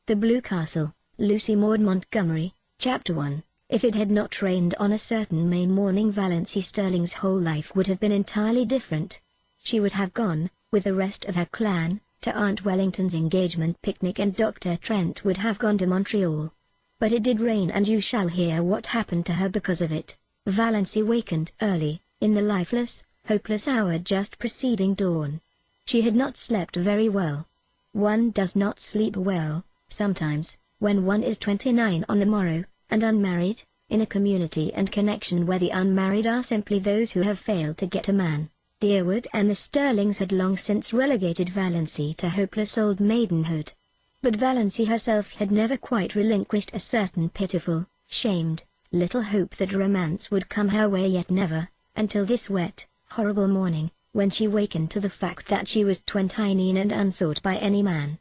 The Blue Castle, Lucy Maud Montgomery, Chapter 1. If it had not rained on a certain May morning, Valancy Sterling's whole life would have been entirely different. She would have gone, with the rest of her clan, to Aunt Wellington's engagement picnic, and Dr. Trent would have gone to Montreal. But it did rain, and you shall hear what happened to her because of it. Valancy wakened early, in the lifeless, hopeless hour just preceding dawn. She had not slept very well. One does not sleep well, sometimes, when one is 29 on the morrow, and unmarried, in a community and connection where the unmarried are simply those who have failed to get a man. Dearwood and the Sterlings had long since relegated Valancy to hopeless old maidenhood. But Valancy herself had never quite relinquished a certain pitiful, shamed, little hope that romance would come her way, yet never, until this wet, horrible morning, when she wakened to the fact that she was 29 and unsought by any man.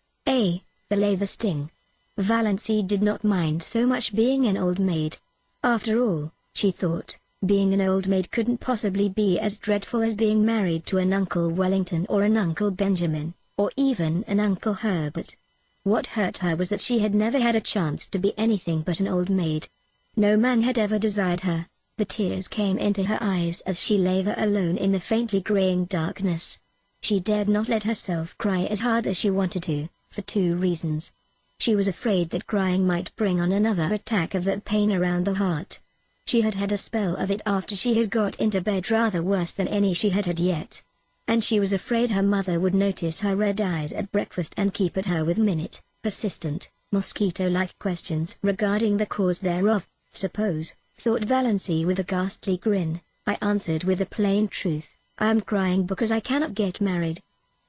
The lay the sting. Valancy did not mind so much being an old maid. After all, she thought, being an old maid couldn't possibly be as dreadful as being married to an Uncle Wellington or an Uncle Benjamin, or even an Uncle Herbert. What hurt her was that she had never had a chance to be anything but an old maid. No man had ever desired her. The tears came into her eyes as she lay there alone in the faintly graying darkness. She dared not let herself cry as hard as she wanted to, for two reasons. She was afraid that crying might bring on another attack of that pain around the heart. She had had a spell of it after she had got into bed, rather worse than any she had had yet. And she was afraid her mother would notice her red eyes at breakfast and keep at her with minute, persistent, mosquito-like questions regarding the cause thereof. Suppose, thought Valancy with a ghastly grin, I answered with the plain truth, I am crying because I cannot get married.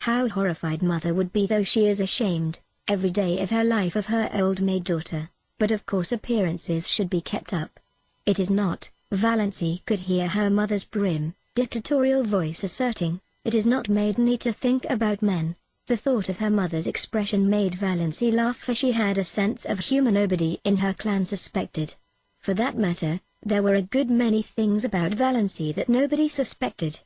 How horrified mother would be, though she is ashamed, every day of her life, of her old maid daughter. But of course appearances should be kept up. It is not, Valancy could hear her mother's prim, dictatorial voice asserting, it is not maidenly to think about men. The thought of her mother's expression made Valancy laugh, for she had a sense of humor nobody in her clan suspected. For that matter, there were a good many things about Valancy that nobody suspected.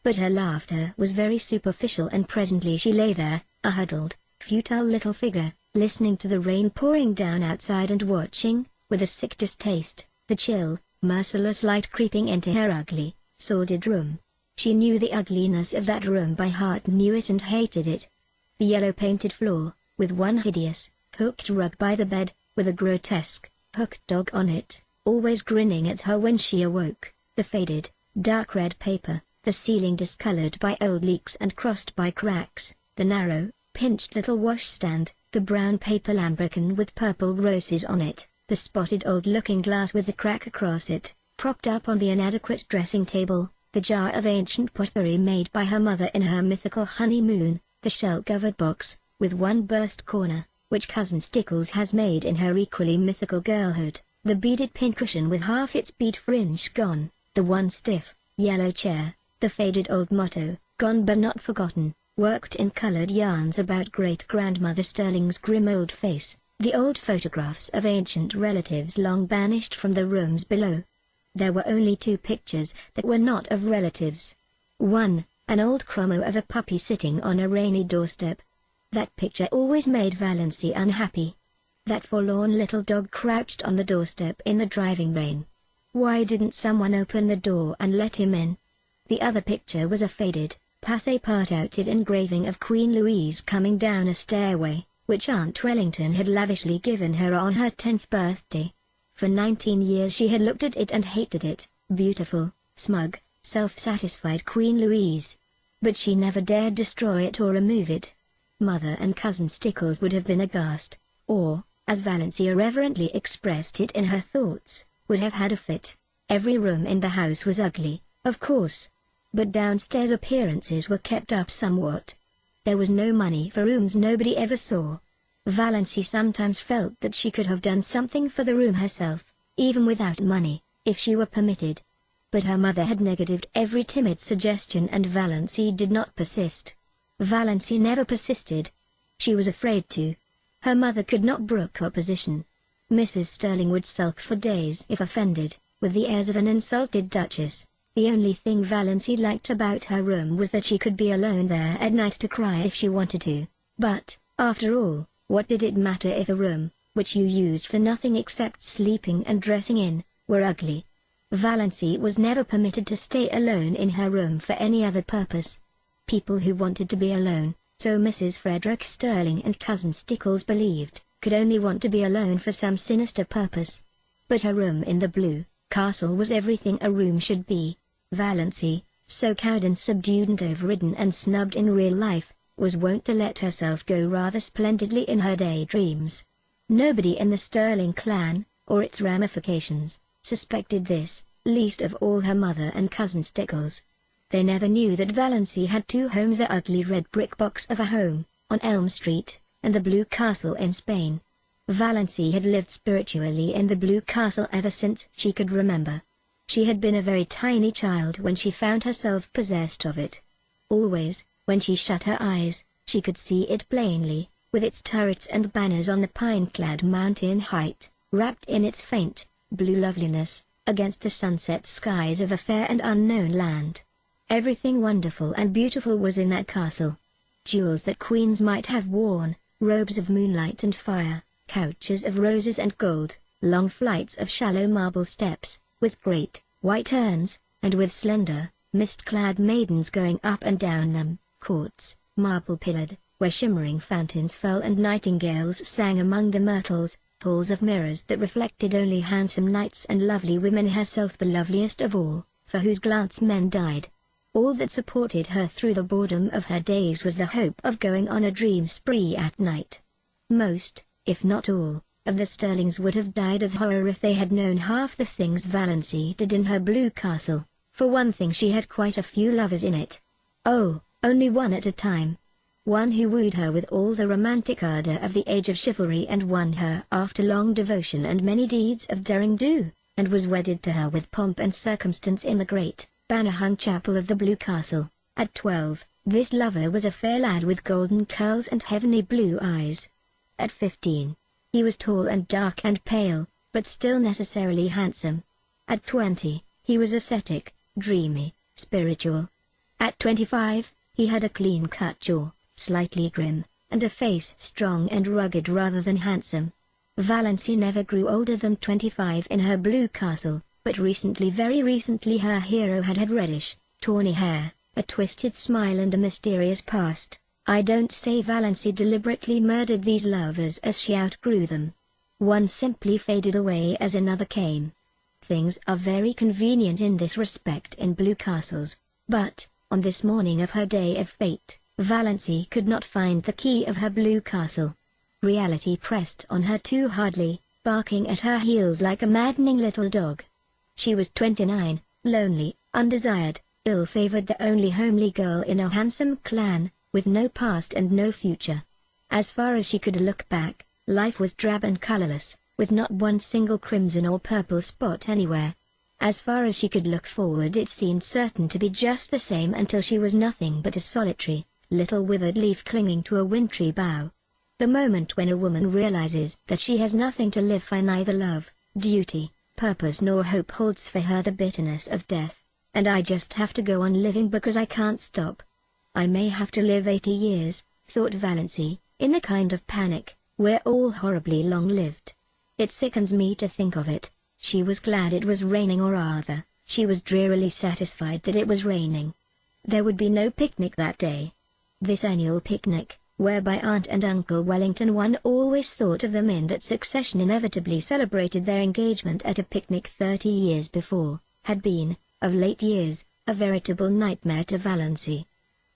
But her laughter was very superficial, and presently she lay there, a huddled, futile little figure, listening to the rain pouring down outside and watching, with a sick distaste, the chill, merciless light creeping into her ugly, sordid room. She knew the ugliness of that room by heart, knew it and hated it. The yellow-painted floor, with one hideous, hooked rug by the bed, with a grotesque, hooked dog on it, always grinning at her when she awoke, the faded, dark red paper, the ceiling discolored by old leaks and crossed by cracks, the narrow, pinched little washstand, the brown paper lambrequin with purple roses on it, the spotted old looking-glass with the crack across it, propped up on the inadequate dressing table, the jar of ancient potpourri made by her mother in her mythical honeymoon, the shell-covered box, with one burst corner, which Cousin Stickles has made in her equally mythical girlhood, the beaded pincushion with half its bead fringe gone, the one stiff, yellow chair, the faded old motto, gone but not forgotten, worked in colored yarns about great-grandmother Sterling's grim old face, the old photographs of ancient relatives long banished from the rooms below. There were only two pictures that were not of relatives. One, an old chromo of a puppy sitting on a rainy doorstep. That picture always made Valancy unhappy. That forlorn little dog crouched on the doorstep in the driving rain. Why didn't someone open the door and let him in? The other picture was a faded, passé part-outed engraving of Queen Louise coming down a stairway, which Aunt Wellington had lavishly given her on her 10th birthday. For 19 years she had looked at it and hated it, beautiful, smug, self-satisfied Queen Louise. But she never dared destroy it or remove it. Mother and Cousin Stickles would have been aghast, or, as Valancy irreverently expressed it in her thoughts, would have had a fit. Every room in the house was ugly, of course. But downstairs appearances were kept up somewhat. There was no money for rooms nobody ever saw. Valancy sometimes felt that she could have done something for the room herself, even without money, if she were permitted. But her mother had negatived every timid suggestion, and Valancy did not persist. Valancy never persisted. She was afraid to. Her mother could not brook opposition. Mrs. Sterling would sulk for days if offended, with the airs of an insulted duchess. The only thing Valancy liked about her room was that she could be alone there at night to cry if she wanted to. But, after all, What did it matter if a room, which you used for nothing except sleeping and dressing in, were ugly? Valency was never permitted to stay alone in her room for any other purpose. People who wanted to be alone, so Mrs. Frederick Sterling and Cousin Stickles believed, could only want to be alone for some sinister purpose. But her room in the Blue Castle was everything a room should be. Valency, so cowed and subdued and overridden and snubbed in real life, was wont to let herself go rather splendidly in her daydreams. Nobody in the Sterling clan, or its ramifications, suspected this, least of all her mother and Cousin Stickles. They never knew that Valency had two homes: the ugly red brick box of a home, on Elm Street, and the Blue Castle in Spain. Valency had lived spiritually in the Blue Castle ever since she could remember. She had been a very tiny child when she found herself possessed of it. Always, when she shut her eyes, she could see it plainly, with its turrets and banners on the pine-clad mountain height, wrapped in its faint, blue loveliness, against the sunset skies of a fair and unknown land. Everything wonderful and beautiful was in that castle. Jewels that queens might have worn, robes of moonlight and fire, couches of roses and gold, long flights of shallow marble steps, with great, white urns, and with slender, mist-clad maidens going up and down them, courts, marble-pillared, where shimmering fountains fell and nightingales sang among the myrtles, halls of mirrors that reflected only handsome knights and lovely women, herself the loveliest of all, for whose glance men died. All that supported her through the boredom of her days was the hope of going on a dream spree at night. Most, if not all, of the Sterlings would have died of horror if they had known half the things Valency did in her Blue Castle. For one thing, she had quite a few lovers in it. Oh, only one at a time. One who wooed her with all the romantic ardor of the age of chivalry and won her after long devotion and many deeds of daring-do, and was wedded to her with pomp and circumstance in the great, banner-hung chapel of the Blue Castle. At 12, this lover was a fair lad with golden curls and heavenly blue eyes. At 15, he was tall and dark and pale, but still necessarily handsome. At 20, he was ascetic, dreamy, spiritual. At 25, he had a clean-cut jaw, slightly grim, and a face strong and rugged rather than handsome. Valency never grew older than 25 in her Blue Castle, but recently, very recently, her hero had reddish, tawny hair, a twisted smile and a mysterious past. I don't say Valency deliberately murdered these lovers as she outgrew them. One simply faded away as another came. Things are very convenient in this respect in Blue Castles, but, on this morning of her day of fate, Valency could not find the key of her Blue Castle. Reality pressed on her too hardly, barking at her heels like a maddening little dog. She was 29, lonely, undesired, ill-favored, the only homely girl in a handsome clan, with no past and no future. As far as she could look back, life was drab and colorless, with not one single crimson or purple spot anywhere. As far as she could look forward, it seemed certain to be just the same until she was nothing but a solitary, little withered leaf clinging to a wintry bough. The moment when a woman realizes that she has nothing to live for, neither love, duty, purpose nor hope holds for her the bitterness of death. And I just have to go on living because I can't stop. I may have to live 80 years, thought Valency, in a kind of panic. We're all horribly long-lived. It sickens me to think of it. She was glad it was raining, or rather, she was drearily satisfied that it was raining. There would be no picnic that day. This annual picnic, whereby Aunt and Uncle Wellington, one always thought of them in that succession, inevitably celebrated their engagement at a picnic 30 years before, had been, of late years, a veritable nightmare to Valency.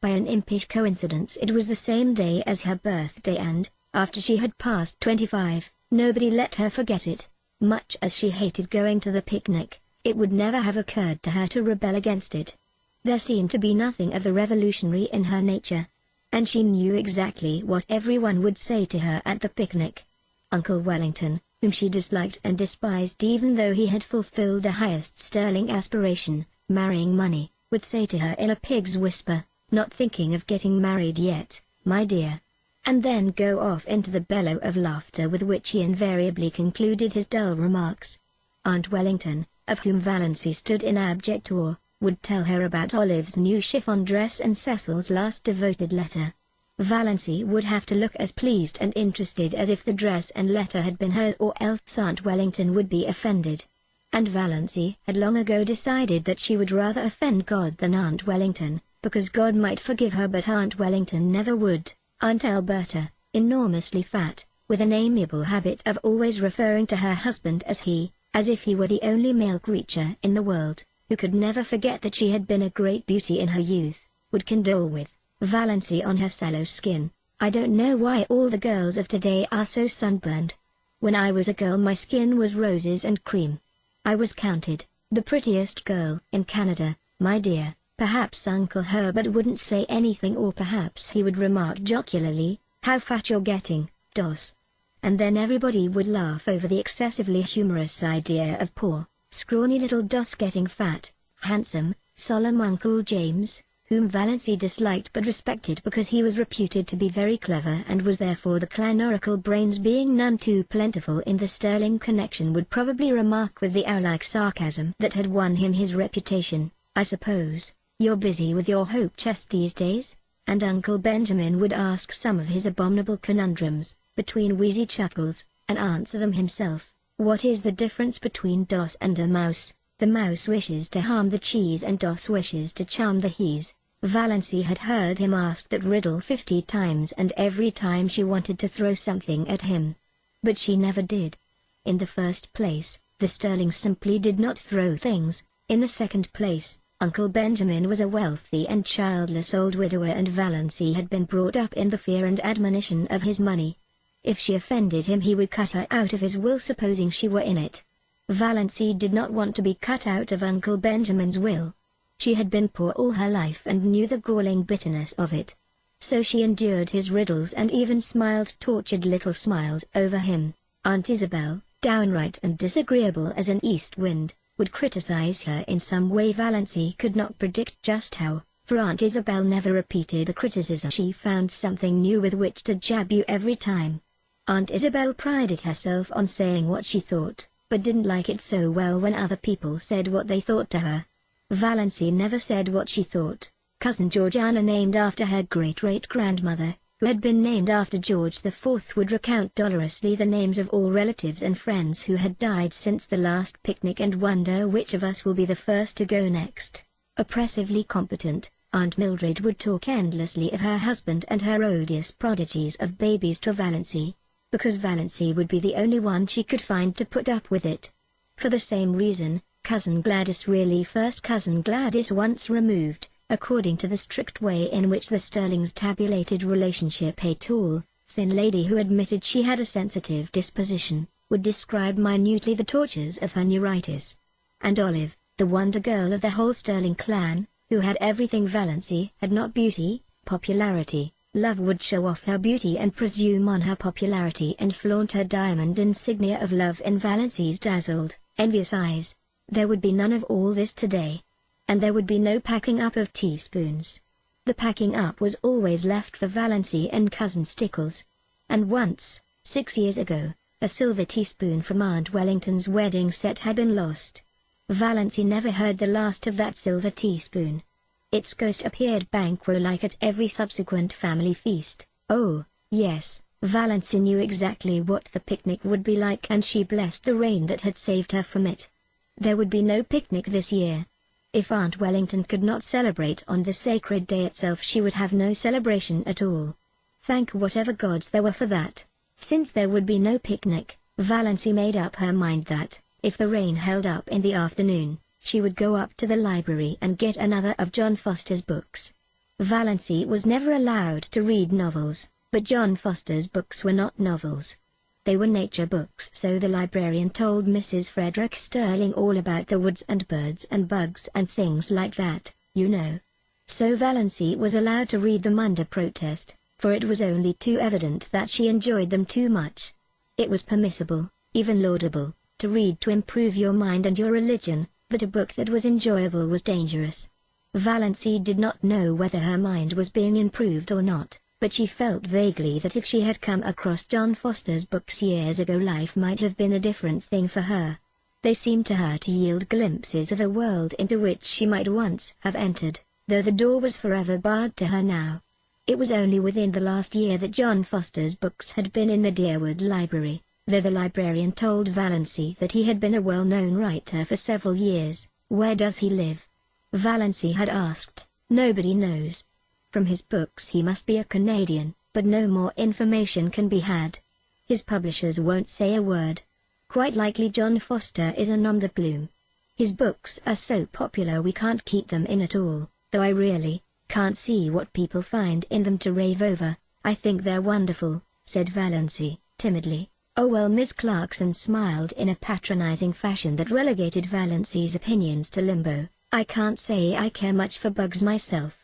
By an impish coincidence, it was the same day as her birthday, and, after she had passed 25, nobody let her forget it. Much as she hated going to the picnic, it would never have occurred to her to rebel against it. There seemed to be nothing of the revolutionary in her nature. And she knew exactly what everyone would say to her at the picnic. Uncle Wellington, whom she disliked and despised even though he had fulfilled the highest Sterling aspiration, marrying money, would say to her in a pig's whisper, "Not thinking of getting married yet, my dear?" And then go off into the bellow of laughter with which he invariably concluded his dull remarks. Aunt Wellington, of whom Valency stood in abject awe, would tell her about Olive's new chiffon dress and Cecil's last devoted letter. Valancy would have to look as pleased and interested as if the dress and letter had been hers, or else Aunt Wellington would be offended. And Valancy had long ago decided that she would rather offend God than Aunt Wellington, because God might forgive her but Aunt Wellington never would. Aunt Alberta, enormously fat, with an amiable habit of always referring to her husband as he, as if he were the only male creature in the world, who could never forget that she had been a great beauty in her youth, would condole with Valancy on her sallow skin. "I don't know why all the girls of today are so sunburned. When I was a girl my skin was roses and cream. I was counted the prettiest girl in Canada, my dear." Perhaps Uncle Herbert wouldn't say anything, or perhaps he would remark jocularly, "How fat you're getting, Dos." And then everybody would laugh over the excessively humorous idea of poor, scrawny little Dos getting fat. Handsome, solemn Uncle James, whom Valancy disliked but respected because he was reputed to be very clever and was therefore the clan oracle, brains being none too plentiful in the Sterling connection, would probably remark with the owl-like sarcasm that had won him his reputation, "I suppose you're busy with your hope chest these days?" And Uncle Benjamin would ask some of his abominable conundrums, between wheezy chuckles, and answer them himself. "What is the difference between Dos and a mouse? The mouse wishes to harm the cheese and Dos wishes to charm the he's." Valancy had heard him ask that riddle 50 times, and every time she wanted to throw something at him. But she never did. In the first place, the Sterlings simply did not throw things. In the second place, Uncle Benjamin was a wealthy and childless old widower, and Valancy had been brought up in the fear and admonition of his money. If she offended him he would cut her out of his will, supposing she were in it. Valancy did not want to be cut out of Uncle Benjamin's will. She had been poor all her life and knew the galling bitterness of it. So she endured his riddles and even smiled tortured little smiles over him. Aunt Isabel, downright and disagreeable as an east wind, would criticize her in some way. Valancy could not predict just how, for Aunt Isabel never repeated a criticism. She found something new with which to jab you every time. Aunt Isabel prided herself on saying what she thought, but didn't like it so well when other people said what they thought to her. Valancy never said what she thought. Cousin Georgiana, named after her great-great-grandmother, who had been named after George IV, would recount dolorously the names of all relatives and friends who had died since the last picnic and wonder which of us will be the first to go next. Oppressively competent, Aunt Mildred would talk endlessly of her husband and her odious prodigies of babies to Valancy, because Valancy would be the only one she could find to put up with it. For the same reason, Cousin Gladys, really first Cousin Gladys once removed, according to the strict way in which the Sterlings tabulated relationship, a tall, thin lady who admitted she had a sensitive disposition, would describe minutely the tortures of her neuritis. And Olive, the wonder girl of the whole Sterling clan, who had everything Valancy had not, beauty, popularity, love, would show off her beauty and presume on her popularity and flaunt her diamond insignia of love in Valancy's dazzled, envious eyes. There would be none of all this today. And there would be no packing up of teaspoons. The packing up was always left for Valancy and Cousin Stickles. And once, 6 years ago, a silver teaspoon from Aunt Wellington's wedding set had been lost. Valancy never heard the last of that silver teaspoon. Its ghost appeared banquo-like at every subsequent family feast. Oh, yes, Valancy knew exactly what the picnic would be like, and she blessed the rain that had saved her from it. There would be no picnic this year. If Aunt Wellington could not celebrate on the sacred day itself, she would have no celebration at all. Thank whatever gods there were for that. Since there would be no picnic, Valancy made up her mind that, if the rain held up in the afternoon, she would go up to the library and get another of John Foster's books. Valancy was never allowed to read novels, but John Foster's books were not novels. They were nature books, so the librarian told Mrs. Frederick Sterling all about the woods and birds and bugs and things like that, you know. So Valancy was allowed to read them under protest, for it was only too evident that she enjoyed them too much. It was permissible, even laudable, to read to improve your mind and your religion, but a book that was enjoyable was dangerous. Valancy did not know whether her mind was being improved or not, but she felt vaguely that if she had come across John Foster's books years ago, life might have been a different thing for her. They seemed to her to yield glimpses of a world into which she might once have entered, though the door was forever barred to her now. It was only within the last year that John Foster's books had been in the Deerwood Library, though the librarian told Valancy that he had been a well-known writer for several years. "Where does he live?" Valancy had asked. "Nobody knows. From his books he must be a Canadian, but no more information can be had. His publishers won't say a word. Quite likely John Foster is a nom de plume. His books are so popular we can't keep them in at all, though I really can't see what people find in them to rave over. I think they're wonderful," said Valancy, timidly. "Oh well." Miss Clarkson smiled in a patronizing fashion that relegated Valancy's opinions to limbo. "I can't say I care much for bugs myself.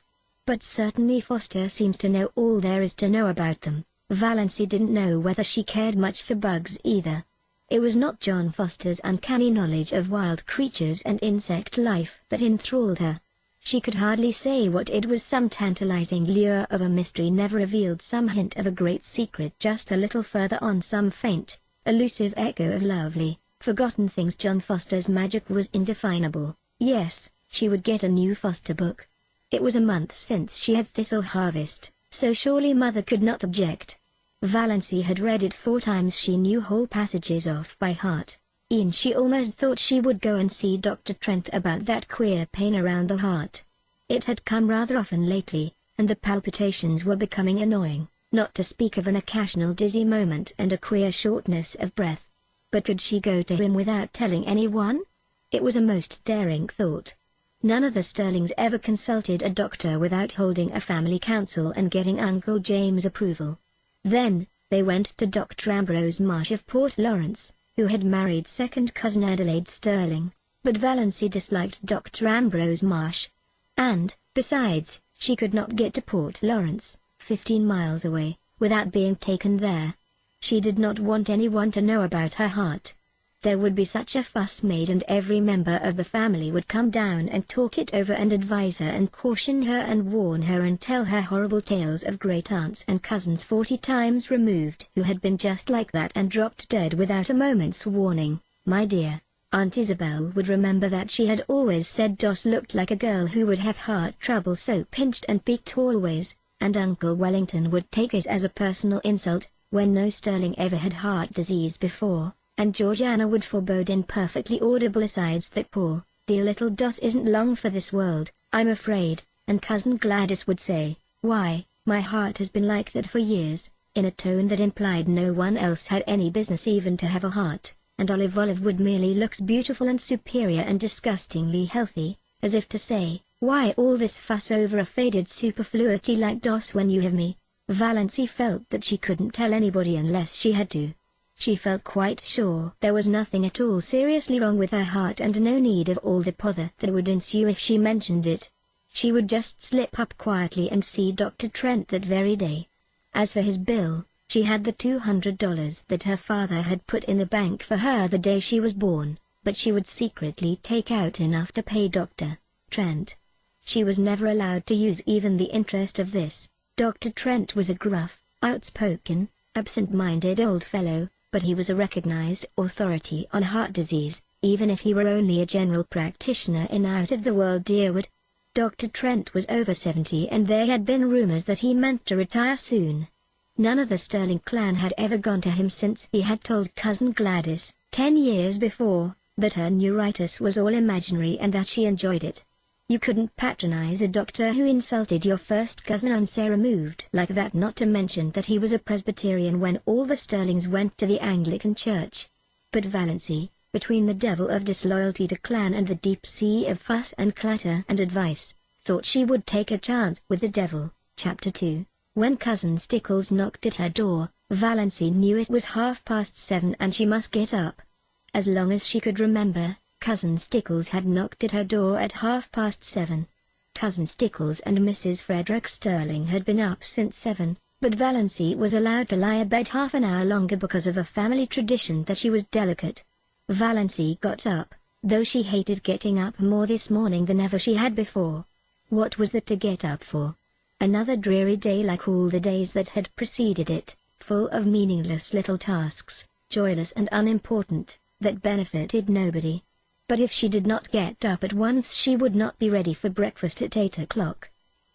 But certainly Foster seems to know all there is to know about them." Valancy didn't know whether she cared much for bugs either. It was not John Foster's uncanny knowledge of wild creatures and insect life that enthralled her. She could hardly say what it was. Some tantalizing lure of a mystery never revealed some hint of a great secret just a little further on, some faint, elusive echo of lovely, forgotten things. John Foster's magic was indefinable. Yes, she would get a new Foster book. It was a month since she had Thistle Harvest, so surely Mother could not object. Valancy had read it 4 times. She knew whole passages off by heart. She almost thought she would go and see Dr. Trent about that queer pain around the heart. It had come rather often lately, and the palpitations were becoming annoying, not to speak of an occasional dizzy moment and a queer shortness of breath. But could she go to him without telling anyone? It was a most daring thought. None of the Sterlings ever consulted a doctor without holding a family council and getting Uncle James' approval. Then, they went to Dr. Ambrose Marsh of Port Lawrence, who had married second cousin Adelaide Sterling, but Valancy disliked Dr. Ambrose Marsh. And, besides, she could not get to Port Lawrence, 15 miles away, without being taken there. She did not want anyone to know about her heart. There would be such a fuss made, and every member of the family would come down and talk it over and advise her and caution her and warn her and tell her horrible tales of great-aunts and cousins 40 times removed who had been just like that and dropped dead without a moment's warning. My dear, Aunt Isabel would remember that she had always said Doss looked like a girl who would have heart trouble, so pinched and peaked always, and Uncle Wellington would take it as a personal insult, when no Sterling ever had heart disease before. And Georgiana would forebode in perfectly audible asides that poor, dear little Doss isn't long for this world, I'm afraid, and Cousin Gladys would say, "Why, my heart has been like that for years," in a tone that implied no one else had any business even to have a heart, and Olive Wood merely looks beautiful and superior and disgustingly healthy, as if to say, "Why all this fuss over a faded superfluity like Doss when you have me?" Valancy felt that she couldn't tell anybody unless she had to. She felt quite sure there was nothing at all seriously wrong with her heart and no need of all the pother that would ensue if she mentioned it. She would just slip up quietly and see Dr. Trent that very day. As for his bill, she had the $200 that her father had put in the bank for her the day she was born, but she would secretly take out enough to pay Dr. Trent. She was never allowed to use even the interest of this. Dr. Trent was a gruff, outspoken, absent-minded old fellow, but he was a recognized authority on heart disease, even if he were only a general practitioner in out-of-the-world Deerwood. Dr. Trent was over 70 and there had been rumors that he meant to retire soon. None of the Sterling clan had ever gone to him since he had told Cousin Gladys, 10 years before, that her neuritis was all imaginary and that she enjoyed it. You couldn't patronize a doctor who insulted your first cousin unceremoved like that, not to mention that he was a Presbyterian when all the Sterlings went to the Anglican Church. But Valancy, between the devil of disloyalty to clan and the deep sea of fuss and clatter and advice, thought she would take a chance with the devil. Chapter 2. When Cousin Stickles knocked at her door, Valancy knew it was 7:30 and she must get up. As long as she could remember, Cousin Stickles had knocked at her door at 7:30. Cousin Stickles and Mrs. Frederick Sterling had been up since 7, but Valancy was allowed to lie abed half an hour longer because of a family tradition that she was delicate. Valancy got up, though she hated getting up more this morning than ever she had before. What was there to get up for? Another dreary day like all the days that had preceded it, full of meaningless little tasks, joyless and unimportant, that benefited nobody. But if she did not get up at once she would not be ready for breakfast at 8 o'clock.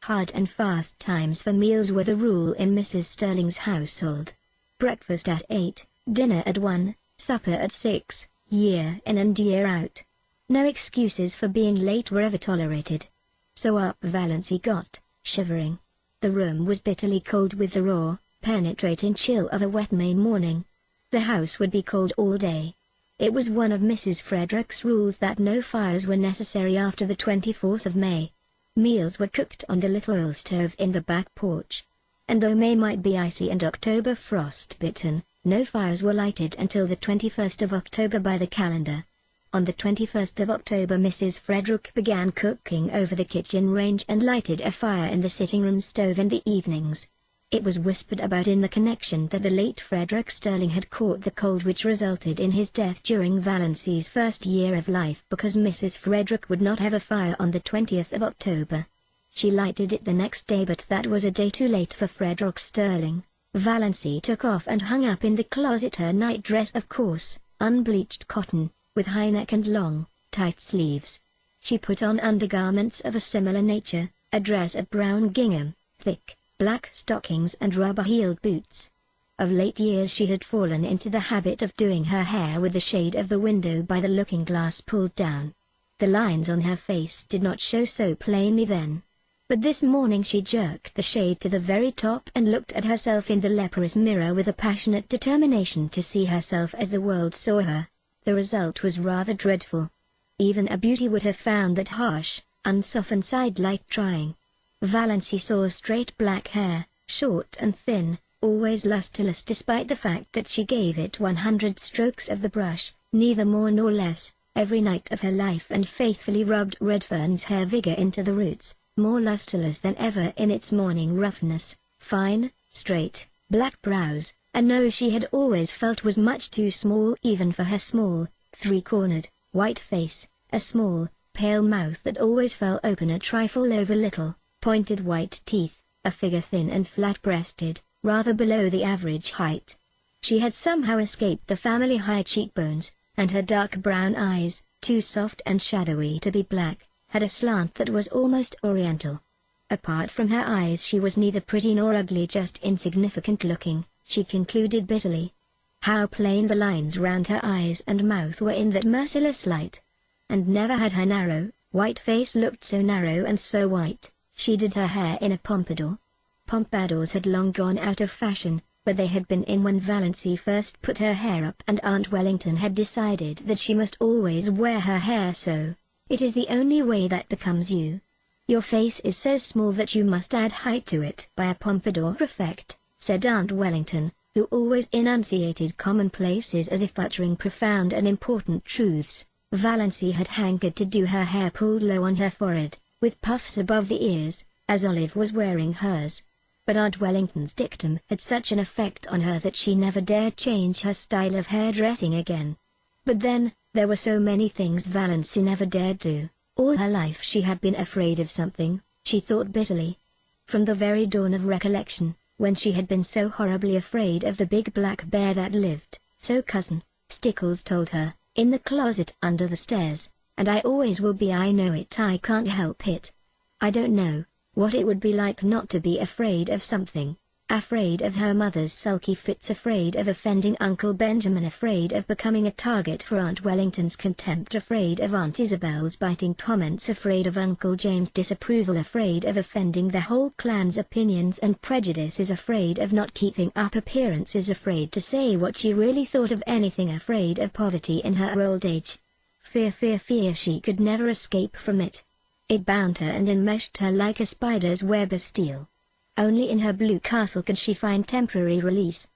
Hard and fast times for meals were the rule in Mrs. Sterling's household. Breakfast at 8, dinner at 1, supper at 6, year in and year out. No excuses for being late were ever tolerated. So up Valancy got, shivering. The room was bitterly cold with the raw, penetrating chill of a wet May morning. The house would be cold all day. It was one of Mrs. Frederick's rules that no fires were necessary after the 24th of May. Meals were cooked on the little oil stove in the back porch. And though May might be icy and October frost-bitten, no fires were lighted until the 21st of October by the calendar. On the 21st of October Mrs. Frederick began cooking over the kitchen range and lighted a fire in the sitting room stove in the evenings. It was whispered about in the connection that the late Frederick Sterling had caught the cold which resulted in his death during Valancy's first year of life because Mrs. Frederick would not have a fire on the 20th of October. She lighted it the next day, but that was a day too late for Frederick Sterling. Valancy took off and hung up in the closet her nightdress of coarse, unbleached cotton, with high neck and long, tight sleeves. She put on undergarments of a similar nature, a dress of brown gingham, thick, black stockings and rubber-heeled boots. Of late years she had fallen into the habit of doing her hair with the shade of the window by the looking-glass pulled down. The lines on her face did not show so plainly then. But this morning she jerked the shade to the very top and looked at herself in the leprous mirror with a passionate determination to see herself as the world saw her. The result was rather dreadful. Even a beauty would have found that harsh, unsoftened side light trying. Valancy saw straight black hair, short and thin, always lustreless despite the fact that she gave it 100 strokes of the brush, neither more nor less, every night of her life, and faithfully rubbed Redfern's hair vigor into the roots, more lustreless than ever in its morning roughness, fine, straight, black brows, a nose she had always felt was much too small even for her small, three-cornered, white face, a small, pale mouth that always fell open a trifle over little, pointed white teeth, a figure thin and flat-breasted, rather below the average height. She had somehow escaped the family high cheekbones, and her dark brown eyes, too soft and shadowy to be black, had a slant that was almost oriental. Apart from her eyes she was neither pretty nor ugly, just insignificant-looking, she concluded bitterly. How plain the lines round her eyes and mouth were in that merciless light! And never had her narrow, white face looked so narrow and so white. She did her hair in a pompadour. Pompadours had long gone out of fashion, but they had been in when Valancy first put her hair up, and Aunt Wellington had decided that she must always wear her hair so. It is the only way that becomes you. Your face is so small that you must add height to it by a pompadour effect, said Aunt Wellington, who always enunciated commonplaces as if uttering profound and important truths. Valancy had hankered to do her hair pulled low on her forehead, with puffs above the ears, as Olive was wearing hers. But Aunt Wellington's dictum had such an effect on her that she never dared change her style of hairdressing again. But then, there were so many things Valancy never dared do. All her life she had been afraid of something, she thought bitterly. From the very dawn of recollection, when she had been so horribly afraid of the big black bear that lived, so Cousin Stickles told her, in the closet under the stairs, and I always will be. I know it, I can't help it. I don't know what it would be like not to be afraid of something. Afraid of her mother's sulky fits, afraid of offending Uncle Benjamin, afraid of becoming a target for Aunt Wellington's contempt, afraid of Aunt Isabel's biting comments, afraid of Uncle James' disapproval, afraid of offending the whole clan's opinions and prejudices, afraid of not keeping up appearances, afraid to say what she really thought of anything, afraid of poverty in her old age. Fear, fear, fear, she could never escape from it. It bound her and enmeshed her like a spider's web of steel. Only in her blue castle could she find temporary release.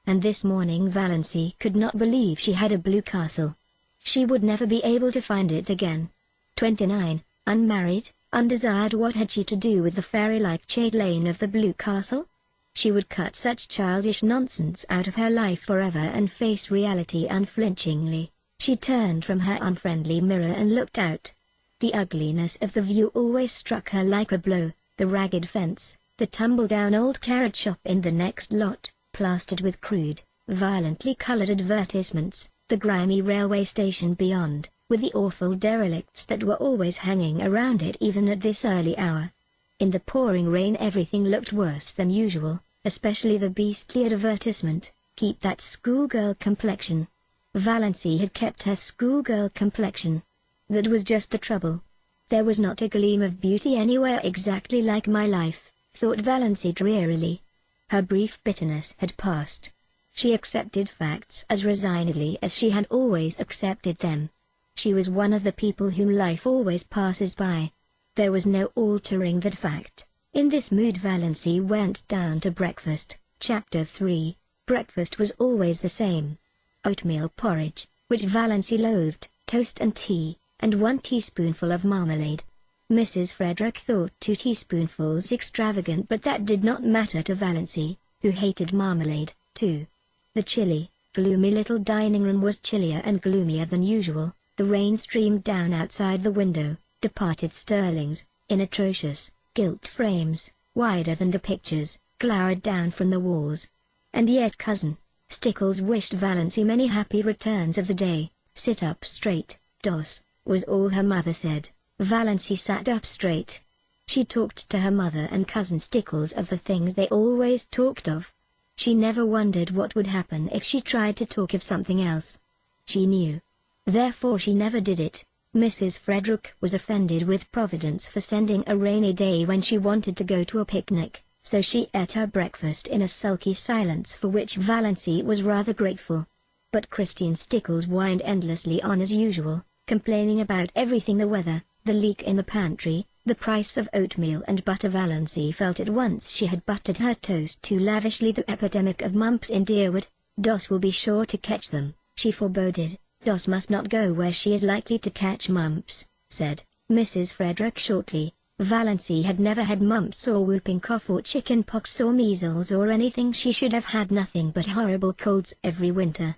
And this morning Valancy could not believe she had a blue castle. She would never be able to find it again. 29, unmarried, undesired, what had she to do with the fairy-like chatelaine of the blue castle? She would cut such childish nonsense out of her life forever and face reality unflinchingly. She turned from her unfriendly mirror and looked out. The ugliness of the view always struck her like a blow, the ragged fence, the tumble-down old carrot shop in the next lot, plastered with crude, violently colored advertisements, the grimy railway station beyond, with the awful derelicts that were always hanging around it even at this early hour. In the pouring rain everything looked worse than usual, especially the beastly advertisement, "Keep that schoolgirl complexion." Valency had kept her schoolgirl complexion. That was just the trouble. There was not a gleam of beauty anywhere exactly like my life, thought Valency drearily. Her brief bitterness had passed. She accepted facts as resignedly as she had always accepted them. She was one of the people whom life always passes by. There was no altering that fact. In this mood Valency went down to breakfast. Chapter 3. Breakfast was always the same. Oatmeal porridge, which Valency loathed, toast and tea, and 1 teaspoonful of marmalade. Mrs. Frederick thought 2 teaspoonfuls extravagant, but that did not matter to Valency, who hated marmalade, too. The chilly, gloomy little dining room was chillier and gloomier than usual. The rain streamed down outside the window. Departed sterlings, in atrocious, gilt frames, wider than the pictures, glowered down from the walls. And yet Cousin Stickles wished Valency many happy returns of the day. "Sit up straight, Doss," was all her mother said. Valency sat up straight. She talked to her mother and Cousin Stickles of the things they always talked of. She never wondered what would happen if she tried to talk of something else. She knew. Therefore she never did it. Mrs. Frederick was offended with Providence for sending a rainy day when she wanted to go to a picnic, so she ate her breakfast in a sulky silence for which Valency was rather grateful. But Christine Stickles whined endlessly on as usual, complaining about everything: the weather, the leak in the pantry, the price of oatmeal and butter. Valency felt at once she had buttered her toast too lavishly. The epidemic of mumps in Deerwood, Doss will be sure to catch them, she foreboded. Doss must not go where she is likely to catch mumps, said Mrs. Frederick shortly. Valency had never had mumps or whooping cough or chicken pox or measles or anything. She should have had nothing but horrible colds every winter.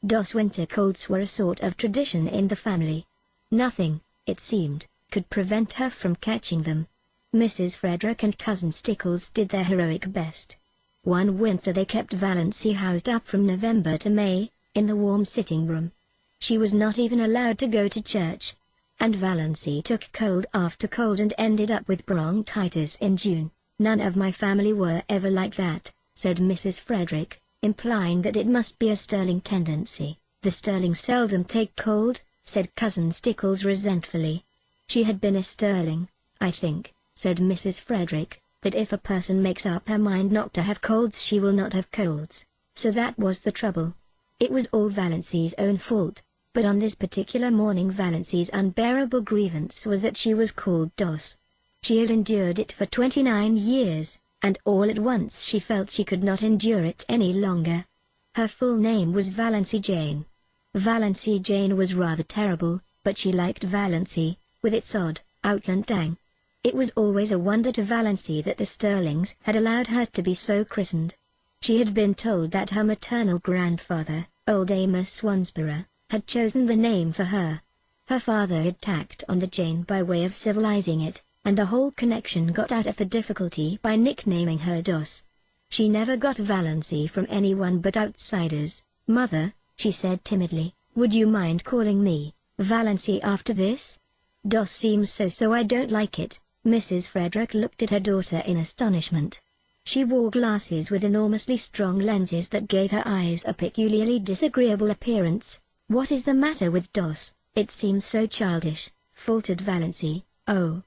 Doss winter colds were a sort of tradition in the family. Nothing, it seemed, could prevent her from catching them. Mrs. Frederick and Cousin Stickles did their heroic best. One winter they kept Valency housed up from November to May, in the warm sitting room. She was not even allowed to go to church. And Valency took cold after cold and ended up with bronchitis in June. "None of my family were ever like that," said Mrs. Frederick, implying that it must be a Sterling tendency. "The Sterlings seldom take cold," said Cousin Stickles resentfully. "She had been a Sterling, I think," said Mrs. Frederick, "that if a person makes up her mind not to have colds she will not have colds. So that was the trouble. It was all Valency's own fault. But on this particular morning Valency's unbearable grievance was that she was called Doss. She had endured it for 29 years, and all at once she felt she could not endure it any longer. Her full name was Valency Jane. Valency Jane was rather terrible, but she liked Valency, with its odd, outland tang. It was always a wonder to Valency that the Sterlings had allowed her to be so christened. She had been told that her maternal grandfather, old Amos Swansborough, had chosen the name for her. Her father had tacked on the Jane by way of civilizing it, and the whole connection got out of the difficulty by nicknaming her Doss. She never got Valency from anyone but outsiders. "Mother," she said timidly, "would you mind calling me Valency after this? Doss seems so I don't like it." Mrs. Frederick looked at her daughter in astonishment. She wore glasses with enormously strong lenses that gave her eyes a peculiarly disagreeable appearance. "What is the matter with Doss? It seems so childish," faltered Valency. "Oh."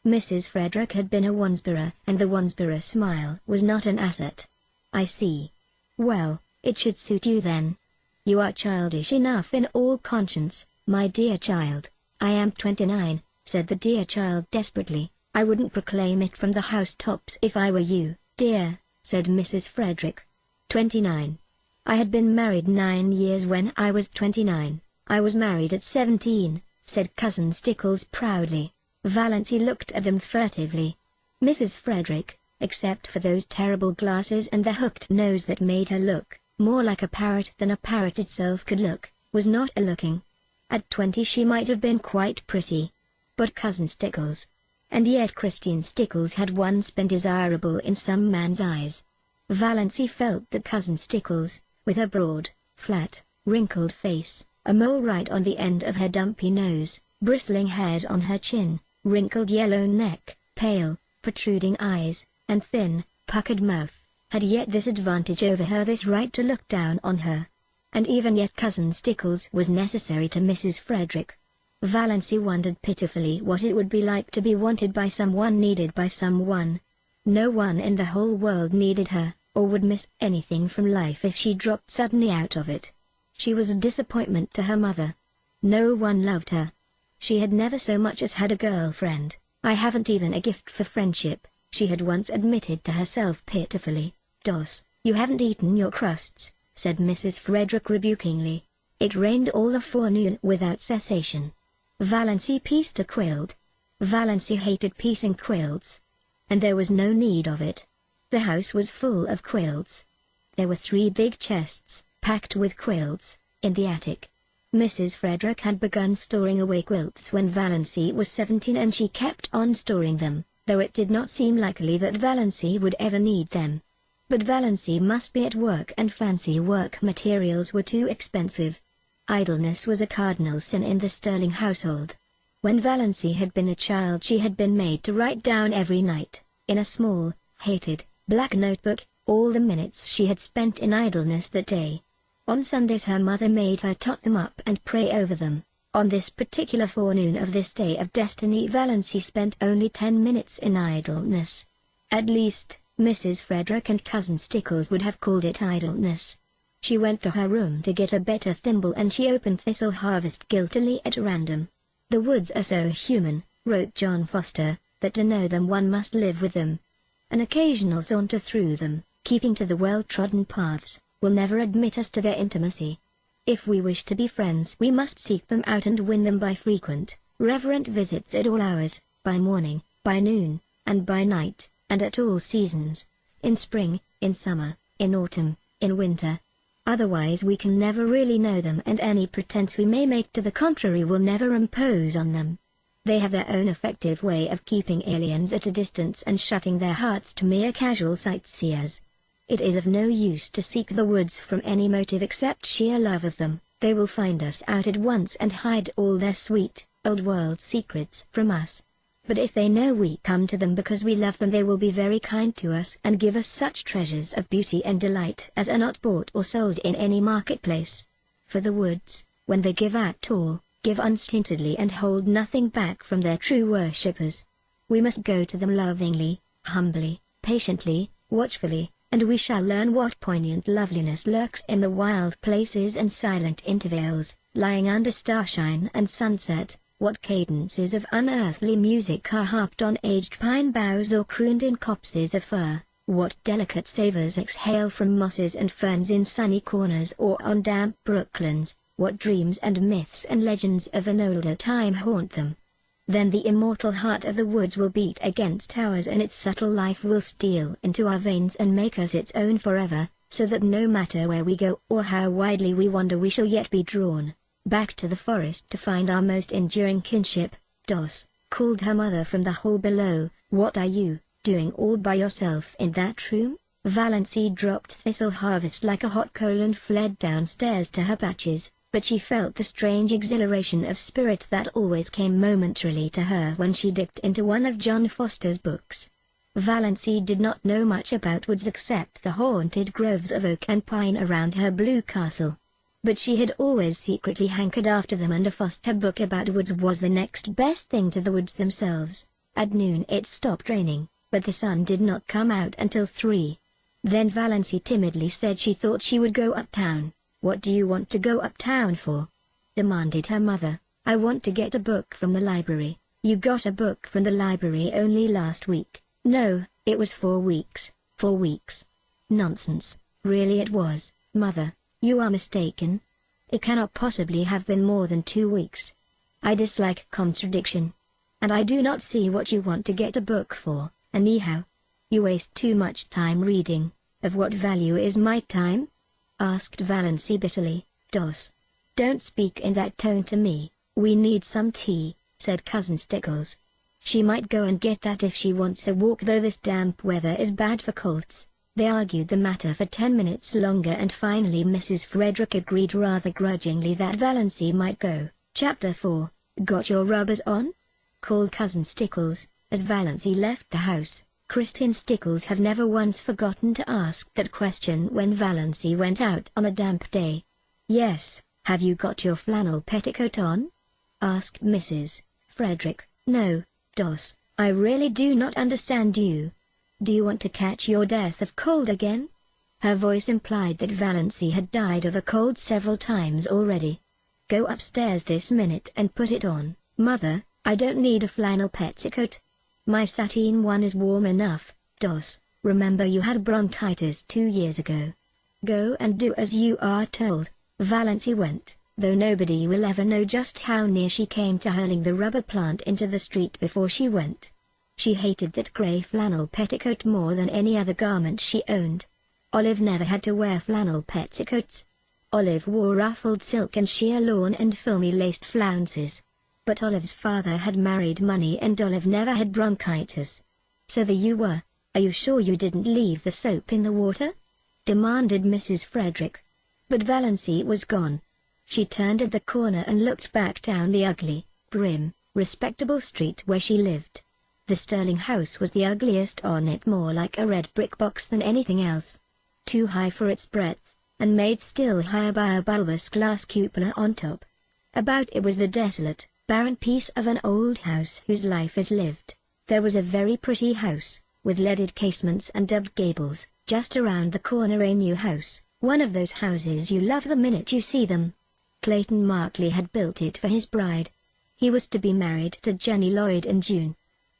Mrs. Frederick had been a Wansborough, and the Wansborough smile was not an asset. "I see. Well, it should suit you then. You are childish enough in all conscience, my dear child." "I am 29, said the dear child desperately. "I wouldn't proclaim it from the housetops if I were you, dear," said Mrs. Frederick. 29. "I had been married 9 years when I was 29. I was married at 17, said Cousin Stickles proudly. Valency looked at them furtively. Mrs. Frederick, except for those terrible glasses and the hooked nose that made her look more like a parrot than a parrot itself could look, was not a-looking. At 20 she might have been quite pretty. But Cousin Stickles. And yet Christine Stickles had once been desirable in some man's eyes. Valency felt that Cousin Stickles, with her broad, flat, wrinkled face, a mole right on the end of her dumpy nose, bristling hairs on her chin, wrinkled yellow neck, pale, protruding eyes, and thin, puckered mouth, had yet this advantage over her, this right to look down on her. And even yet Cousin Stickles was necessary to Mrs. Frederick. Valancy wondered pitifully what it would be like to be wanted by someone, needed by someone. No one in the whole world needed her, or would miss anything from life if she dropped suddenly out of it. She was a disappointment to her mother. No one loved her. She had never so much as had a girlfriend. "I haven't even a gift for friendship," she had once admitted to herself pitifully. "Dos, you haven't eaten your crusts," said Mrs. Frederick rebukingly. It rained all the forenoon without cessation. Valancy pieced a quilt. Valancy hated piecing quilts. And there was no need of it. The house was full of quilts. There were 3 big chests, packed with quilts, in the attic. Mrs. Frederick had begun storing away quilts when Valancy was 17, and she kept on storing them, though it did not seem likely that Valancy would ever need them. But Valancy must be at work, and fancy work materials were too expensive. Idleness was a cardinal sin in the Sterling household. When Valancy had been a child, she had been made to write down every night, in a small, hated, black notebook, all the minutes she had spent in idleness that day. On Sundays her mother made her tot them up and pray over them. On this particular forenoon of this day of destiny, Valancy spent only 10 minutes in idleness. At least, Mrs. Frederick and Cousin Stickles would have called it idleness. She went to her room to get a better thimble, and she opened Thistle Harvest guiltily at random. "The woods are so human," wrote John Foster, "that to know them one must live with them. An occasional saunter through them, keeping to the well-trodden paths, will never admit us to their intimacy. If we wish to be friends, we must seek them out and win them by frequent, reverent visits at all hours, by morning, by noon, and by night, and at all seasons, in spring, in summer, in autumn, in winter. Otherwise we can never really know them, and any pretense we may make to the contrary will never impose on them. They have their own effective way of keeping aliens at a distance and shutting their hearts to mere casual sightseers. It is of no use to seek the woods from any motive except sheer love of them. They will find us out at once and hide all their sweet, old-world secrets from us. But if they know we come to them because we love them, they will be very kind to us and give us such treasures of beauty and delight as are not bought or sold in any marketplace. For the woods, when they give at all, give unstintedly and hold nothing back from their true worshippers. We must go to them lovingly, humbly, patiently, watchfully, and we shall learn what poignant loveliness lurks in the wild places and silent intervales, lying under starshine and sunset. What cadences of unearthly music are harped on aged pine boughs or crooned in copses of fir, what delicate savors exhale from mosses and ferns in sunny corners or on damp brooklands, what dreams and myths and legends of an older time haunt them. Then the immortal heart of the woods will beat against ours, and its subtle life will steal into our veins and make us its own forever, so that no matter where we go or how widely we wander, we shall yet be drawn back to the forest to find our most enduring kinship. "Dos," called her mother from the hall below, "what are you doing all by yourself in that room?" Valancy dropped Thistle Harvest like a hot coal and fled downstairs to her patches, but she felt the strange exhilaration of spirit that always came momentarily to her when she dipped into one of John Foster's books. Valancy did not know much about woods except the haunted groves of oak and pine around her blue castle. But she had always secretly hankered after them, and a Foster book about woods was the next best thing to the woods themselves. At noon it stopped raining, but the sun did not come out until 3. Then Valancy timidly said she thought she would go uptown. "What do you want to go uptown for?" demanded her mother. "I want to get a book from the library." "You got a book from the library only last week." "No, it was 4 weeks. 4 weeks. "Nonsense, really it was, mother. You are mistaken. It cannot possibly have been more than 2 weeks. I dislike contradiction. And I do not see what you want to get a book for, anyhow. You waste too much time reading." "Of what value is my time?" asked Valancy bitterly. "Dos, don't speak in that tone to me. We need some tea," said Cousin Stickles. "She might go and get that if she wants a walk, though this damp weather is bad for colts." They argued the matter for 10 minutes longer, and finally Mrs. Frederick agreed rather grudgingly that Valancy might go. Chapter 4. "Got your rubbers on?" called Cousin Stickles, As Valancy left the house, Kristin Stickles had never once forgotten to ask that question when Valancy went out on a damp day. "Yes, have you got your flannel petticoat on?" asked Mrs. Frederick. "No, Dos, I really do not understand you. Do you want to catch your death of cold again?" Her voice implied that Valancy had died of a cold several times already. "Go upstairs this minute and put it on, Mother. I don't need a flannel petticoat. My sateen one is warm enough, Dos. Remember you had bronchitis 2 years ago. Go and do as you are told." Valancy went, though nobody will ever know just how near she came to hurling the rubber plant into the street before she went. She hated that grey flannel petticoat more than any other garment she owned. Olive never had to wear flannel petticoats. Olive wore ruffled silk and sheer lawn and filmy laced flounces. But Olive's father had married money and Olive never had bronchitis. "So there you were. Are you sure you didn't leave the soap in the water?" demanded Mrs. Frederick. But Valancy was gone. She turned at the corner and looked back down the ugly, grim, respectable street where she lived. The Sterling house was the ugliest on it, more like a red brick box than anything else. Too high for its breadth, and made still higher by a bulbous glass cupola on top. About it was the desolate, barren piece of an old house whose life is lived. There was a very pretty house, with leaded casements and dubbed gables, just around the corner a new house, one of those houses you love the minute you see them. Clayton Markley had built it for his bride. He was to be married to Jenny Lloyd in June.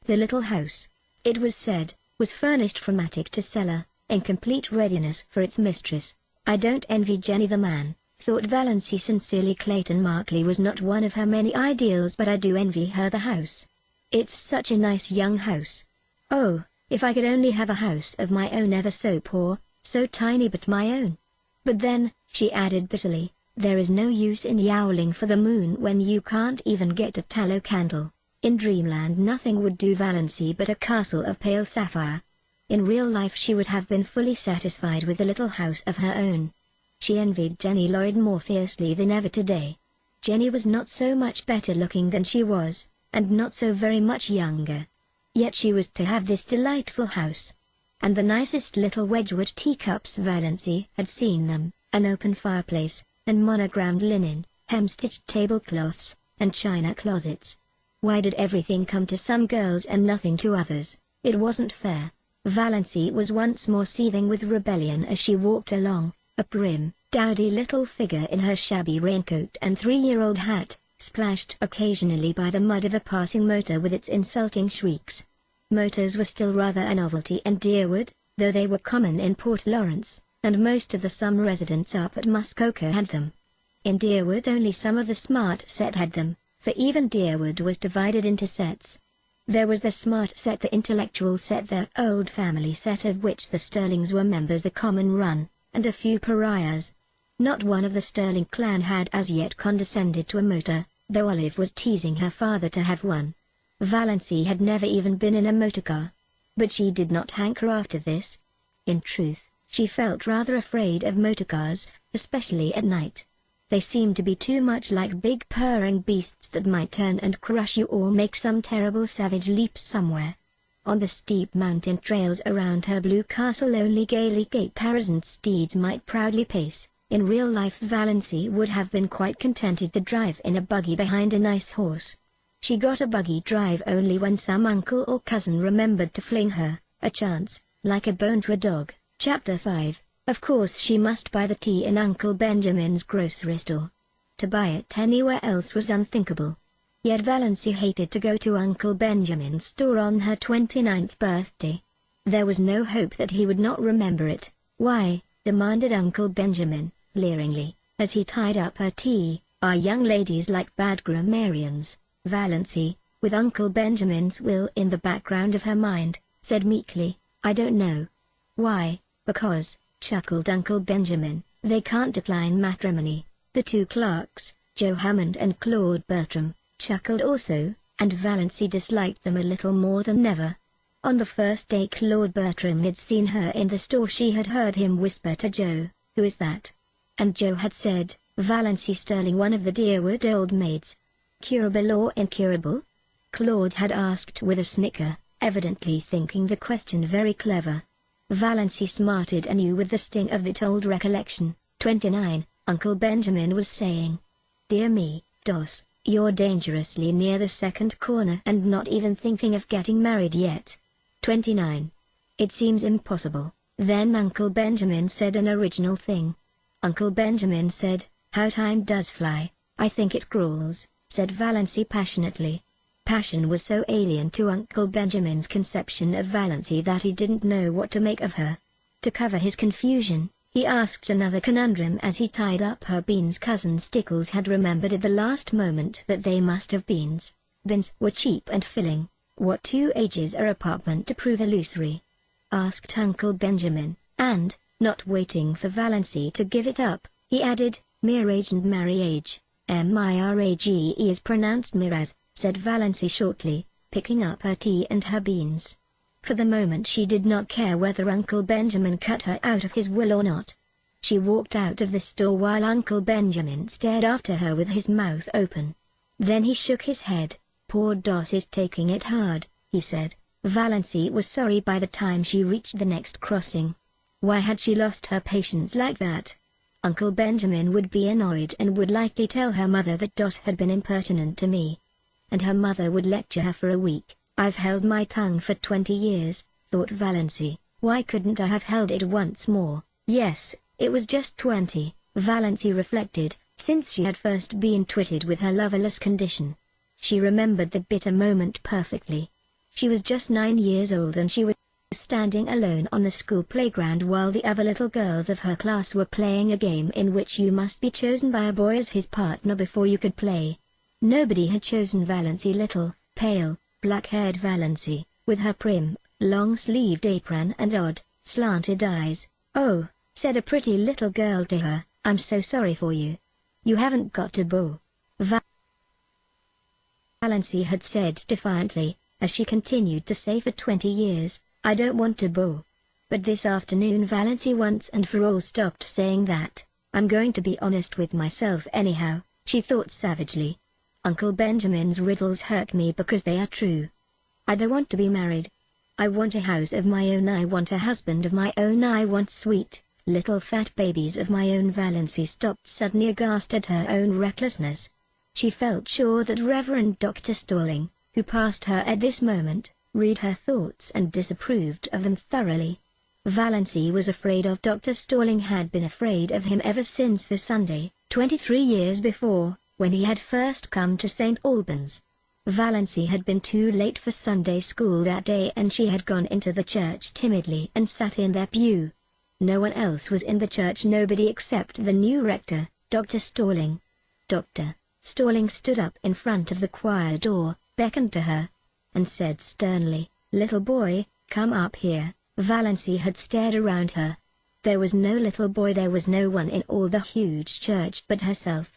The little house, it was said, was furnished from attic to cellar, in complete readiness for its mistress. "I don't envy Jenny the man," thought Valancy sincerely. Clayton Markley was not one of her many ideals, but I do envy her the house. It's such a nice young house. Oh, if I could only have a house of my own, ever so poor, so tiny, but my own. But then, she added bitterly, there is no use in yowling for the moon when you can't even get a tallow candle. In dreamland nothing would do Valancy but a castle of pale sapphire. In real life she would have been fully satisfied with a little house of her own. She envied Jenny Lloyd more fiercely than ever today. Jenny was not so much better looking than she was, and not so very much younger. Yet she was to have this delightful house. And the nicest little Wedgwood teacups Valancy had seen them, an open fireplace, and monogrammed linen, hem-stitched tablecloths, and china closets. Why did everything come to some girls and nothing to others? It wasn't fair. Valancy was once more seething with rebellion as she walked along, a prim, dowdy little figure in her shabby raincoat and 3-year-old hat, splashed occasionally by the mud of a passing motor with its insulting shrieks. Motors were still rather a novelty in Deerwood, though they were common in Port Lawrence, and most of the summer residents up at Muskoka had them. In Deerwood only some of the smart set had them, for even Deerwood was divided into sets. There was the smart set, the intellectual set, the old family set, of which the Sterlings were members, the common run, and a few pariahs. Not one of the Sterling clan had as yet condescended to a motor, though Olive was teasing her father to have one. Valancy had never even been in a motorcar. But she did not hanker after this. In truth, she felt rather afraid of motorcars, especially at night. They seemed to be too much like big purring beasts that might turn and crush you or make some terrible savage leap somewhere. On the steep mountain trails around her blue castle only gaily caparisoned steeds might proudly pace. In real life Valancy would have been quite contented to drive in a buggy behind a nice horse. She got a buggy drive only when some uncle or cousin remembered to fling her a chance, like a bone to a dog. Chapter 5. Of course she must buy the tea in Uncle Benjamin's grocery store. To buy it anywhere else was unthinkable. Yet Valancy hated to go to Uncle Benjamin's store on her 29th birthday. There was no hope that he would not remember it. "Why," demanded Uncle Benjamin, leeringly, as he tied up her tea, "are young ladies like bad grammarians?" Valancy, with Uncle Benjamin's will in the background of her mind, said meekly, "I don't know." "Why?" "Because," chuckled Uncle Benjamin, "they can't decline matrimony." The two clerks, Joe Hammond and Claude Bertram, chuckled also, and Valancy disliked them a little more than ever. On the first day Claude Bertram had seen her in the store, she had heard him whisper to Joe, "Who is that?" And Joe had said, "Valancy Sterling, one of the Deerwood old maids." "Curable or incurable?" Claude had asked with a snicker. evidently thinking the question very clever. Valency smarted anew with the sting of that old recollection. 29, Uncle Benjamin was saying. Dear me, Dos, you're dangerously near the second corner and not even thinking of getting married yet. 29. It seems impossible. Then Uncle Benjamin said an original thing. Uncle Benjamin said, how time does fly, I think it crawls, said Valency passionately. Passion was so alien to Uncle Benjamin's conception of Valency that he didn't know what to make of her. To cover his confusion, he asked another conundrum as he tied up her beans. Cousin Stickles had remembered at the last moment that they must have beans. Beans were cheap and filling. What 2 ages are apartment to prove illusory? Asked Uncle Benjamin, and, not waiting for Valency to give it up, he added, marriage and marriage. Mirage is pronounced miraz, said Valency shortly, picking up her tea and her beans. For the moment she did not care whether Uncle Benjamin cut her out of his will or not. She walked out of the store while Uncle Benjamin stared after her with his mouth open. Then he shook his head. Poor Dos is taking it hard, he said. Valency was sorry by the time she reached the next crossing. Why had she lost her patience like that? Uncle Benjamin would be annoyed and would likely tell her mother that Dos had been impertinent to me. And her mother would lecture her for a week. I've held my tongue for 20 years, thought Valency. Why couldn't I have held it once more? Yes, it was just 20, Valency reflected, since she had first been twitted with her loverless condition. She remembered the bitter moment perfectly. She was just 9 years old and she was standing alone on the school playground while the other little girls of her class were playing a game in which you must be chosen by a boy as his partner before you could play. Nobody had chosen Valency, little, pale, black-haired Valency, with her prim, long-sleeved apron and odd, slanted eyes. Oh, said a pretty little girl to her, I'm so sorry for you. You haven't got a beau. Valency had said defiantly, as she continued to say for 20 years, I don't want a beau. But this afternoon Valency once and for all stopped saying that. I'm going to be honest with myself anyhow, she thought savagely. Uncle Benjamin's riddles hurt me because they are true. I don't want to be married. I want a house of my own, I want a husband of my own, I want sweet, little fat babies of my own. Valency stopped suddenly, aghast at her own recklessness. She felt sure that Reverend Dr. Stalling, who passed her at this moment, read her thoughts and disapproved of them thoroughly. Valency was afraid of Dr. Stalling, had been afraid of him ever since the Sunday, 23 years before, when he had first come to St. Albans. Valency had been too late for Sunday school that day and she had gone into the church timidly and sat in their pew. No one else was in the church, nobody except the new rector, Dr. Stalling. Dr. Stalling stood up in front of the choir door, beckoned to her, and said sternly, little boy, come up here. Valency had stared around her. There was no little boy, there was no one in all the huge church but herself.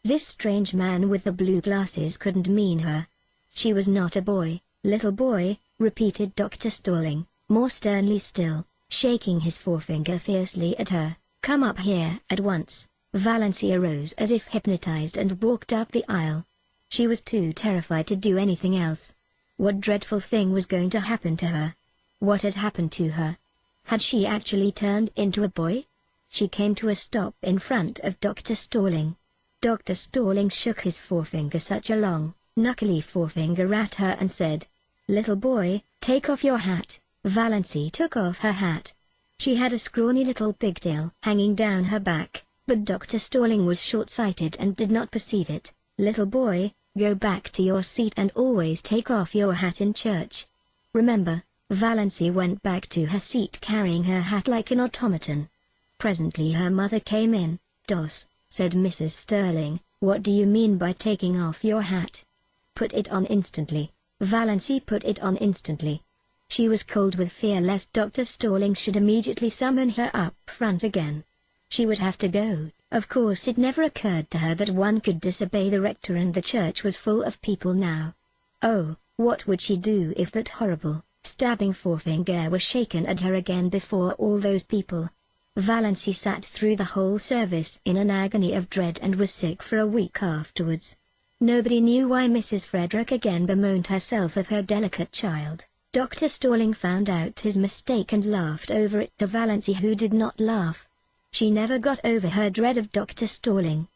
This strange man with the blue glasses couldn't mean her. She was not a boy. Little boy, repeated Dr. Stalling, more sternly still, shaking his forefinger fiercely at her, come up here at once. Valency arose as if hypnotized and walked up the aisle. She was too terrified to do anything else. What dreadful thing was going to happen to her? What had happened to her? Had she actually turned into a boy? She came to a stop in front of Dr. Stalling. Dr. Stalling shook his forefinger, such a long, knuckly forefinger, at her and said, little boy, take off your hat. Valency took off her hat. She had a scrawny little pigtail hanging down her back, but Dr. Stalling was short-sighted and did not perceive it. Little boy, go back to your seat and always take off your hat in church. Remember. Valency went back to her seat carrying her hat like an automaton. Presently her mother came in. Dos, said Mrs. Sterling, what do you mean by taking off your hat? Put it on instantly. Valency put it on instantly. She was cold with fear lest Dr. Stalling should immediately summon her up front again. She would have to go. Of course it never occurred to her that one could disobey the rector and the church was full of people now. Oh, what would she do if that horrible, stabbing forefinger were shaken at her again before all those people? Valency sat through the whole service in an agony of dread and was sick for a week afterwards. Nobody knew why Mrs. Frederick again bemoaned herself of her delicate child. Dr. Stalling found out his mistake and laughed over it to Valancy, who did not laugh. She never got over her dread of Dr. Stalling.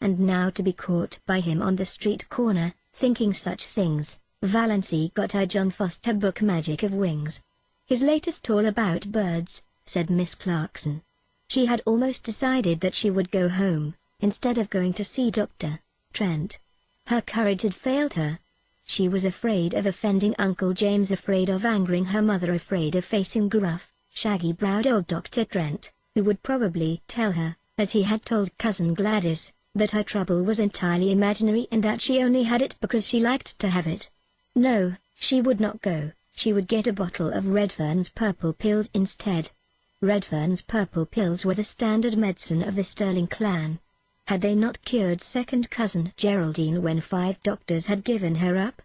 And now to be caught by him on the street corner, thinking such things, Valancy got her John Foster book Magic of Wings. "His latest all about birds," said Miss Clarkson. She had almost decided that she would go home, instead of going to see Dr. Trent. Her courage had failed her. She was afraid of offending Uncle James, afraid of angering her mother, afraid of facing gruff, shaggy-browed old Dr. Trent, who would probably tell her, as he had told Cousin Gladys, that her trouble was entirely imaginary and that she only had it because she liked to have it. No, she would not go. She would get a bottle of Redfern's Purple Pills instead. Redfern's Purple Pills were the standard medicine of the Sterling clan. Had they not cured second cousin Geraldine when 5 doctors had given her up?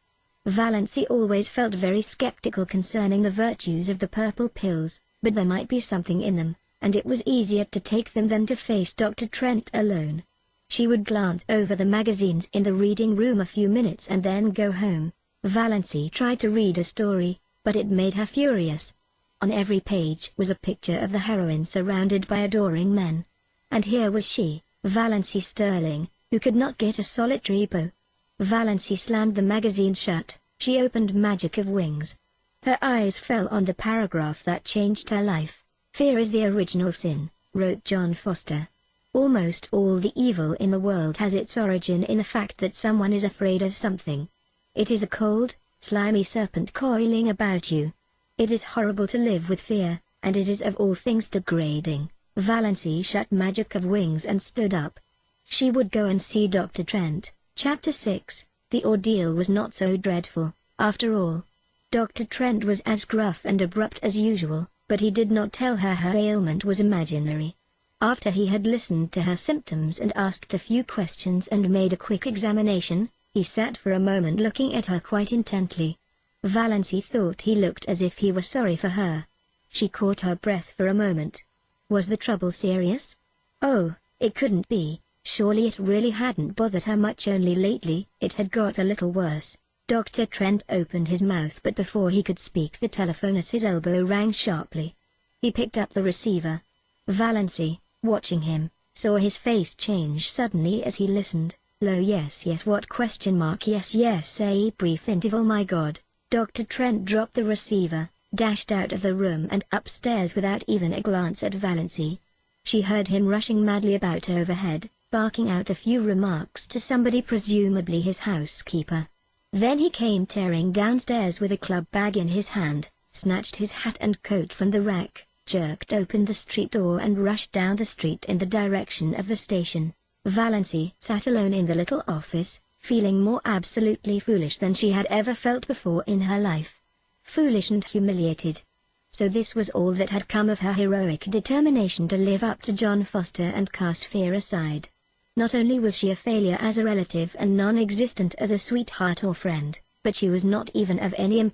Valancy always felt very skeptical concerning the virtues of the purple pills, but there might be something in them, and it was easier to take them than to face Dr. Trent alone. She would glance over the magazines in the reading room a few minutes and then go home. Valancy tried to read a story, but it made her furious. On every page was a picture of the heroine surrounded by adoring men. And here was she, Valancy Sterling, who could not get a solitary beau. Valancy slammed the magazine shut. She opened Magic of Wings. Her eyes fell on the paragraph that changed her life. "Fear is the original sin," wrote John Foster. "Almost all the evil in the world has its origin in the fact that someone is afraid of something. It is a cold, slimy serpent coiling about you. It is horrible to live with fear, and it is of all things degrading." Valancy shut Magic of Wings and stood up. She would go and see Dr. Trent. Chapter 6. The ordeal was not so dreadful, after all. Dr. Trent was as gruff and abrupt as usual, but he did not tell her her ailment was imaginary. After he had listened to her symptoms and asked a few questions and made a quick examination, he sat for a moment looking at her quite intently. Valancy thought he looked as if he were sorry for her. She caught her breath for a moment. Was the trouble serious? Oh, it couldn't be. Surely it really hadn't bothered her much, only lately it had got a little worse. Dr. Trent opened his mouth, but before he could speak the telephone at his elbow rang sharply. He picked up the receiver. Valancy, watching him, saw his face change suddenly as he listened. "Low, yes, what question mark, yes, a brief interval, my God." Dr. Trent dropped the receiver, dashed out of the room and upstairs without even a glance at Valancy. She heard him rushing madly about overhead, barking out a few remarks to somebody, presumably his housekeeper. Then he came tearing downstairs with a club bag in his hand, snatched his hat and coat from the rack, jerked open the street door and rushed down the street in the direction of the station. Valancy sat alone in the little office, feeling more absolutely foolish than she had ever felt before in her life. Foolish and humiliated. So this was all that had come of her heroic determination to live up to John Foster and cast fear aside. Not only was she a failure as a relative and non-existent as a sweetheart or friend, but she was not even of any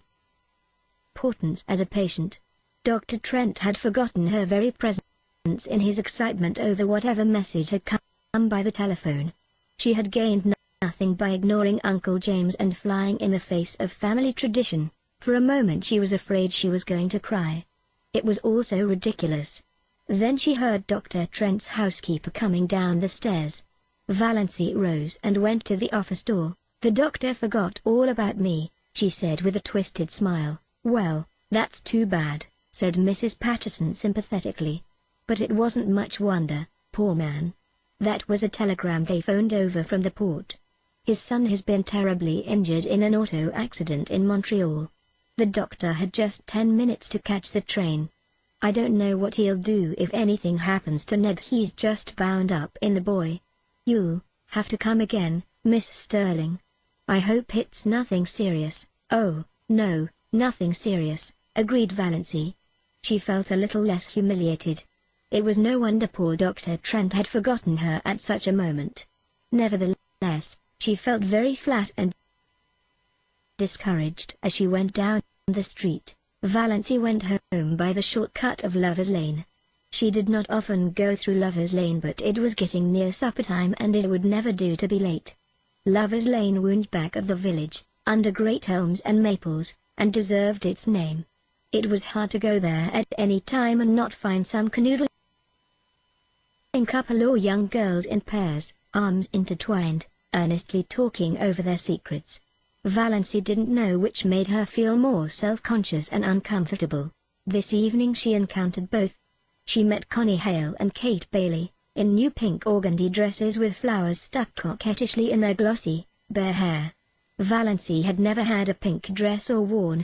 importance as a patient. Dr. Trent had forgotten her very presence in his excitement over whatever message had come by the telephone. She had gained nothing by ignoring Uncle James and flying in the face of family tradition. For a moment she was afraid she was going to cry. It was all so ridiculous. Then she heard Dr. Trent's housekeeper coming down the stairs. Valancy rose and went to the office door. "The doctor forgot all about me," she said with a twisted smile. "Well, that's too bad," said Mrs. Patterson sympathetically. "But it wasn't much wonder, poor man. That was a telegram they phoned over from the port. His son has been terribly injured in an auto accident in Montreal. The doctor had just 10 minutes to catch the train. I don't know what he'll do if anything happens to Ned. He's just bound up in the boy. You'll have to come again, Miss Sterling. I hope it's nothing serious." "Oh, no, nothing serious," agreed Valancy. She felt a little less humiliated. It was no wonder poor Dr. Trent had forgotten her at such a moment. Nevertheless, she felt very flat and discouraged as she went down the street. Valancy went home by the shortcut of Lover's Lane. She did not often go through Lover's Lane, but it was getting near supper time and it would never do to be late. Lover's Lane wound back of the village, under great elms and maples, and deserved its name. It was hard to go there at any time and not find some canoodling couple or young girls in pairs, arms intertwined, earnestly talking over their secrets. Valancy didn't know which made her feel more self-conscious and uncomfortable. This evening she encountered both. She met Connie Hale and Kate Bailey, in new pink organdy dresses with flowers stuck coquettishly in their glossy, bare hair. Valancy had never had a pink dress or worn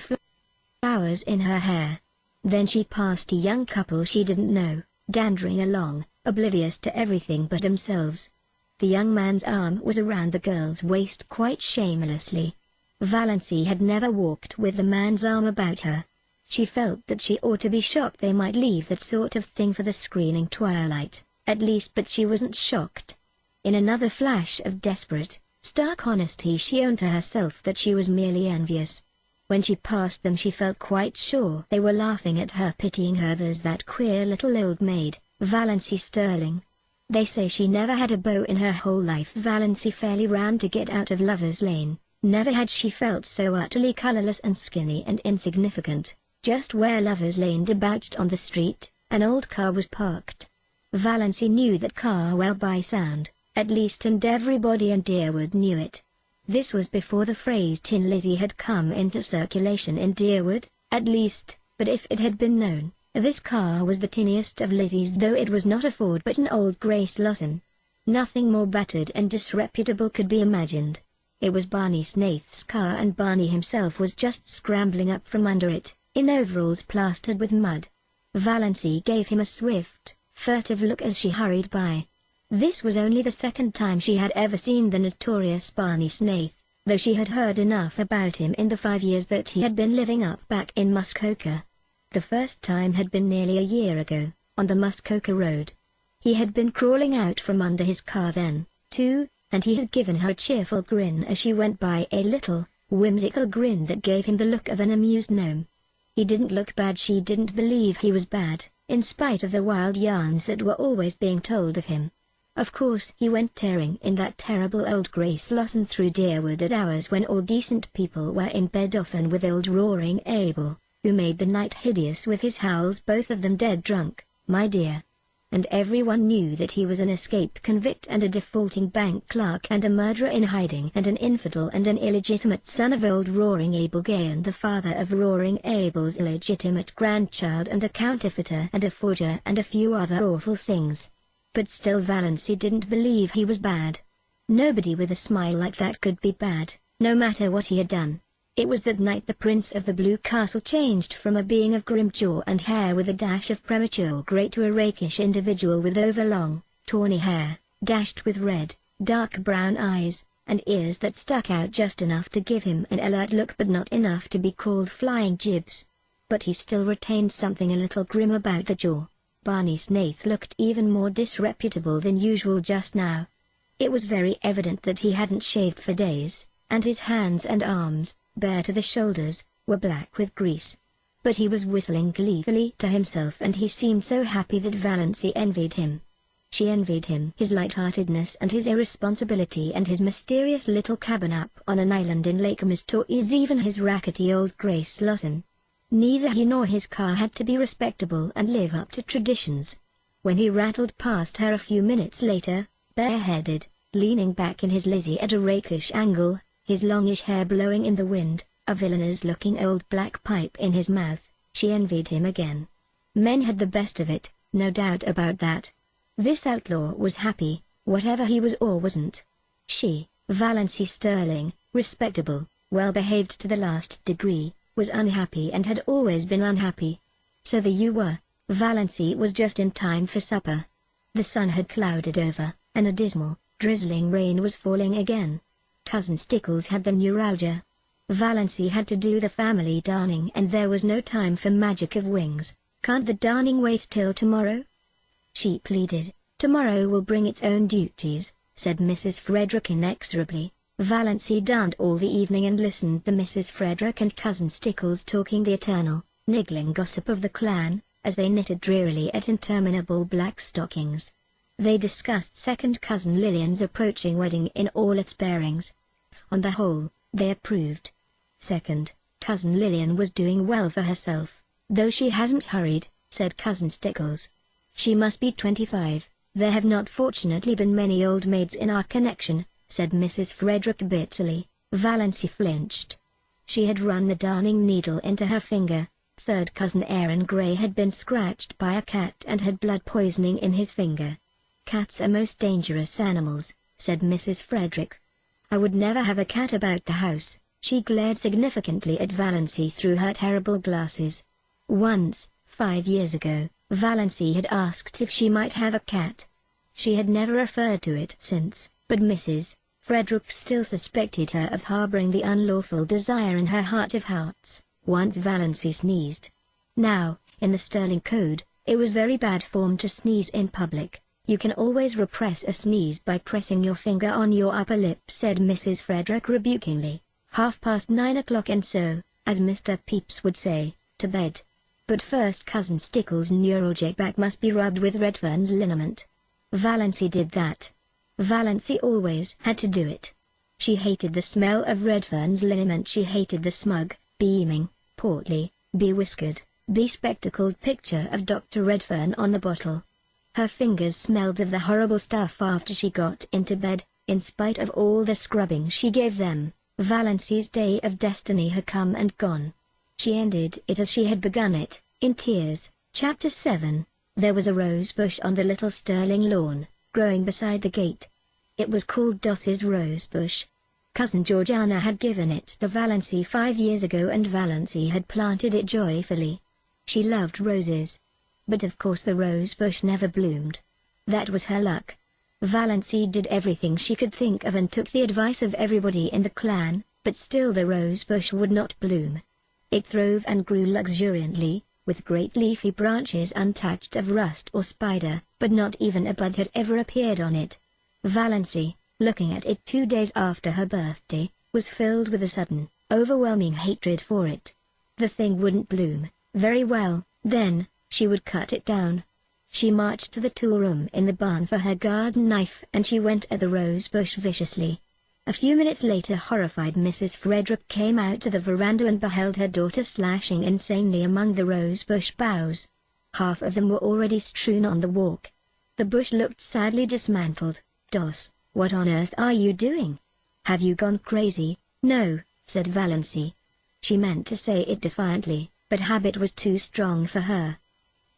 flowers in her hair. Then she passed a young couple she didn't know, dandering along, oblivious to everything but themselves. The young man's arm was around the girl's waist quite shamelessly. Valancy had never walked with the man's arm about her. She felt that she ought to be shocked they might leave that sort of thing for the screening twilight, at least, but she wasn't shocked. In another flash of desperate, stark honesty she owned to herself that she was merely envious. When she passed them she felt quite sure they were laughing at her, pitying her. There's that queer little old maid, Valancy Sterling. They say she never had a beau in her whole life. Valancy fairly ran to get out of Lover's Lane. Never had she felt so utterly colorless and skinny and insignificant. Just where Lover's Lane debouched on the street, an old car was parked. Valancy knew that car well by sound, at least, and everybody in Deerwood knew it. This was before the phrase Tin Lizzie had come into circulation in Deerwood, at least, but if it had been known, this car was the tinniest of Lizzies, though it was not a Ford but an old Grace Lawson. Nothing more battered and disreputable could be imagined. It was Barney Snaith's car, and Barney himself was just scrambling up from under it, in overalls plastered with mud. Valancy gave him a swift, furtive look as she hurried by. This was only the second time she had ever seen the notorious Barney Snaith, though she had heard enough about him in the 5 years that he had been living up back in Muskoka. The first time had been nearly a year ago, on the Muskoka Road. He had been crawling out from under his car then, too, and he had given her a cheerful grin as she went by, a little, whimsical grin that gave him the look of an amused gnome. He didn't look bad. She didn't believe he was bad, in spite of the wild yarns that were always being told of him. Of course he went tearing in that terrible old Grace Lawson through Deerwood at hours when all decent people were in bed, often with old Roaring Abel, who made the night hideous with his howls, both of them dead drunk, my dear. And everyone knew that he was an escaped convict and a defaulting bank clerk and a murderer in hiding and an infidel and an illegitimate son of old Roaring Abel Gay and the father of Roaring Abel's illegitimate grandchild and a counterfeiter and a forger and a few other awful things. But still Valancy didn't believe he was bad. Nobody with a smile like that could be bad, no matter what he had done. It was that night the Prince of the Blue Castle changed from a being of grim jaw and hair with a dash of premature grey to a rakish individual with overlong, tawny hair, dashed with red, dark brown eyes, and ears that stuck out just enough to give him an alert look but not enough to be called flying jibs. But he still retained something a little grim about the jaw. Barney Snaith looked even more disreputable than usual just now. It was very evident that he hadn't shaved for days, and his hands and arms, bare to the shoulders, were black with grease. But he was whistling gleefully to himself, and he seemed so happy that Valancy envied him. She envied him his lightheartedness and his irresponsibility and his mysterious little cabin up on an island in Lake Mistois, even his rackety old Grace Lawson. Neither he nor his car had to be respectable and live up to traditions. When he rattled past her a few minutes later, bareheaded, leaning back in his Lizzie at a rakish angle, his longish hair blowing in the wind, a villainous-looking old black pipe in his mouth, she envied him again. Men had the best of it, no doubt about that. This outlaw was happy, whatever he was or wasn't. She, Valancy Sterling, respectable, well-behaved to the last degree, was unhappy and had always been unhappy. So there you were. Valancy was just in time for supper. The sun had clouded over, and a dismal, drizzling rain was falling again. Cousin Stickles had the neuralgia. Valancy had to do the family darning, and there was no time for magic of wings. Can't the darning wait till tomorrow? She pleaded. Tomorrow will bring its own duties, said Mrs. Frederick inexorably. Valancy darned all the evening and listened to Mrs. Frederick and Cousin Stickles talking the eternal, niggling gossip of the clan, as they knitted drearily at interminable black stockings. They discussed second cousin Lillian's approaching wedding in all its bearings. On the whole, they approved. Second Cousin Lillian was doing well for herself, though she hasn't hurried, said Cousin Stickles. She must be 25, there have not fortunately been many old maids in our connection, said Mrs. Frederick bitterly. Valancy flinched. She had run the darning needle into her finger. Third cousin Aaron Gray had been scratched by a cat and had blood poisoning in his finger. Cats are most dangerous animals, said Mrs. Frederick. I would never have a cat about the house. She glared significantly at Valancy through her terrible glasses. Once, 5 years ago, Valancy had asked if she might have a cat. She had never referred to it since, but Mrs. Frederick still suspected her of harboring the unlawful desire in her heart of hearts, once Valancy sneezed. Now, in the Sterling Code, it was very bad form to sneeze in public. You can always repress a sneeze by pressing your finger on your upper lip, said Mrs. Frederick rebukingly. 9:30 and so, as Mr. Pepys would say, to bed. But first Cousin Stickles' neuralgic back must be rubbed with Redfern's liniment. Valancy did that. Valancy always had to do it. She hated the smell of Redfern's liniment. She hated the smug, beaming, portly, bewhiskered, bespectacled picture of Dr. Redfern on the bottle. Her fingers smelled of the horrible stuff after she got into bed. In spite of all the scrubbing she gave them, Valancy's day of destiny had come and gone. She ended it as she had begun it, in tears. Chapter 7. There was a rose bush on the little Sterling lawn, growing beside the gate. It was called Doss's rose bush. Cousin Georgiana had given it to Valancy 5 years ago and Valancy had planted it joyfully. She loved roses. But of course the rose bush never bloomed. That was her luck. Valancy did everything she could think of and took the advice of everybody in the clan, but still the rose bush would not bloom. It throve and grew luxuriantly, with great leafy branches untouched of rust or spider, but not even a bud had ever appeared on it. Valancy, looking at it 2 days after her birthday, was filled with a sudden, overwhelming hatred for it. The thing wouldn't bloom. Very well, then, she would cut it down. She marched to the tool room in the barn for her garden knife and she went at the rose bush viciously. A few minutes later horrified Mrs. Frederick came out to the veranda and beheld her daughter slashing insanely among the rose bush boughs. Half of them were already strewn on the walk. The bush looked sadly dismantled. "Doss, what on earth are you doing? Have you gone crazy?" "No," said Valancy. She meant to say it defiantly, but habit was too strong for her.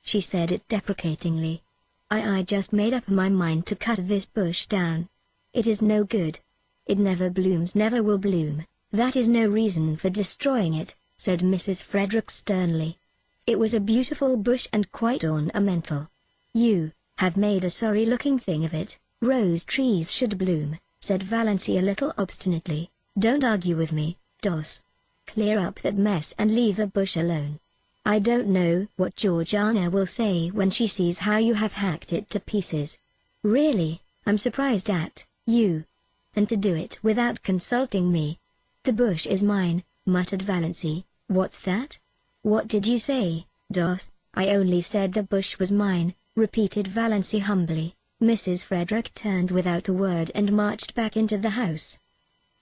She said it deprecatingly. I just made up my mind to cut this bush down. It is no good. It never blooms, never will bloom. That is no reason for destroying it," said Mrs. Frederick sternly. "It was a beautiful bush and quite ornamental. You have made a sorry-looking thing of it." "Rose trees should bloom," said Valancy a little obstinately. "Don't argue with me, Doss. Clear up that mess and leave the bush alone. I don't know what Georgiana will say when she sees how you have hacked it to pieces. Really, I'm surprised at you. And to do it without consulting me." "The bush is mine," muttered Valancy. "What's that? What did you say, Doss?" "I only said the bush was mine," repeated Valancy humbly. Mrs. Frederick turned without a word and marched back into the house.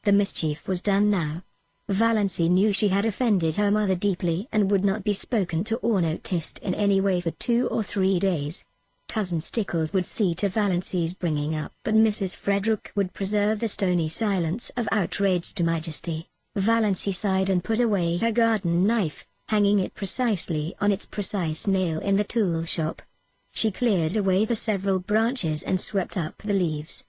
The mischief was done now. Valancy knew she had offended her mother deeply and would not be spoken to or noticed in any way for 2 or 3 days. Cousin Stickles would see to Valancy's bringing up, but Mrs. Frederick would preserve the stony silence of outraged majesty. Valancy sighed and put away her garden knife, hanging it precisely on its precise nail in the tool shop. She cleared away the several branches and swept up the leaves.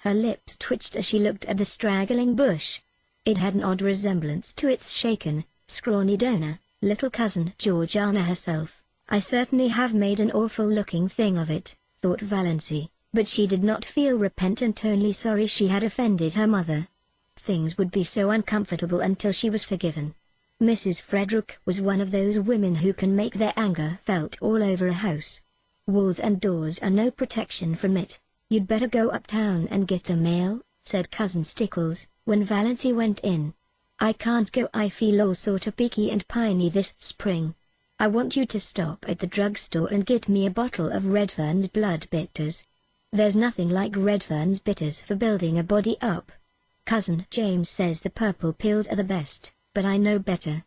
Her lips twitched as she looked at the straggling bush. It had an odd resemblance to its shaken, scrawny donor, little cousin Georgiana herself. "I certainly have made an awful-looking thing of it," thought Valancy, but she did not feel repentant, only sorry she had offended her mother. Things would be so uncomfortable until she was forgiven. Mrs. Frederick was one of those women who can make their anger felt all over a house. Walls and doors are no protection from it. "You'd better go uptown and get the mail," said Cousin Stickles, when Valancy went in. "I can't go, I feel all sort of peaky and piney this spring. I want you to stop at the drugstore and get me a bottle of Redfern's blood bitters. There's nothing like Redfern's bitters for building a body up. Cousin James says the purple pills are the best, but I know better.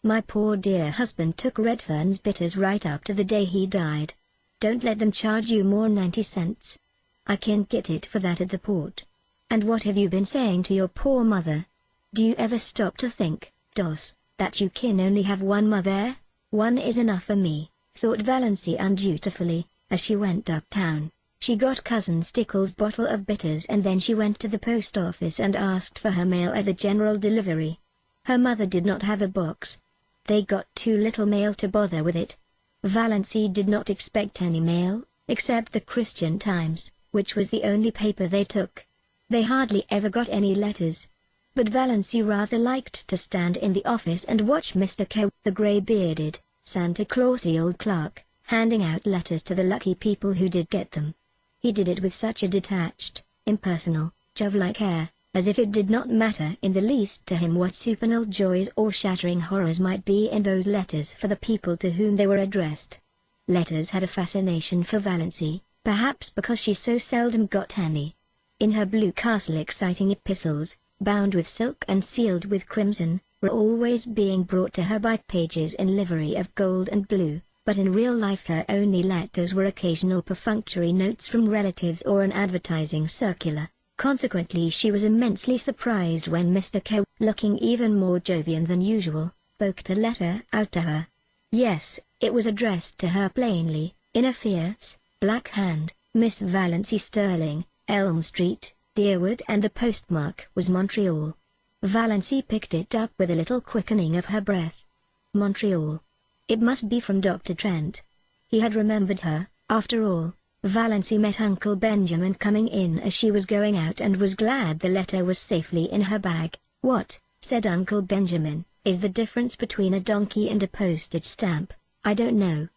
My poor dear husband took Redfern's bitters right up to the day he died. Don't let them charge you more 90 cents. I can't get it for that at the port. And what have you been saying to your poor mother? Do you ever stop to think, Dos, that you can only have one mother? One is enough for me, thought Valancy undutifully, as she went uptown. She got Cousin Stickles' bottle of bitters and then she went to the post office and asked for her mail at the general delivery. Her mother did not have a box. They got too little mail to bother with it. Valancy did not expect any mail, except the Christian Times, which was the only paper they took. They hardly ever got any letters. But Valancy rather liked to stand in the office and watch Mr. K, the grey-bearded, Santa Clausy old clerk, handing out letters to the lucky people who did get them. He did it with such a detached, impersonal, Jove-like air, as if it did not matter in the least to him what supernal joys or shattering horrors might be in those letters for the people to whom they were addressed. Letters had a fascination for Valancy, perhaps because she so seldom got any. In her Blue Castle exciting epistles, bound with silk and sealed with crimson, were always being brought to her by pages in livery of gold and blue, but in real life her only letters were occasional perfunctory notes from relatives or an advertising circular. Consequently she was immensely surprised when Mr. K, looking even more jovial than usual, poked a letter out to her. Yes, it was addressed to her plainly, in a fierce, black hand, Miss Valancy Sterling, Elm Street, Deerwood, and the postmark was Montreal. Valancy picked it up with a little quickening of her breath. Montreal. It must be from Dr. Trent. He had remembered her, after all. Valancy met Uncle Benjamin coming in as she was going out and was glad the letter was safely in her bag. "What," said Uncle Benjamin, "is the difference between a donkey and a postage stamp?" "I don't know."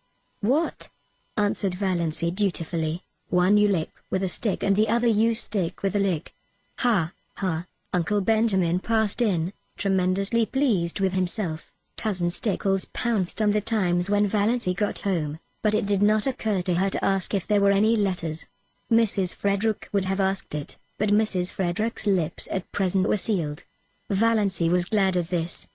"What?" answered Valancy dutifully. "One you lick with a stick and the other you stick with a lick." "Ha, ha!" Uncle Benjamin passed in, tremendously pleased with himself. Cousin Stickles pounced on the Times when Valancy got home, but it did not occur to her to ask if there were any letters. Mrs. Frederick would have asked it, but Mrs. Frederick's lips at present were sealed. Valancy was glad of this.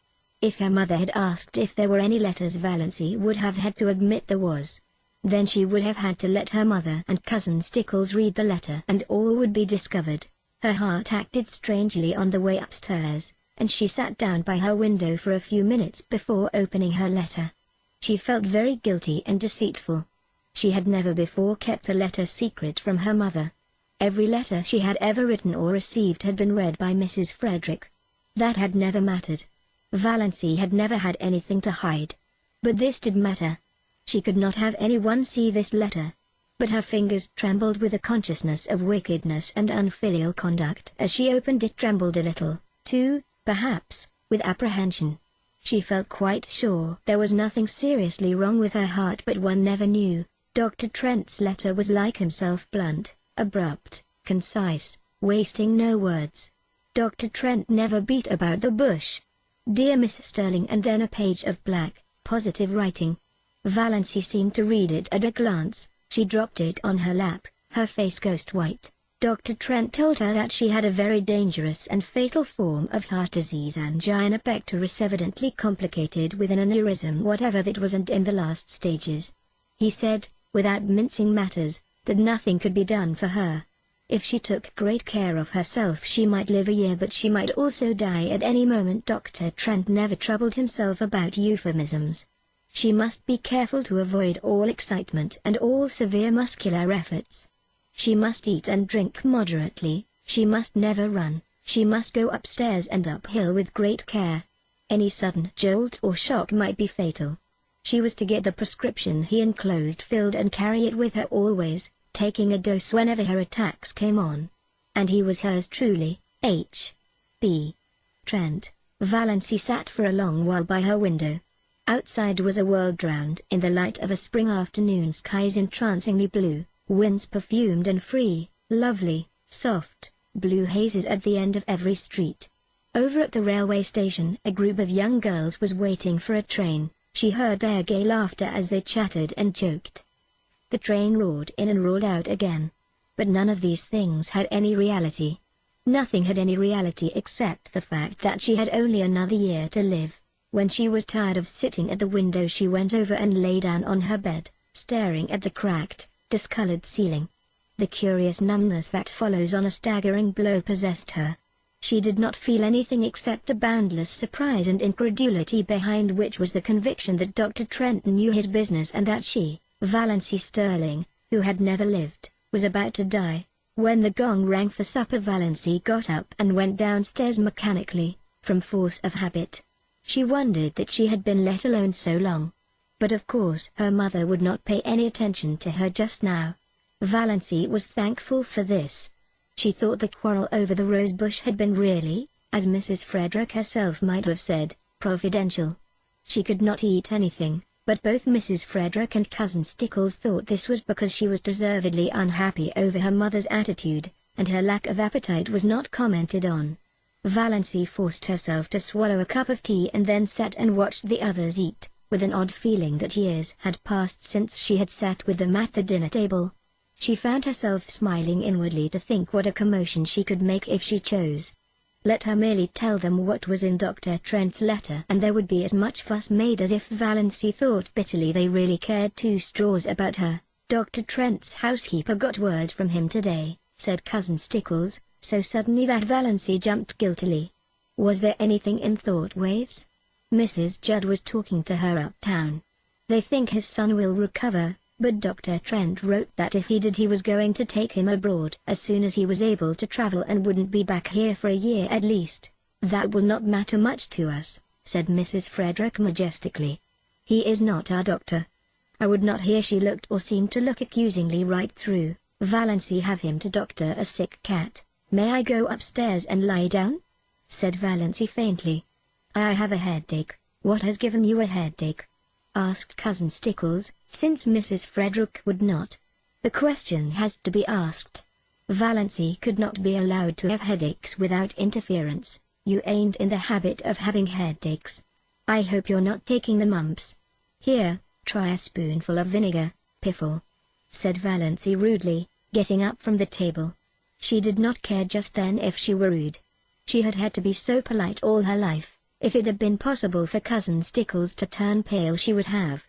If her mother had asked if there were any letters, Valancy would have had to admit there was. Then she would have had to let her mother and Cousin Stickles read the letter and all would be discovered. Her heart acted strangely on the way upstairs, and she sat down by her window for a few minutes before opening her letter. She felt very guilty and deceitful. She had never before kept a letter secret from her mother. Every letter she had ever written or received had been read by Mrs. Frederick. That had never mattered. Valancy had never had anything to hide. But this did matter. She could not have anyone see this letter. But her fingers trembled with a consciousness of wickedness and unfilial conduct as she opened it, trembled a little, too, perhaps, with apprehension. She felt quite sure there was nothing seriously wrong with her heart, but one never knew. Dr. Trent's letter was like himself, blunt, abrupt, concise, wasting no words. Dr. Trent never beat about the bush. "Dear Miss Sterling," and then a page of black, positive writing. Valancy seemed to read it at a glance. She dropped it on her lap, her face ghost white. Dr. Trent told her that she had a very dangerous and fatal form of heart disease, angina pectoris, evidently complicated with an aneurysm whatever that was and in the last stages. He said, without mincing matters, that nothing could be done for her. If she took great care of herself she might live a year, but she might also die at any moment. Dr. Trent never troubled himself about euphemisms. She must be careful to avoid all excitement and all severe muscular efforts. She must eat and drink moderately, she must never run, she must go upstairs and uphill with great care. Any sudden jolt or shock might be fatal. She was to get the prescription he enclosed filled and carry it with her always, taking a dose whenever her attacks came on. And he was hers truly, H. B. Trent. Valancy sat for a long while by her window. Outside was a world drowned in the light of a spring afternoon, skies entrancingly blue, winds perfumed and free, lovely, soft, blue hazes at the end of every street. Over at the railway station a group of young girls was waiting for a train. She heard their gay laughter as they chattered and joked. The train roared in and roared out again. But none of these things had any reality. Nothing had any reality except the fact that she had only another year to live. When she was tired of sitting at the window, she went over and lay down on her bed, staring at the cracked, discolored ceiling. The curious numbness that follows on a staggering blow possessed her. She did not feel anything except a boundless surprise and incredulity, behind which was the conviction that Dr. Trent knew his business and that she, Valancy Sterling, who had never lived, was about to die. When the gong rang for supper, Valancy got up and went downstairs mechanically, from force of habit. She wondered that she had been let alone so long. But of course her mother would not pay any attention to her just now. Valancy was thankful for this. She thought the quarrel over the rosebush had been really, as Mrs. Frederick herself might have said, providential. She could not eat anything, but both Mrs. Frederick and Cousin Stickles thought this was because she was deservedly unhappy over her mother's attitude, and her lack of appetite was not commented on. Valancy forced herself to swallow a cup of tea and then sat and watched the others eat, with an odd feeling that years had passed since she had sat with them at the dinner table. She found herself smiling inwardly to think what a commotion she could make if she chose. Let her merely tell them what was in Dr. Trent's letter and there would be as much fuss made as if Valancy thought bitterly they really cared two straws about her. "Dr. Trent's housekeeper got word from him today," said Cousin Stickles, so suddenly that Valancy jumped guiltily. Was there anything in thought waves? Mrs. Judd was talking to her uptown. "They think his son will recover, but Dr. Trent wrote that if he did he was going to take him abroad as soon as he was able to travel and wouldn't be back here for a year at least." "That will not matter much to us," said Mrs. Frederick majestically. "He is not our doctor." "I would not hear." She looked or seemed to look accusingly right through Valancy. "Have him to doctor a sick cat." "May I go upstairs and lie down?" said Valancy faintly. "I have a headache." "What has given you a headache?" asked Cousin Stickles, since Mrs. Frederick would not. "The question has to be asked. Valancy could not be allowed to have headaches without interference. You ain't in the habit of having headaches. I hope you're not taking the mumps." "Here, try a spoonful of vinegar, Piffle," said Valancy rudely, getting up from the table. She did not care just then if she were rude. She had had to be so polite all her life. If it had been possible for Cousin Stickles to turn pale she would have.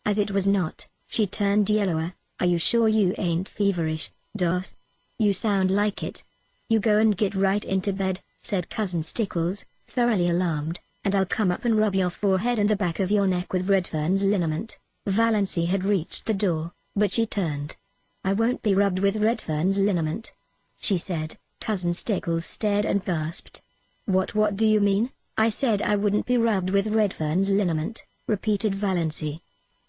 As it was not, she turned yellower. "Are you sure you ain't feverish, Doss? You sound like it." "You go and get right into bed," said Cousin Stickles, thoroughly alarmed, "and I'll come up and rub your forehead and the back of your neck with Redfern's liniment." Valancy had reached the door, but she turned. "I won't be rubbed with Redfern's liniment," she said. Cousin Stickles stared and gasped. What do you mean?" "I said I wouldn't be rubbed with Redfern's liniment," repeated Valancy.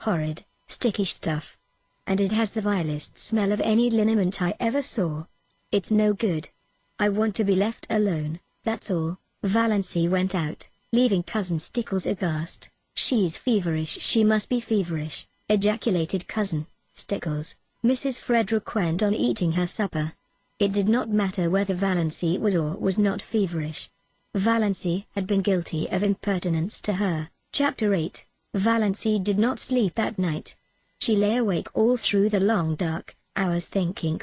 "Horrid, sticky stuff. And it has the vilest smell of any liniment I ever saw. It's no good. I want to be left alone, that's all." Valancy went out, leaving Cousin Stickles aghast. "She's feverish, she must be feverish," ejaculated Cousin Stickles. Mrs. Frederick went on eating her supper. It did not matter whether Valancy was or was not feverish. Valancy had been guilty of impertinence to her. Chapter 8. Valancy did not sleep that night. She lay awake all through the long dark hours thinking.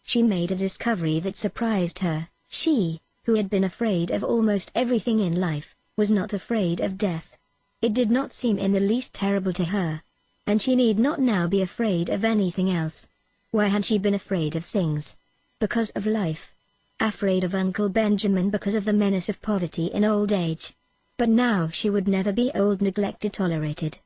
She made a discovery that surprised her. She, who had been afraid of almost everything in life, was not afraid of death. It did not seem in the least terrible to her. And she need not now be afraid of anything else. Why had she been afraid of things? Because of life. Afraid of Uncle Benjamin because of the menace of poverty in old age. But now she would never be old, neglected, tolerated.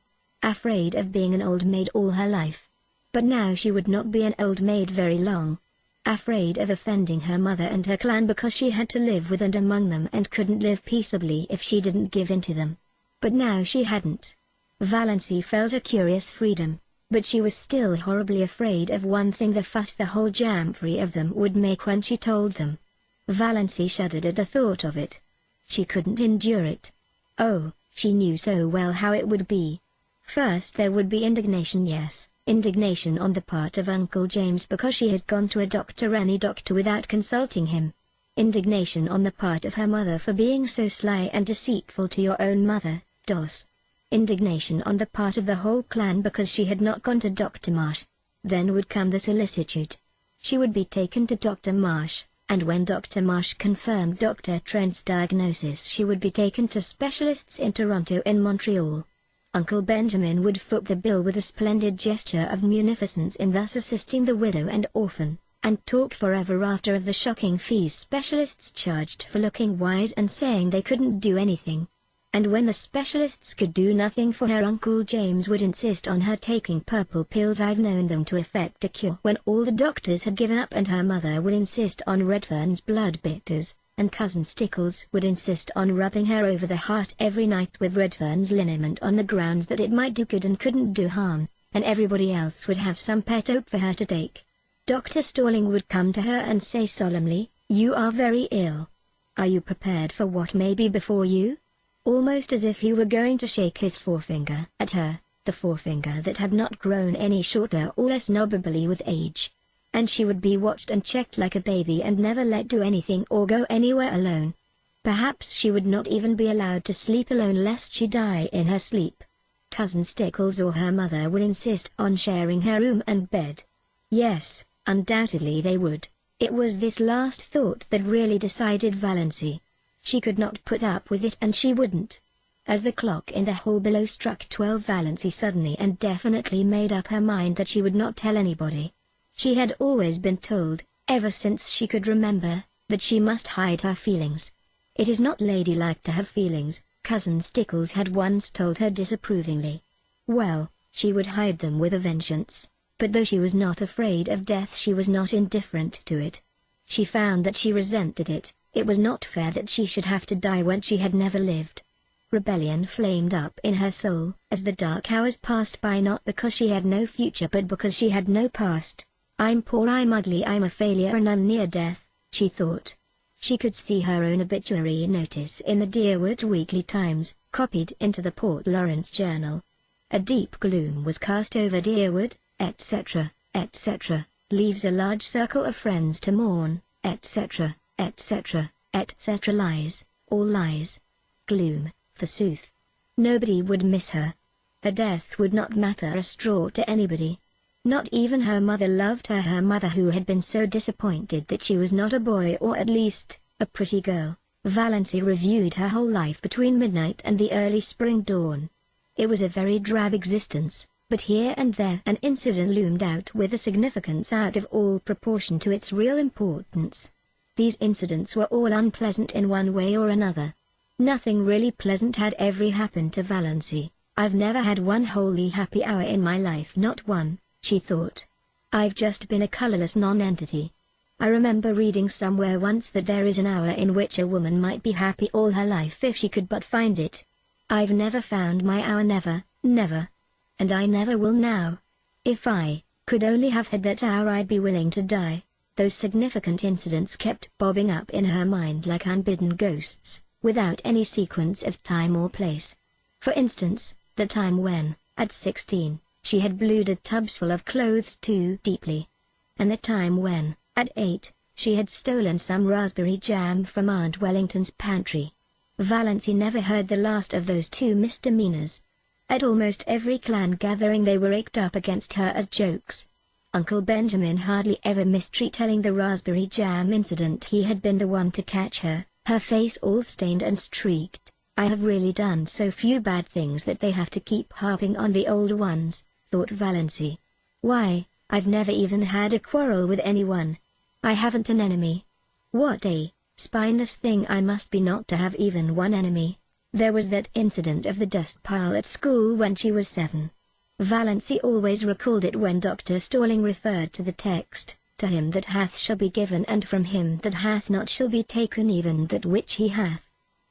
Afraid of being an old maid all her life. But now she would not be an old maid very long. Afraid of offending her mother and her clan because she had to live with and among them and couldn't live peaceably if she didn't give in to them. But now she hadn't. Valancy felt a curious freedom. But she was still horribly afraid of one thing: the fuss the whole jamfree of them would make when she told them. Valancy shuddered at the thought of it. She couldn't endure it. Oh, she knew so well how it would be. First there would be indignation, yes, indignation on the part of Uncle James because she had gone to a doctor, any doctor, without consulting him. Indignation on the part of her mother for being so sly and deceitful to your own mother, Doss. Indignation on the part of the whole clan because she had not gone to Dr. Marsh. Then would come the solicitude. She would be taken to Dr. Marsh, and when Dr. Marsh confirmed Dr. Trent's diagnosis, she would be taken to specialists in Toronto and Montreal. Uncle Benjamin would foot the bill with a splendid gesture of munificence in thus assisting the widow and orphan, and talk forever after of the shocking fees specialists charged for looking wise and saying they couldn't do anything. And when the specialists could do nothing for her, Uncle James would insist on her taking purple pills. I've known them to effect a cure when all the doctors had given up, and her mother would insist on Redfern's blood bitters, and Cousin Stickles would insist on rubbing her over the heart every night with Redfern's liniment on the grounds that it might do good and couldn't do harm, and everybody else would have some pet oak for her to take. Dr. Stalling would come to her and say solemnly, "You are very ill. Are you prepared for what may be before you?" Almost as if he were going to shake his forefinger at her, the forefinger that had not grown any shorter or less knobbly with age. And she would be watched and checked like a baby and never let do anything or go anywhere alone. Perhaps she would not even be allowed to sleep alone lest she die in her sleep. Cousin Stickles or her mother would insist on sharing her room and bed. Yes, undoubtedly they would. It was this last thought that really decided Valency. She could not put up with it, and she wouldn't. As the clock in the hall below struck 12, Valency suddenly and definitely made up her mind that she would not tell anybody. She had always been told, ever since she could remember, that she must hide her feelings. It is not ladylike to have feelings, Cousin Stickles had once told her disapprovingly. Well, she would hide them with a vengeance, but though she was not afraid of death, she was not indifferent to it. She found that she resented it. It was not fair that she should have to die when she had never lived. Rebellion flamed up in her soul as the dark hours passed by, not because she had no future but because she had no past. "I'm poor, I'm ugly, I'm a failure, and I'm near death," she thought. She could see her own obituary notice in the Deerwood Weekly Times, copied into the Port Lawrence Journal. A deep gloom was cast over Deerwood, etc., etc., leaves a large circle of friends to mourn, etc., etc., etc. Lies, all lies. Gloom, forsooth. Nobody would miss her. Her death would not matter a straw to anybody. Not even her mother loved her, her mother who had been so disappointed that she was not a boy, or at least, a pretty girl. Valency reviewed her whole life between midnight and the early spring dawn. It was a very drab existence, but here and there an incident loomed out with a significance out of all proportion to its real importance. These incidents were all unpleasant in one way or another. Nothing really pleasant had ever happened to Valency. "I've never had one wholly happy hour in my life, not one," she thought. "I've just been a colorless non-entity. I remember reading somewhere once that there is an hour in which a woman might be happy all her life if she could but find it. I've never found my hour, never, never. And I never will now. If I could only have had that hour, I'd be willing to die." Those significant incidents kept bobbing up in her mind like unbidden ghosts, without any sequence of time or place. For instance, the time when, at 16, she had blued tubs full of clothes too deeply. And the time when, at 8, she had stolen some raspberry jam from Aunt Wellington's pantry. Valency never heard the last of those two misdemeanors. At almost every clan gathering they were raked up against her as jokes. Uncle Benjamin hardly ever missed retelling the raspberry jam incident. He had been the one to catch her, her face all stained and streaked. "I have really done so few bad things that they have to keep harping on the old ones," thought Valency. "Why, I've never even had a quarrel with anyone. I haven't an enemy. What a spineless thing I must be not to have even one enemy." There was that incident of the dust pile at school when she was 7. Valency always recalled it when Dr. Stalling referred to the text, "To him that hath shall be given, and from him that hath not shall be taken even that which he hath."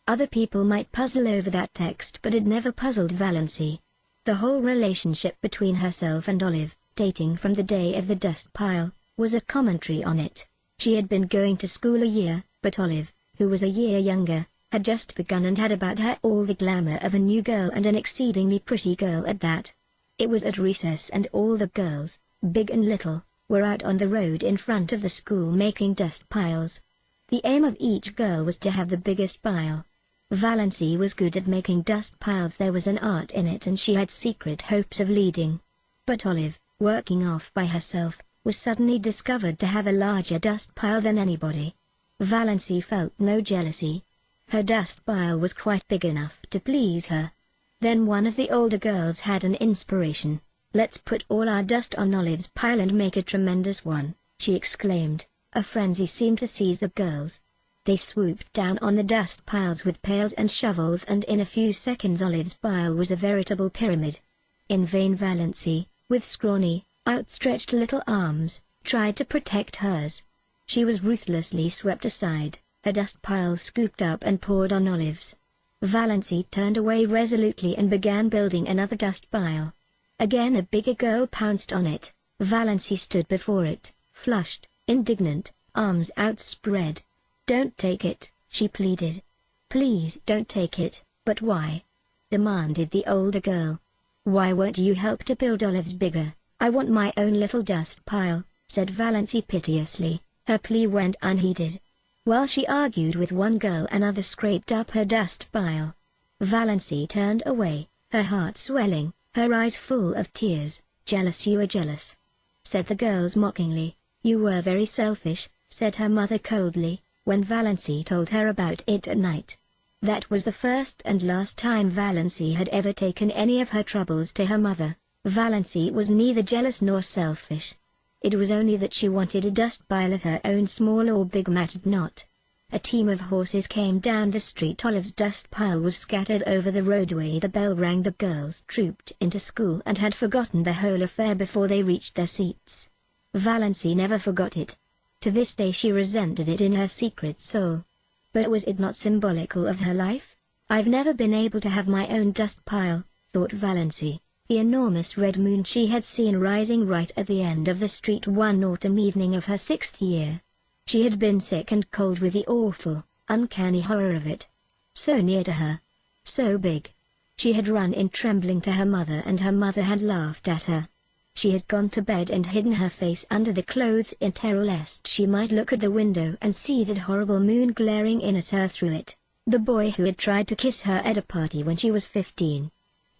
Other people might puzzle over that text, but it never puzzled Valency. The whole relationship between herself and Olive, dating from the day of the dust pile, was a commentary on it. She had been going to school a year, but Olive, who was a year younger, had just begun and had about her all the glamour of a new girl, and an exceedingly pretty girl at that. It was at recess and all the girls, big and little, were out on the road in front of the school making dust piles. The aim of each girl was to have the biggest pile. Valency was good at making dust piles. There was an art in it, and she had secret hopes of leading. But Olive, working off by herself, was suddenly discovered to have a larger dust pile than anybody. Valency felt no jealousy. Her dust pile was quite big enough to please her. Then one of the older girls had an inspiration. "Let's put all our dust on Olive's pile and make a tremendous one," she exclaimed. A frenzy seemed to seize the girls. They swooped down on the dust piles with pails and shovels, and in a few seconds Olive's pile was a veritable pyramid. In vain Valency, with scrawny, outstretched little arms, tried to protect hers. She was ruthlessly swept aside, a dust pile scooped up and poured on Olive's. Valency turned away resolutely and began building another dust pile. Again a bigger girl pounced on it. Valency stood before it, flushed, indignant, arms outspread. "Don't take it," she pleaded. "Please don't take it." "But why?" demanded the older girl. "Why won't you help to build Olive's bigger?" "I want my own little dust pile," said Valency piteously. Her plea went unheeded. While she argued with one girl, another scraped up her dust pile. Valency turned away, her heart swelling, her eyes full of tears. "Jealous, you are jealous," said the girls mockingly. "You were very selfish," said her mother coldly, when Valency told her about it at night. That was the first and last time Valency had ever taken any of her troubles to her mother. Valency was neither jealous nor selfish. It was only that she wanted a dust pile of her own, small or big mattered not. A team of horses came down the street. Olive's dust pile was scattered over the roadway. The bell rang. The girls trooped into school and had forgotten the whole affair before they reached their seats. Valency never forgot it. To this day she resented it in her secret soul. But was it not symbolical of her life? "I've never been able to have my own dust pile," thought Valency. The enormous red moon she had seen rising right at the end of the street one autumn evening of her 6th year. She had been sick and cold with the awful, uncanny horror of it. So near to her. So big. She had run in trembling to her mother, and her mother had laughed at her. She had gone to bed and hidden her face under the clothes in terror lest she might look at the window and see that horrible moon glaring in at her through it. The boy who had tried to kiss her at a party when she was 15.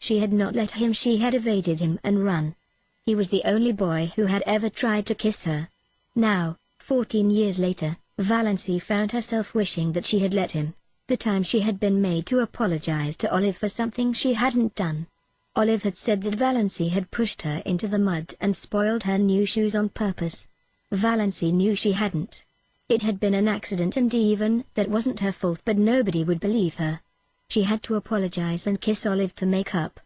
She had not let him. She had evaded him and run. He was the only boy who had ever tried to kiss her. Now, 14 years later, Valency found herself wishing that she had let him. The time she had been made to apologize to Olive for something she hadn't done. Olive had said that Valency had pushed her into the mud and spoiled her new shoes on purpose. Valency knew she hadn't. It had been an accident, and even that wasn't her fault, but nobody would believe her. She had to apologize and kiss Olive to make up.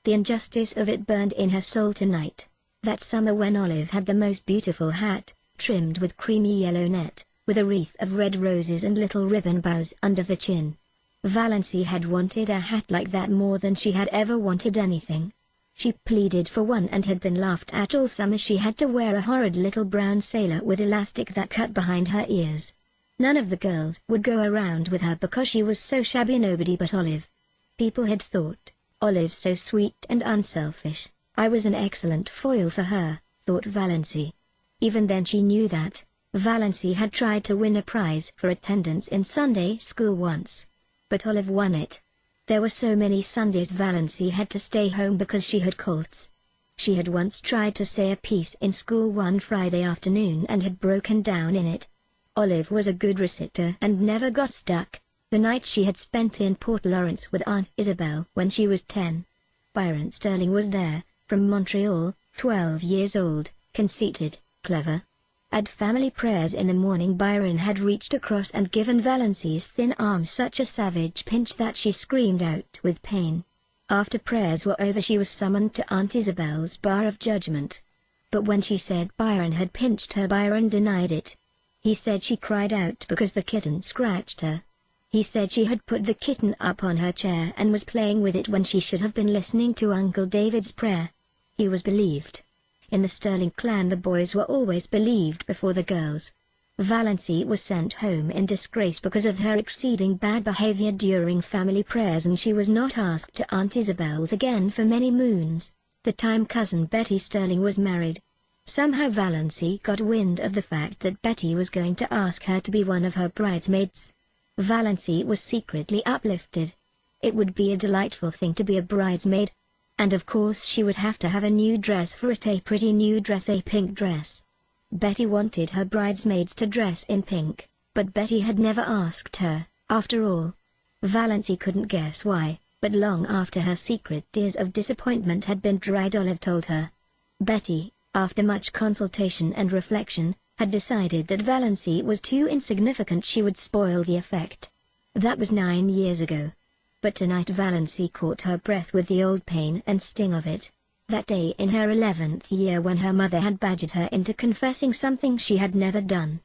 The injustice of it burned in her soul tonight. That summer when Olive had the most beautiful hat, trimmed with creamy yellow net, with a wreath of red roses and little ribbon bows under the chin. Valency had wanted a hat like that more than she had ever wanted anything. She pleaded for one and had been laughed at all summer. She had to wear a horrid little brown sailor with elastic that cut behind her ears. None of the girls would go around with her because she was so shabby. Nobody but Olive. People had thought, "Olive's so sweet and unselfish. I was an excellent foil for her," thought Valency. Even then she knew that. Valency had tried to win a prize for attendance in Sunday school once. But Olive won it. There were so many Sundays Valency had to stay home because she had colds. She had once tried to say a piece in school one Friday afternoon and had broken down in it. Olive was a good reciter and never got stuck. The night she had spent in Port Lawrence with Aunt Isabel when she was 10. Byron Sterling was there, from Montreal, 12 years old, conceited, clever. At family prayers in the morning, Byron had reached across and given Valency's thin arm such a savage pinch that she screamed out with pain. After prayers were over, she was summoned to Aunt Isabel's bar of judgment. But when she said Byron had pinched her, Byron denied it. He said she cried out because the kitten scratched her. He said she had put the kitten up on her chair and was playing with it when she should have been listening to Uncle David's prayer. He was believed. In the Sterling clan the boys were always believed before the girls. Valency was sent home in disgrace because of her exceeding bad behavior during family prayers, and she was not asked to Aunt Isabel's again for many moons. The time cousin Betty Sterling was married. Somehow Valency got wind of the fact that Betty was going to ask her to be one of her bridesmaids. Valency was secretly uplifted. It would be a delightful thing to be a bridesmaid. And of course she would have to have a new dress for it, a pretty new dress, a pink dress. Betty wanted her bridesmaids to dress in pink. but Betty had never asked her, after all. Valency couldn't guess why, but long after her secret tears of disappointment had been dried, Olive told her. Betty, after much consultation and reflection, had decided that Valency was too insignificant. She would spoil the effect. That was 9 years ago. But tonight Valency caught her breath with the old pain and sting of it. That day in her 11th year when her mother had badgered her into confessing something she had never done.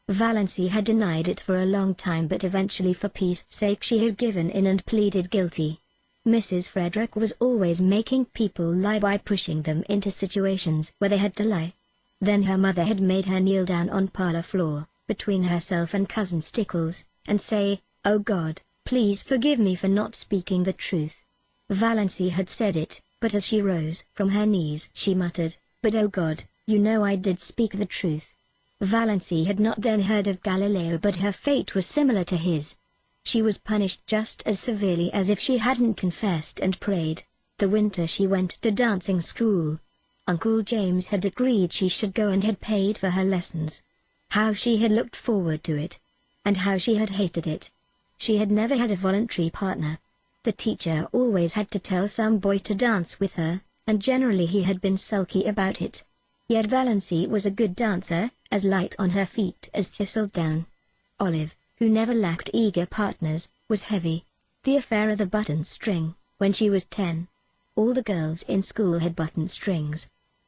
Valency had denied it for a long time, but eventually for peace sake she had given in and pleaded guilty. Mrs. Frederick was always making people lie by pushing them into situations where they had to lie. Then her mother had made her kneel down on parlor floor, between herself and Cousin Stickles, and say, "Oh God, please forgive me for not speaking the truth." Valency had said it, but as she rose from her knees she muttered, "But oh God, you know I did speak the truth." Valency had not then heard of Galileo, but her fate was similar to his. She was punished just as severely as if she hadn't confessed and prayed. The winter she went to dancing school. Uncle James had agreed she should go and had paid for her lessons. How she had looked forward to it! And how she had hated it! She had never had a voluntary partner. The teacher always had to tell some boy to dance with her, and generally he had been sulky about it. Yet Valency was a good dancer, as light on her feet as thistledown. Olive, who never lacked eager partners, was heavy. The affair of the button string, when she was 10. All the girls in school had button strings.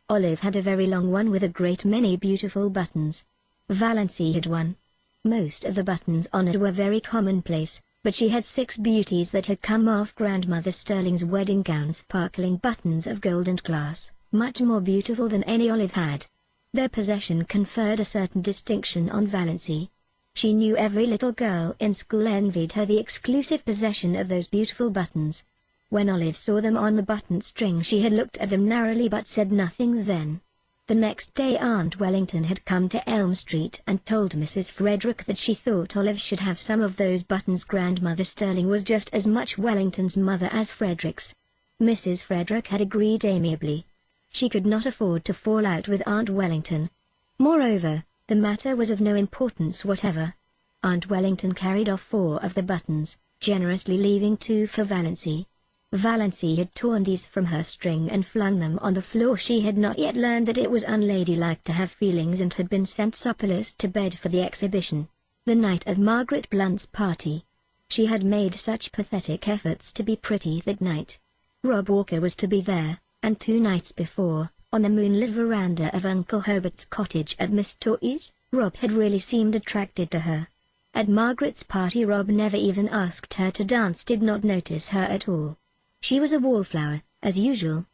Olive had a very long one with a great many beautiful buttons. Valency had one. Most of the buttons on it were very commonplace, but she had 6 beauties that had come off Grandmother Sterling's wedding gown, sparkling buttons of gold and glass, much more beautiful than any Olive had. Their possession conferred a certain distinction on Valency. She knew every little girl in school envied her the exclusive possession of those beautiful buttons. When Olive saw them on the button string she had looked at them narrowly but said nothing then. The next day Aunt Wellington had come to Elm Street and told Mrs. Frederick that she thought Olive should have some of those buttons. Grandmother Sterling was just as much Wellington's mother as Frederick's. Mrs. Frederick had agreed amiably. She could not afford to fall out with Aunt Wellington. Moreover, the matter was of no importance whatever. Aunt Wellington carried off 4 of the buttons, generously leaving 2 for Valency. Valency had torn these from her string and flung them on the floor. She had not yet learned that it was unladylike to have feelings and had been sent supperless to bed for the exhibition. The night of Margaret Blunt's party. She had made such pathetic efforts to be pretty that night. Rob Walker was to be there, and 2 nights before, on the moonlit veranda of Uncle Herbert's cottage at Miss Toy's, Rob had really seemed attracted to her. At Margaret's party Rob never even asked her to dance, did not notice her at all. She was a wallflower, as usual.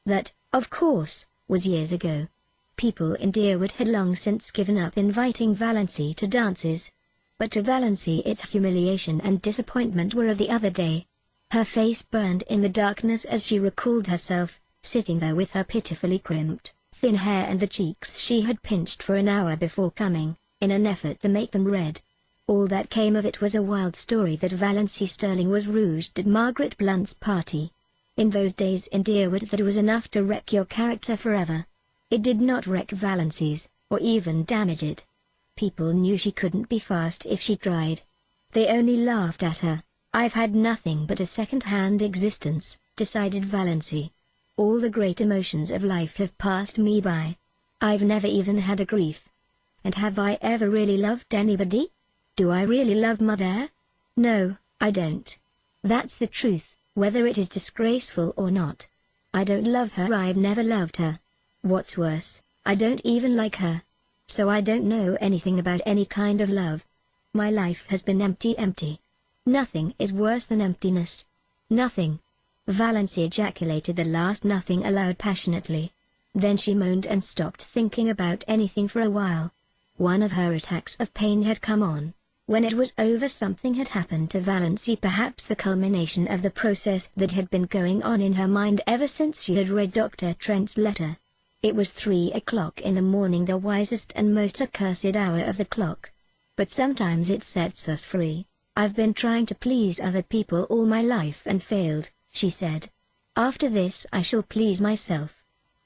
That, of course, was years ago. People in Deerwood had long since given up inviting Valency to dances. But to Valency its humiliation and disappointment were of the other day. Her face burned in the darkness as she recalled herself, sitting there with her pitifully crimped, thin hair and the cheeks she had pinched for an hour before coming, in an effort to make them red. All that came of it was a wild story that Valency Sterling was rouged at Margaret Blunt's party. In those days in Deerwood that was enough to wreck your character forever. It did not wreck Valency's, or even damage it. People knew she couldn't be fast if she tried. They only laughed at her. "I've had nothing but a second-hand existence," decided Valency. "All the great emotions of life have passed me by. I've never even had a grief. And have I ever really loved anybody? Do I really love Mother? No, I don't. That's the truth, whether it is disgraceful or not. I don't love her. I've never loved her. What's worse, I don't even like her. So I don't know anything about any kind of love. My life has been empty. Nothing is worse than emptiness. Nothing." Valency ejaculated the last nothing aloud passionately. Then she moaned and stopped thinking about anything for a while. One of her attacks of pain had come on. When it was over, something had happened to Valency, perhaps the culmination of the process that had been going on in her mind ever since she had read Dr. Trent's letter. It was 3 o'clock in the morning, the wisest and most accursed hour of the clock. But sometimes it sets us free. "I've been trying to please other people all my life and failed," she said. "After this I shall please myself.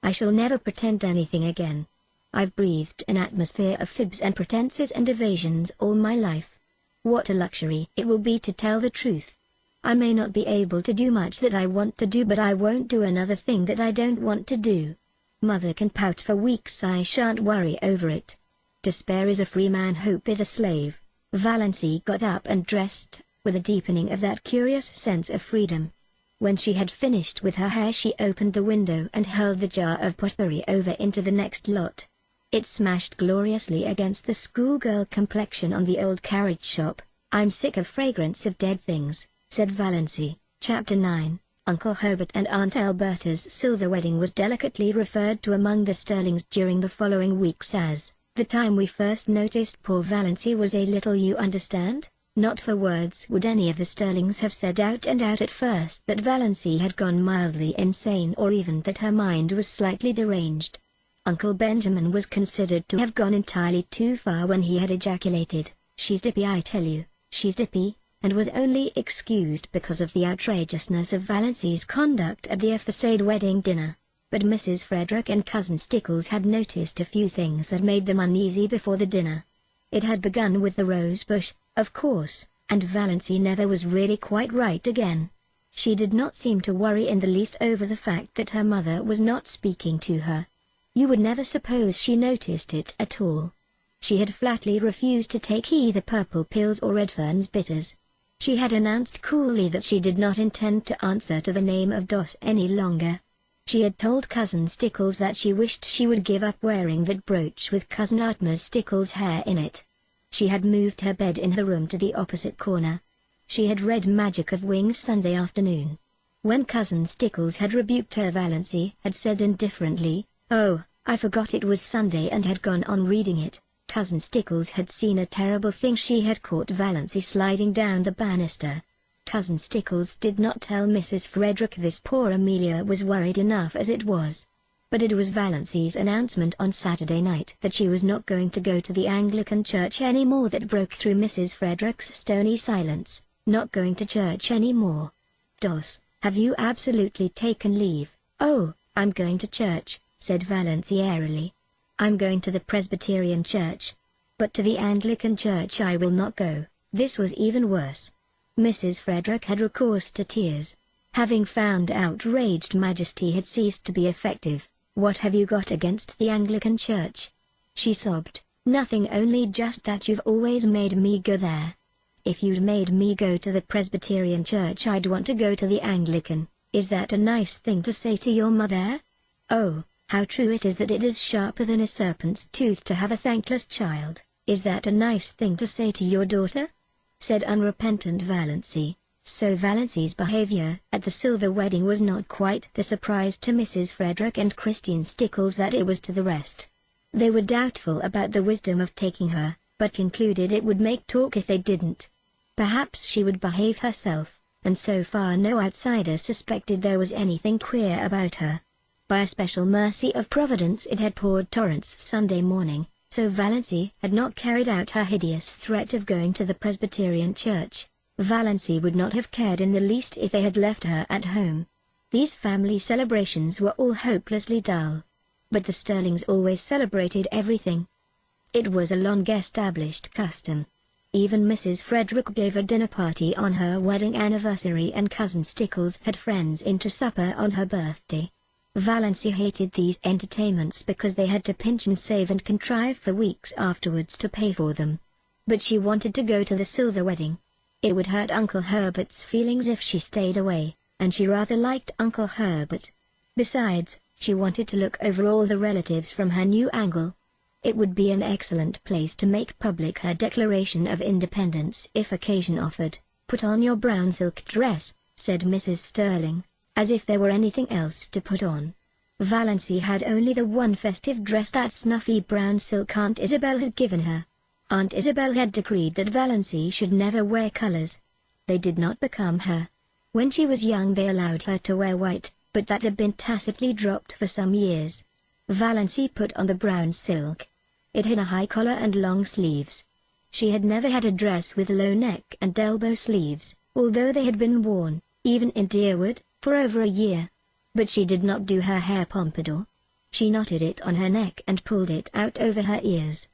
I shall never pretend anything again. I've breathed an atmosphere of fibs and pretenses and evasions all my life. What a luxury it will be to tell the truth. I may not be able to do much that I want to do, but I won't do another thing that I don't want to do. Mother can pout for weeks, I shan't worry over it. Despair is a free man, hope is a slave. Valency got up and dressed, with a deepening of that curious sense of freedom. When she had finished with her hair, she opened the window and hurled the jar of potpourri over into the next lot. It smashed gloriously against the schoolgirl complexion on the old carriage shop. I'm sick of fragrance of dead things, said Valency. Chapter 9. Uncle Herbert and Aunt Alberta's silver wedding was delicately referred to among the Sterlings during the following weeks as the time we first noticed poor Valency was a little, you understand? Not for words would any of the Sterlings have said out and out at first that Valency had gone mildly insane, or even that her mind was slightly deranged. Uncle Benjamin was considered to have gone entirely too far when he had ejaculated, "She's dippy, I tell you, she's dippy," and was only excused because of the outrageousness of Valency's conduct at the aforesaid wedding dinner. But Mrs. Frederick and Cousin Stickles had noticed a few things that made them uneasy before the dinner. It had begun with the rose bush, of course, and Valency never was really quite right again. She did not seem to worry in the least over the fact that her mother was not speaking to her. You would never suppose she noticed it at all. She had flatly refused to take either purple pills or Redfern's bitters. She had announced coolly that she did not intend to answer to the name of Doss any longer. She had told Cousin Stickles that she wished she would give up wearing that brooch with Cousin Atma's Stickles' hair in it. She had moved her bed in her room to the opposite corner. She had read Magic of Wings Sunday afternoon. When Cousin Stickles had rebuked her, Valency had said indifferently, "Oh, I forgot it was Sunday," and had gone on reading it. Cousin Stickles had seen a terrible thing. She had caught Valency sliding down the banister. Cousin Stickles did not tell Mrs. Frederick this. Poor Amelia was worried enough as it was. But it was Valency's announcement on Saturday night that she was not going to go to the Anglican church any more that broke through Mrs. Frederick's stony silence. Not going to church any more. "Doss, have you absolutely taken leave?" "Oh, I'm going to church," said Valency airily. "I'm going to the Presbyterian church. But to the Anglican church I will not go." This was even worse. Mrs. Frederick had recourse to tears. Having found outraged majesty had ceased to be effective. "What have you got against the Anglican church?" she sobbed. "Nothing, only just that you've always made me go there. If you'd made me go to the Presbyterian church, I'd want to go to the Anglican. Is that a nice thing to say to your mother?" "Oh, how true it is that it is sharper than a serpent's tooth to have a thankless child. Is that a nice thing to say to your daughter?" said unrepentant Valency. So Valency's behavior at the silver wedding was not quite the surprise to Mrs. Frederick and Christine Stickles that it was to the rest. They were doubtful about the wisdom of taking her, but concluded it would make talk if they didn't. Perhaps she would behave herself, and so far no outsider suspected there was anything queer about her. By a special mercy of Providence it had poured torrents Sunday morning, so Valency had not carried out her hideous threat of going to the Presbyterian church. Valency would not have cared in the least if they had left her at home. These family celebrations were all hopelessly dull. But the Sterlings always celebrated everything. It was a long-established custom. Even Mrs. Frederick gave a dinner party on her wedding anniversary, and Cousin Stickles had friends in to supper on her birthday. Valency hated these entertainments because they had to pinch and save and contrive for weeks afterwards to pay for them. But she wanted to go to the silver wedding. It would hurt Uncle Herbert's feelings if she stayed away, and she rather liked Uncle Herbert. Besides, she wanted to look over all the relatives from her new angle. It would be an excellent place to make public her Declaration of Independence if occasion offered. "Put on your brown silk dress," said Mrs. Sterling, as if there were anything else to put on. Valency had only the one festive dress, that snuffy brown silk Aunt Isabel had given her. Aunt Isabel had decreed that Valency should never wear colors. They did not become her. When she was young they allowed her to wear white, but that had been tacitly dropped for some years. Valency put on the brown silk. It had a high collar and long sleeves. She had never had a dress with low neck and elbow sleeves, although they had been worn, even in Deerwood, for over a year. But she did not do her hair pompadour. She knotted it on her neck and pulled it out over her ears.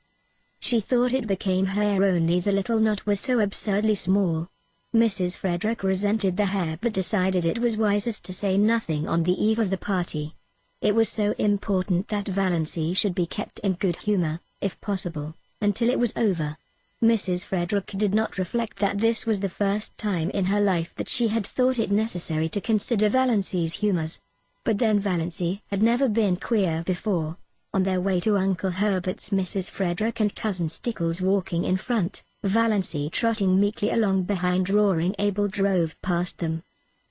She thought it became hair, only the little knot was so absurdly small. Mrs. Frederick resented the hair but decided it was wisest to say nothing on the eve of the party. It was so important that Valency should be kept in good humor, if possible, until it was over. Mrs. Frederick did not reflect that this was the first time in her life that she had thought it necessary to consider Valency's humors. But then Valency had never been queer before. On their way to Uncle Herbert's, Mrs. Frederick and Cousin Stickles walking in front, Valency trotting meekly along behind. Roaring Abel drove past them.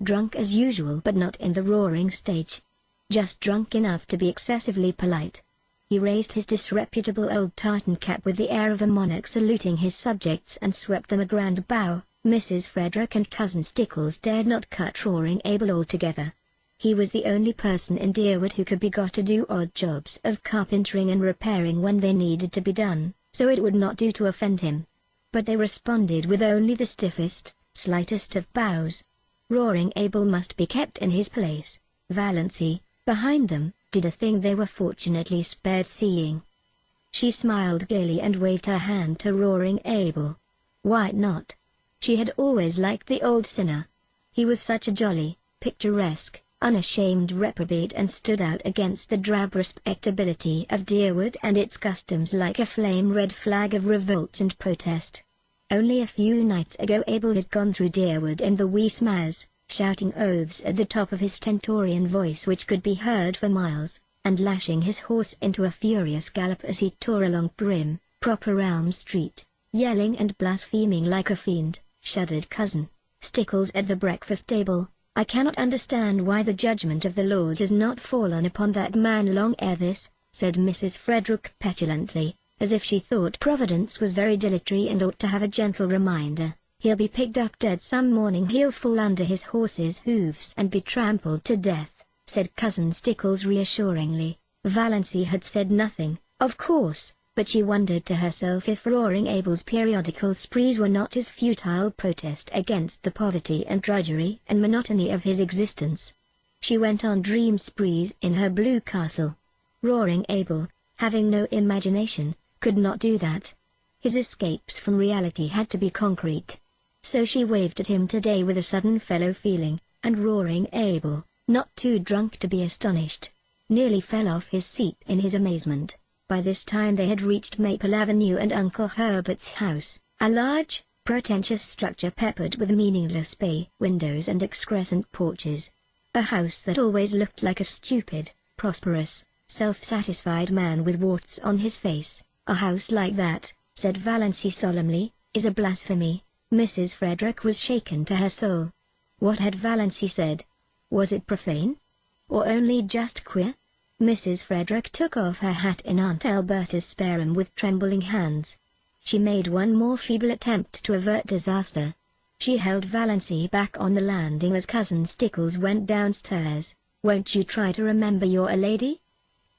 Drunk as usual but not in the roaring stage. Just drunk enough to be excessively polite. He raised his disreputable old tartan cap with the air of a monarch saluting his subjects and swept them a grand bow. Mrs. Frederick and Cousin Stickles dared not cut Roaring Abel altogether. He was the only person in Deerwood who could be got to do odd jobs of carpentering and repairing when they needed to be done, so it would not do to offend him. But they responded with only the stiffest, slightest of bows. Roaring Abel must be kept in his place. Valency, behind them, did a thing they were fortunately spared seeing. She smiled gaily and waved her hand to Roaring Abel. Why not? She had always liked the old sinner. He was such a jolly, picturesque, unashamed reprobate and stood out against the drab respectability of Deerwood and its customs like a flame-red flag of revolt and protest. Only a few nights ago Abel had gone through Deerwood in the wee smash, shouting oaths at the top of his stentorian voice which could be heard for miles, and lashing his horse into a furious gallop as he tore along prim, proper Elm Street, yelling and blaspheming like a fiend. Shuddered Cousin Stickles at the breakfast table. I cannot understand why the judgment of the Lord has not fallen upon that man long ere this, said Mrs. Frederick petulantly, as if she thought Providence was very dilatory and ought to have a gentle reminder. He'll be picked up dead some morning. He'll fall under his horse's hooves and be trampled to death, said Cousin Stickles reassuringly. Valency had said nothing, of course, but she wondered to herself if Roaring Abel's periodical sprees were not his futile protest against the poverty and drudgery and monotony of his existence. She went on dream sprees in her blue castle. Roaring Abel, having no imagination, could not do that. His escapes from reality had to be concrete. So she waved at him today with a sudden fellow feeling, and Roaring Abel, not too drunk to be astonished, nearly fell off his seat in his amazement. By this time they had reached Maple Avenue and Uncle Herbert's house, a large, pretentious structure peppered with meaningless bay windows and excrescent porches. A house that always looked like a stupid, prosperous, self-satisfied man with warts on his face. A house like that, said Valency solemnly, is a blasphemy. Mrs. Frederick was shaken to her soul. What had Valency said? Was it profane? Or only just queer? Mrs. Frederick took off her hat in Aunt Alberta's spare room with trembling hands. She made one more feeble attempt to avert disaster. She held Valency back on the landing as Cousin Stickles went downstairs. Won't you try to remember you're a lady?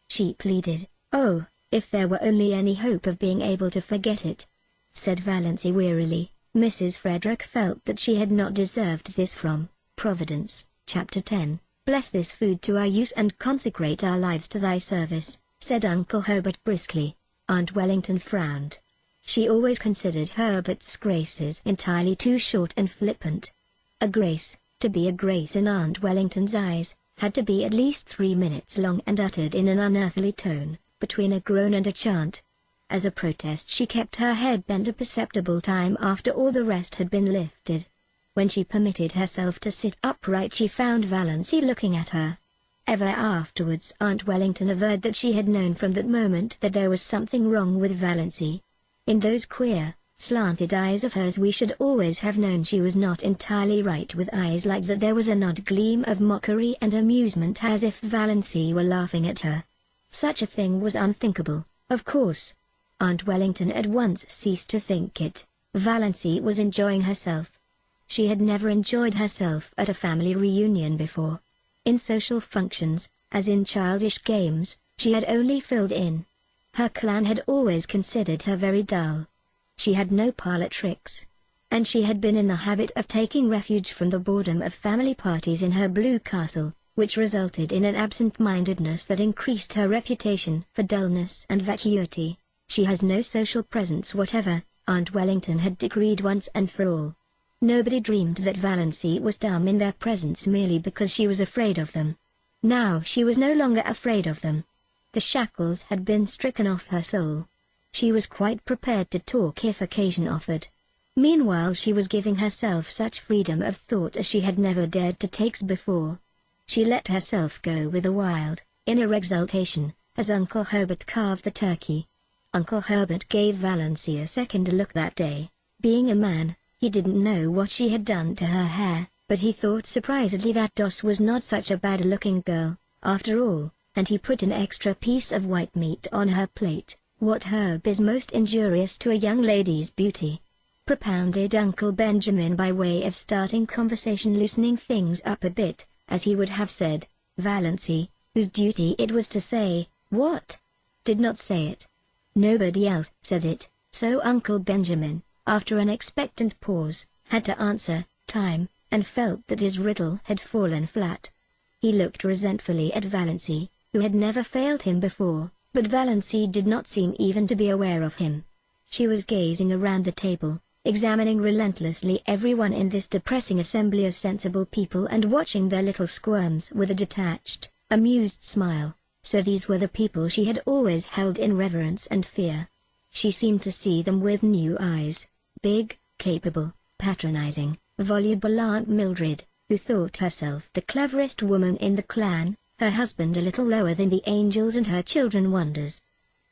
She pleaded. Oh, if there were only any hope of being able to forget it, said Valency wearily. Mrs. Frederick felt that she had not deserved this from Providence. Chapter 10. Bless this food to our use and consecrate our lives to thy service, said Uncle Herbert briskly. Aunt Wellington frowned. She always considered Herbert's graces entirely too short and flippant. A grace, to be a grace in Aunt Wellington's eyes, had to be at least 3 minutes long and uttered in an unearthly tone, between a groan and a chant. As a protest she kept her head bent a perceptible time after all the rest had been lifted. When she permitted herself to sit upright she found Valency looking at her. Ever afterwards Aunt Wellington averred that she had known from that moment that there was something wrong with Valency. In those queer, slanted eyes of hers we should always have known she was not entirely right. With eyes like that there was an odd gleam of mockery and amusement, as if Valency were laughing at her. Such a thing was unthinkable, of course. Aunt Wellington at once ceased to think it. Valency was enjoying herself. She had never enjoyed herself at a family reunion before. In social functions, as in childish games, she had only filled in. Her clan had always considered her very dull. She had no parlor tricks. And she had been in the habit of taking refuge from the boredom of family parties in her blue castle, which resulted in an absent-mindedness that increased her reputation for dullness and vacuity. "She has no social presence whatever," Aunt Wellington had decreed once and for all. Nobody dreamed that Valancy was dumb in their presence merely because she was afraid of them. Now she was no longer afraid of them. The shackles had been stricken off her soul. She was quite prepared to talk if occasion offered. Meanwhile she was giving herself such freedom of thought as she had never dared to take before. She let herself go with a wild, inner exultation, as Uncle Herbert carved the turkey. Uncle Herbert gave Valancy a second look that day. Being a man, he didn't know what she had done to her hair, but he thought surprisedly that Doss was not such a bad-looking girl, after all, and he put an extra piece of white meat on her plate. "What herb is most injurious to a young lady's beauty?" propounded Uncle Benjamin by way of starting conversation, loosening things up a bit, as he would have said. Valancy, whose duty it was to say, "What?" did not say it. Nobody else said it, so Uncle Benjamin, after an expectant pause, had to answer, "Time," and felt that his riddle had fallen flat. He looked resentfully at Valancy, who had never failed him before, but Valancy did not seem even to be aware of him. She was gazing around the table, examining relentlessly everyone in this depressing assembly of sensible people and watching their little squirms with a detached, amused smile. So these were the people she had always held in reverence and fear. She seemed to see them with new eyes. Big, capable, patronizing, voluble Aunt Mildred, who thought herself the cleverest woman in the clan, her husband a little lower than the angels and her children wonders.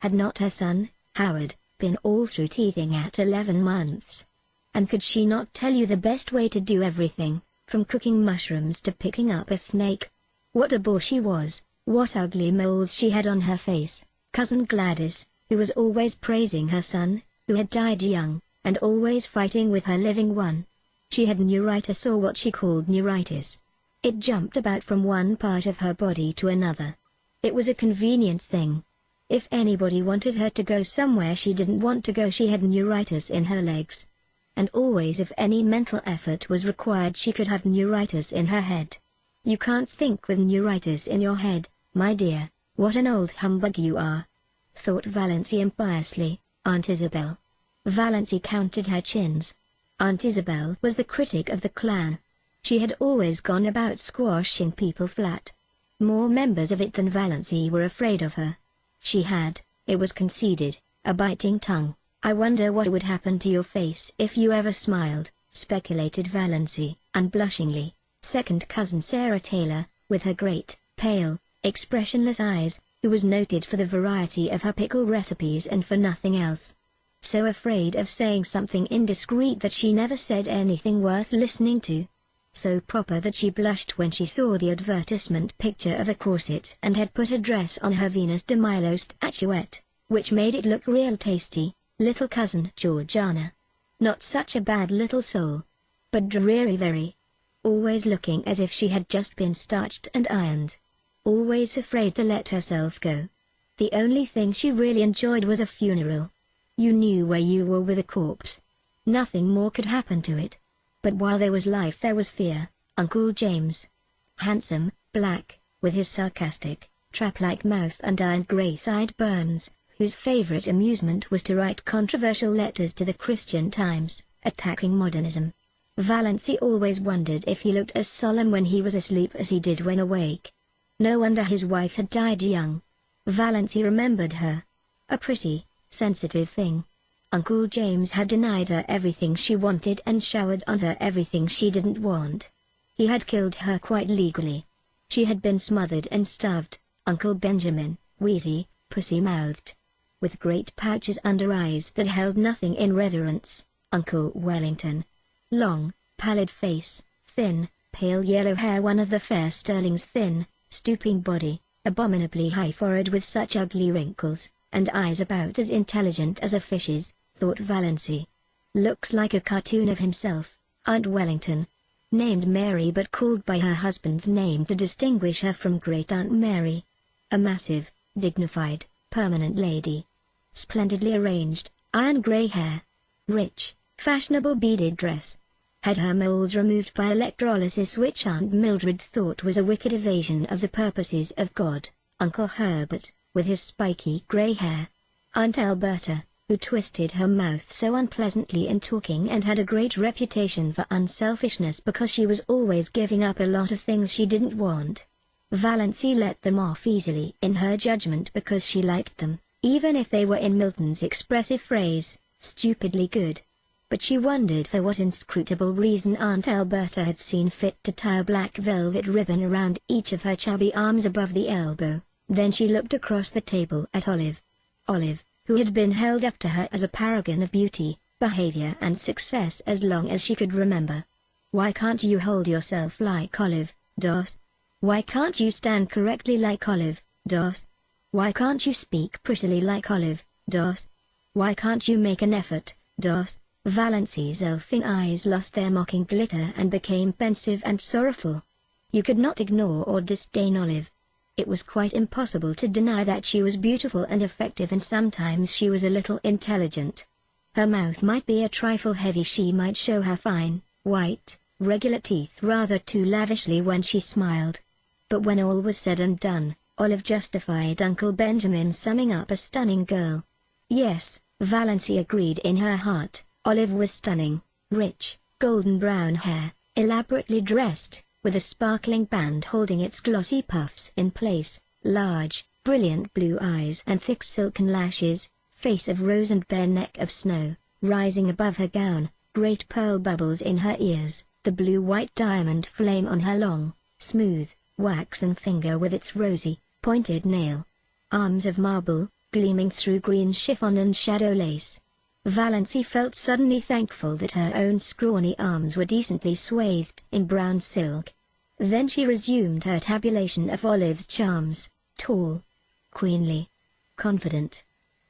Had not her son, Howard, been all through teething at 11 months? And could she not tell you the best way to do everything, from cooking mushrooms to picking up a snake? What a bore she was, what ugly moles she had on her face. Cousin Gladys, who was always praising her son, who had died young, and always fighting with her living one. She had neuritis, or what she called neuritis. It jumped about from one part of her body to another. It was a convenient thing. If anybody wanted her to go somewhere she didn't want to go, she had neuritis in her legs. And always if any mental effort was required she could have neuritis in her head. "You can't think with neuritis in your head, my dear, what an old humbug you are," thought Valancy impiously. Aunt Isabel. Valancy counted her chins. Aunt Isabel was the critic of the clan. She had always gone about squashing people flat. More members of it than Valancy were afraid of her. She had, it was conceded, a biting tongue. "I wonder what would happen to your face if you ever smiled," speculated Valancy, unblushingly. Second cousin Sarah Taylor, with her great, pale, expressionless eyes, who was noted for the variety of her pickle recipes and for nothing else. So afraid of saying something indiscreet that she never said anything worth listening to. So proper that she blushed when she saw the advertisement picture of a corset and had put a dress on her Venus de Milo statuette, which made it look real tasty. Little cousin Georgiana. Not such a bad little soul, but dreary very. Always looking as if she had just been starched and ironed. Always afraid to let herself go. The only thing she really enjoyed was a funeral. You knew where you were with a corpse. Nothing more could happen to it. But while there was life there was fear. Uncle James. Handsome, black, with his sarcastic, trap-like mouth and iron grey sideburns, whose favorite amusement was to write controversial letters to the Christian Times, attacking modernism. Valancy always wondered if he looked as solemn when he was asleep as he did when awake. No wonder his wife had died young. Valancy remembered her. A pretty, sensitive thing. Uncle James had denied her everything she wanted and showered on her everything she didn't want. He had killed her quite legally. She had been smothered and starved. Uncle Benjamin, wheezy, pussy-mouthed, with great pouches under eyes that held nothing in reverence. Uncle Wellington. Long, pallid face, thin, pale yellow hair, one of the fair Sterling's thin, stooping body, abominably high forehead with such ugly wrinkles, and eyes about as intelligent as a fish's, thought Valancy. Looks like a cartoon of himself. Aunt Wellington. Named Mary but called by her husband's name to distinguish her from Great Aunt Mary. A massive, dignified, permanent lady. Splendidly arranged, iron grey hair. Rich, fashionable beaded dress. had her moles removed by electrolysis, which Aunt Mildred thought was a wicked evasion of the purposes of God, Uncle Herbert, with his spiky grey hair, Aunt Alberta, who twisted her mouth so unpleasantly in talking and had a great reputation for unselfishness because she was always giving up a lot of things she didn't want. Valancy let them off easily in her judgment because she liked them, even if they were, in Milton's expressive phrase, stupidly good. But she wondered for what inscrutable reason Aunt Alberta had seen fit to tie a black velvet ribbon around each of her chubby arms above the elbow. Then she looked across the table at Olive. Olive, who had been held up to her as a paragon of beauty, behavior and success as long as she could remember. Why can't you hold yourself like Olive, Doth? Why can't you stand correctly like Olive, Doth? Why can't you speak prettily like Olive, Doth? Why can't you make an effort, Doth? Valancy's elfin eyes lost their mocking glitter and became pensive and sorrowful. You could not ignore or disdain Olive. It was quite impossible to deny that she was beautiful and effective, and sometimes she was a little intelligent. Her mouth might be a trifle heavy, she might show her fine, white, regular teeth rather too lavishly when she smiled. But when all was said and done, Olive justified Uncle Benjamin's summing up a stunning girl. Yes, Valancy agreed in her heart, Olive was stunning, rich, golden brown hair, elaborately dressed, with a sparkling band holding its glossy puffs in place, large, brilliant blue eyes and thick silken lashes, face of rose and bare neck of snow, rising above her gown, great pearl bubbles in her ears, the blue-white diamond flame on her long, smooth, waxen finger with its rosy, pointed nail. Arms of marble, gleaming through green chiffon and shadow lace. Valancy felt suddenly thankful that her own scrawny arms were decently swathed in brown silk. Then she resumed her tabulation of Olive's charms: tall, queenly, confident.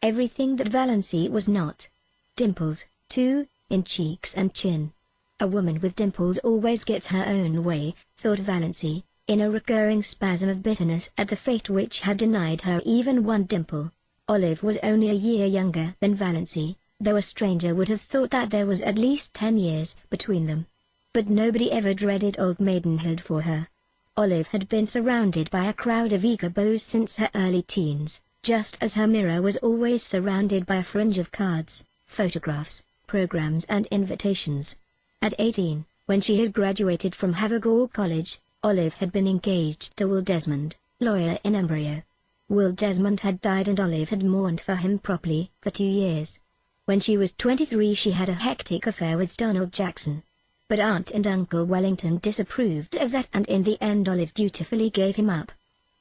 Everything that Valancy was not. Dimples, too, in cheeks and chin. A woman with dimples always gets her own way, thought Valancy, in a recurring spasm of bitterness at the fate which had denied her even one dimple. Olive was only a year younger than Valancy, though a stranger would have thought that there was at least 10 years between them. But nobody ever dreaded old maidenhood for her. Olive had been surrounded by a crowd of eager beaux since her early teens, just as her mirror was always surrounded by a fringe of cards, photographs, programs and invitations. At 18, when she had graduated from Havergal College, Olive had been engaged to Will Desmond, lawyer in embryo. Will Desmond had died and Olive had mourned for him properly for 2 years. When she was 23 she had a hectic affair with Donald Jackson. But Aunt and Uncle Wellington disapproved of that, and in the end Olive dutifully gave him up.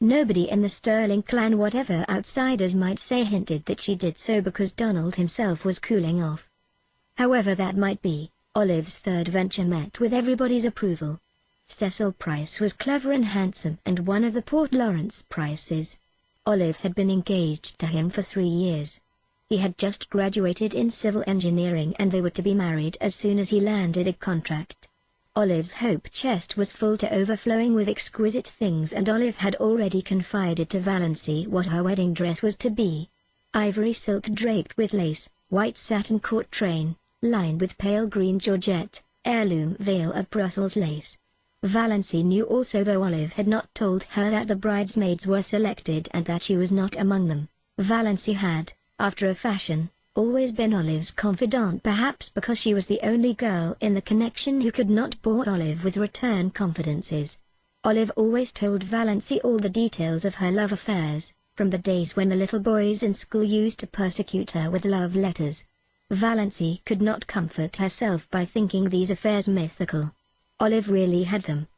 Nobody in the Sterling clan, whatever outsiders might say, hinted that she did so because Donald himself was cooling off. However that might be, Olive's third venture met with everybody's approval. Cecil Price was clever and handsome and one of the Port Lawrence Prices. Olive had been engaged to him for 3 years. He had just graduated in civil engineering and they were to be married as soon as he landed a contract. Olive's hope chest was full to overflowing with exquisite things, and Olive had already confided to Valancy what her wedding dress was to be. Ivory silk draped with lace, white satin court train, lined with pale green georgette, heirloom veil of Brussels lace. Valancy knew also, though Olive had not told her, that the bridesmaids were selected and that she was not among them. Valancy had, after a fashion, always been Olive's confidant, perhaps because she was the only girl in the connection who could not bore Olive with return confidences. Olive always told Valancy all the details of her love affairs, from the days when the little boys in school used to persecute her with love letters. Valancy could not comfort herself by thinking these affairs mythical. Olive really had them.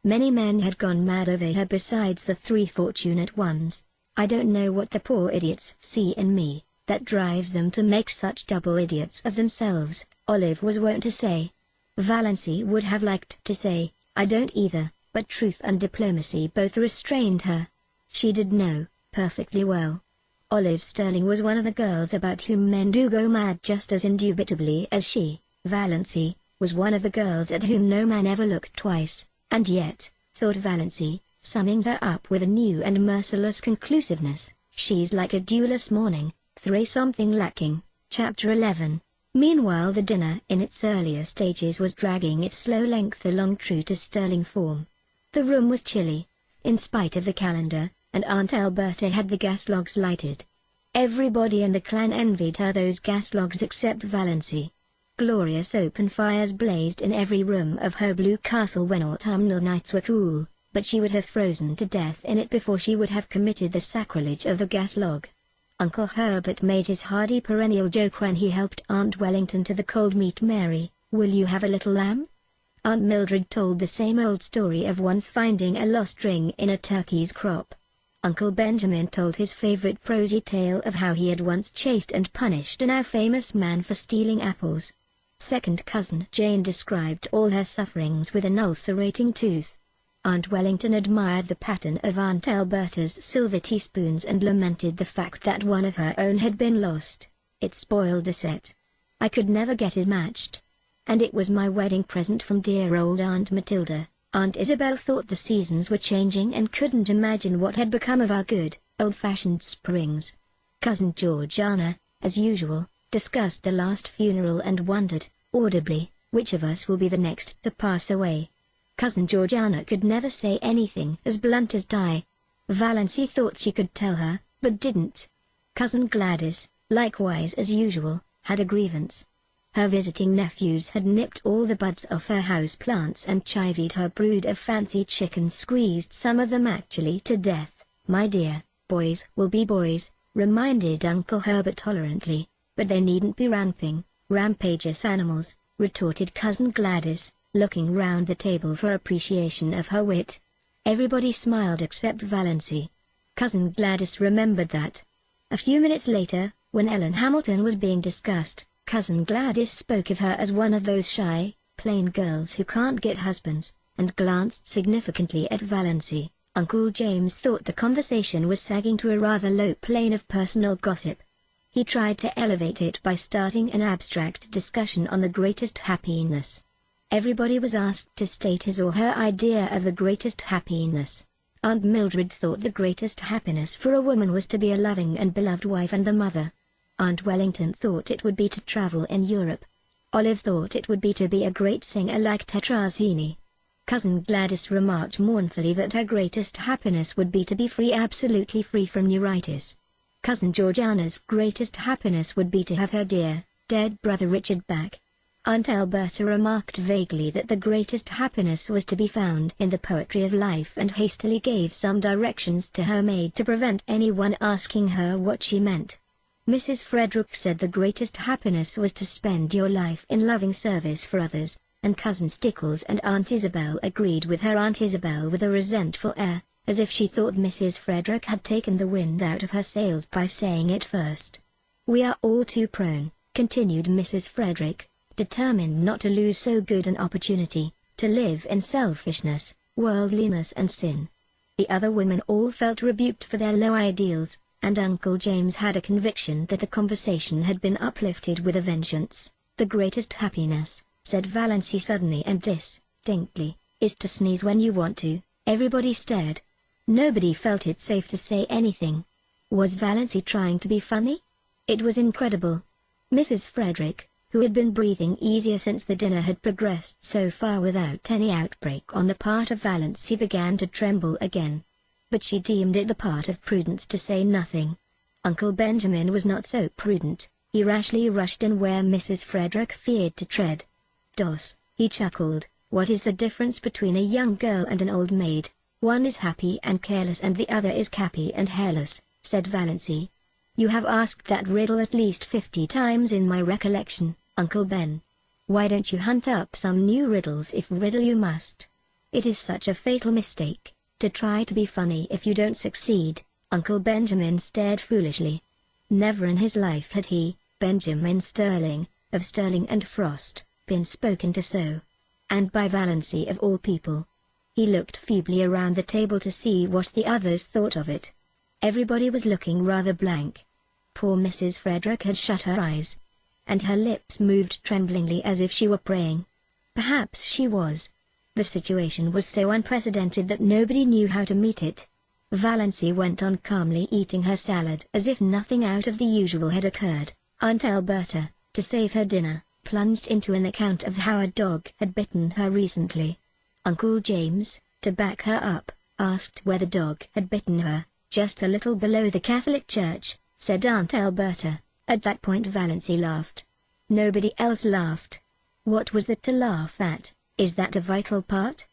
Many men had gone mad over her besides the 3 fortunate ones. I don't know what the poor idiots see in me that drives them to make such double idiots of themselves, Olive was wont to say. Valancy would have liked to say, I don't either, but truth and diplomacy both restrained her. She did know, perfectly well. Olive Sterling was one of the girls about whom men do go mad just as indubitably as she, Valancy, was one of the girls at whom no man ever looked twice, and yet, thought Valancy, summing her up with a new and merciless conclusiveness, she's like a dewless morning, 3 something lacking. Chapter 11. Meanwhile the dinner in its earlier stages was dragging its slow length along true to sterling form. The room was chilly, in spite of the calendar, and Aunt Alberta had the gas logs lighted. Everybody in the clan envied her those gas logs except Valency. Glorious open fires blazed in every room of her blue castle when autumnal nights were cool, but she would have frozen to death in it before she would have committed the sacrilege of a gas log. Uncle Herbert made his hardy perennial joke when he helped Aunt Wellington to the cold meat. Mary, will you have a little lamb? Aunt Mildred told the same old story of once finding a lost ring in a turkey's crop. Uncle Benjamin told his favorite prosy tale of how he had once chased and punished a now famous man for stealing apples. Second cousin Jane described all her sufferings with an ulcerating tooth. Aunt Wellington admired the pattern of Aunt Alberta's silver teaspoons and lamented the fact that one of her own had been lost. It spoiled the set. I could never get it matched. And it was my wedding present from dear old Aunt Matilda. Aunt Isabel thought the seasons were changing and couldn't imagine what had become of our good, old-fashioned springs. Cousin Georgiana, as usual, discussed the last funeral and wondered, audibly, which of us will be the next to pass away. Cousin Georgiana could never say anything as blunt as die. Valency thought she could tell her, but didn't. Cousin Gladys, likewise as usual, had a grievance. Her visiting nephews had nipped all the buds off her house plants and chivied her brood of fancy chickens, squeezed some of them actually to death. My dear, boys will be boys, reminded Uncle Herbert tolerantly, but they needn't be rampageous animals, retorted Cousin Gladys, looking round the table for appreciation of her wit. Everybody smiled except Valency. Cousin Gladys remembered that. A few minutes later, when Ellen Hamilton was being discussed, Cousin Gladys spoke of her as one of those shy, plain girls who can't get husbands, and glanced significantly at Valency. Uncle James thought the conversation was sagging to a rather low plane of personal gossip. He tried to elevate it by starting an abstract discussion on the greatest happiness. Everybody was asked to state his or her idea of the greatest happiness. Aunt Mildred thought the greatest happiness for a woman was to be a loving and beloved wife and a mother. Aunt Wellington thought it would be to travel in Europe. Olive thought it would be to be a great singer like Tetrazzini. Cousin Gladys remarked mournfully that her greatest happiness would be to be free, absolutely free from neuritis. Cousin Georgiana's greatest happiness would be to have her dear, dead brother Richard back. Aunt Alberta remarked vaguely that the greatest happiness was to be found in the poetry of life and hastily gave some directions to her maid to prevent anyone asking her what she meant. Mrs. Frederick said the greatest happiness was to spend your life in loving service for others, and Cousin Stickles and Aunt Isabel agreed with her. Aunt Isabel with a resentful air, as if she thought Mrs. Frederick had taken the wind out of her sails by saying it first. We are all too prone, continued Mrs. Frederick, determined not to lose so good an opportunity, to live in selfishness, worldliness and sin. The other women all felt rebuked for their low ideals, and Uncle James had a conviction that the conversation had been uplifted with a vengeance. The greatest happiness, said Valency suddenly and distinctly, is to sneeze when you want to. Everybody stared. Nobody felt it safe to say anything. Was Valency trying to be funny? It was incredible. Mrs. Frederick, who had been breathing easier since the dinner had progressed so far without any outbreak on the part of Valency, began to tremble again. But she deemed it the part of prudence to say nothing. Uncle Benjamin was not so prudent. He rashly rushed in where Mrs. Frederick feared to tread. Dos, he chuckled, what is the difference between a young girl and an old maid? One is happy and careless and the other is cappy and hairless, said Valency. You have asked that riddle at least 50 times in my recollection, Uncle Ben. Why don't you hunt up some new riddles if riddle you must? It is such a fatal mistake to try to be funny if you don't succeed. Uncle Benjamin stared foolishly. Never in his life had he, Benjamin Sterling, of Sterling and Frost, been spoken to so. And by Valency of all people. He looked feebly around the table to see what the others thought of it. Everybody was looking rather blank. Poor Mrs. Frederick had shut her eyes, and her lips moved tremblingly as if she were praying. Perhaps she was. The situation was so unprecedented that nobody knew how to meet it. Valency went on calmly eating her salad as if nothing out of the usual had occurred. Aunt Alberta, to save her dinner, plunged into an account of how a dog had bitten her recently. Uncle James, to back her up, asked where the dog had bitten her. Just a little below the Catholic Church, said Aunt Alberta. At that point Valency laughed. Nobody else laughed. What was there to laugh at? Is that a vital part?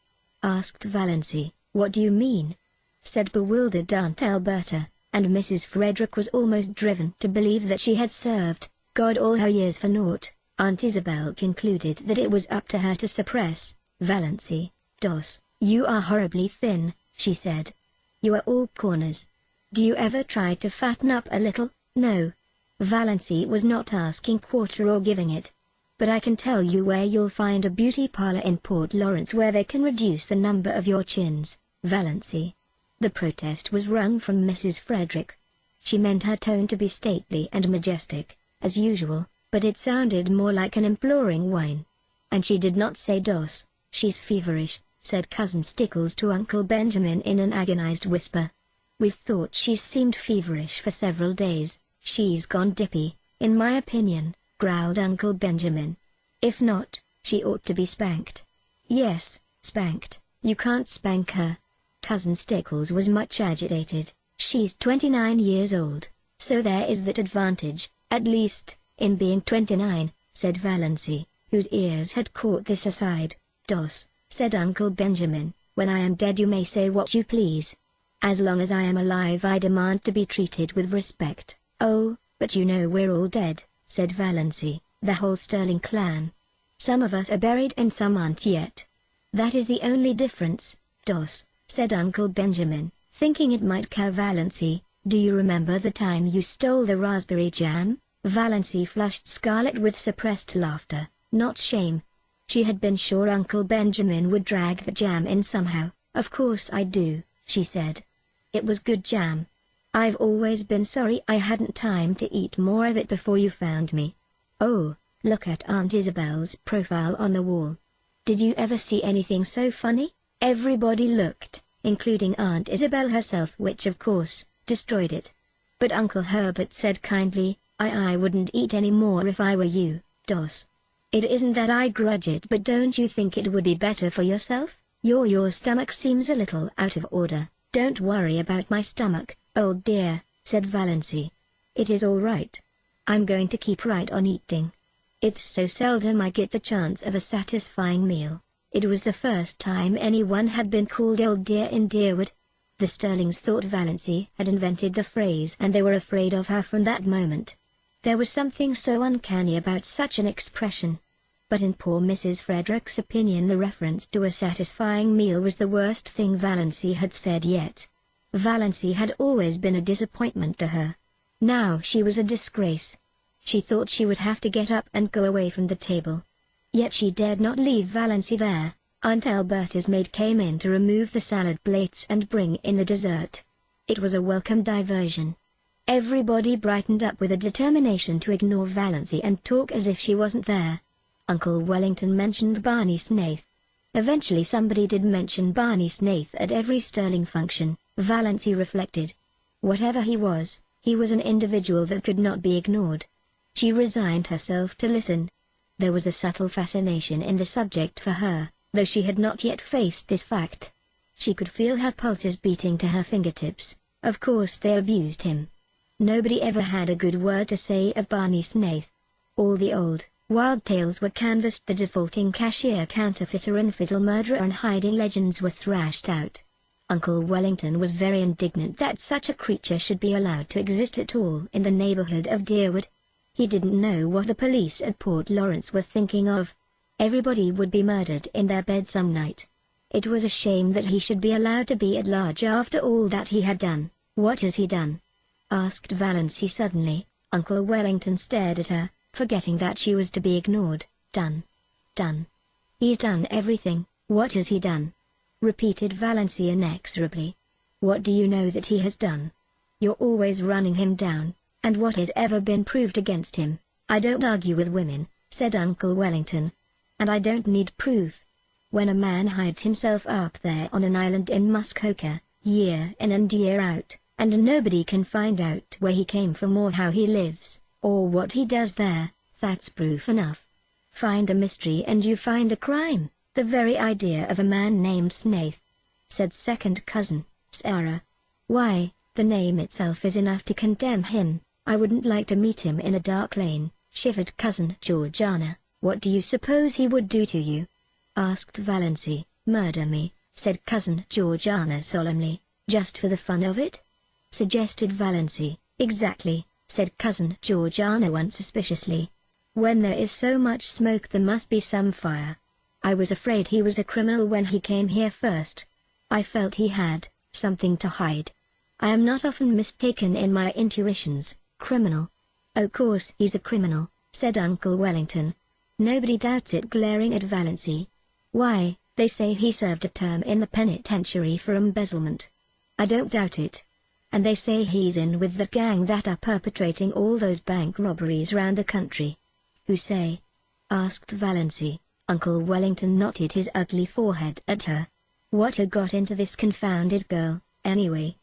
Asked Valency. What do you mean? Said bewildered Aunt Alberta, and Mrs. Frederick was almost driven to believe that she had served God all her years for naught. Aunt Isabel concluded that it was up to her to suppress Valency. "Dos, you are horribly thin," she said. "You are all corners. Do you ever try to fatten up a little?" "No." Valency was not asking quarter or giving it. "But I can tell you where you'll find a beauty parlor in Port Lawrence where they can reduce the number of your chins, Valency." The protest was wrung from Mrs. Frederick. She meant her tone to be stately and majestic, as usual, but it sounded more like an imploring whine. "And she did not say dos, she's feverish," said Cousin Stickles to Uncle Benjamin in an agonized whisper. "We've thought she's seemed feverish for several days. She's gone dippy, in my opinion," growled Uncle Benjamin. "If not, she ought to be spanked." "Yes, spanked. You can't spank her." Cousin Stickles was much agitated. "She's 29 years old, so there is that advantage, at least, in being 29, said Valency, whose ears had caught this aside. "Dos," said Uncle Benjamin, "when I am dead you may say what you please. As long as I am alive I demand to be treated with respect." "Oh, but you know we're all dead," said Valency, "the whole Sterling clan. Some of us are buried and some aren't yet. That is the only difference." "Dos," said Uncle Benjamin, thinking it might cow Valency, "do you remember the time you stole the raspberry jam?" Valency flushed scarlet with suppressed laughter, not shame. She had been sure Uncle Benjamin would drag the jam in somehow. "Of course I do," she said. "It was good jam. I've always been sorry I hadn't time to eat more of it before you found me." "Oh, look at Aunt Isabel's profile on the wall. Did you ever see anything so funny?" Everybody looked, including Aunt Isabel herself, which of course destroyed it. But Uncle Herbert said kindly, I wouldn't eat any more if I were you, Dos. It isn't that I grudge it, but don't you think it would be better for yourself? Your stomach seems a little out of order." "Don't worry about my stomach, old dear," said Valency. "It is all right. I'm going to keep right on eating. It's so seldom I get the chance of a satisfying meal." It was the first time anyone had been called old dear in Deerwood. The Sterlings thought Valency had invented the phrase and they were afraid of her from that moment. There was something so uncanny about such an expression. But in poor Mrs. Frederick's opinion the reference to a satisfying meal was the worst thing Valency had said yet. Valency had always been a disappointment to her. Now she was a disgrace. She thought she would have to get up and go away from the table. Yet she dared not leave Valency there. Aunt Alberta's maid came in to remove the salad plates and bring in the dessert. It was a welcome diversion. Everybody brightened up with a determination to ignore Valency and talk as if she wasn't there. Uncle Wellington mentioned Barney Snaith. Eventually somebody did mention Barney Snaith at every Sterling function, Valency reflected. Whatever he was an individual that could not be ignored. She resigned herself to listen. There was a subtle fascination in the subject for her, though she had not yet faced this fact. She could feel her pulses beating to her fingertips. Of course they abused him. Nobody ever had a good word to say of Barney Snaith. All the old, wild tales were canvassed, the defaulting cashier, counterfeiter and fiddle murderer and hiding legends were thrashed out. Uncle Wellington was very indignant that such a creature should be allowed to exist at all in the neighborhood of Deerwood. He didn't know what the police at Port Lawrence were thinking of. Everybody would be murdered in their bed some night. It was a shame that he should be allowed to be at large after all that he had done. "What has he done?" asked Valency suddenly. Uncle Wellington stared at her, forgetting that she was to be ignored. Done. He's done everything." "What has he done?" repeated Valency inexorably. "What do you know that he has done? You're always running him down, and what has ever been proved against him?" "I don't argue with women," said Uncle Wellington. "And I don't need proof. When a man hides himself up there on an island in Muskoka, year in and year out, and nobody can find out where he came from or how he lives, or what he does there, That's proof enough. Find a mystery and you find a crime, the very idea of a man named Snaith," said second cousin, Sarah. "Why, the name itself is enough to condemn him. I wouldn't like to meet him in a dark lane," shivered cousin Georgiana. "What do you suppose he would do to you?" asked Valency. "Murder me," said cousin Georgiana solemnly. "Just for the fun of it?" suggested Valency. "Exactly," said cousin Georgiana unsuspiciously. "When there is so much smoke there must be some fire. I was afraid he was a criminal when he came here first. I felt he had something to hide. I am not often mistaken in my intuitions. Criminal? Of course he's a criminal," said Uncle Wellington. Nobody doubts it, glaring at Valency. "Why, they say he served a term in the penitentiary for embezzlement." "I don't doubt it. And they say he's in with the gang that are perpetrating all those bank robberies round the country." "Who say?" asked Valency. Uncle Wellington knotted his ugly forehead at her. What had got into this confounded girl, anyway?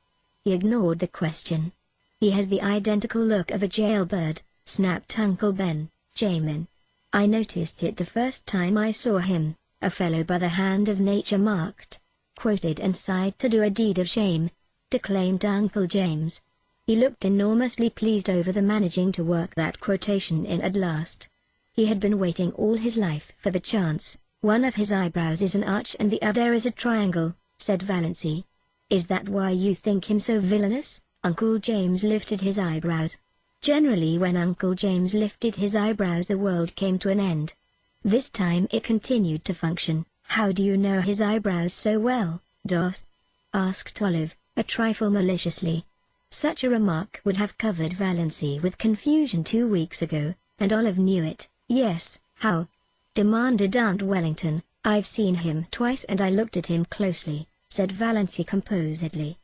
He ignored the question. "He has the identical look of a jailbird," snapped Uncle Ben. "Jamin. I noticed it the first time I saw him. A fellow by the hand of nature marked, quoted and sighed to do a deed of shame," declaimed Uncle James. He looked enormously pleased over the managing to work that quotation in at last. He had been waiting all his life for the chance. "One of his eyebrows is an arch and the other is a triangle," said Valency. "Is that why you think him so villainous?" Uncle James lifted his eyebrows. Generally when Uncle James lifted his eyebrows the world came to an end. This time it continued to function. "How do you know his eyebrows so well, Doss?" asked Olive, a trifle maliciously. Such a remark would have covered Valency with confusion 2 weeks ago, and Olive knew it. "Yes, how?" demanded Aunt Wellington. "I've seen him twice and I looked at him closely," said Valency composedly.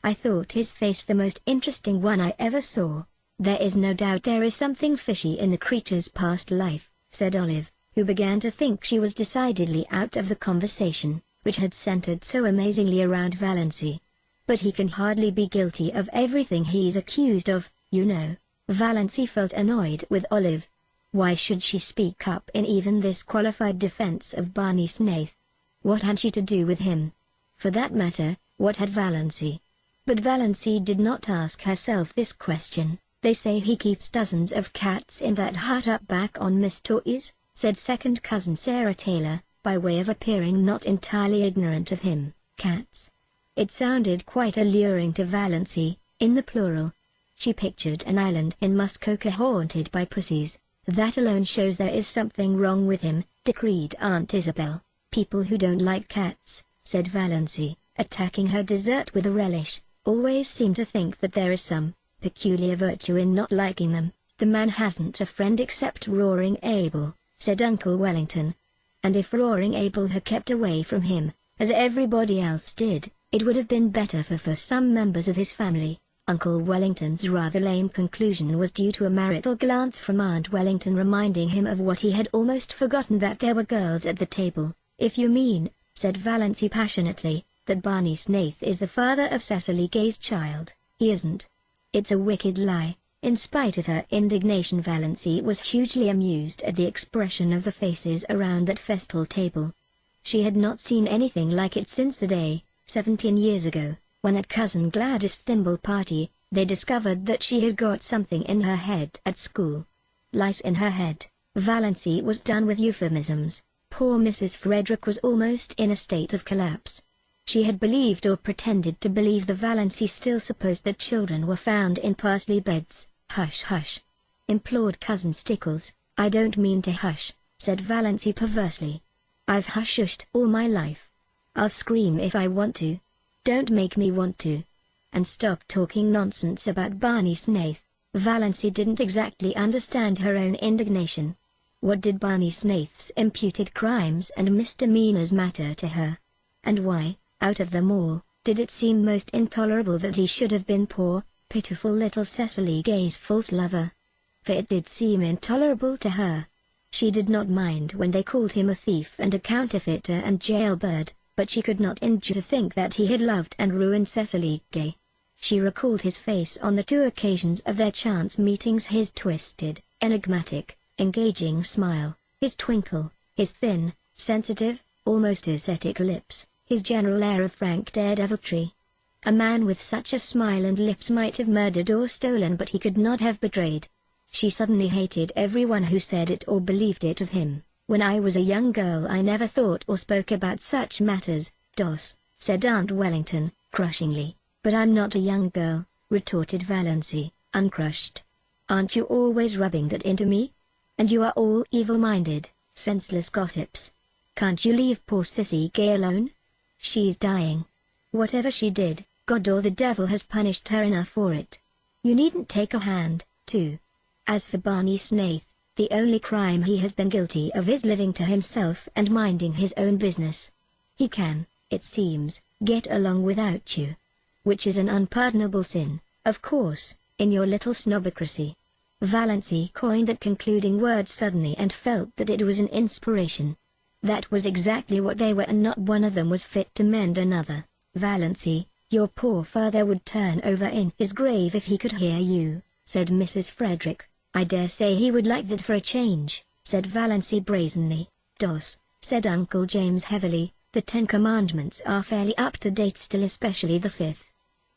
"I thought his face the most interesting one I ever saw. There is no doubt there is something fishy in the creature's past life," said Olive, who began to think she was decidedly out of the conversation, which had centered so amazingly around Valency. "But he can hardly be guilty of everything he's accused of, you know." Valency felt annoyed with Olive. Why should she speak up in even this qualified defense of Barney Snaith? What had she to do with him? For that matter, what had Valency? But Valency did not ask herself this question. "They say he keeps dozens of cats in that hut up back on Miss Toys," said second cousin Sarah Taylor, by way of appearing not entirely ignorant of him. Cats. It sounded quite alluring to Valency, in the plural. She pictured an island in Muskoka haunted by pussies. "That alone shows there is something wrong with him," decreed Aunt Isabel. "People who don't like cats," said Valency, attacking her dessert with a relish, "always seem to think that there is some peculiar virtue in not liking them." "The man hasn't a friend except Roaring Abel," said Uncle Wellington. "And if Roaring Abel had kept away from him, as everybody else did, it would have been better for some members of his family." Uncle Wellington's rather lame conclusion was due to a marital glance from Aunt Wellington reminding him of what he had almost forgotten, that there were girls at the table. "If you mean," said Valency passionately, "that Barney Snaith is the father of Cecily Gay's child, he isn't. It's a wicked lie." In spite of her indignation, Valency was hugely amused at the expression of the faces around that festal table. She had not seen anything like it since the day, 17 years ago, when at Cousin Gladys' thimble party, they discovered that she had got something in her head at school. Lice in her head. Valency was done with euphemisms. Poor Mrs. Frederick was almost in a state of collapse. She had believed, or pretended to believe, the Valency still supposed that children were found in parsley beds. "Hush, hush," implored Cousin Stickles. "I don't mean to hush," said Valency perversely. "I've hush-hushed all my life. I'll scream if I want to. Don't make me want to. And stop talking nonsense about Barney Snaith." Valency didn't exactly understand her own indignation. What did Barney Snaith's imputed crimes and misdemeanors matter to her? And why, out of them all, did it seem most intolerable that he should have been poor, pitiful little Cecily Gay's false lover? For it did seem intolerable to her. She did not mind when they called him a thief and a counterfeiter and jailbird, but she could not endure to think that he had loved and ruined Cecily Gay. She recalled his face on the 2 occasions of their chance meetings, his twisted, enigmatic, engaging smile, his twinkle, his thin, sensitive, almost ascetic lips, his general air of frank daredeviltry. A man with such a smile and lips might have murdered or stolen, but he could not have betrayed. She suddenly hated everyone who said it or believed it of him. "When I was a young girl I never thought or spoke about such matters, Doss," said Aunt Wellington, crushingly. "But I'm not a young girl," retorted Valancy, uncrushed. "Aren't you always rubbing that into me? And you are all evil-minded, senseless gossips. Can't you leave poor Sissy Gay alone? She's dying. Whatever she did, God or the devil has punished her enough for it. You needn't take a hand, too. As for Barney Snaith, the only crime he has been guilty of is living to himself and minding his own business. He can, it seems, get along without you. Which is an unpardonable sin, of course, in your little snobocracy." Valancy coined that concluding word suddenly and felt that it was an inspiration. That was exactly what they were, and not one of them was fit to mend another. "Valancy, your poor father would turn over in his grave if he could hear you," said Mrs. Frederick. "I dare say he would like that for a change," said Valancy brazenly. "Doss," said Uncle James heavily, "the 10 Commandments are fairly up to date still, especially the 5th.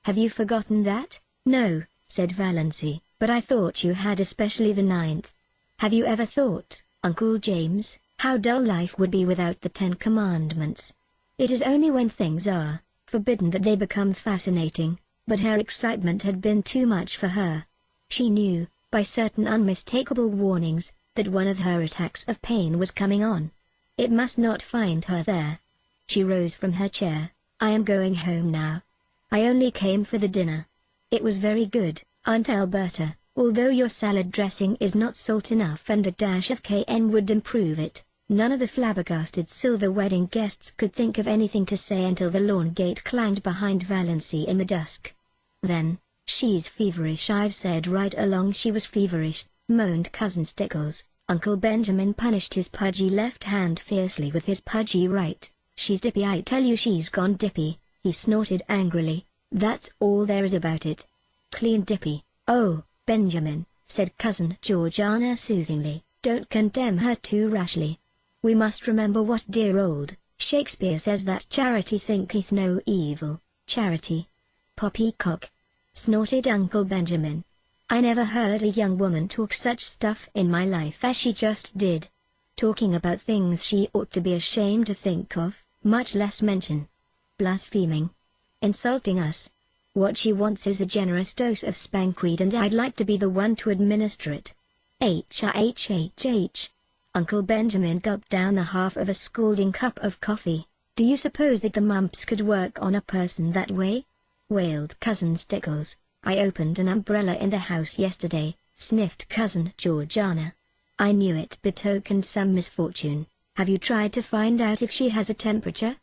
Have you forgotten that?" "No," said Valancy, "but I thought you had, especially the 9th. Have you ever thought, Uncle James, how dull life would be without the 10 Commandments? It is only when things are forbidden that they become fascinating." But her excitement had been too much for her. She knew, by certain unmistakable warnings, that one of her attacks of pain was coming on. It must not find her there. She rose from her chair. "I am going home now. I only came for the dinner. It was very good, Aunt Alberta, although your salad dressing is not salt enough and a dash of cayenne would improve it." None of the flabbergasted silver wedding guests could think of anything to say until the lawn gate clanged behind Valancy in the dusk. Then, "She's feverish, I've said right along she was feverish," moaned Cousin Stickles. Uncle Benjamin punished his pudgy left hand fiercely with his pudgy right. "She's dippy, I tell you she's gone dippy," he snorted angrily. "That's all there is about it. Clean dippy." "Oh, Benjamin," said Cousin Georgiana soothingly, "don't condemn her too rashly. We must remember what dear old Shakespeare says, that charity thinketh no evil." "Charity? Poppycock!" snorted Uncle Benjamin. "I never heard a young woman talk such stuff in my life as she just did. Talking about things she ought to be ashamed to think of, much less mention. Blaspheming. Insulting us. What she wants is a generous dose of spankweed, and I'd like to be the one to administer it." H. Uncle Benjamin gulped down the half of a scalding cup of coffee. "Do you suppose that the mumps could work on a person that way?" wailed Cousin Stickles. "I opened an umbrella in the house yesterday," sniffed Cousin Georgiana. "I knew it betokened some misfortune." "Have you tried to find out if she has a temperature?"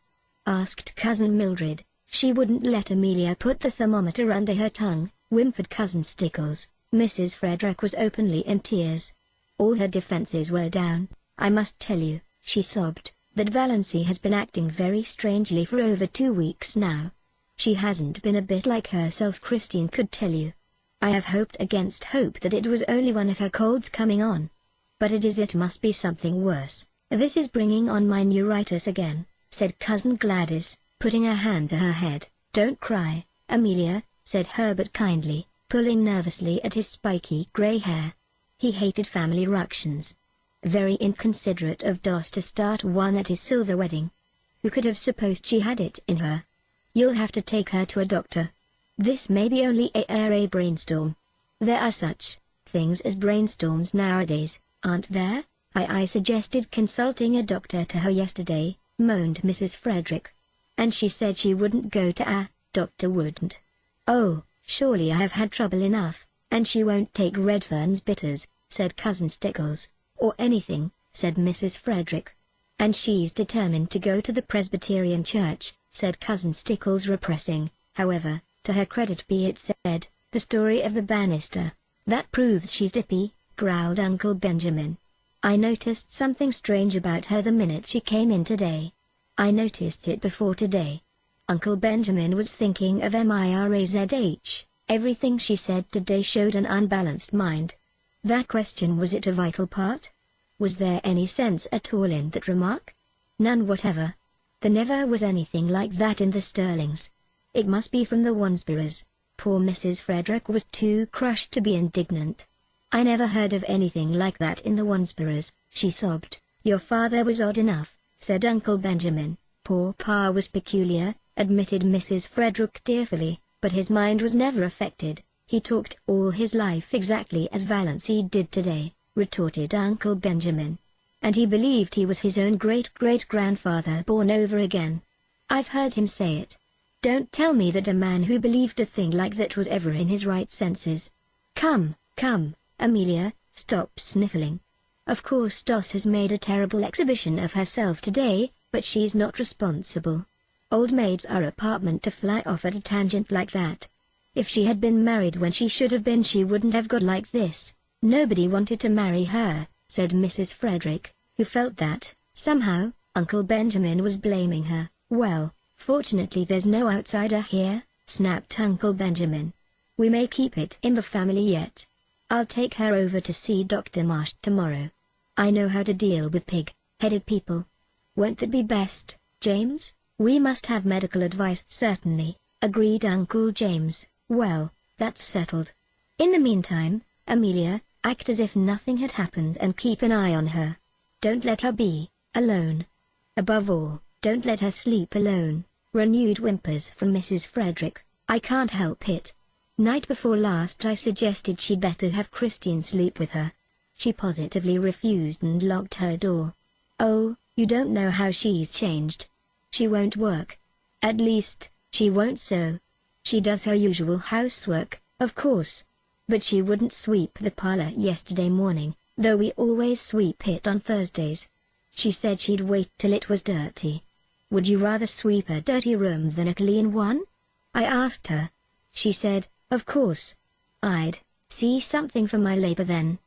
asked Cousin Mildred. "She wouldn't let Amelia put the thermometer under her tongue," whimpered Cousin Stickles. Mrs. Frederick was openly in tears. All her defenses were down. "I must tell you," she sobbed, "that Valancy has been acting very strangely for over 2 weeks now. She hasn't been a bit like herself. Christine could tell you. I have hoped against hope that it was only one of her colds coming on. But it must be something worse. This is bringing on my neuritis again," said Cousin Gladys, putting her hand to her head. "Don't cry, Amelia," said Herbert kindly, pulling nervously at his spiky gray hair. He hated family ructions. Very inconsiderate of Doss to start one at his silver wedding. Who could have supposed she had it in her? "You'll have to take her to a doctor. This may be only a brainstorm. There are such things as brainstorms nowadays, aren't there?" I suggested consulting a doctor to her yesterday," moaned Mrs. Frederick. "And she said she wouldn't go to a doctor, wouldn't." "Oh, surely I have had trouble enough, and she won't take Redfern's bitters," said Cousin Stickles. "Or anything," said Mrs. Frederick. "And she's determined to go to the Presbyterian church," said Cousin Stickles, repressing, however, to her credit be it said, the story of the banister. "That proves she's dippy," growled Uncle Benjamin. "I noticed something strange about her the minute she came in today. I noticed it before today." Uncle Benjamin was thinking of Mirazh. Everything she said today showed an unbalanced mind. That question, was it a vital part? Was there any sense at all in that remark? None whatever. There never was anything like that in the Sterlings. It must be from the Wansburys. Poor Mrs. Frederick was too crushed to be indignant. I never heard of anything like that in the Wansburys, she sobbed. Your father was odd enough, said Uncle Benjamin. Poor Pa was peculiar, admitted Mrs. Frederick tearfully, but his mind was never affected. He talked all his life exactly as Valancy did today, retorted Uncle Benjamin. And he believed he was his own great-great-grandfather born over again. I've heard him say it. Don't tell me that a man who believed a thing like that was ever in his right senses. Come, Amelia, stop sniffling. Of course Doss has made a terrible exhibition of herself today, but she's not responsible. Old maids are apartment to fly off at a tangent like that. If she had been married when she should have been, she wouldn't have got like this. Nobody wanted to marry her, said Mrs. Frederick, who felt that, somehow, Uncle Benjamin was blaming her. Well, fortunately there's no outsider here, snapped Uncle Benjamin. We may keep it in the family yet. I'll take her over to see Dr. Marsh tomorrow. I know how to deal with pig-headed people. Won't that be best, James? We must have medical advice. Certainly, agreed Uncle James. Well, that's settled. In the meantime, Amelia, act as if nothing had happened and keep an eye on her. Don't let her be alone. Above all, don't let her sleep alone. Renewed whimpers from Mrs. Frederick. I can't help it. Night before last I suggested she'd better have Christine sleep with her. She positively refused and locked her door. Oh, you don't know how she's changed. She won't work. At least, she won't sew. She does her usual housework, of course. But she wouldn't sweep the parlor yesterday morning, though we always sweep it on Thursdays. She said she'd wait till it was dirty. Would you rather sweep a dirty room than a clean one? I asked her. She said, of course. I'd see something for my labor then.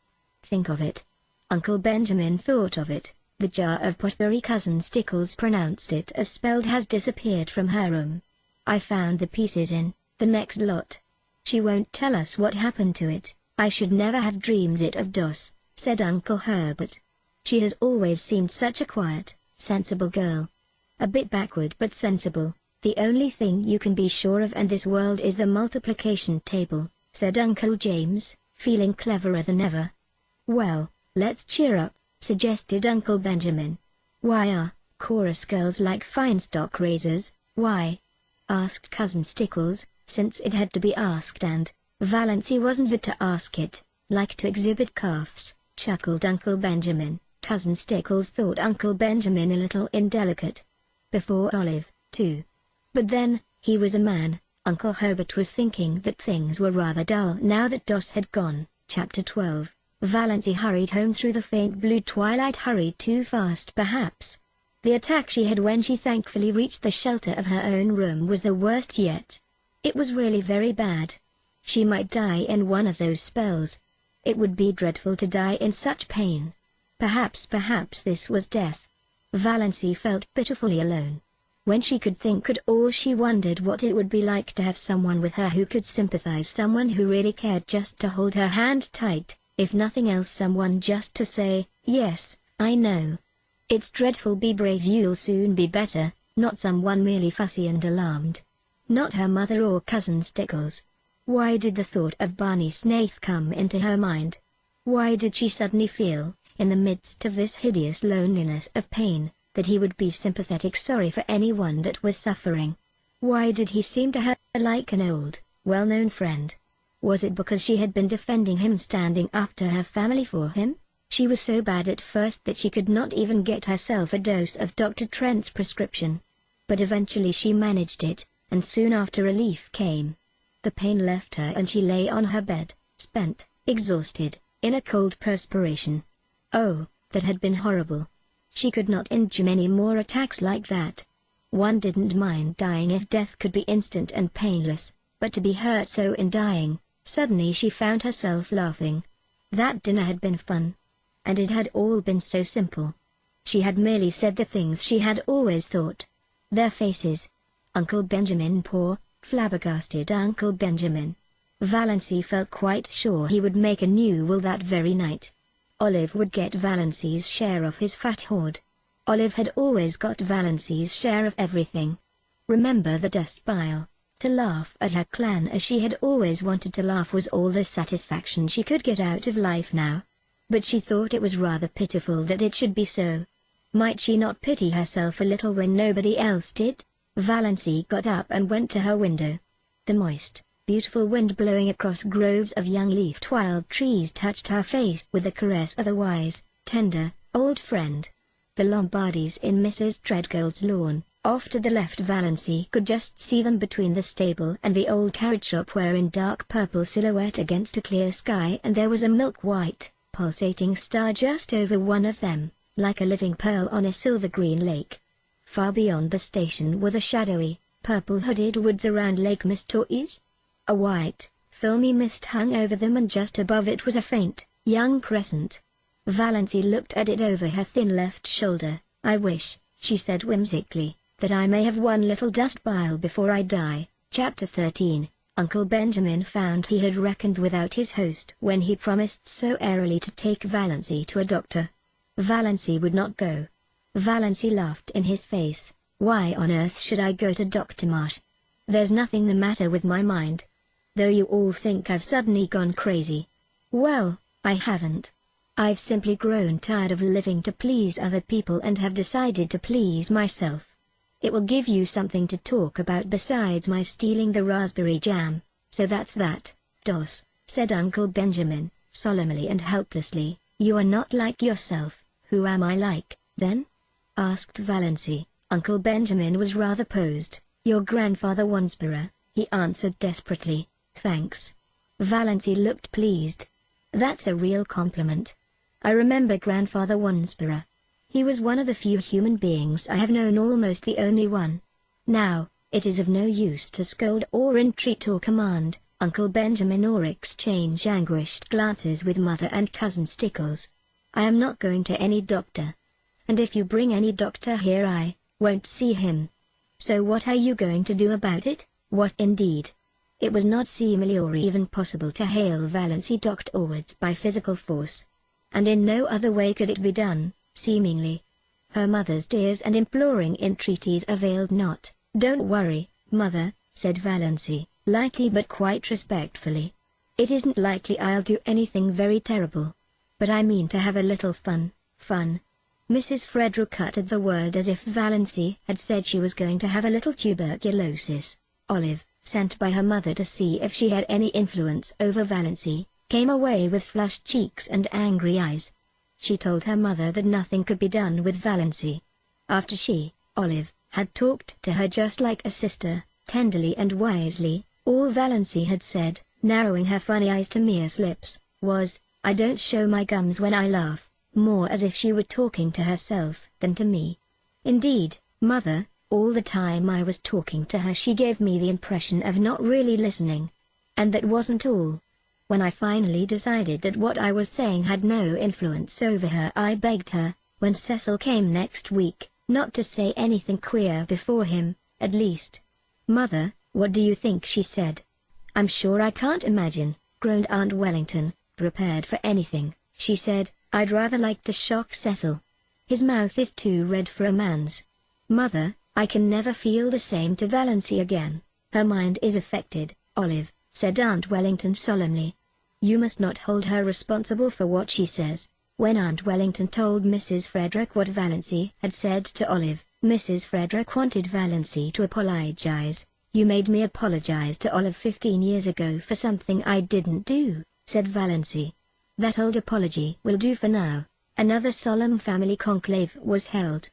Think of it. Uncle Benjamin thought of it. The jar of potpourri. Cousin Stickles pronounced it as spelled has disappeared from her room. I found the pieces in the next lot. She won't tell us what happened to it. I should never have dreamed it of Doss, said Uncle Herbert. She has always seemed such a quiet, sensible girl. A bit backward but sensible. The only thing you can be sure of in this world is the multiplication table, said Uncle James, feeling cleverer than ever. Well, let's cheer up, suggested Uncle Benjamin. Why are chorus girls like fine stock raisers? Why? Asked Cousin Stickles, since it had to be asked and Valancy wasn't there to ask it. Like to exhibit calves, chuckled Uncle Benjamin. Cousin Stickles thought Uncle Benjamin a little indelicate. Before Olive, too. But then, he was a man. Uncle Herbert was thinking that things were rather dull now that Doss had gone. Chapter 12. Valancy hurried home through the faint blue twilight. Hurried too fast perhaps. The attack she had when she thankfully reached the shelter of her own room was the worst yet. It was really very bad. She might die in one of those spells. It would be dreadful to die in such pain. Perhaps this was death. Valancy felt pitifully alone. When she could think at all, she wondered what it would be like to have someone with her who could sympathize, someone who really cared, just to hold her hand tight, if nothing else, someone just to say, yes, I know. It's dreadful, be brave, you'll soon be better, not someone merely fussy and alarmed. Not her mother or Cousin Stickles. Why did the thought of Barney Snaith come into her mind? Why did she suddenly feel, in the midst of this hideous loneliness of pain, that he would be sympathetic, sorry for anyone that was suffering? Why did he seem to her like an old, well-known friend? Was it because she had been defending him, standing up to her family for him? She was so bad at first that she could not even get herself a dose of Dr. Trent's prescription. But eventually she managed it, and soon after relief came. The pain left her and she lay on her bed, spent, exhausted, in a cold perspiration. Oh, that had been horrible. She could not endure many more attacks like that. One didn't mind dying if death could be instant and painless, but to be hurt so in dying. Suddenly she found herself laughing. That dinner had been fun. And it had all been so simple. She had merely said the things she had always thought. Their faces. Uncle Benjamin, poor, flabbergasted Uncle Benjamin. Valency felt quite sure he would make a new will that very night. Olive would get Valency's share of his fat hoard. Olive had always got Valency's share of everything. Remember the dust pile? To laugh at her clan as she had always wanted to laugh was all the satisfaction she could get out of life now. But she thought it was rather pitiful that it should be so. Might she not pity herself a little when nobody else did? Valency got up and went to her window. The moist, beautiful wind blowing across groves of young-leafed wild trees touched her face with the caress of a wise, tender, old friend. The Lombardis in Mrs. Treadgold's lawn, off to the left. Valency could just see them between the stable and the old carriage shop, where in dark purple silhouette against a clear sky, and there was a milk-white, pulsating star just over one of them, like a living pearl on a silver-green lake. Far beyond the station were the shadowy, purple-hooded woods around Lake Mistois. A white, filmy mist hung over them, and just above it was a faint, young crescent. Valency looked at it over her thin left shoulder. "I wish," she said whimsically, "that I may have one little dust pile before I die." Chapter 13. Uncle Benjamin found he had reckoned without his host when he promised so airily to take Valency to a doctor. Valency would not go. Valency laughed in his face. "Why on earth should I go to Dr. Marsh? There's nothing the matter with my mind. Though you all think I've suddenly gone crazy. Well, I haven't. I've simply grown tired of living to please other people and have decided to please myself. It will give you something to talk about besides my stealing the raspberry jam, so that's that." "Dos," said Uncle Benjamin, solemnly and helplessly. "You are not like yourself. Who am I like, then?" asked Valency. Uncle Benjamin was rather posed. "Your grandfather Wansborough," he answered desperately. "Thanks." Valency looked pleased. "That's a real compliment. I remember Grandfather Wansborough. He was one of the few human beings I have known, almost the only one. Now, it is of no use to scold or entreat or command, Uncle Benjamin, or exchange anguished glances with Mother and Cousin Stickles. I am not going to any doctor. And if you bring any doctor here, I won't see him. So what are you going to do about it?" "What indeed?" It was not seemly or even possible to hail Valency doctorwards by physical force. And in no other way could it be done, seemingly. Her mother's tears and imploring entreaties availed not. "Don't worry, Mother," said Valency, lightly but quite respectfully. "It isn't likely I'll do anything very terrible. But I mean to have a little fun." Mrs. Frederick uttered the word as if Valency had said she was going to have a little tuberculosis. Olive, sent by her mother to see if she had any influence over Valency, came away with flushed cheeks and angry eyes. She told her mother that nothing could be done with Valency. After she, Olive, had talked to her just like a sister, tenderly and wisely, all Valency had said, narrowing her funny eyes to mere slips, was, "I don't show my gums when I laugh," more as if she were talking to herself than to me. "Indeed, Mother, all the time I was talking to her she gave me the impression of not really listening. And that wasn't all. When I finally decided that what I was saying had no influence over her, I begged her, when Cecil came next week, not to say anything queer before him, at least." "Mother, what do you think she said?" "I'm sure I can't imagine," groaned Aunt Wellington, prepared for anything. "She said, 'I'd rather like to shock Cecil. His mouth is too red for a man's.' Mother, I can never feel the same to Valency again. Her mind is affected, Olive," said Aunt Wellington solemnly. "You must not hold her responsible for what she says." When Aunt Wellington told Mrs. Frederick what Valency had said to Olive, Mrs. Frederick wanted Valency to apologize. "You made me apologize to Olive 15 years ago for something I didn't do," said Valency. "That old apology will do for now." Another solemn family conclave was held.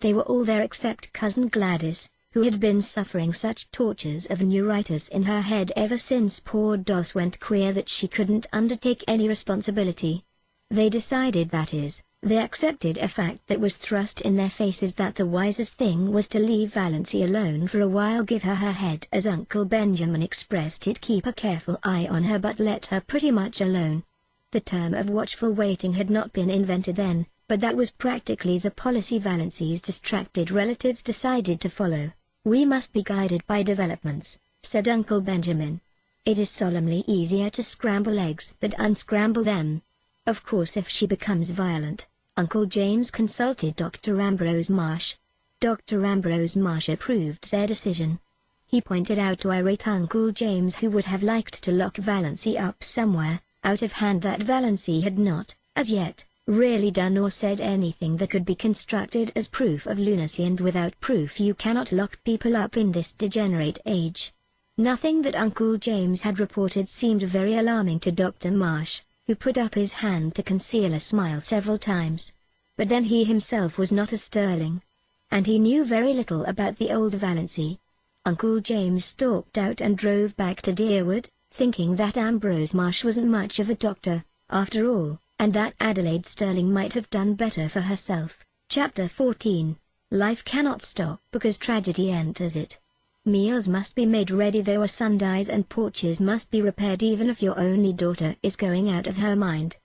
They were all there except Cousin Gladys, who had been suffering such tortures of neuritis in her head ever since poor Dos went queer that she couldn't undertake any responsibility. They decided, that is, they accepted a fact that was thrust in their faces, that the wisest thing was to leave Valency alone for a while, give her her head as Uncle Benjamin expressed it, keep a careful eye on her but let her pretty much alone. The term of watchful waiting had not been invented then, but that was practically the policy Valency's distracted relatives decided to follow. "We must be guided by developments," said Uncle Benjamin. It is solemnly easier to scramble eggs than unscramble them. Of course, if she becomes violent, Uncle James consulted Dr. Ambrose Marsh. Dr. Ambrose Marsh approved their decision. He pointed out to irate Uncle James who would have liked to lock Valancy up somewhere, out of hand, that Valancy had not, as yet, really done or said anything that could be construed as proof of lunacy, and without proof you cannot lock people up in this degenerate age. Nothing that Uncle James had reported seemed very alarming to Dr. Marsh, who put up his hand to conceal a smile several times. But then he himself was not a Sterling, and he knew very little about the old Valancy. Uncle James stalked out and drove back to Deerwood, thinking that Ambrose Marsh wasn't much of a doctor, after all, and that Adelaide Sterling might have done better for herself. Chapter 14. Life cannot stop because tragedy enters it. Meals must be made ready though a sun dies, and porches must be repaired even if your only daughter is going out of her mind.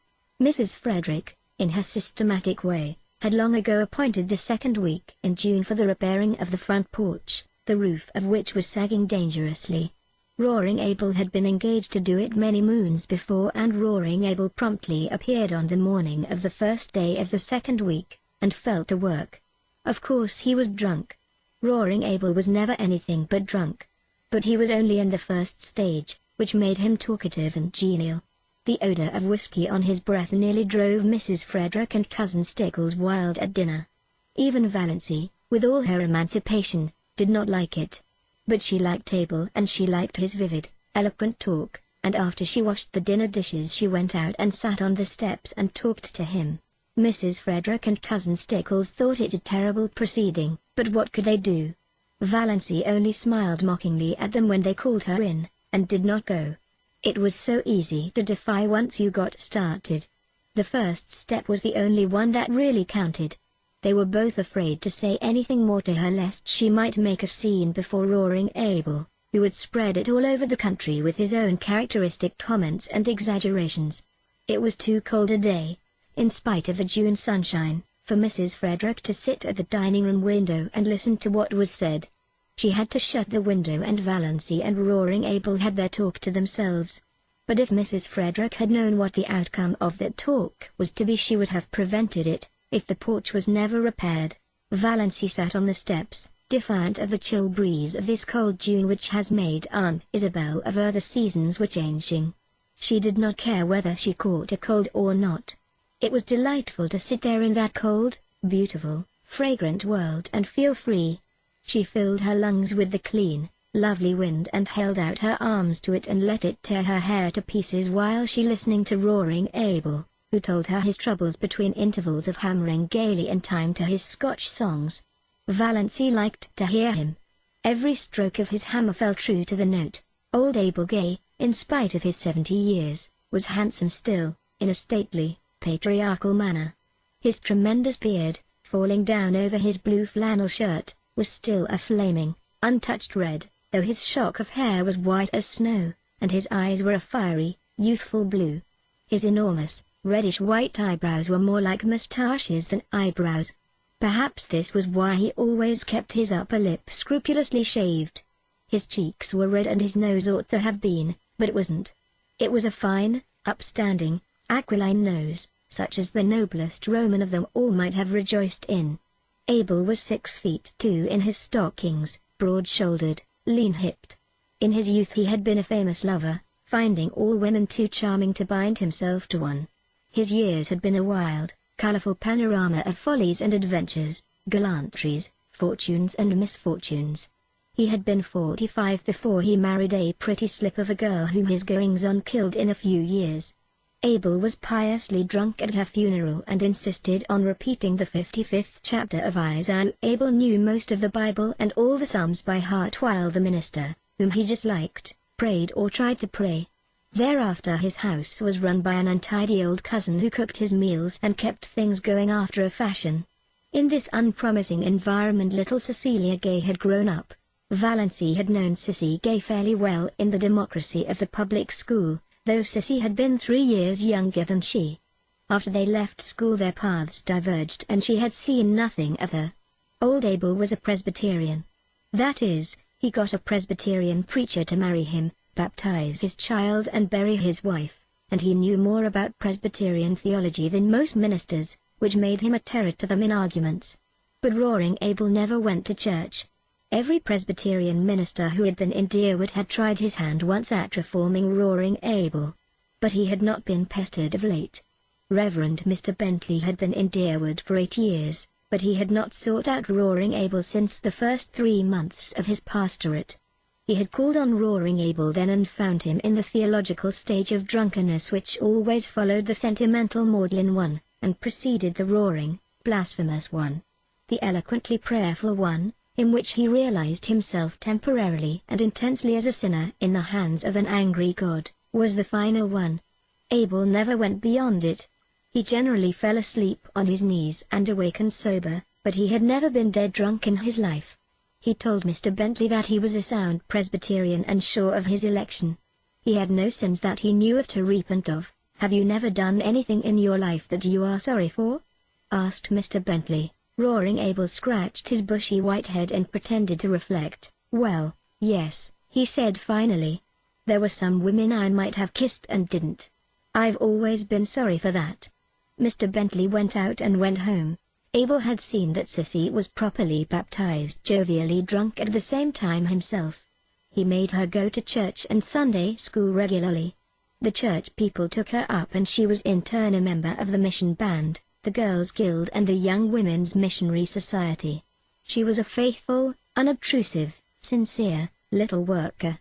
Mrs. Frederick, in her systematic way, had long ago appointed the second week in June for the repairing of the front porch, the roof of which was sagging dangerously. Roaring Abel had been engaged to do it many moons before, and Roaring Abel promptly appeared on the morning of the first day of the second week, and fell to work. Of course he was drunk. Roaring Abel was never anything but drunk. But he was only in the first stage, which made him talkative and genial. The odor of whiskey on his breath nearly drove Mrs. Frederick and Cousin Stickles wild at dinner. Even Valancy, with all her emancipation, did not like it. But she liked Abel, and she liked his vivid, eloquent talk, and after she washed the dinner dishes she went out and sat on the steps and talked to him. Mrs. Frederick and Cousin Stickles thought it a terrible proceeding, but what could they do? Valancy only smiled mockingly at them when they called her in, and did not go. It was so easy to defy once you got started. The first step was the only one that really counted. They were both afraid to say anything more to her lest she might make a scene before Roaring Abel, who would spread it all over the country with his own characteristic comments and exaggerations. It was too cold a day, in spite of the June sunshine, for Mrs. Frederick to sit at the dining room window and listen to what was said. She had to shut the window, and Valancy and Roaring Abel had their talk to themselves. But if Mrs. Frederick had known what the outcome of that talk was to be, she would have prevented it. If the porch was never repaired, Valancy sat on the steps, defiant of the chill breeze of this cold June which has made Aunt Isabel aver the seasons were changing. She did not care whether she caught a cold or not. It was delightful to sit there in that cold, beautiful, fragrant world and feel free. She filled her lungs with the clean, lovely wind and held out her arms to it and let it tear her hair to pieces while she listened to Roaring Abel, who told her his troubles between intervals of hammering gaily in time to his Scotch songs. Valancy liked to hear him. Every stroke of his hammer fell true to the note. Old Abel Gay, in spite of his 70 years, was handsome still, in a stately, patriarchal manner. His tremendous beard, falling down over his blue flannel shirt, was still a flaming, untouched red, though his shock of hair was white as snow, and his eyes were a fiery, youthful blue. His enormous, reddish-white eyebrows were more like moustaches than eyebrows. Perhaps this was why he always kept his upper lip scrupulously shaved. His cheeks were red and his nose ought to have been, but it wasn't. It was a fine, upstanding, aquiline nose, such as the noblest Roman of them all might have rejoiced in. Abel was 6'2" in his stockings, broad-shouldered, lean-hipped. In his youth he had been a famous lover, finding all women too charming to bind himself to one. His years had been a wild, colorful panorama of follies and adventures, gallantries, fortunes and misfortunes. He had been 45 before he married a pretty slip of a girl whom his goings-on killed in a few years. Abel was piously drunk at her funeral and insisted on repeating the 55th chapter of Isaiah. Abel knew most of the Bible and all the Psalms by heart, while the minister, whom he disliked, prayed or tried to pray. Thereafter his house was run by an untidy old cousin who cooked his meals and kept things going after a fashion. In this unpromising environment little Cecilia Gay had grown up. Valancy had known Cissy Gay fairly well in the democracy of the public school, though Cissy had been 3 years younger than she. After they left school their paths diverged and she had seen nothing of her. Old Abel was a Presbyterian. That is, he got a Presbyterian preacher to marry him, baptize his child and bury his wife, and he knew more about Presbyterian theology than most ministers, which made him a terror to them in arguments. But Roaring Abel never went to church. Every Presbyterian minister who had been in Deerwood had tried his hand once at reforming Roaring Abel. But he had not been pestered of late. Reverend Mr. Bentley had been in Deerwood for 8 years, but he had not sought out Roaring Abel since the first 3 months of his pastorate. He had called on Roaring Abel then and found him in the theological stage of drunkenness which always followed the sentimental maudlin one, and preceded the roaring, blasphemous one. The eloquently prayerful one, in which he realized himself temporarily and intensely as a sinner in the hands of an angry God, was the final one. Abel never went beyond it. He generally fell asleep on his knees and awakened sober, but he had never been dead drunk in his life. He told Mr. Bentley that he was a sound Presbyterian and sure of his election. He had no sins that he knew of to repent of. "Have you never done anything in your life that you are sorry for?" asked Mr. Bentley. Roaring Abel scratched his bushy white head and pretended to reflect. "Well, yes," he said finally. "There were some women I might have kissed and didn't. I've always been sorry for that." Mr. Bentley went out and went home. Abel had seen that Sissy was properly baptized, jovially drunk at the same time himself. He made her go to church and Sunday school regularly. The church people took her up and she was in turn a member of the mission band, the Girls' Guild and the Young Women's Missionary Society. She was a faithful, unobtrusive, sincere, little worker.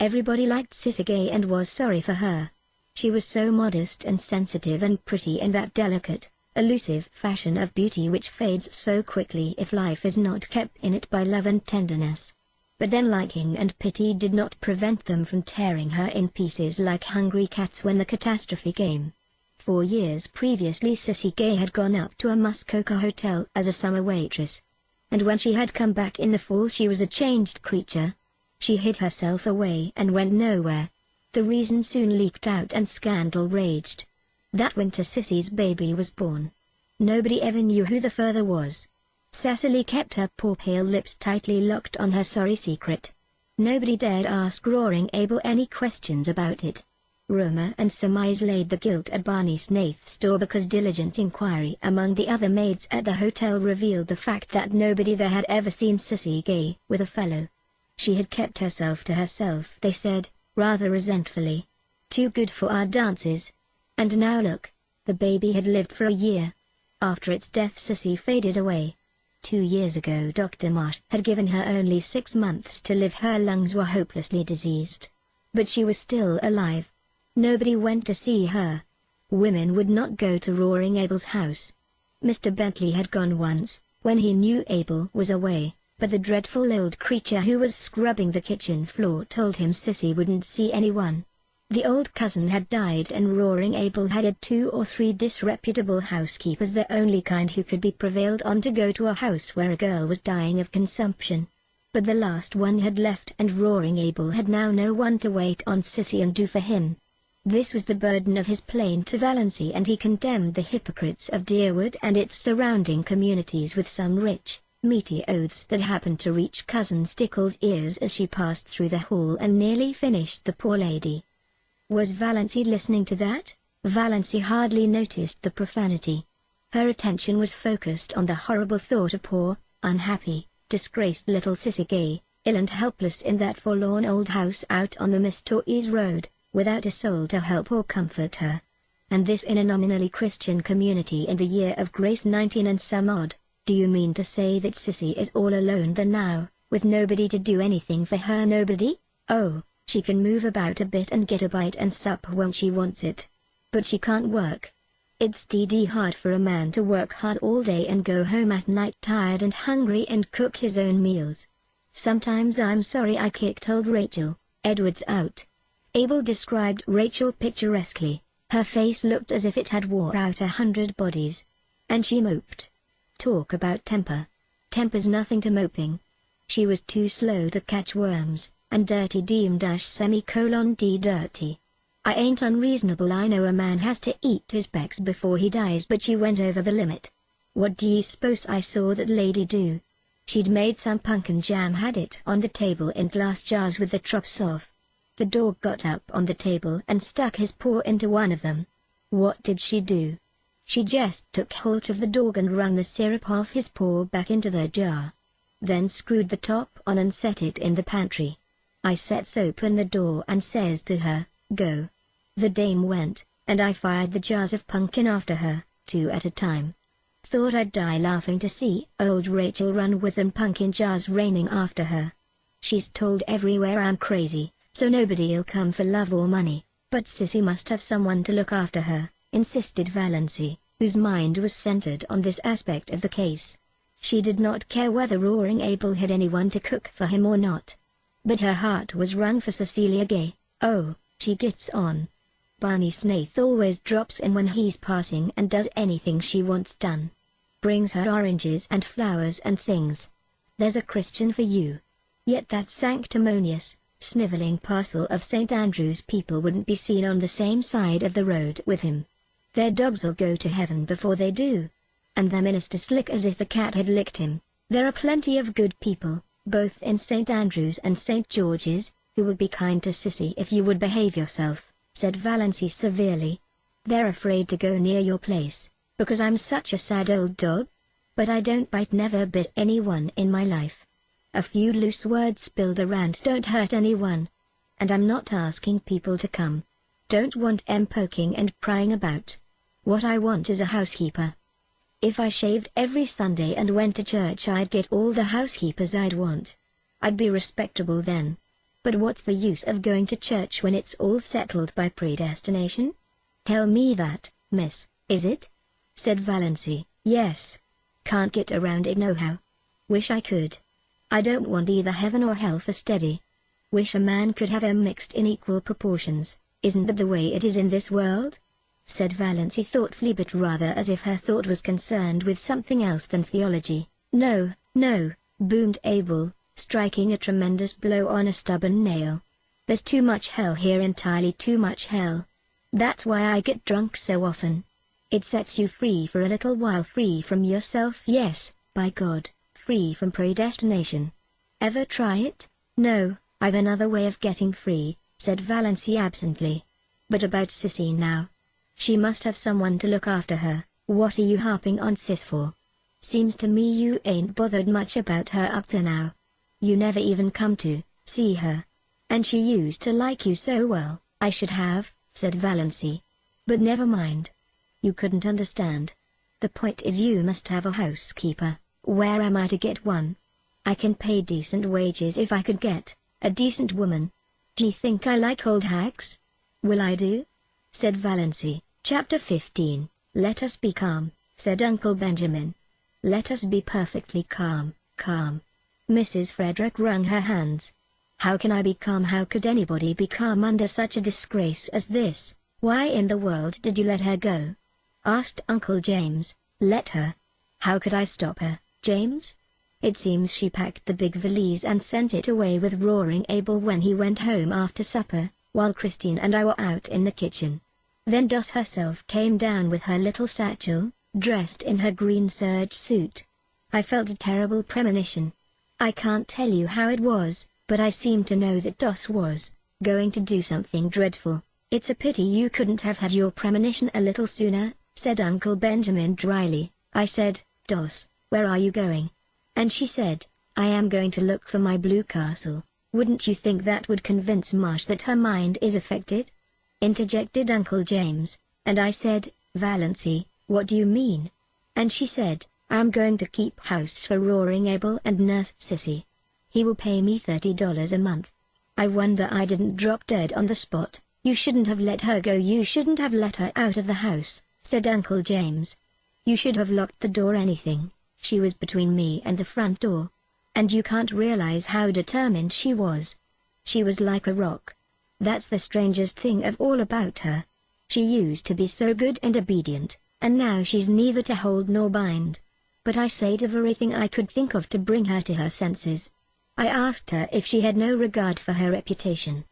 Everybody liked Sissy Gay and was sorry for her. She was so modest and sensitive and pretty in that delicate, elusive fashion of beauty which fades so quickly if life is not kept in it by love and tenderness. But then liking and pity did not prevent them from tearing her in pieces like hungry cats when the catastrophe came. 4 years previously Sissy Gay had gone up to a Muskoka hotel as a summer waitress. And when she had come back in the fall she was a changed creature. She hid herself away and went nowhere. The reason soon leaked out and scandal raged. That winter Sissy's baby was born. Nobody ever knew who the father was. Cecily kept her poor pale lips tightly locked on her sorry secret. Nobody dared ask Roaring Abel any questions about it. Rumor and surmise laid the guilt at Barney Snaith's door because diligent inquiry among the other maids at the hotel revealed the fact that nobody there had ever seen Sissy Gay with a fellow. She had kept herself to herself, they said, rather resentfully. Too good for our dances. And now look, the baby had lived for a year. After its death Sissy faded away. 2 years ago Dr. Marsh had given her only 6 months to live. Her lungs were hopelessly diseased. But she was still alive. Nobody went to see her. Women would not go to Roaring Abel's house. Mr. Bentley had gone once, when he knew Abel was away, but the dreadful old creature who was scrubbing the kitchen floor told him Sissy wouldn't see anyone. The old cousin had died and Roaring Abel had 2 or 3 disreputable housekeepers, the only kind who could be prevailed on to go to a house where a girl was dying of consumption. But the last one had left and Roaring Abel had now no one to wait on Sissy and do for him. This was the burden of his plain to Valency, and he condemned the hypocrites of Deerwood and its surrounding communities with some rich, meaty oaths that happened to reach Cousin Stickle's ears as she passed through the hall and nearly finished the poor lady. Was Valency listening to that? Valency hardly noticed the profanity. Her attention was focused on the horrible thought of poor, unhappy, disgraced little Sissy Gay, ill and helpless in that forlorn old house out on the Miss Torres Road, without a soul to help or comfort her. And this in a nominally Christian community in the year of grace 19 and some odd. Do you mean to say that Sissy is all alone there now, with nobody to do anything for her? Nobody? Oh, she can move about a bit and get a bite and sup when she wants it. But she can't work. It's dead hard for a man to work hard all day and go home at night tired and hungry and cook his own meals. Sometimes I'm sorry I kicked old Rachel, Edward's out. Abel described Rachel picturesquely. Her face looked as if it had wore out 100 bodies. And she moped. Talk about temper. Temper's nothing to moping. She was too slow to catch worms, and dirty -D dirty. I ain't unreasonable. I know a man has to eat his pecks before he dies, but she went over the limit. What do ye suppose I saw that lady do? She'd made some pumpkin jam, had it on the table in glass jars with the drops off. The dog got up on the table and stuck his paw into one of them. What did she do? She just took hold of the dog and wrung the syrup off his paw back into the jar. Then screwed the top on and set it in the pantry. I sets open the door and says to her, "Go." The dame went, and I fired the jars of pumpkin after her, 2 at a time. Thought I'd die laughing to see old Rachel run with them pumpkin jars raining after her. She's told everywhere I'm crazy, so nobody'll come for love or money, but Sissy must have someone to look after her, insisted Valency, whose mind was centered on this aspect of the case. She did not care whether Roaring Abel had anyone to cook for him or not. But her heart was wrung for Cecilia Gay. Oh, she gets on. Barney Snaith always drops in when he's passing and does anything she wants done. Brings her oranges and flowers and things. There's a Christian for you. Yet that sanctimonious, sniveling parcel of St. Andrew's people wouldn't be seen on the same side of the road with him. Their dogs'll go to heaven before they do. And the minister slick as if the cat had licked him. There are plenty of good people, both in St. Andrew's and St. George's, who would be kind to Sissy if you would behave yourself, said Valency severely. They're afraid to go near your place, because I'm such a sad old dog? But I don't bite, never bit anyone in my life. A few loose words spilled around don't hurt anyone. And I'm not asking people to come. Don't want 'em poking and prying about. What I want is a housekeeper. If I shaved every Sunday and went to church, I'd get all the housekeepers I'd want. I'd be respectable then. But what's the use of going to church when it's all settled by predestination? Tell me that, miss, is it? Said Valency. Yes. Can't get around it nohow. Wish I could. I don't want either heaven or hell for steady. Wish a man could have 'em mixed in equal proportions. Isn't that the way it is in this world? Said Valency thoughtfully, but rather as if her thought was concerned with something else than theology. No, no, boomed Abel, striking a tremendous blow on a stubborn nail. There's too much hell here, entirely too much hell. That's why I get drunk so often. It sets you free for a little while, free from yourself, yes, by God, free from predestination. Ever try it? No, I've another way of getting free, said Valency absently. But about Sissy now. She must have someone to look after her. What are you harping on Sis for? Seems to me you ain't bothered much about her up to now. You never even come to see her. And she used to like you so well. I should have, said Valency. But never mind. You couldn't understand. The point is you must have a housekeeper. Where am I to get one? I can pay decent wages if I could get a decent woman. D'ye think I like old hags? Will I do? Said Valency. Chapter 15. Let us be calm, said Uncle Benjamin. Let us be perfectly calm, calm. Mrs. Frederick wrung her hands. How can I be calm? How could anybody be calm under such a disgrace as this? Why in the world did you let her go? Asked Uncle James. Let her? How could I stop her, James? It seems she packed the big valise and sent it away with Roaring Abel when he went home after supper, while Christine and I were out in the kitchen. Then Doss herself came down with her little satchel, dressed in her green serge suit. I felt a terrible premonition. I can't tell you how it was, but I seemed to know that Doss was going to do something dreadful. It's a pity you couldn't have had your premonition a little sooner, said Uncle Benjamin dryly. I said, Doss, where are you going? And she said, I am going to look for my blue castle. Wouldn't you think that would convince Marsh that her mind is affected? Interjected Uncle James, and I said, Valency, what do you mean? And she said, I'm going to keep house for Roaring Abel and nurse Sissy. He will pay me $30 a month. I wonder I didn't drop dead on the spot. You shouldn't have let her go. You shouldn't have let her out of the house, said Uncle James. You should have locked the door. Anything. She was between me and the front door. And you can't realize how determined she was. She was like a rock. That's the strangest thing of all about her. She used to be so good and obedient, and now she's neither to hold nor bind. But I said everything I could think of to bring her to her senses. I asked her if she had no regard for her reputation.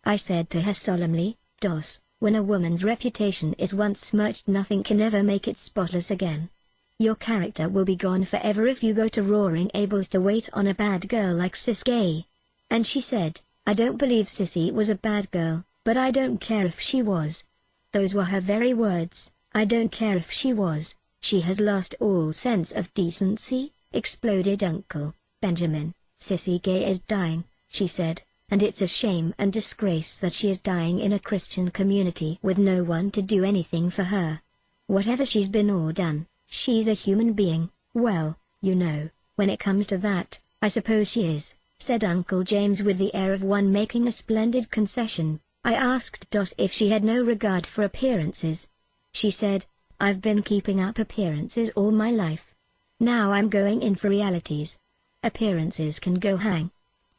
I said to her solemnly, Doss, when a woman's reputation is once smirched, nothing can ever make it spotless again. Your character will be gone forever if you go to Roaring Abel's to wait on a bad girl like Sis Gay. And she said, I don't believe Sissy was a bad girl, but I don't care if she was. Those were her very words, I don't care if she was. She has lost all sense of decency, exploded Uncle Benjamin. Sissy Gay is dying, she said, and it's a shame and disgrace that she is dying in a Christian community with no one to do anything for her. Whatever she's been or done, she's a human being. Well, you know, when it comes to that, I suppose she is, said Uncle James with the air of one making a splendid concession. I asked Dos if she had no regard for appearances. She said, I've been keeping up appearances all my life. Now I'm going in for realities. Appearances can go hang.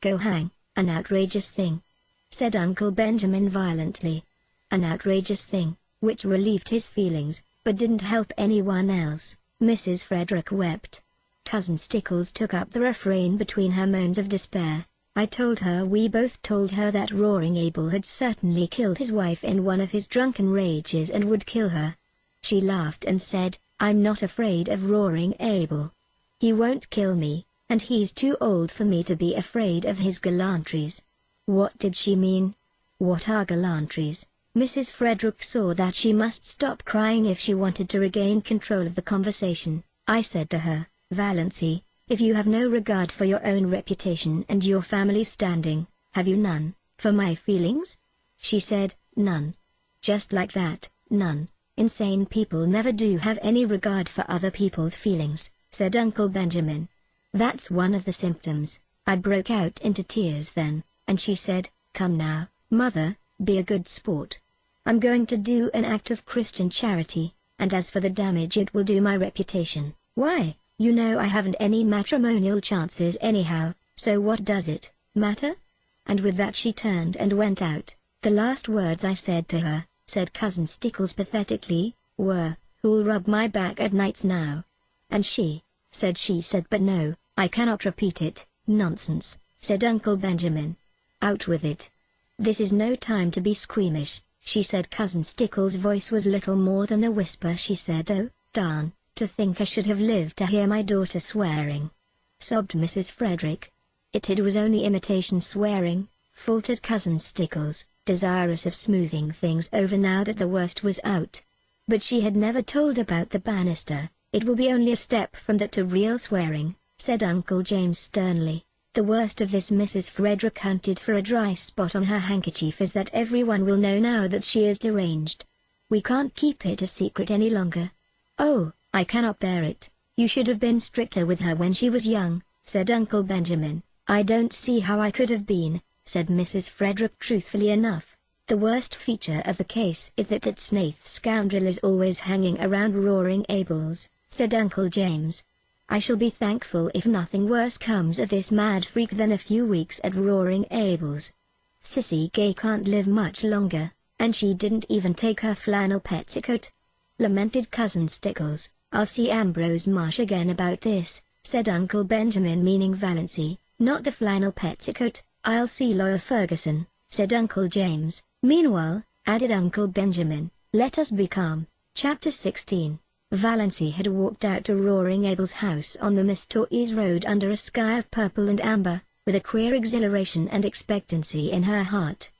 Go hang, an outrageous thing, said Uncle Benjamin violently. An outrageous thing, which relieved his feelings, but didn't help anyone else. Mrs. Frederick wept. Cousin Stickles took up the refrain between her moans of despair. We both told her that Roaring Abel had certainly killed his wife in one of his drunken rages and would kill her. She laughed and said, I'm not afraid of Roaring Abel. He won't kill me, and he's too old for me to be afraid of his gallantries. What did she mean? What are gallantries? Mrs. Frederick saw that she must stop crying if she wanted to regain control of the conversation. I said to her, Valency, if you have no regard for your own reputation and your family's standing, have you none for my feelings? She said, none. Just like that, none. Insane people never do have any regard for other people's feelings, said Uncle Benjamin. That's one of the symptoms. I broke out into tears then, and she said, come now, Mother, be a good sport. I'm going to do an act of Christian charity, and as for the damage it will do my reputation, why, you know I haven't any matrimonial chances anyhow, so what does it matter? And with that she turned and went out. The last words I said to her, said Cousin Stickles pathetically, were, who'll rub my back at nights now? And she said but no, I cannot repeat it. Nonsense, said Uncle Benjamin. Out with it. This is no time to be squeamish, she said. Cousin Stickles' voice was little more than a whisper. She said, oh, darn, to think I should have lived to hear my daughter swearing. Sobbed Mrs. Frederick. It was only imitation swearing, faltered Cousin Stickles, desirous of smoothing things over now that the worst was out. But she had never told about the banister. It will be only a step from that to real swearing, said Uncle James sternly. The worst of this, Mrs. Frederick hunted for a dry spot on her handkerchief, is that everyone will know now that she is deranged. We can't keep it a secret any longer. Oh, I cannot bear it. You should have been stricter with her when she was young, said Uncle Benjamin. I don't see how I could have been, said Mrs. Frederick truthfully enough. The worst feature of the case is that Snaith scoundrel is always hanging around Roaring Abel's, said Uncle James. I shall be thankful if nothing worse comes of this mad freak than a few weeks at Roaring Abel's. Sissy Gay can't live much longer, and she didn't even take her flannel petticoat, lamented Cousin Stickles. I'll see Ambrose Marsh again about this, said Uncle Benjamin, meaning Valency, not the flannel petticoat. I'll see Lawyer Ferguson, said Uncle James. Meanwhile, added Uncle Benjamin, let us be calm. Chapter 16. Valency had walked out to Roaring Abel's house on the Mistois road under a sky of purple and amber, with a queer exhilaration and expectancy in her heart.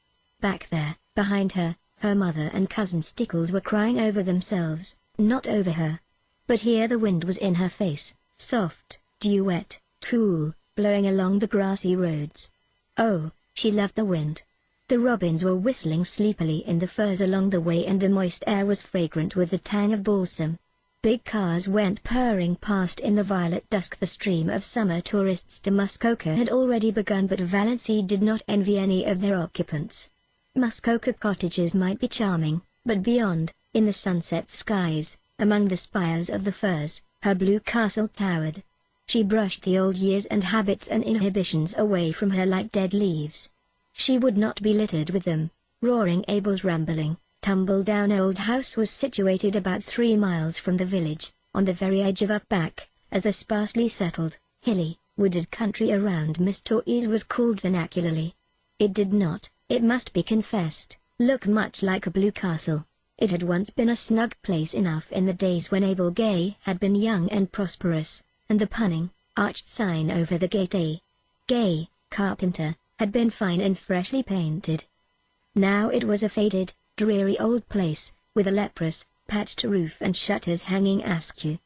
Back there, behind her, her mother and Cousin Stickles were crying over themselves, not over her. But here the wind was in her face, soft, dew-wet, cool, blowing along the grassy roads. Oh, she loved the wind. The robins were whistling sleepily in the firs along the way, and the moist air was fragrant with the tang of balsam. Big cars went purring past in the violet dusk. The stream of summer tourists to Muskoka had already begun, but Valency did not envy any of their occupants. Muskoka cottages might be charming, but beyond, in the sunset skies, among the spires of the firs, her blue castle towered. She brushed the old years and habits and inhibitions away from her like dead leaves. She would not be littered with them. Roaring Abel's rambling, tumble-down old house was situated about 3 miles from the village, on the very edge of Upback, as the sparsely settled, hilly, wooded country around Mistois was called vernacularly. It did not, it must be confessed, look much like a blue castle. It had once been a snug place enough in the days when Abel Gay had been young and prosperous, and the punning, arched sign over the gate, A. Gay, carpenter, had been fine and freshly painted. Now it was a faded, dreary old place, with a leprous, patched roof and shutters hanging askew.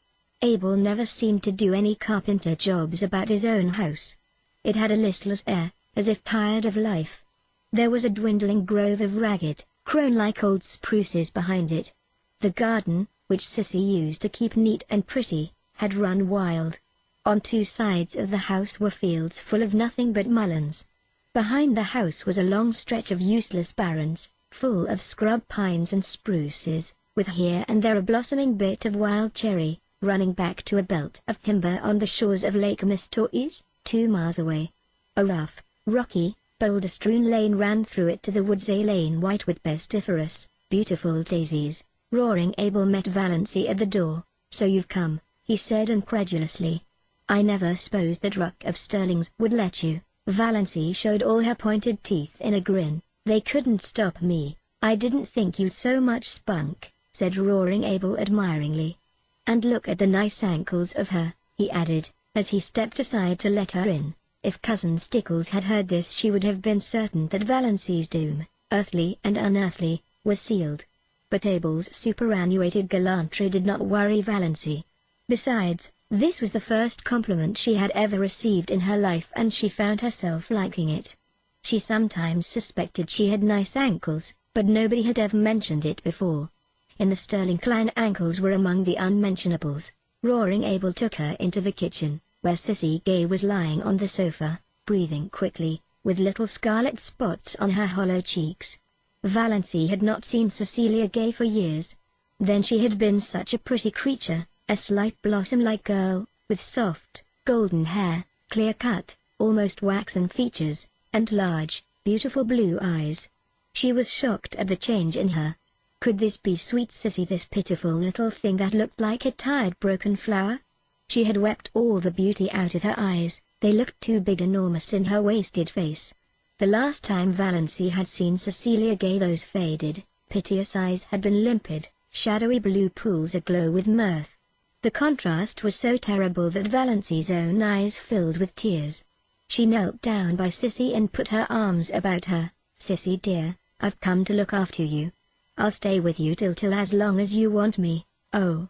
Abel never seemed to do any carpenter jobs about his own house. It had a listless air, as if tired of life. There was a dwindling grove of ragged, crone-like old spruces behind it. The garden, which Sissy used to keep neat and pretty, had run wild. On two sides of the house were fields full of nothing but mulleins. Behind the house was a long stretch of useless barrens, full of scrub pines and spruces, with here and there a blossoming bit of wild cherry, running back to a belt of timber on the shores of Lake Mistois, 2 miles away. A rough, rocky, boulder-strewn lane ran through it to the woods, a lane white with pestiferous, beautiful daisies. Roaring Abel met Valancy at the door. "So you've come," he said incredulously. "I never supposed that ruck of Sterlings would let you." Valancy showed all her pointed teeth in a grin. "They couldn't stop me. I didn't think you'd so much spunk," said Roaring Abel admiringly. "And look at the nice ankles of her," he added, as he stepped aside to let her in. If Cousin Stickles had heard this, she would have been certain that Valancy's doom, earthly and unearthly, was sealed. But Abel's superannuated gallantry did not worry Valancy. Besides, this was the first compliment she had ever received in her life, and she found herself liking it. She sometimes suspected she had nice ankles, but nobody had ever mentioned it before. In the Sterling Klein, ankles were among the unmentionables. Roaring Abel took her into the kitchen, where Sissy Gay was lying on the sofa, breathing quickly, with little scarlet spots on her hollow cheeks. Valancy had not seen Cecilia Gay for years. Then she had been such a pretty creature, a slight blossom-like girl, with soft, golden hair, clear-cut, almost waxen features, and large, beautiful blue eyes. She was shocked at the change in her. Could this be sweet Sissy, this pitiful little thing that looked like a tired broken flower? She had wept all the beauty out of her eyes, they looked too big, enormous in her wasted face. The last time Valancy had seen Cecilia Gay, those faded, piteous eyes had been limpid, shadowy blue pools aglow with mirth. The contrast was so terrible that Valancy's own eyes filled with tears. She knelt down by Sissy and put her arms about her. "Sissy dear, I've come to look after you. I'll stay with you till as long as you want me." "Oh."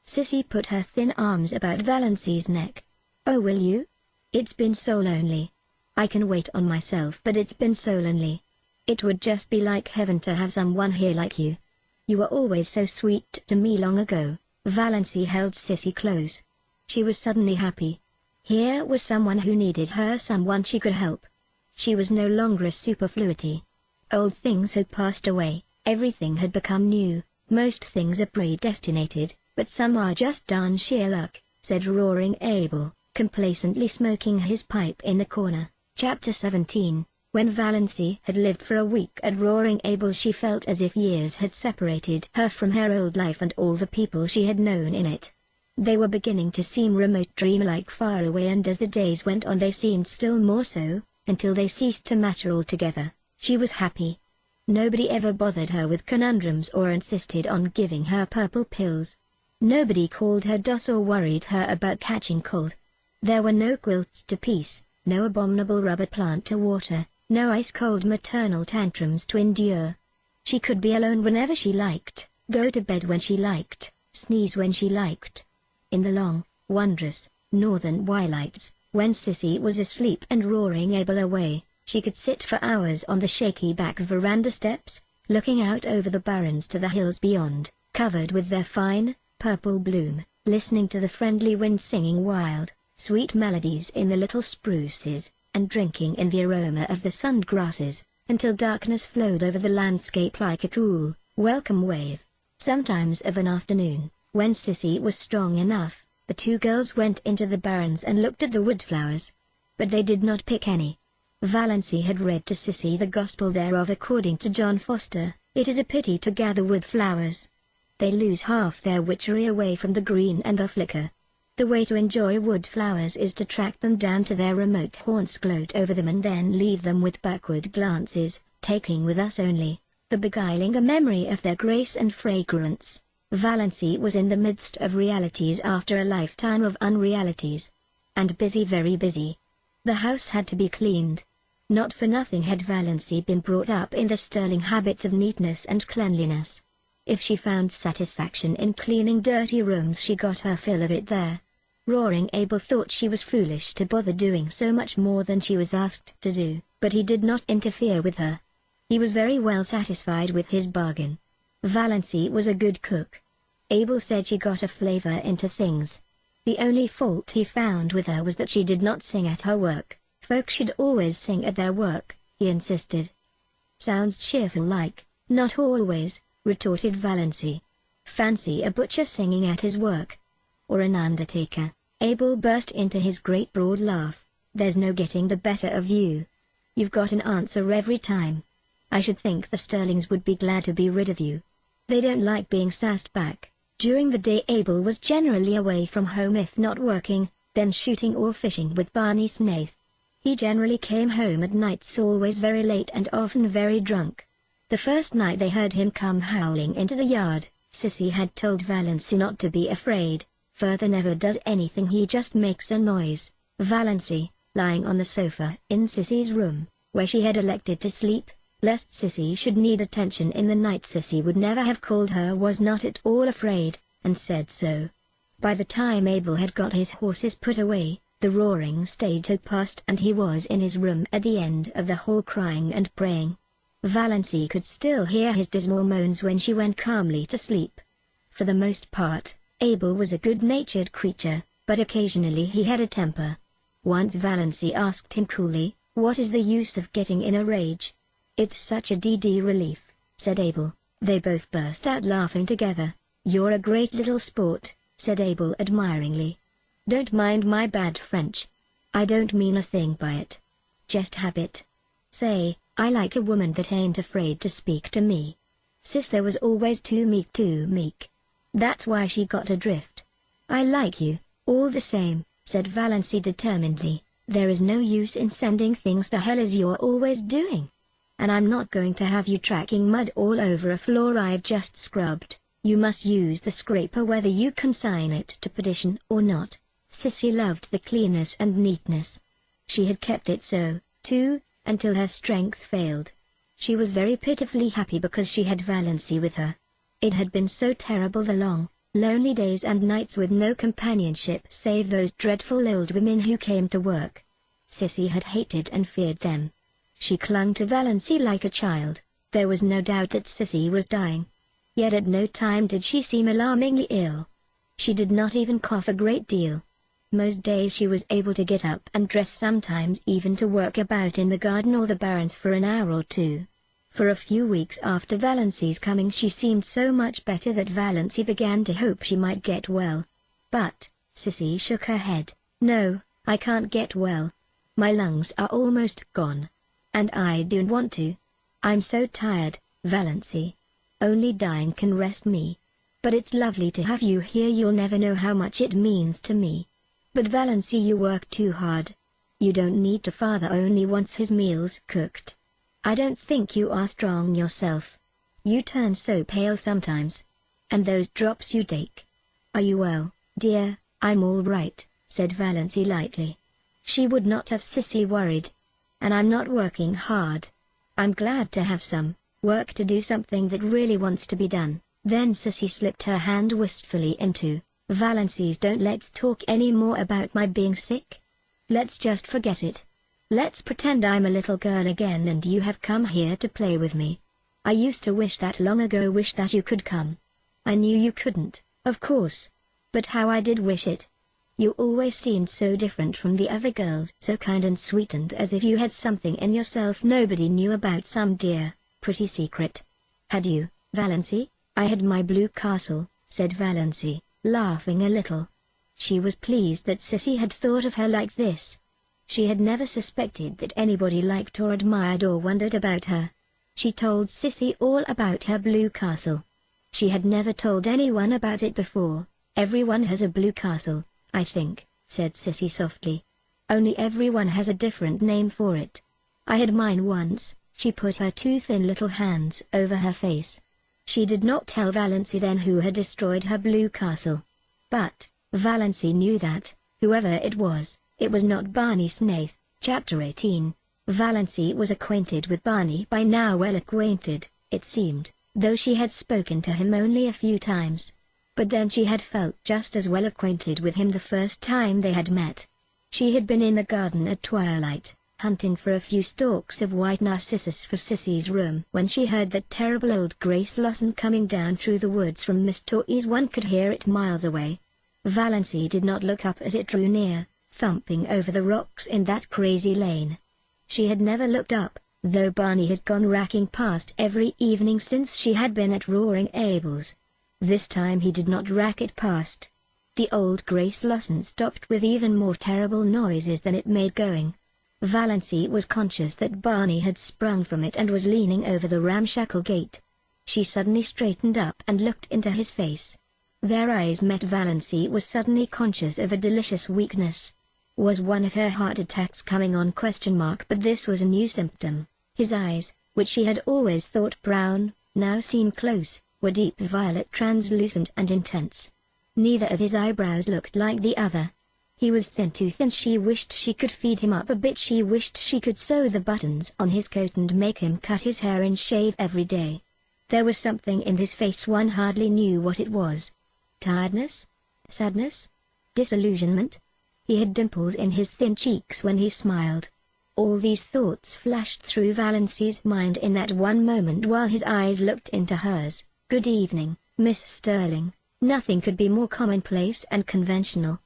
Sissy put her thin arms about Valancy's neck. "Oh, will you? It's been so lonely. I can wait on myself, but it's been so lonely. It would just be like heaven to have someone here like you. You were always so sweet to me long ago." Valancy held Sissy close. She was suddenly happy. Here was someone who needed her, someone she could help. She was no longer a superfluity. Old things had passed away, everything had become new. "Most things are predestinated, but some are just darn sheer luck," said Roaring Abel, complacently smoking his pipe in the corner. Chapter 17. When Valancy had lived for a week at Roaring Abel, she felt as if years had separated her from her old life and all the people she had known in it. They were beginning to seem remote, dreamlike, far away, and as the days went on they seemed still more so, until they ceased to matter altogether. She was happy. Nobody ever bothered her with conundrums or insisted on giving her purple pills. Nobody called her Doss or worried her about catching cold. There were no quilts to piece, no abominable rubber plant to water, no ice-cold maternal tantrums to endure. She could be alone whenever she liked, go to bed when she liked, sneeze when she liked. In the long, wondrous, northern twilights, when Sissy was asleep and Roaring Abel away, she could sit for hours on the shaky back veranda steps, looking out over the barrens to the hills beyond, covered with their fine, purple bloom, listening to the friendly wind singing wild, sweet melodies in the little spruces, and drinking in the aroma of the sunned grasses, until darkness flowed over the landscape like a cool, welcome wave. Sometimes of an afternoon, when Sissy was strong enough, the two girls went into the barrens and looked at the woodflowers. But they did not pick any. Valancy had read to Sissy the gospel thereof according to John Foster. It is a pity to gather woodflowers. They lose half their witchery away from the green and the flicker. The way to enjoy woodflowers is to track them down to their remote haunts, gloat over them, and then leave them with backward glances, taking with us only the beguiling a memory of their grace and fragrance. Valancy was in the midst of realities after a lifetime of unrealities. And busy, very busy. The house had to be cleaned. Not for nothing had Valency been brought up in the sterling habits of neatness and cleanliness. If she found satisfaction in cleaning dirty rooms, she got her fill of it there. Roaring Abel thought she was foolish to bother doing so much more than she was asked to do, but he did not interfere with her. He was very well satisfied with his bargain. Valency was a good cook. Abel said she got a flavor into things. The only fault he found with her was that she did not sing at her work. Folks should always sing at their work, he insisted. Sounds cheerful like. Not always, retorted Valency. Fancy a butcher singing at his work. Or an undertaker. Abel burst into his great broad laugh. There's no getting the better of you. You've got an answer every time. I should think the Sterlings would be glad to be rid of you. They don't like being sassed back. During the day Abel was generally away from home, if not working, then shooting or fishing with Barney Snaith. He generally came home at nights always very late and often very drunk. The first night they heard him come howling into the yard, Sissy had told Valency not to be afraid. Further never does anything, he just makes a noise. Valency, lying on the sofa in Sissy's room, where she had elected to sleep, lest Sissy should need attention in the night Sissy would never have called her, was not at all afraid, and said so. By the time Abel had got his horses put away, the roaring stage had passed and he was in his room at the end of the hall crying and praying. Valency could still hear his dismal moans when she went calmly to sleep. For the most part, Abel was a good-natured creature, but occasionally he had a temper. Once Valency asked him coolly, "What is the use of getting in a rage?" "It's such a DD relief," said Abel. They both burst out laughing together. "You're a great little sport," said Abel admiringly. "Don't mind my bad French. I don't mean a thing by it. Just habit. Say, I like a woman that ain't afraid to speak to me. Sister was always too meek. That's why she got adrift. I like you, all the same," said Valency determinedly. "There is no use in sending things to hell as you're always doing. And I'm not going to have you tracking mud all over a floor I've just scrubbed. You must use the scraper whether you consign it to perdition or not." Sissy loved the cleanness and neatness. She had kept it so, too, until her strength failed. She was very pitifully happy because she had Valency with her. It had been so terrible, the long, lonely days and nights with no companionship save those dreadful old women who came to work. Sissy had hated and feared them. She clung to Valency like a child. There was no doubt that Sissy was dying. Yet at no time did she seem alarmingly ill. She did not even cough a great deal. Most days she was able to get up and dress, sometimes even to work about in the garden or the barrens for an hour or two. For a few weeks after Valency's coming she seemed so much better that Valency began to hope she might get well. But, Sissy shook her head. "No, I can't get well. My lungs are almost gone. And I don't want to. I'm so tired, Valency. Only dying can rest me. But it's lovely to have you here. You'll never know how much it means to me. But Valency, you work too hard. You don't need to. Father only wants his meals cooked. I don't think you are strong yourself. You turn so pale sometimes. And those drops you take. Are you well, dear?" "I'm all right," said Valency lightly. She would not have Sissy worried. "And I'm not working hard. I'm glad to have some work to do, something that really wants to be done." Then Sissy slipped her hand wistfully into Valency's. "Don't let's talk any more about my being sick. Let's just forget it. Let's pretend I'm a little girl again and you have come here to play with me. I used to wish that long ago, wish that you could come. I knew you couldn't, of course. But how I did wish it. You always seemed so different from the other girls, so kind and sweet, and as if you had something in yourself nobody knew about, some dear, pretty secret. Had you, Valency?" "I had my blue castle," said Valency, laughing a little. She was pleased that Sissy had thought of her like this. She had never suspected that anybody liked or admired or wondered about her. She told Sissy all about her blue castle. She had never told anyone about it before. "Everyone has a blue castle, I think," said Sissy softly. "Only everyone has a different name for it. I had mine once." She put her two thin little hands over her face. She did not tell Valency then who had destroyed her blue castle. But Valency knew that, whoever it was not Barney Snaith. Chapter 18. Valency was acquainted with Barney by now, well acquainted, it seemed, though she had spoken to him only a few times. But then she had felt just as well acquainted with him the first time they had met. She had been in the garden at twilight, hunting for a few stalks of white narcissus for Sissy's room, when she heard that terrible old Grace Lawson coming down through the woods from Miss Torrey's. One could hear it miles away. Valency did not look up as it drew near, thumping over the rocks in that crazy lane. She had never looked up, though Barney had gone racking past every evening since she had been at Roaring Abel's. This time he did not rack it past. The old Grace Lawson stopped with even more terrible noises than it made going. Valency was conscious that Barney had sprung from it and was leaning over the ramshackle gate. She suddenly straightened up and looked into his face. Their eyes met. Valency was suddenly conscious of a delicious weakness. Was one of her heart attacks coming on? But this was a new symptom. His eyes, which she had always thought brown, now seen close, were deep violet, translucent and intense. Neither of his eyebrows looked like the other. He was thin, too thin. She wished she could feed him up a bit. She wished she could sew the buttons on his coat and make him cut his hair and shave every day. There was something in his face, one hardly knew what it was. Tiredness? Sadness? Disillusionment? He had dimples in his thin cheeks when he smiled. All these thoughts flashed through Valency's mind in that one moment while his eyes looked into hers. "Good evening, Miss Sterling." Nothing could be more commonplace and conventional.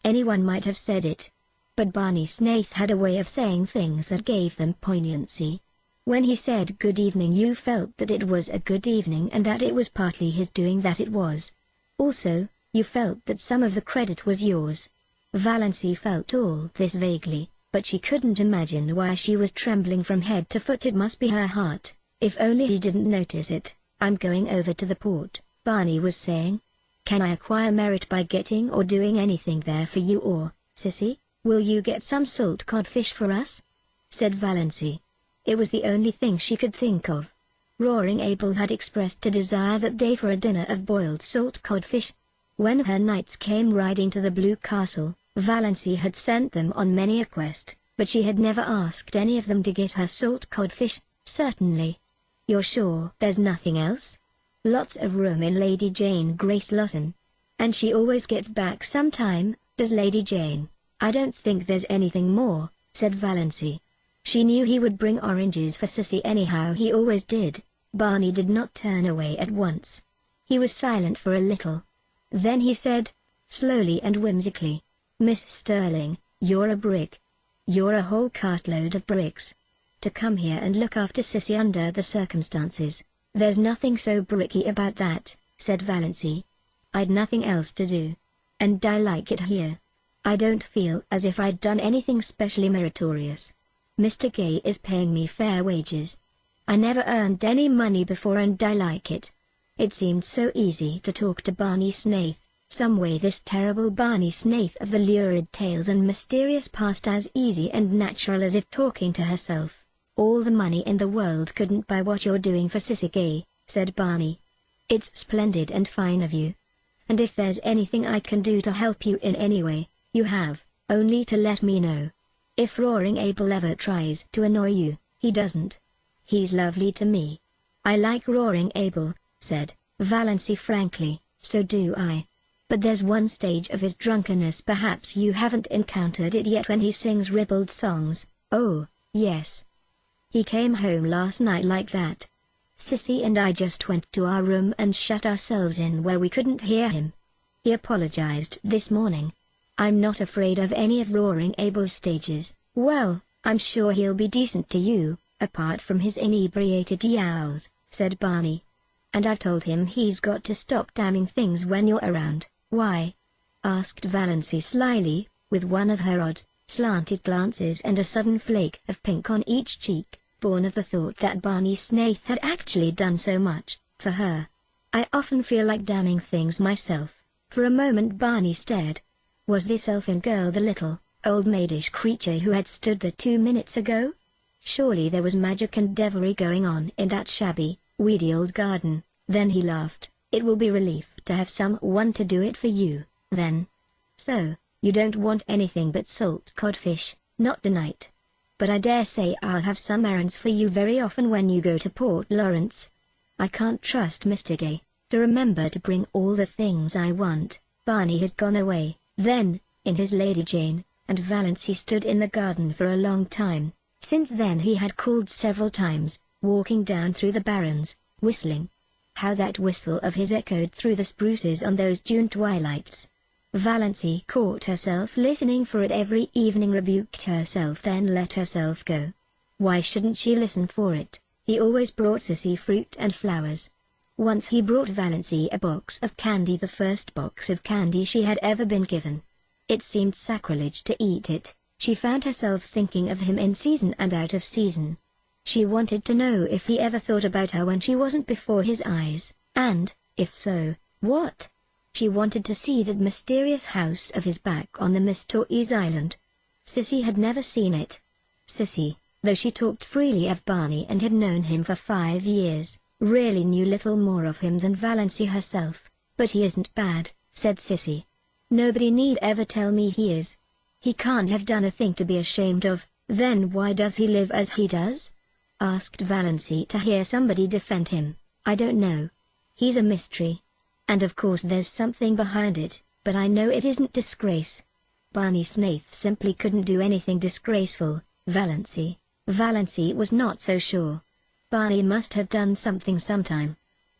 Anyone might have said it. But Barney Snaith had a way of saying things that gave them poignancy. When he said good evening, you felt that it was a good evening and that it was partly his doing that it was. Also, you felt that some of the credit was yours. Valency felt all this vaguely, but she couldn't imagine why she was trembling from head to foot. It must be her heart. If only he didn't notice it. "I'm going over to the port," Barney was saying. "Can I acquire merit by getting or doing anything there for you, or, Sissy, will you get some salt codfish for us?" said Valency. It was the only thing she could think of. Roaring Abel had expressed a desire that day for a dinner of boiled salt codfish. When her knights came riding to the Blue Castle, Valency had sent them on many a quest, but she had never asked any of them to get her salt codfish. "Certainly. You're sure there's nothing else?" "Lots of room in Lady Jane Grace Lawson. And she always gets back sometime, does Lady Jane." "I don't think there's anything more," said Valency. She knew he would bring oranges for Sissy anyhow. He always did. Barney did not turn away at once. He was silent for a little. Then he said, slowly and whimsically, "Miss Sterling, you're a brick. You're a whole cartload of bricks. To come here and look after Sissy under the circumstances." "There's nothing so bricky about that," said Valency. "I'd nothing else to do. And I like it here. I don't feel as if I'd done anything specially meritorious. Mr. Gay is paying me fair wages. I never earned any money before and I like it." It seemed so easy to talk to Barney Snaith, some way this terrible Barney Snaith of the lurid tales and mysterious past, as easy and natural as if talking to herself. "All the money in the world couldn't buy what you're doing for Sissy Gay," said Barney. "It's splendid and fine of you. And if there's anything I can do to help you in any way, you have only to let me know. If Roaring Abel ever tries to annoy you, he doesn't. He's lovely to me." "I like Roaring Abel," said Valency frankly. "So do I. But there's one stage of his drunkenness perhaps you haven't encountered it yet, when he sings ribald songs." "Oh, yes. He came home last night like that. Sissy and I just went to our room and shut ourselves in where we couldn't hear him. He apologized this morning. I'm not afraid of any of Roaring Abel's stages." "Well, I'm sure he'll be decent to you, apart from his inebriated yowls," said Barney. "And I've told him he's got to stop damning things when you're around." "Why?" asked Valency slyly, with one of her odd, slanted glances and a sudden flake of pink on each cheek, born of the thought that Barney Snaith had actually done so much for her. "I often feel like damning things myself." For a moment Barney stared. Was this elfin girl the little, old maidish creature who had stood there 2 minutes ago? Surely there was magic and devilry going on in that shabby, weedy old garden. Then he laughed. "It will be relief to have someone to do it for you, then. So, you don't want anything but salt codfish?" "Not tonight." but I dare say I'll have some errands for you very often when you go to Port Lawrence. I can't trust Mr. Gay to remember to bring all the things I want." Barney had gone away. Then, in his Lady Jane, and Valancy stood in the garden for a long time. Since then he had called several times, walking down through the barrens, whistling. How that whistle of his echoed through the spruces on those June twilights! Valancy caught herself listening for it every evening, rebuked herself, then let herself go. Why shouldn't she listen for it? He always brought Sissy fruit and flowers. Once he brought Valancy a box of candy, the first box of candy she had ever been given. It seemed sacrilege to eat it. She found herself thinking of him in season and out of season. She wanted to know if he ever thought about her when she wasn't before his eyes, and, if so, what? She wanted to see that mysterious house of his back on the Mistorese Island. Sissy had never seen it. Sissy, though she talked freely of Barney and had known him for 5 years, really knew little more of him than Valancy herself. "But he isn't bad," said Sissy. "Nobody need ever tell me he is. He can't have done a thing to be ashamed of." "Then why does he live as he does?" asked Valancy, to hear somebody defend him. "I don't know. He's a mystery. And of course there's something behind it, but I know it isn't disgrace. Barney Snaith simply couldn't do anything disgraceful, Valancy." Valancy was not so sure. Barney must have done something sometime.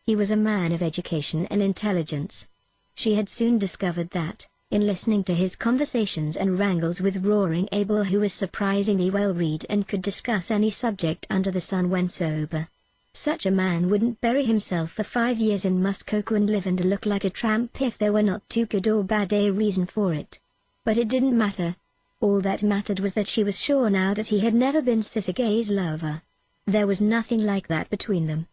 He was a man of education and intelligence. She had soon discovered that, in listening to his conversations and wrangles with Roaring Abel, who was surprisingly well read and could discuss any subject under the sun when sober. Such a man wouldn't bury himself for 5 years in muskoka and live and look like a tramp if there were not too good or bad a reason for it. But it didn't matter. All that mattered was that she was sure now that he had never been Sissy Gay's lover. There was nothing like that between them.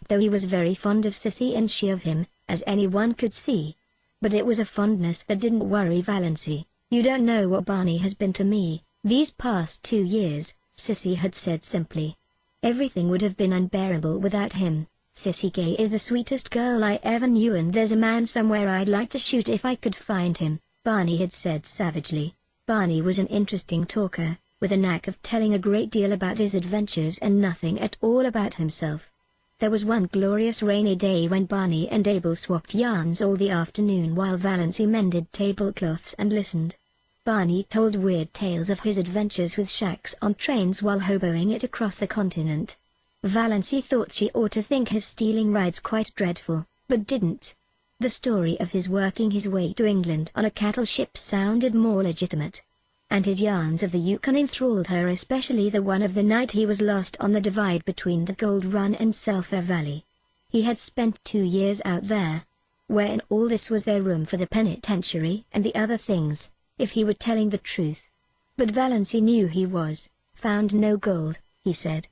Though he was very fond of Sissy and she of him, as anyone could see. But it was a fondness that didn't worry Valancy. "You don't know what Barney has been to me these past 2 years, Sissy had said simply. "Everything would have been unbearable without him. Sissy Gay is the sweetest girl I ever knew, and there's a man somewhere I'd like to shoot if I could find him," Barney had said savagely. Barney was an interesting talker, with a knack of telling a great deal about his adventures and nothing at all about himself. There was one glorious rainy day when Barney and Abel swapped yarns all the afternoon while Valancy mended tablecloths and listened. Barney told weird tales of his adventures with shacks on trains while hoboing it across the continent. Valancy thought she ought to think his stealing rides quite dreadful, but didn't. The story of his working his way to England on a cattle ship sounded more legitimate. And his yarns of the Yukon enthralled her, especially the one of the night he was lost on the divide between the Gold Run and Sulphur Valley. He had spent 2 years out there. Where in all this was there room for the penitentiary and the other things, if he were telling the truth? But Valancy knew he was. "Found no gold," he said.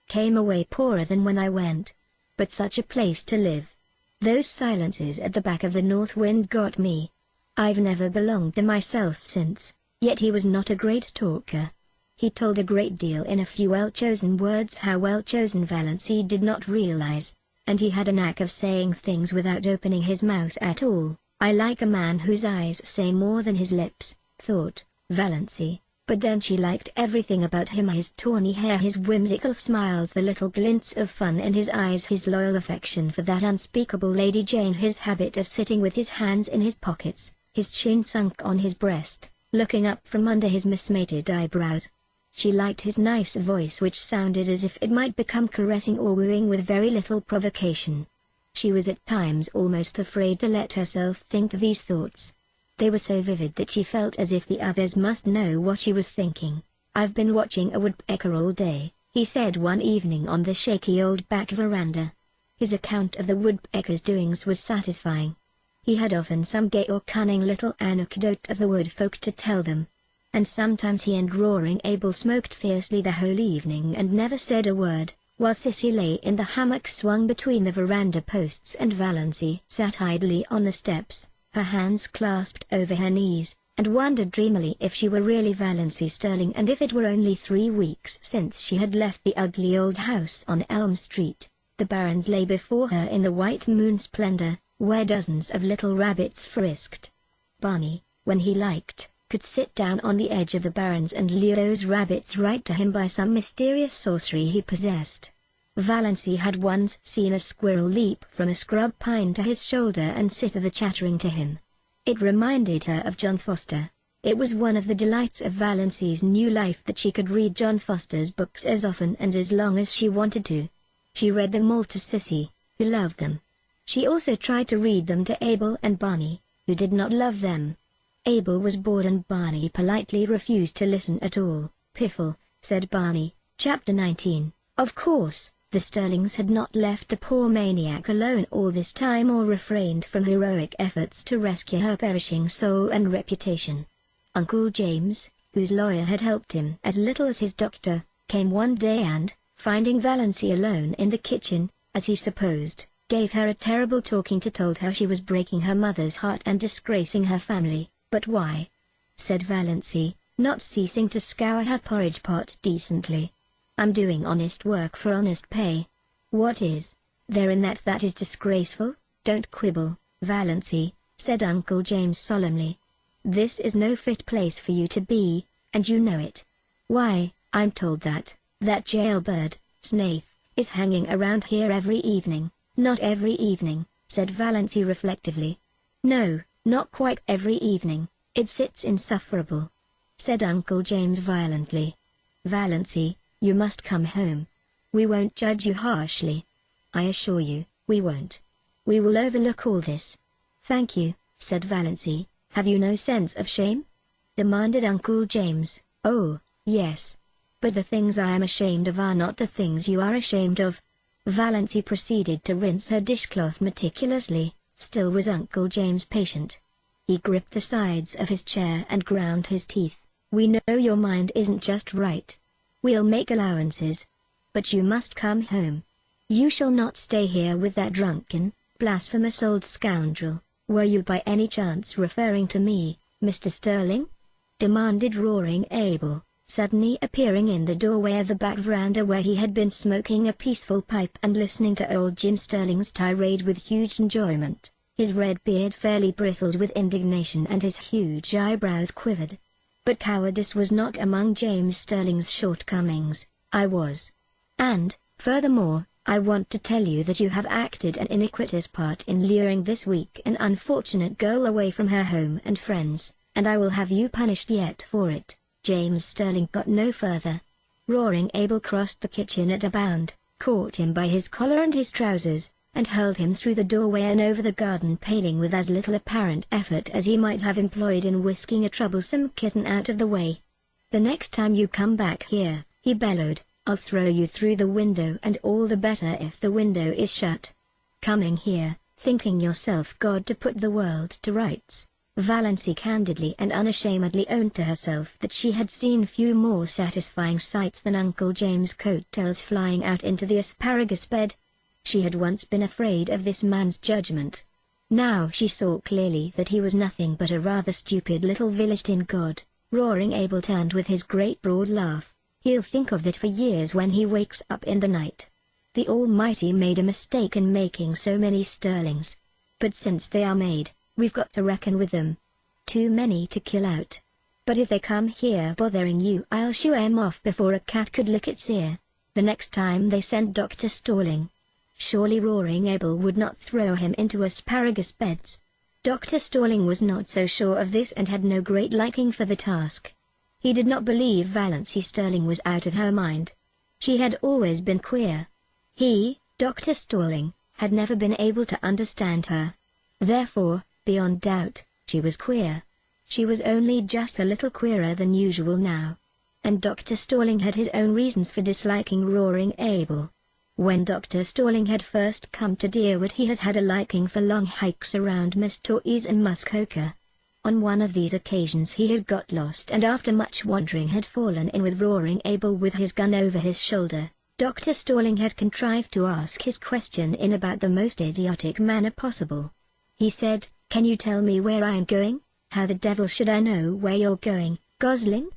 "Came away poorer than when I went. But such a place to live. Those silences at the back of the north wind got me. I've never belonged to myself since." Yet he was not a great talker. He told a great deal in a few well-chosen words, how well-chosen Valancy did not realize, and he had a knack of saying things without opening his mouth at all. "I like a man whose eyes say more than his lips," thought Valancy, but then she liked everything about him: his tawny hair, his whimsical smiles, the little glints of fun in his eyes, his loyal affection for that unspeakable Lady Jane, his habit of sitting with his hands in his pockets, his chin sunk on his breast, looking up from under his mismated eyebrows. She liked his nice voice, which sounded as if it might become caressing or wooing with very little provocation. She was at times almost afraid to let herself think these thoughts. They were so vivid that she felt as if the others must know what she was thinking. "I've been watching a woodpecker all day," he said one evening on the shaky old back veranda. His account of the woodpecker's doings was satisfying. He had often some gay or cunning little anecdote of the woodfolk to tell them. And sometimes he and Roaring Abel smoked fiercely the whole evening and never said a word, while Sissy lay in the hammock swung between the veranda posts and Valancy sat idly on the steps, her hands clasped over her knees, and wondered dreamily if she were really Valancy Sterling, and if it were only 3 weeks since she had left the ugly old house on Elm Street. The barrens lay before her in the white moon splendor, where dozens of little rabbits frisked. Barney, when he liked, could sit down on the edge of the barrens and lure those rabbits right to him by some mysterious sorcery he possessed. Valancy had once seen a squirrel leap from a scrub pine to his shoulder and sit there chattering to him. It reminded her of John Foster. It was one of the delights of Valancy's new life that she could read John Foster's books as often and as long as she wanted to. She read them all to Sissy, who loved them. She also tried to read them to Abel and Barney, who did not love them. Abel was bored and Barney politely refused to listen at all. "Piffle," said Barney. Chapter 19. Of course, the Sterlings had not left the poor maniac alone all this time or refrained from heroic efforts to rescue her perishing soul and reputation. Uncle James, whose lawyer had helped him as little as his doctor, came one day and, finding Valancy alone in the kitchen, as he supposed, gave her a terrible talking to. Told her she was breaking her mother's heart and disgracing her family. "But why?" said Valancy, not ceasing to scour her porridge pot decently. "I'm doing honest work for honest pay." "What is there in that is disgraceful?" "Don't quibble, Valancy," said Uncle James solemnly. "This is no fit place for you to be, and you know it. Why, I'm told that jailbird, Snaith, is hanging around here every evening." "Not every evening," said Valancy reflectively. "No, not quite every evening. It sits insufferable," said Uncle James violently. "Valancy, you must come home. We won't judge you harshly. I assure you, we won't. We will overlook all this." "Thank you," said Valancy. "Have you no sense of shame?" demanded Uncle James. "Oh, yes. But the things I am ashamed of are not the things you are ashamed of." Valancy proceeded to rinse her dishcloth meticulously. Still was Uncle James patient. He gripped the sides of his chair and ground his teeth. "We know your mind isn't just right. We'll make allowances. But you must come home. You shall not stay here with that drunken, blasphemous old scoundrel." "Were you by any chance referring to me, Mr. Sterling?" demanded roaring Abel, suddenly appearing in the doorway of the back veranda where he had been smoking a peaceful pipe and listening to old Jim Sterling's tirade with huge enjoyment. His red beard fairly bristled with indignation and his huge eyebrows quivered. But cowardice was not among James Sterling's shortcomings. "I was. And, furthermore, I want to tell you that you have acted an iniquitous part in luring this weak and unfortunate girl away from her home and friends, and I will have you punished yet for it." James Sterling got no further. Roaring Abel crossed the kitchen at a bound, caught him by his collar and his trousers, and hurled him through the doorway and over the garden paling with as little apparent effort as he might have employed in whisking a troublesome kitten out of the way. "The next time you come back here," he bellowed, "I'll throw you through the window, and all the better if the window is shut. Coming here, thinking yourself God to put the world to rights." Valancy candidly and unashamedly owned to herself that she had seen few more satisfying sights than Uncle James' coat-tails flying out into the asparagus bed. She had once been afraid of this man's judgment. Now she saw clearly that he was nothing but a rather stupid little village tin god. Roaring Abel turned with his great broad laugh. "He'll think of that for years when he wakes up in the night. The Almighty made a mistake in making so many Sterlings. But since they are made, we've got to reckon with them. Too many to kill out. But if they come here bothering you, I'll shoo 'em off before a cat could lick its ear. The next time they send Dr. Sterling." Surely Roaring Abel would not throw him into asparagus beds. Dr. Sterling was not so sure of this and had no great liking for the task. He did not believe Valancy Sterling was out of her mind. She had always been queer. He, Dr. Sterling, had never been able to understand her. Therefore, beyond doubt, she was queer. She was only just a little queerer than usual now. And Dr. Sterling had his own reasons for disliking Roaring Abel. When Dr. Sterling had first come to Deerwood, he had had a liking for long hikes around Miss Torrey's and Muskoka. On one of these occasions he had got lost and after much wandering had fallen in with Roaring Abel with his gun over his shoulder. Dr. Sterling had contrived to ask his question in about the most idiotic manner possible. He said, "Can you tell me where I am going?" "How the devil should I know where you're going, Gosling?"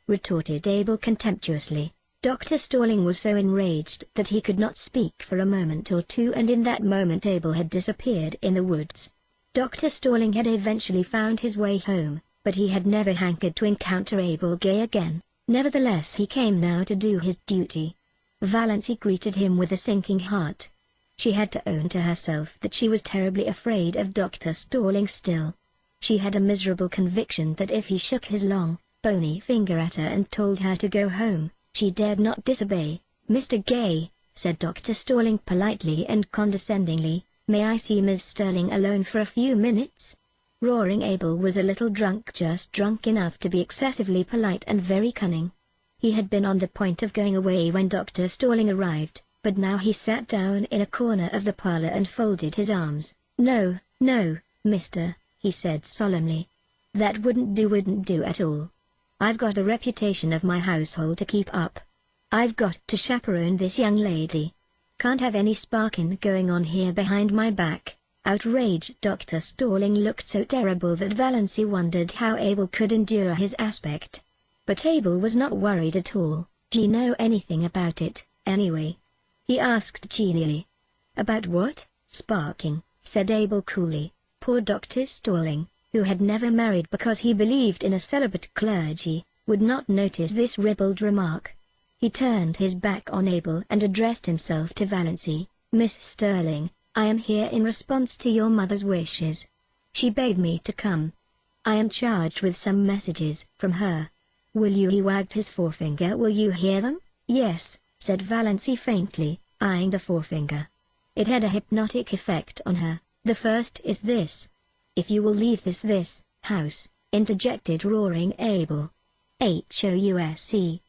retorted Abel contemptuously. Dr. Sterling was so enraged that he could not speak for a moment or two, and in that moment Abel had disappeared in the woods. Dr. Sterling had eventually found his way home, but he had never hankered to encounter Abel Gay again. Nevertheless he came now to do his duty. Valancy greeted him with a sinking heart. She had to own to herself that she was terribly afraid of Dr. Stalling still. She had a miserable conviction that if he shook his long, bony finger at her and told her to go home, she dared not disobey. "Mr. Gay," said Dr. Stalling politely and condescendingly, "may I see Miss Sterling alone for a few minutes?" Roaring Abel was a little drunk, just drunk enough to be excessively polite and very cunning. He had been on the point of going away when Dr. Stalling arrived, but now he sat down in a corner of the parlor and folded his arms. "No, no, mister," he said solemnly. "That wouldn't do at all. I've got the reputation of my household to keep up. I've got to chaperone this young lady. Can't have any sparking going on here behind my back." Outraged Dr. Stalling looked so terrible that Valancy wondered how Abel could endure his aspect. But Abel was not worried at all. "Do you know anything about it, anyway?" he asked genially. "About what, sparking?" said Abel coolly. Poor Dr. Stalling, who had never married because he believed in a celibate clergy, would not notice this ribald remark. He turned his back on Abel and addressed himself to Valancy. "Miss Sterling, I am here in response to your mother's wishes. She begged me to come. I am charged with some messages from her. Will you?" He wagged his forefinger. "Will you hear them?" "Yes," said Valancy faintly, eyeing the forefinger. It had a hypnotic effect on her. "The first is this. If you will leave this house," interjected Roaring Abel. "House.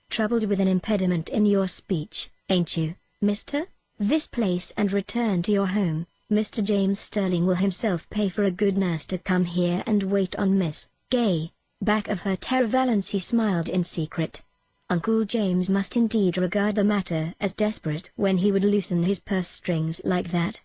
Troubled with an impediment in your speech, ain't you, mister? This place and return to your home. Mr. James Sterling will himself pay for a good nurse to come here and wait on Miss Gay." Back of her terror Valancy smiled in secret. Uncle James must indeed regard the matter as desperate when he would loosen his purse strings like that.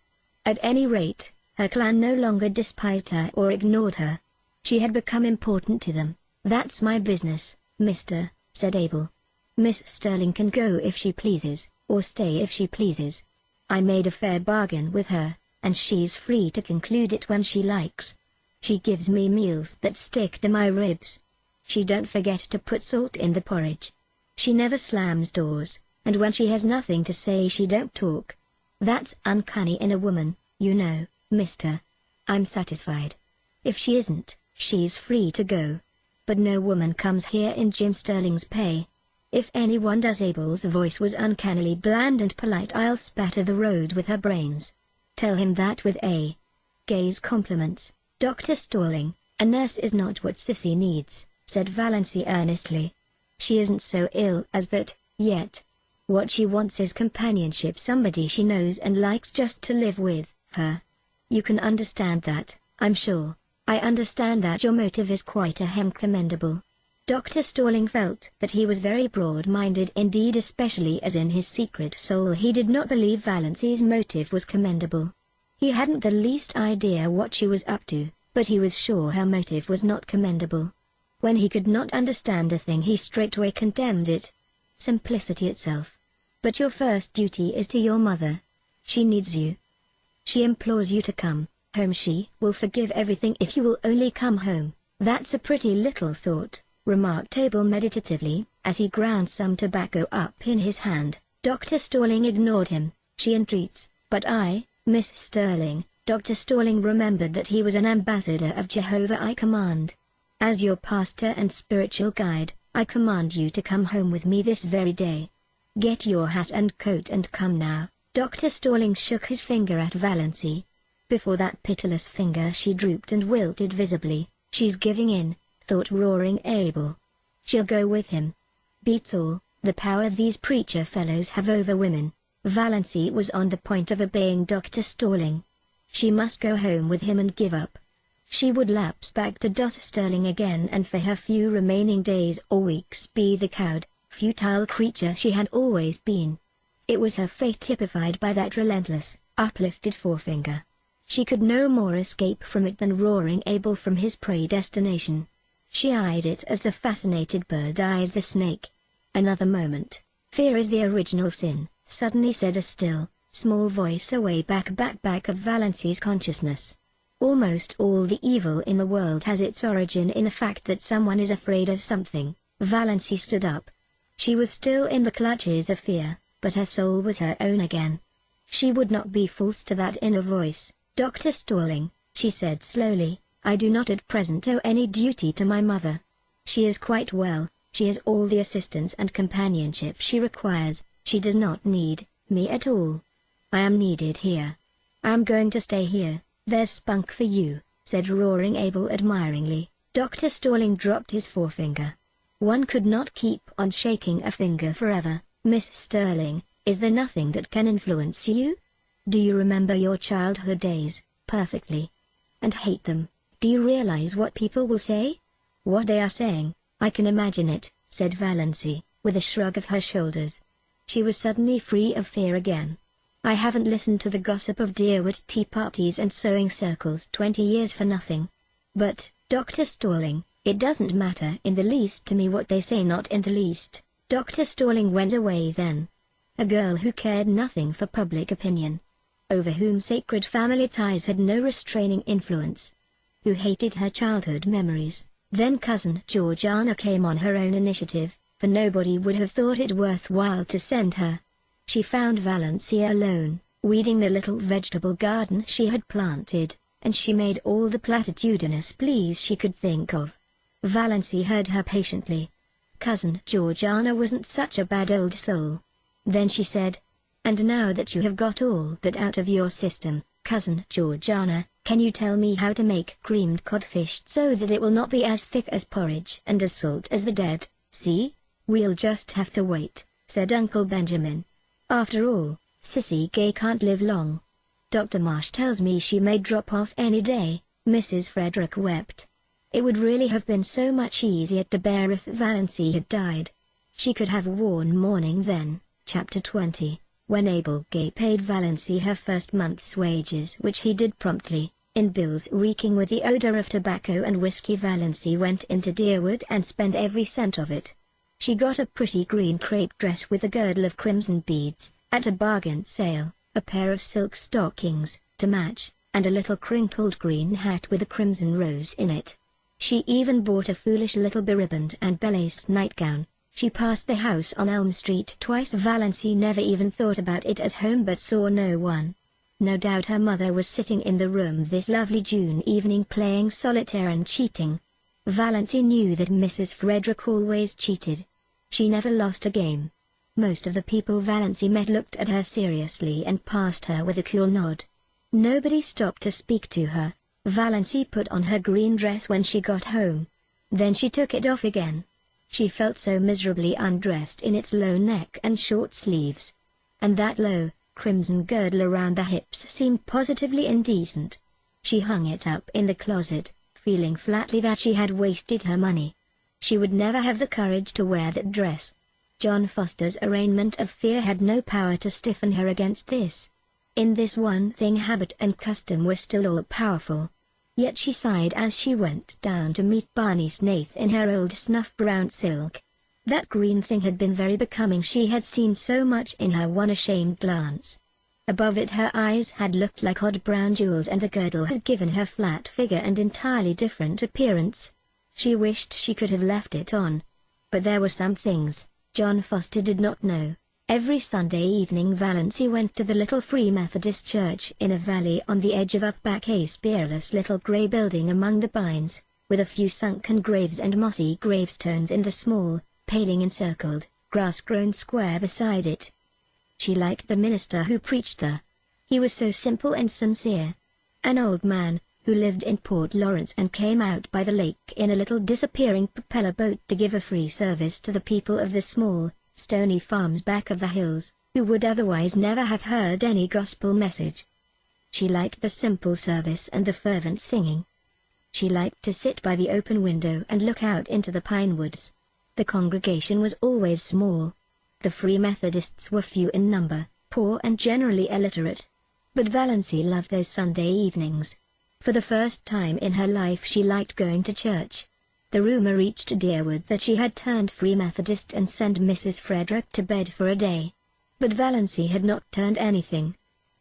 At any rate, her clan no longer despised her or ignored her. She had become important to them. "That's my business, mister," said Abel. "Miss Sterling can go if she pleases, or stay if she pleases. I made a fair bargain with her, and she's free to conclude it when she likes. She gives me meals that stick to my ribs. She don't forget to put salt in the porridge. She never slams doors, and when she has nothing to say she don't talk. That's uncanny in a woman, you know, mister. I'm satisfied. If she isn't, she's free to go. But no woman comes here in Jim Sterling's pay. If anyone does." Abel's voice was uncannily bland and polite. "I'll spatter the road with her brains. Tell him that with A. Gay's compliments, Dr. Stalling. A nurse is not what Sissy needs," said Valancy earnestly. "She isn't so ill as that, yet. What she wants is companionship, somebody she knows and likes just to live with her. You can understand that, I'm sure." "I understand that your motive is quite commendable." Dr. Stalling felt that he was very broad-minded indeed, especially as in his secret soul he did not believe Valancy's motive was commendable. He hadn't the least idea what she was up to, but he was sure her motive was not commendable. When he could not understand a thing he straightway condemned it. Simplicity itself. "But your first duty is to your mother. She needs you. She implores you to come home. She will forgive everything if you will only come home." "That's a pretty little thought," remarked Abel meditatively, as he ground some tobacco up in his hand. Dr. Stalling ignored him. "She entreats, but I, Miss Sterling," Dr. Stalling remembered that he was an ambassador of Jehovah. "I command. As your pastor and spiritual guide, I command you to come home with me this very day. Get your hat and coat and come now." Dr. Stalling shook his finger at Valancy. Before that pitiless finger she drooped and wilted visibly. "She's giving in," thought Roaring Abel. "She'll go with him. Beats all, the power these preacher fellows have over women." Valancy was on the point of obeying Dr. Stalling. She must go home with him and give up. She would lapse back to Dr. Sterling again and for her few remaining days or weeks be the cowed, futile creature she had always been. It was her fate typified by that relentless, uplifted forefinger. She could no more escape from it than Roaring Abel from his predestination. She eyed it as the fascinated bird eyes the snake. Another moment. "Fear is the original sin," suddenly said a still, small voice away back of Valancy's consciousness. Almost all the evil in the world has its origin in the fact that someone is afraid of something. Valency stood up. She was still in the clutches of fear, but her soul was her own again. She would not be false to that inner voice. "Dr. Stalling," she said slowly, "I do not at present owe any duty to my mother. She is quite well, she has all the assistance and companionship she requires, she does not need me at all. I am needed here. I am going to stay here." "There's spunk for you," said Roaring Abel admiringly. Dr. Stalling dropped his forefinger. "One could not keep on shaking a finger forever, Miss Sterling. Is there nothing that can influence you? Do you remember your childhood days perfectly? And hate them? Do you realize what people will say?" "What they are saying, I can imagine it," said Valency, with a shrug of her shoulders. She was suddenly free of fear again. "I haven't listened to the gossip of Deerwood tea parties and sewing circles 20 years for nothing. But, Dr. Stalling, it doesn't matter in the least to me what they say, not in the least." Dr. Stalling went away then. A girl who cared nothing for public opinion, over whom sacred family ties had no restraining influence, who hated her childhood memories. Then cousin Georgiana came on her own initiative, for nobody would have thought it worthwhile to send her. She found Valencia alone, weeding the little vegetable garden she had planted, and she made all the platitudinous pleas she could think of. Valency heard her patiently. Cousin Georgiana wasn't such a bad old soul. Then she said, "And now that you have got all that out of your system, Cousin Georgiana, can you tell me how to make creamed codfish so that it will not be as thick as porridge and as salt as the dead sea?" "We'll just have to wait," said Uncle Benjamin. "After all, Sissy Gay can't live long. Dr. Marsh tells me she may drop off any day." Mrs. Frederick wept. It would really have been so much easier to bear if Valency had died. She could have worn mourning then. Chapter 20. When Abel Gay paid Valency her first month's wages, which he did promptly, in bills reeking with the odor of tobacco and whiskey, Valency went into Deerwood and spent every cent of it. She got a pretty green crepe dress with a girdle of crimson beads, at a bargain sale, a pair of silk stockings, to match, and a little crinkled green hat with a crimson rose in it. She even bought a foolish little beribboned and belace nightgown. She passed the house on Elm Street twice. Valency never even thought about it as home, but saw no one. No doubt her mother was sitting in the room this lovely June evening playing solitaire and cheating. Valency knew that Mrs. Frederick always cheated. She never lost a game. Most of the people Valency met looked at her seriously and passed her with a cool nod. Nobody stopped to speak to her. Valency put on her green dress when she got home. Then she took it off again. She felt so miserably undressed in its low neck and short sleeves. And that low, crimson girdle around the hips seemed positively indecent. She hung it up in the closet, feeling flatly that she had wasted her money. She would never have the courage to wear that dress. John Foster's arraignment of fear had no power to stiffen her against this. In this one thing habit and custom were still all-powerful. Yet she sighed as she went down to meet Barney Snaith in her old snuff-brown silk. That green thing had been very becoming. She had seen so much in her one ashamed glance. Above it her eyes had looked like odd brown jewels, and the girdle had given her flat figure an entirely different appearance. She wished she could have left it on. But there were some things John Foster did not know. Every Sunday evening Valency went to the little Free Methodist church in a valley on the edge of Upback, a spearless little grey building among the pines, with a few sunken graves and mossy gravestones in the small, paling-encircled, grass-grown square beside it. She liked the minister who preached there. He was so simple and sincere. An old man, who lived in Port Lawrence and came out by the lake in a little disappearing propeller boat to give a free service to the people of the small, stony farms back of the hills, who would otherwise never have heard any gospel message. She liked the simple service and the fervent singing. She liked to sit by the open window and look out into the pine woods. The congregation was always small. The Free Methodists were few in number, poor and generally illiterate. But Valency loved those Sunday evenings. For the first time in her life she liked going to church. The rumor reached Deerwood that she had turned Free Methodist and sent Mrs. Frederick to bed for a day. But Valency had not turned anything.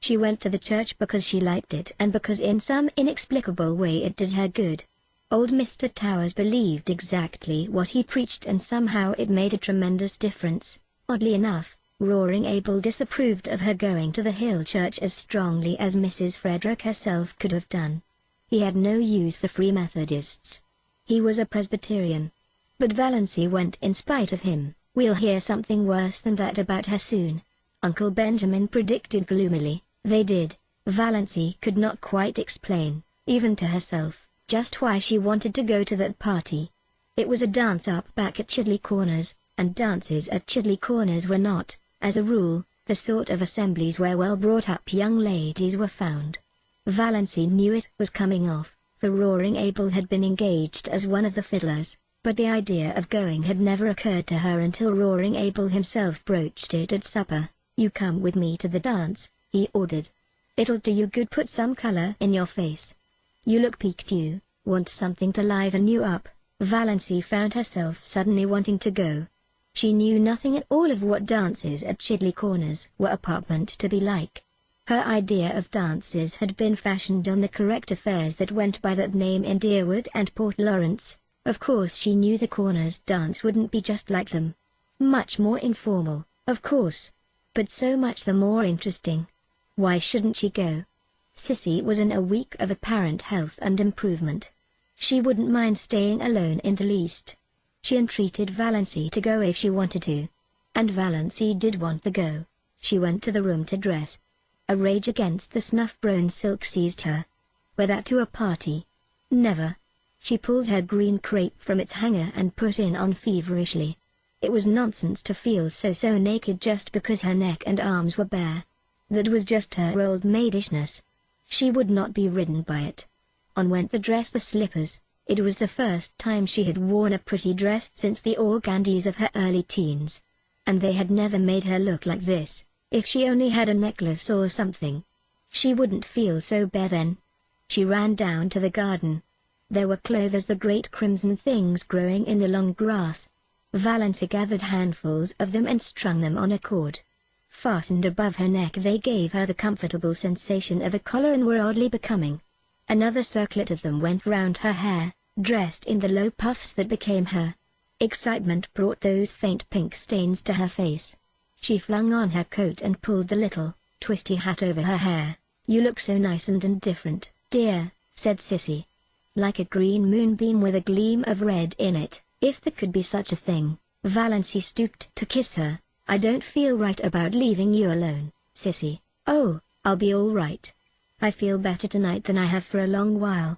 She went to the church because she liked it and because in some inexplicable way it did her good. Old Mr. Towers believed exactly what he preached and somehow it made a tremendous difference. Oddly enough, Roaring Abel disapproved of her going to the Hill Church as strongly as Mrs. Frederick herself could have done. He had no use for Free Methodists. He was a Presbyterian. But Valancy went in spite of him. "We'll hear something worse than that about her soon," Uncle Benjamin predicted gloomily. They did. Valancy could not quite explain, even to herself, just why she wanted to go to that party. It was a dance up back at Chidley Corners, and dances at Chidley Corners were not, as a rule, the sort of assemblies where well-brought-up young ladies were found. Valancy knew it was coming off, for Roaring Abel had been engaged as one of the fiddlers, but the idea of going had never occurred to her until Roaring Abel himself broached it at supper. "You come with me to the dance," he ordered. "It'll do you good, put some color in your face. You look peaked. You want something to liven you up." Valancy found herself suddenly wanting to go. She knew nothing at all of what dances at Chidley Corners were apartment to be like. Her idea of dances had been fashioned on the correct affairs that went by that name in Deerwood and Port Lawrence. Of course she knew the Corners dance wouldn't be just like them. Much more informal, of course. But so much the more interesting. Why shouldn't she go? Sissy was in a week of apparent health and improvement. She wouldn't mind staying alone in the least. She entreated Valancy to go if she wanted to. And Valancy did want to go. She went to the room to dress. A rage against the snuff-brown silk seized her. Were that to a party? Never. She pulled her green crepe from its hanger and put it on feverishly. It was nonsense to feel so naked just because her neck and arms were bare. That was just her old maidishness. She would not be ridden by it. On went the dress, the slippers. It was the first time she had worn a pretty dress since the organdies of her early teens. And they had never made her look like this. If she only had a necklace or something, she wouldn't feel so bare then. She ran down to the garden. There were clovers, the great crimson things growing in the long grass. Valancy gathered handfuls of them and strung them on a cord. Fastened above her neck, they gave her the comfortable sensation of a collar and were oddly becoming. Another circlet of them went round her hair, dressed in the low puffs that became her. Excitement brought those faint pink stains to her face. She flung on her coat and pulled the little, twisty hat over her hair. "You look so nice and different, dear," said Sissy. "Like a green moonbeam with a gleam of red in it, if there could be such a thing." Valancy stooped to kiss her. "I don't feel right about leaving you alone, Sissy." "Oh, I'll be all right. I feel better tonight than I have for a long while.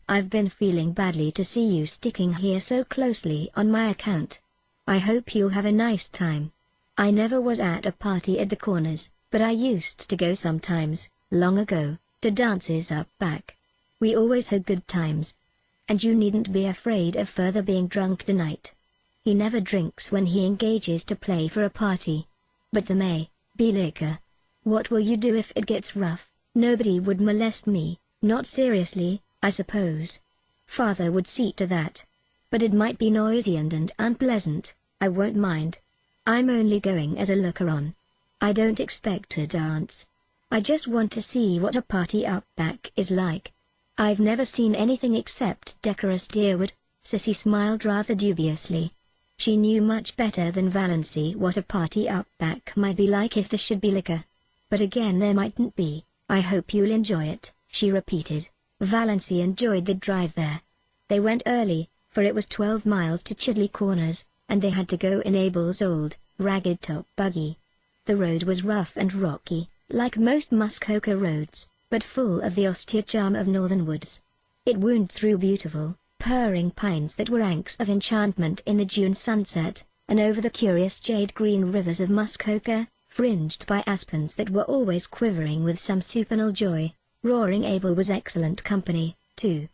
I've been feeling badly to see you sticking here so closely on my account. I hope you'll have a nice time. I never was at a party at the Corners, but I used to go sometimes, long ago, to dances up back. We always had good times. And you needn't be afraid of further being drunk tonight. He never drinks when he engages to play for a party. But there may be liquor. What will you do if it gets rough?" "Nobody would molest me, not seriously, I suppose. Father would see to that. But it might be noisy and unpleasant. I won't mind. I'm only going as a looker-on. I don't expect to dance. I just want to see what a party up back is like. I've never seen anything except decorous Deerwood." Sissy smiled rather dubiously. She knew much better than Valancy what a party up back might be like if there should be liquor. But again, there mightn't be. "I hope you'll enjoy it," she repeated. Valancy enjoyed the drive there. They went early, for it was 12 miles to Chidley Corners, and they had to go in Abel's old, ragged-top buggy. The road was rough and rocky, like most Muskoka roads, but full of the austere charm of northern woods. It wound through beautiful, purring pines that were anchors of enchantment in the June sunset, and over the curious jade-green rivers of Muskoka, fringed by aspens that were always quivering with some supernal joy. Roaring Abel was excellent company, too.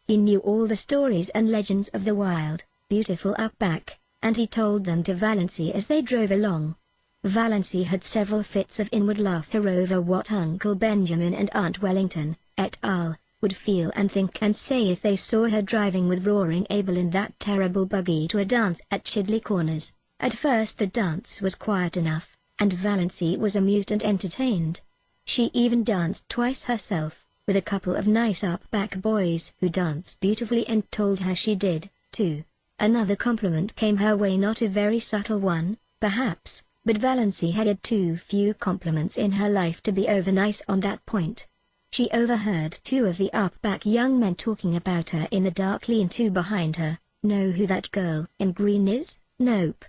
He knew all the stories and legends of the wild, beautiful outback, and he told them to Valancy as they drove along. Valancy had several fits of inward laughter over what Uncle Benjamin and Aunt Wellington, et al., would feel and think and say if they saw her driving with Roaring Abel in that terrible buggy to a dance at Chidley Corners. At first the dance was quiet enough, and Valancy was amused and entertained. She even danced twice herself, with a couple of nice up-back boys who danced beautifully and told her she did, too. Another compliment came her way, not a very subtle one, perhaps, but Valency had had too few compliments in her life to be over-nice on that point. She overheard two of the up-back young men talking about her in the dark lean-to behind her. Know who that girl in green is? Nope.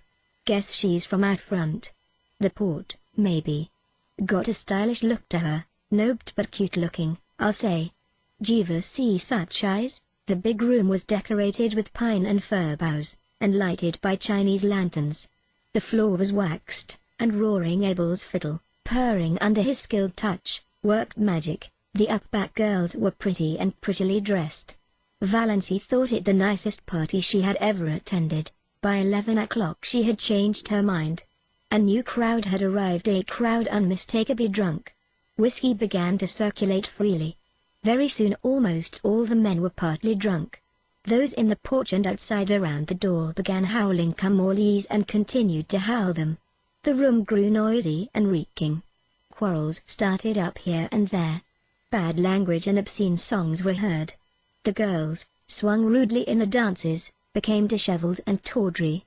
Guess she's from out front. The port, maybe. Got a stylish look to her, noped but cute looking, I'll say. Jeeva see such eyes? The big room was decorated with pine and fir boughs, and lighted by Chinese lanterns. The floor was waxed, and roaring Abel's fiddle, purring under his skilled touch, worked magic. The up-back girls were pretty and prettily dressed. Valency thought it the nicest party she had ever attended. By 11 o'clock she had changed her mind. A new crowd had arrived, a crowd unmistakably drunk. Whiskey began to circulate freely. Very soon almost all the men were partly drunk. Those in the porch and outside around the door began howling "Come all ye's" and continued to howl them. The room grew noisy and reeking. Quarrels started up here and there. Bad language and obscene songs were heard. The girls, swung rudely in the dances, became disheveled and tawdry.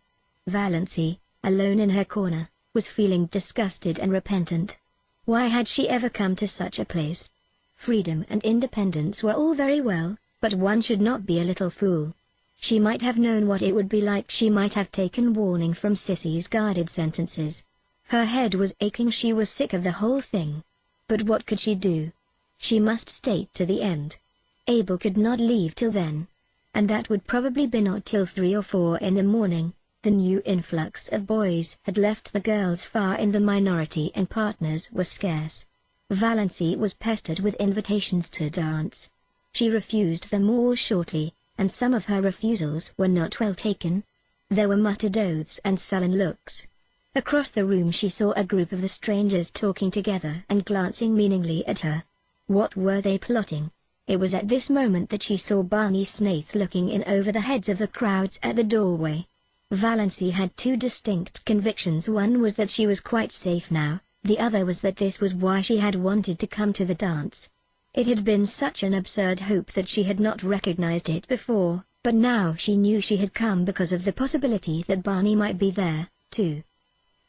Valency, alone in her corner, was feeling disgusted and repentant. Why had she ever come to such a place? Freedom and independence were all very well, but one should not be a little fool. She might have known what it would be like. She might have taken warning from Sissy's guarded sentences. Her head was aching. She was sick of the whole thing. But what could she do? She must stay to the end. Abel could not leave till then. And that would probably be not till 3 or 4 in the morning. The new influx of boys had left the girls far in the minority and partners were scarce. Valency was pestered with invitations to dance. She refused them all shortly, and some of her refusals were not well taken. There were muttered oaths and sullen looks. Across the room she saw a group of the strangers talking together and glancing meaningly at her. What were they plotting? It was at this moment that she saw Barney Snaith looking in over the heads of the crowds at the doorway. Valency had two distinct convictions. One was that she was quite safe now, the other was that this was why she had wanted to come to the dance. It had been such an absurd hope that she had not recognized it before, but now she knew she had come because of the possibility that Barney might be there, too.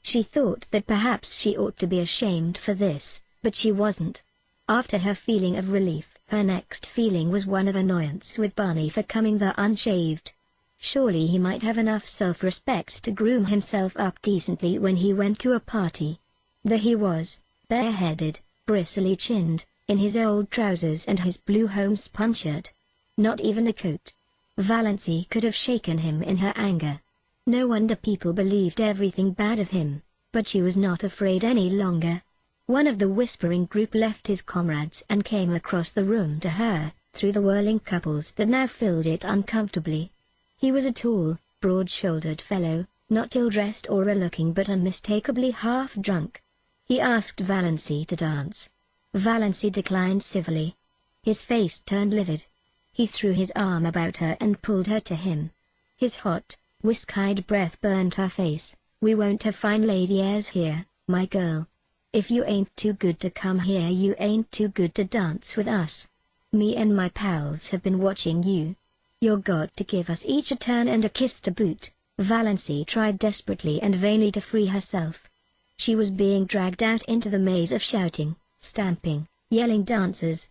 She thought that perhaps she ought to be ashamed for this, but she wasn't. After her feeling of relief, her next feeling was one of annoyance with Barney for coming there unshaved. Surely he might have enough self-respect to groom himself up decently when he went to a party. There he was, bareheaded, bristly-chinned, in his old trousers and his blue homespun shirt. Not even a coat. Valency could have shaken him in her anger. No wonder people believed everything bad of him, but she was not afraid any longer. One of the whispering group left his comrades and came across the room to her, through the whirling couples that now filled it uncomfortably. He was a tall, broad-shouldered fellow, not ill-dressed or ill-looking but unmistakably half-drunk. He asked Valency to dance. Valency declined civilly. His face turned livid. He threw his arm about her and pulled her to him. His hot, whisk-eyed breath burned her face. "We won't have fine lady airs here, my girl. If you ain't too good to come here, you ain't too good to dance with us. Me and my pals have been watching you. You're got to give us each a turn and a kiss to boot." Valency tried desperately and vainly to free herself. She was being dragged out into the maze of shouting, stamping, yelling dancers.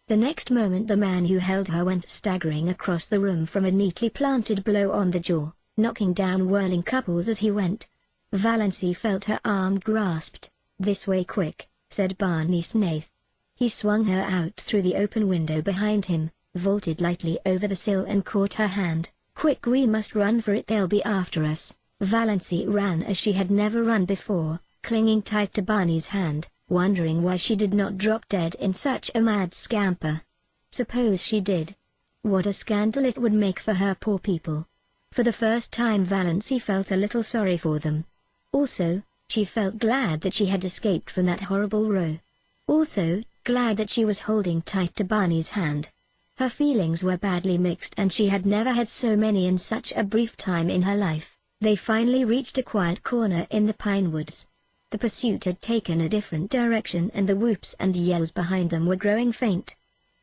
The next moment the man who held her went staggering across the room from a neatly planted blow on the jaw, knocking down whirling couples as he went. Valency felt her arm grasped. "This way quick," said Barney Snaith. He swung her out through the open window behind him, vaulted lightly over the sill and caught her hand. "Quick, we must run for it, they'll be after us." Valency ran as she had never run before, clinging tight to Barney's hand, wondering why she did not drop dead in such a mad scamper. Suppose she did. What a scandal it would make for her poor people. For the first time Valency felt a little sorry for them. Also, she felt glad that she had escaped from that horrible row. Also, glad that she was holding tight to Barney's hand. Her feelings were badly mixed and she had never had so many in such a brief time in her life. They finally reached a quiet corner in the pine woods. The pursuit had taken a different direction and the whoops and yells behind them were growing faint.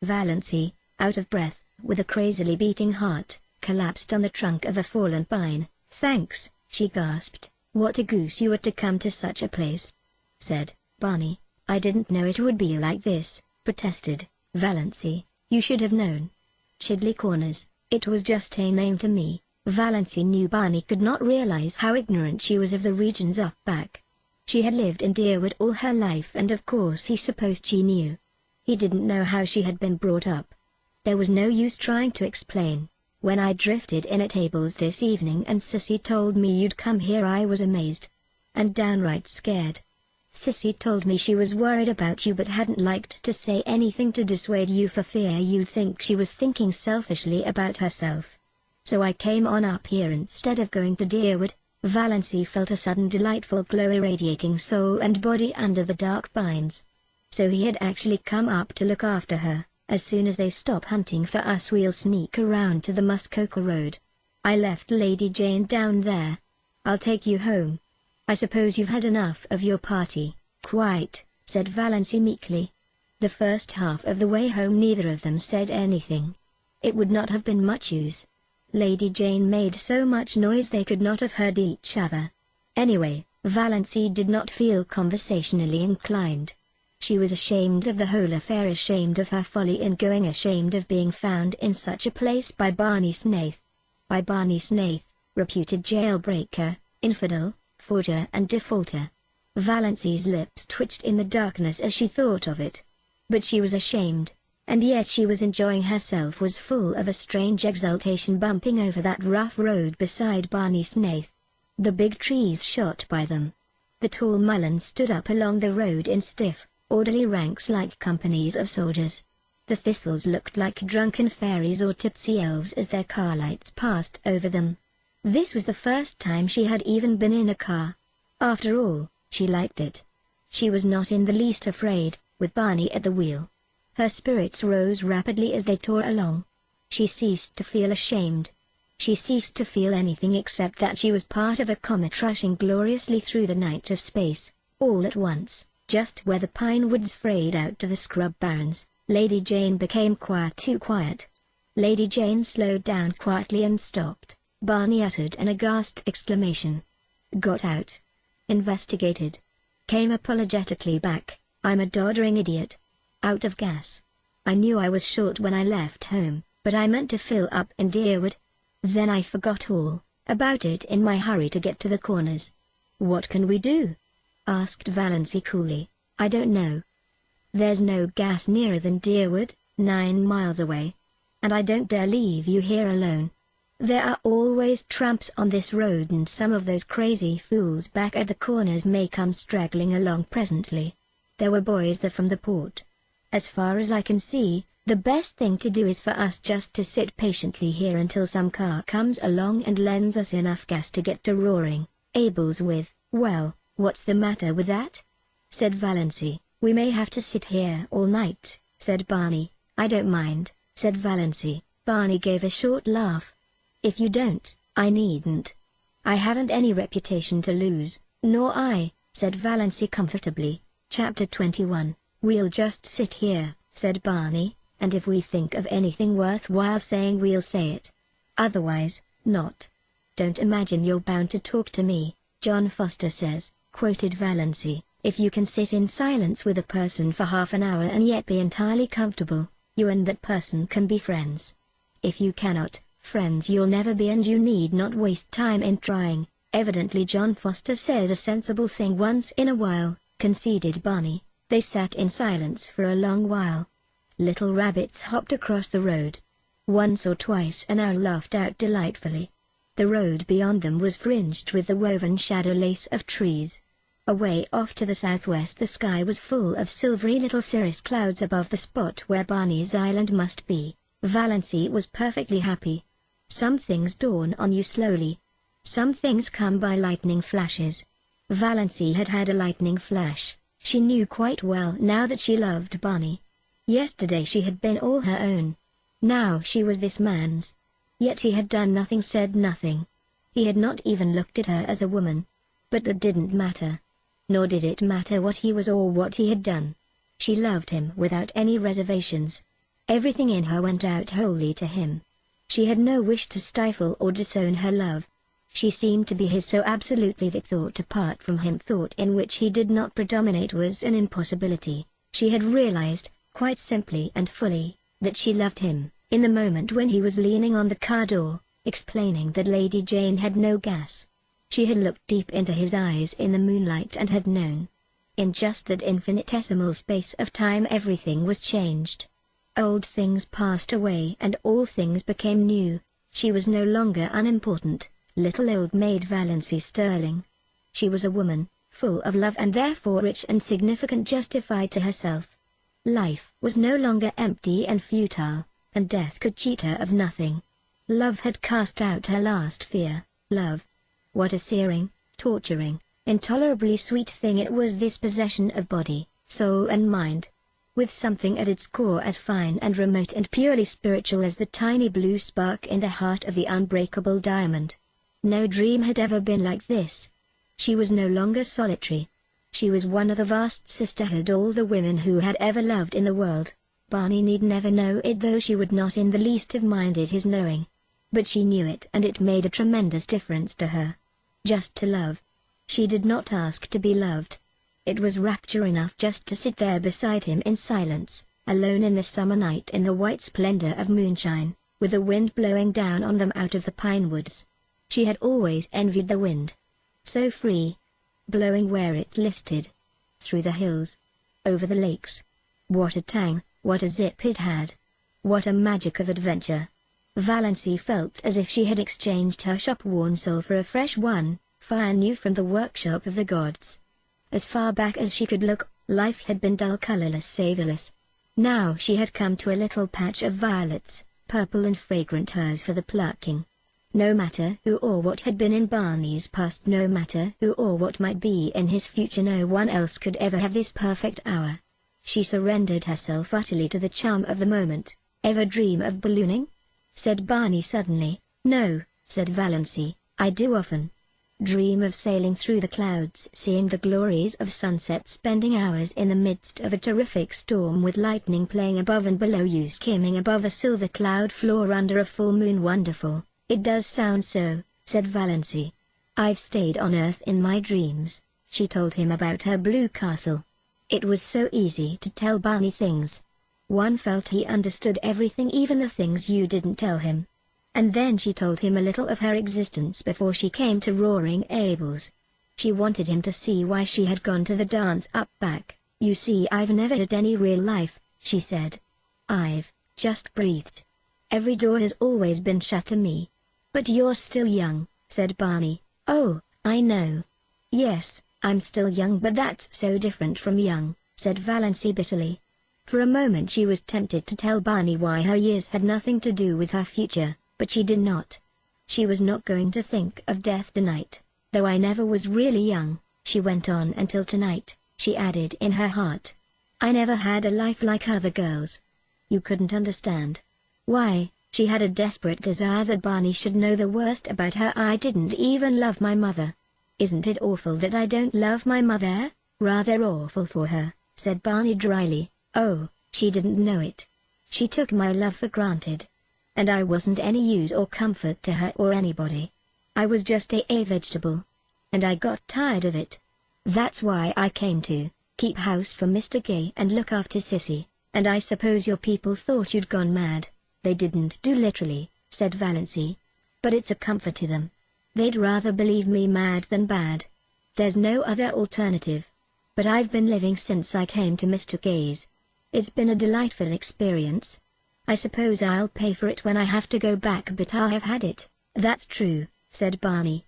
Valency, out of breath, with a crazily beating heart, collapsed on the trunk of a fallen pine. "Thanks," she gasped. "What a goose you were to come to such a place," said Barney. "I didn't know it would be like this," protested Valency. "You should have known. Chidley Corners, it was just a name to me." Valency knew Barney could not realize how ignorant she was of the regions up back. She had lived in Deerwood all her life and of course he supposed she knew. He didn't know how she had been brought up. There was no use trying to explain. "When I drifted in at tables this evening and Sissy told me you'd come here, I was amazed. And downright scared. Sissy told me she was worried about you but hadn't liked to say anything to dissuade you for fear you'd think she was thinking selfishly about herself. So I came on up here instead of going to Deerwood." Valency felt a sudden delightful glow irradiating soul and body under the dark pines. So he had actually come up to look after her. "As soon as they stop hunting for us we'll sneak around to the Muskoka Road. I left Lady Jane down there. I'll take you home. I suppose you've had enough of your party." "Quite," said Valency meekly. The first half of the way home neither of them said anything. It would not have been much use. Lady Jane made so much noise they could not have heard each other. Anyway, Valency did not feel conversationally inclined. She was ashamed of the whole affair, ashamed of her folly in going, ashamed of being found in such a place by Barney Snaith. By Barney Snaith, reputed jailbreaker, infidel, forger and defaulter. Valency's lips twitched in the darkness as she thought of it. But she was ashamed. And yet she was enjoying herself, was full of a strange exultation bumping over that rough road beside Barney Snaith. The big trees shot by them. The tall mulleins stood up along the road in stiff, orderly ranks like companies of soldiers. The thistles looked like drunken fairies or tipsy elves as their car lights passed over them. This was the first time she had even been in a car. After all, she liked it. She was not in the least afraid, with Barney at the wheel. Her spirits rose rapidly as they tore along. She ceased to feel ashamed. She ceased to feel anything except that she was part of a comet rushing gloriously through the night of space. All at once, just where the pine woods frayed out to the scrub barrens, Lady Jane became too quiet. Lady Jane slowed down quietly and stopped. Barney uttered an aghast exclamation. "Got out. Investigated." Came apologetically back. "I'm a doddering idiot. Out of gas. I knew I was short when I left home, but I meant to fill up in Deerwood. Then I forgot all about it in my hurry to get to the Corners." "What can we do?" asked Valency coolly. "I don't know. There's no gas nearer than Deerwood, 9 miles away. And I don't dare leave you here alone. There are always tramps on this road and some of those crazy fools back at the Corners may come straggling along presently. There were boys there from the port. As far as I can see, the best thing to do is for us just to sit patiently here until some car comes along and lends us enough gas to get to Roaring Abel's with." "Well, what's the matter with that?" said Valency. "We may have to sit here all night," said Barney. "I don't mind," said Valency. Barney gave a short laugh. "If you don't, I needn't. I haven't any reputation to lose." "Nor I," said Valency comfortably. Chapter 21. "We'll just sit here," said Barney, "and if we think of anything worthwhile saying we'll say it. Otherwise, not." "Don't imagine you're bound to talk to me, John Foster says," quoted Valency. "If you can sit in silence with a person for half an hour and yet be entirely comfortable, you and that person can be friends. If you cannot, friends you'll never be, and you need not waste time in trying." "Evidently John Foster says a sensible thing once in a while," conceded Barney. They sat in silence for a long while. Little rabbits hopped across the road. Once or twice an owl laughed out delightfully. The road beyond them was fringed with the woven shadow lace of trees. Away off to the southwest the sky was full of silvery little cirrus clouds above the spot where Barney's island must be. Valency was perfectly happy. Some things dawn on you slowly. Some things come by lightning flashes. Valency had had a lightning flash. She knew quite well now that she loved Barney. Yesterday she had been all her own. Now she was this man's. Yet he had done nothing, said nothing. He had not even looked at her as a woman. But that didn't matter. nor did it matter what he was or what he had done. She loved him without any reservations. Everything in her went out wholly to him. She had no wish to stifle or disown her love. She seemed to be his so absolutely that thought apart from him, thought in which he did not predominate, was an impossibility. She had realized, quite simply and fully, that she loved him, in the moment when he was leaning on the car door, explaining that Lady Jane had no gas. She had looked deep into his eyes in the moonlight and had known. In just that infinitesimal space of time everything was changed. Old things passed away and all things became new. She was no longer unimportant, little old maid Valency Sterling. She was a woman, full of love and therefore rich and significant, justified to herself. Life was no longer empty and futile, and death could cheat her of nothing. Love had cast out her last fear. Love. What a searing, torturing, intolerably sweet thing it was, this possession of body, soul and mind, with something at its core as fine and remote and purely spiritual as the tiny blue spark in the heart of the unbreakable diamond. No dream had ever been like this. She was no longer solitary. She was one of the vast sisterhood, all the women who had ever loved in the world. Barney need never know it, though she would not in the least have minded his knowing. But she knew it, and it made a tremendous difference to her. Just to love. She did not ask to be loved. It was rapture enough just to sit there beside him in silence, alone in the summer night in the white splendor of moonshine, with the wind blowing down on them out of the pine woods. She had always envied the wind. So free. Blowing where it listed. Through the hills. Over the lakes. What a tang, what a zip it had. What a magic of adventure. Valency felt as if she had exchanged her shop-worn soul for a fresh one, fire new from the workshop of the gods. As far back as she could look, life had been dull, colorless, savorless. Now she had come to a little patch of violets, purple and fragrant, hers for the plucking. No matter who or what had been in Barney's past, no matter who or what might be in his future, no one else could ever have this perfect hour. She surrendered herself utterly to the charm of the moment. "Ever dream of ballooning?" said Barney suddenly. "No," said Valency, "I do often. Dream of sailing through the clouds, seeing the glories of sunset, spending hours in the midst of a terrific storm with lightning playing above and below you, skimming above a silver cloud floor under a full moon. Wonderful." "It does sound so," said Valency. "I've stayed on Earth in my dreams." She told him about her blue castle. It was so easy to tell Barney things. One felt he understood everything, even the things you didn't tell him. And then she told him a little of her existence before she came to Roaring Abel's. She wanted him to see why she had gone to the dance up back. "You see, I've never had any real life," she said. "I've just breathed. Every door has always been shut to me." "But you're still young," said Barney. "Oh, I know. Yes, I'm still young, but that's so different from young," said Valency bitterly. For a moment she was tempted to tell Barney why her years had nothing to do with her future, but she did not. She was not going to think of death tonight. "Though I never was really young," she went on, "until tonight," she added in her heart. "I never had a life like other girls. You couldn't understand." Why? She had a desperate desire that Barney should know the worst about her. "I didn't even love my mother." "Isn't it awful that I don't love my mother?" "Rather awful for her," said Barney dryly. "Oh, she didn't know it. She took my love for granted. And I wasn't any use or comfort to her or anybody. I was just a vegetable. And I got tired of it. That's why I came to keep house for Mr. Gay and look after Sissy, and I suppose your people thought you'd gone mad." "They didn't do literally," said Valency. "But it's a comfort to them. They'd rather believe me mad than bad. There's no other alternative. But I've been living since I came to Mr. Gay's. It's been a delightful experience. I suppose I'll pay for it when I have to go back, but I'll have had it." "That's true," said Barney.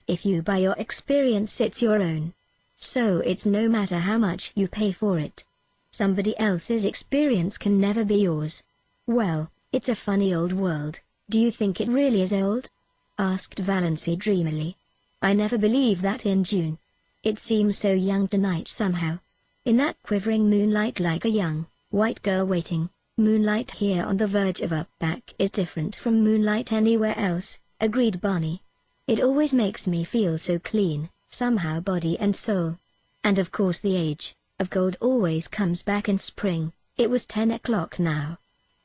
"If you buy your experience, it's your own. So it's no matter how much you pay for it. Somebody else's experience can never be yours." "Well, it's a funny old world." "Do you think it really is old?" asked Valency dreamily. "I never believe that in June. It seems so young tonight somehow. In that quivering moonlight, like a young, white girl waiting." "Moonlight here on the verge of up back is different from moonlight anywhere else," agreed Barney. "It always makes me feel so clean, somehow, body and soul." And of course the age of gold always comes back in spring. It was 10 o'clock now.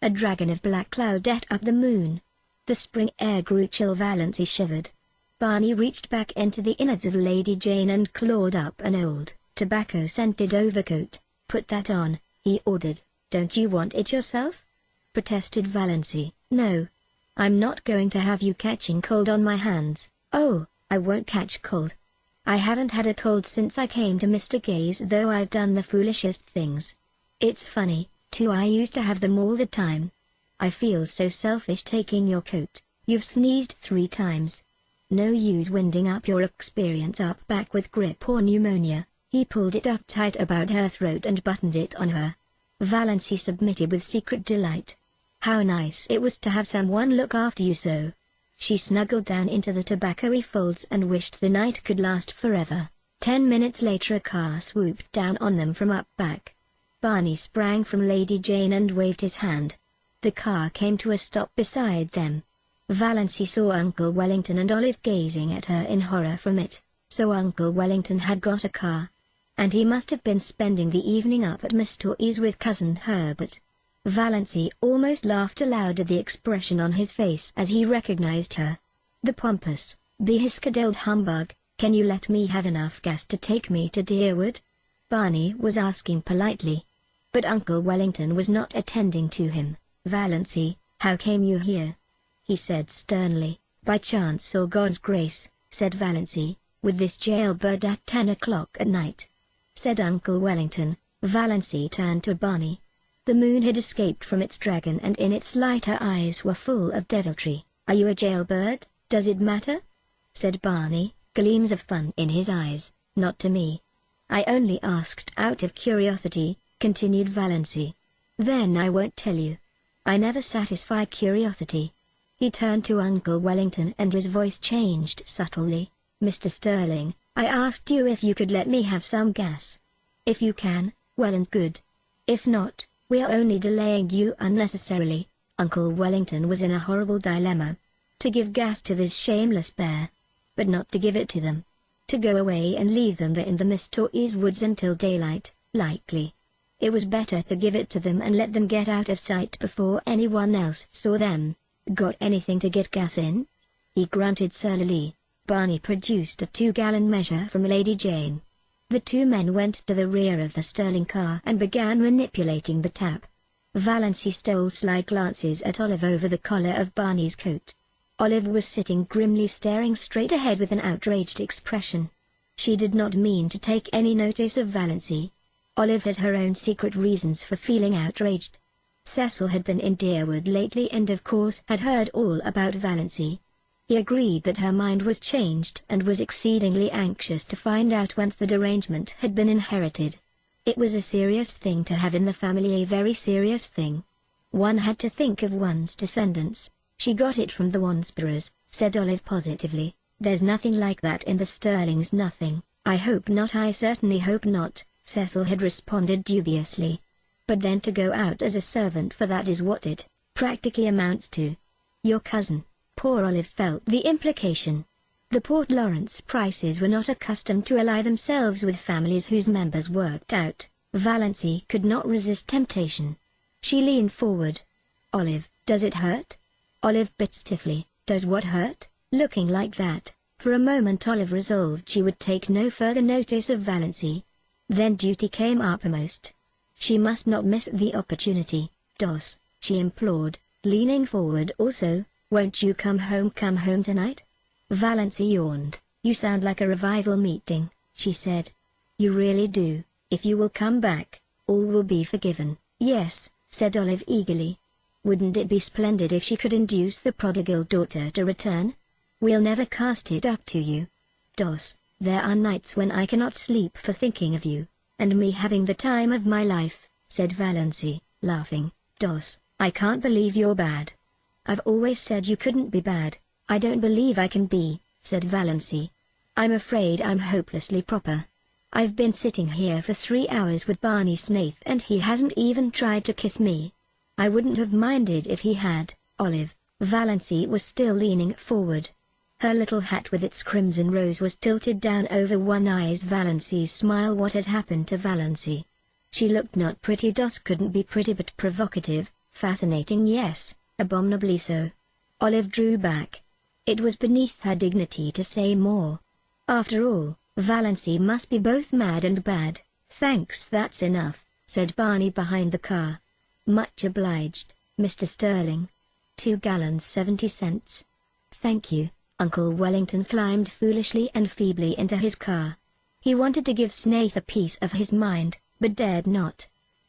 A dragon of black cloud ate up the moon. The spring air grew chill. Valancy shivered. Barney reached back into the innards of Lady Jane and clawed up an old, tobacco-scented overcoat. "Put that on," he ordered. "Don't you want it yourself?" protested Valancy. "No. I'm not going to have you catching cold on my hands." "Oh, I won't catch cold. I haven't had a cold since I came to Mr. Gay's, though I've done the foolishest things. It's funny, too, I used to have them all the time. I feel so selfish taking your coat. You've sneezed 3 times. No use winding up your experience up back with grippe or pneumonia." He pulled it up tight about her throat and buttoned it on her. Valancy submitted with secret delight. How nice it was to have someone look after you so. She snuggled down into the tobacco-y folds and wished the night could last forever. 10 minutes later a car swooped down on them from up back. Barney sprang from Lady Jane and waved his hand. The car came to a stop beside them. Valancy saw Uncle Wellington and Olive gazing at her in horror from it. So Uncle Wellington had got a car. And he must have been spending the evening up at Miss Torrey's with Cousin Herbert. Valancy almost laughed aloud at the expression on his face as he recognized her. "The pompous, behiscad old humbug, can you let me have enough gas to take me to Deerwood?" Barney was asking politely. But Uncle Wellington was not attending to him. "Valancy, how came you here?" he said sternly. "By chance or God's grace," said Valancy, "with this jailbird at 10 o'clock at night," said Uncle Wellington. Valancy turned to Barney. The moon had escaped from its dragon and in its light her eyes were full of deviltry. "Are you a jailbird? Does it matter?" said Barney, gleams of fun in his eyes. "Not to me. I only asked out of curiosity," continued Valancy. "Then I won't tell you. I never satisfy curiosity." He turned to Uncle Wellington and his voice changed subtly. "Mr. Sterling, I asked you if you could let me have some gas. If you can, well and good. If not, we're only delaying you unnecessarily." Uncle Wellington was in a horrible dilemma. To give gas to this shameless pair. But not to give it to them. To go away and leave them there in the Miss Torrey's woods until daylight, likely. It was better to give it to them and let them get out of sight before anyone else saw them. "Got anything to get gas in?" he grunted surlily. Barney produced a 2-gallon measure from Lady Jane. The 2 men went to the rear of the Sterling car and began manipulating the tap. Valancy stole sly glances at Olive over the collar of Barney's coat. Olive was sitting grimly staring straight ahead with an outraged expression. She did not mean to take any notice of Valancy. Olive had her own secret reasons for feeling outraged. Cecil had been in Deerwood lately and of course had heard all about Valancy. He agreed that her mind was changed and was exceedingly anxious to find out whence the derangement had been inherited. It was a serious thing to have in the family, a very serious thing. One had to think of one's descendants. "She got it from the Wansboroughs," said Olive positively. "There's nothing like that in the Sterlings, nothing." "I hope not, I certainly hope not," Cecil had responded dubiously. "But then to go out as a servant for that is what it practically amounts to. Your cousin." Poor Olive felt the implication. The Port Lawrence Prices were not accustomed to ally themselves with families whose members worked out. Valancy could not resist temptation. She leaned forward. "Olive, does it hurt?" Olive bit stiffly. "Does what hurt?" Looking like that, for a moment Olive resolved she would take no further notice of Valancy. Then duty came uppermost. She must not miss the opportunity. "Dos," she implored, leaning forward also, "won't you come home tonight?" Valancy yawned. "You sound like a revival meeting," she said. "You really do. If you will come back, all will be forgiven." "Yes," said Olive eagerly. "Wouldn't it be splendid if she could induce the prodigal daughter to return? We'll never cast it up to you. Dos, there are nights when I cannot sleep for thinking of you, and me having the time of my life," said Valancy, laughing. "Dos, I can't believe you're bad." "I've always said you couldn't be bad." "I don't believe I can be," said Valancy. "I'm afraid I'm hopelessly proper. I've been sitting here for 3 hours with Barney Snaith and he hasn't even tried to kiss me. I wouldn't have minded if he had." "Olive," Valancy was still leaning forward. Her little hat with its crimson rose was tilted down over one eye's Valency's smile. What had happened to Valency? She looked not pretty. Dos couldn't be pretty, but provocative, fascinating, yes, abominably so. Olive drew back. It was beneath her dignity to say more. After all, Valency must be both mad and bad. "Thanks, that's enough," said Barney behind the car. "Much obliged, Mr. Sterling. 2 gallons 70 cents. "Thank you." Uncle Wellington climbed foolishly and feebly into his car. He wanted to give Snaith a piece of his mind, but dared not.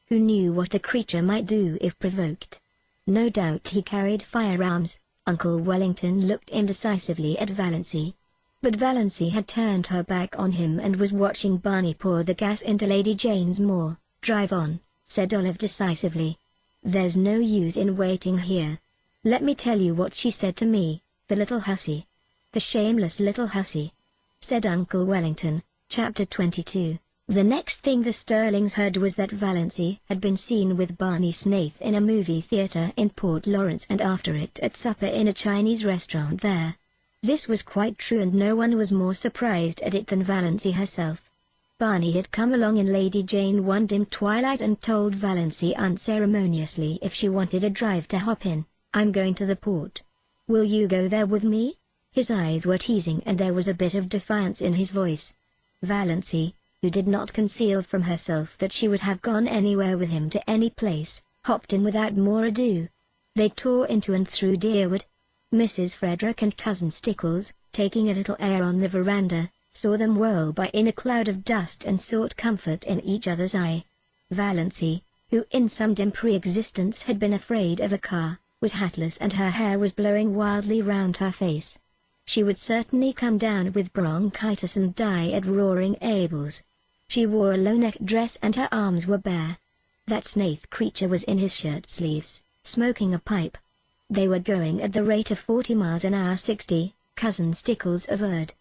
Who knew what the creature might do if provoked? No doubt he carried firearms. Uncle Wellington looked indecisively at Valency. But Valency had turned her back on him and was watching Barney pour the gas into Lady Jane's Moore. "Drive on," said Olive decisively. "There's no use in waiting here. Let me tell you what she said to me, the little hussy. The shameless little hussy," said Uncle Wellington. Chapter 22. The next thing the Sterlings heard was that Valency had been seen with Barney Snaith in a movie theater in Port Lawrence and after it at supper in a Chinese restaurant there. This was quite true, and no one was more surprised at it than Valency herself. Barney had come along in Lady Jane one dim twilight and told Valency unceremoniously if she wanted a drive to hop in. "I'm going to the port. Will you go there with me?" His eyes were teasing and there was a bit of defiance in his voice. Valency, who did not conceal from herself that she would have gone anywhere with him to any place, hopped in without more ado. They tore into and through Deerwood. Mrs. Frederick and Cousin Stickles, taking a little air on the veranda, saw them whirl by in a cloud of dust and sought comfort in each other's eye. Valency, who in some dim pre-existence had been afraid of a car, was hatless and her hair was blowing wildly round her face. She would certainly come down with bronchitis and die at Roaring Abel's. She wore a low-neck dress and her arms were bare. That Snaith creature was in his shirt sleeves, smoking a pipe. They were going at the rate of 40 miles an hour. 60, Cousin Stickles averred.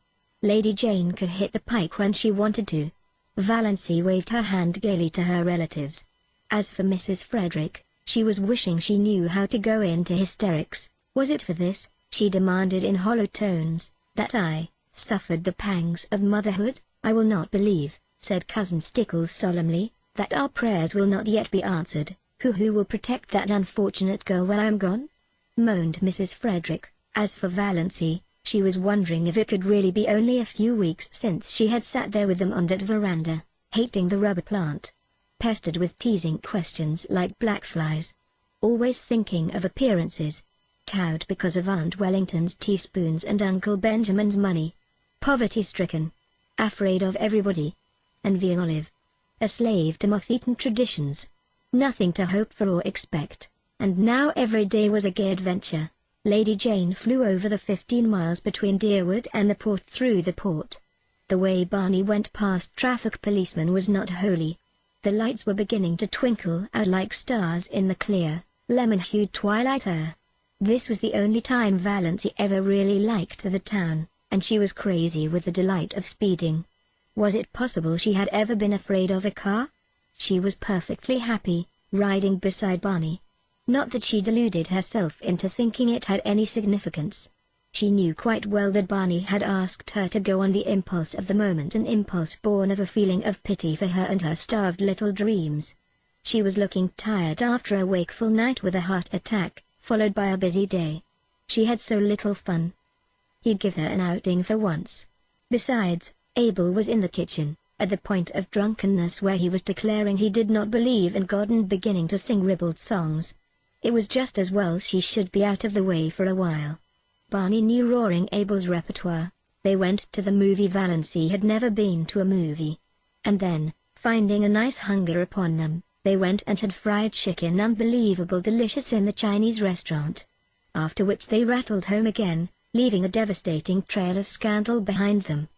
Lady Jane could hit the pike when she wanted to. Valency waved her hand gaily to her relatives. As for Mrs. Frederick, she was wishing she knew how to go into hysterics. "Was it for this," she demanded in hollow tones, "that I suffered the pangs of motherhood? I will not believe," said Cousin Stickles solemnly, "that our prayers will not yet be answered. Who will protect that unfortunate girl when I'm gone?" moaned Mrs. Frederick. As for Valency, she was wondering if it could really be only a few weeks since she had sat there with them on that veranda, hating the rubber plant, pestered with teasing questions like black flies, always thinking of appearances, cowed because of Aunt Wellington's teaspoons and Uncle Benjamin's money, poverty-stricken, afraid of everybody, envying Olive, a slave to moth-eaten traditions, nothing to hope for or expect, and now every day was a gay adventure. Lady Jane flew over the 15 miles between Deerwood and the port through the port. The way Barney went past traffic policemen was not holy. The lights were beginning to twinkle out like stars in the clear, lemon-hued twilight air. This was the only time Valency ever really liked the town, and she was crazy with the delight of speeding. Was it possible she had ever been afraid of a car? She was perfectly happy, riding beside Barney. Not that she deluded herself into thinking it had any significance. She knew quite well that Barney had asked her to go on the impulse of the moment, an impulse born of a feeling of pity for her and her starved little dreams. She was looking tired after a wakeful night with a heart attack, followed by a busy day. She had so little fun. He'd give her an outing for once. Besides, Abel was in the kitchen, at the point of drunkenness where he was declaring he did not believe in God and beginning to sing ribald songs. It was just as well she should be out of the way for a while. Barney knew Roaring Abel's repertoire. They went to the movie. Valency had never been to a movie. And then, finding a nice hunger upon them, they went and had fried chicken unbelievable delicious in the Chinese restaurant. After which they rattled home again, leaving a devastating trail of scandal behind them.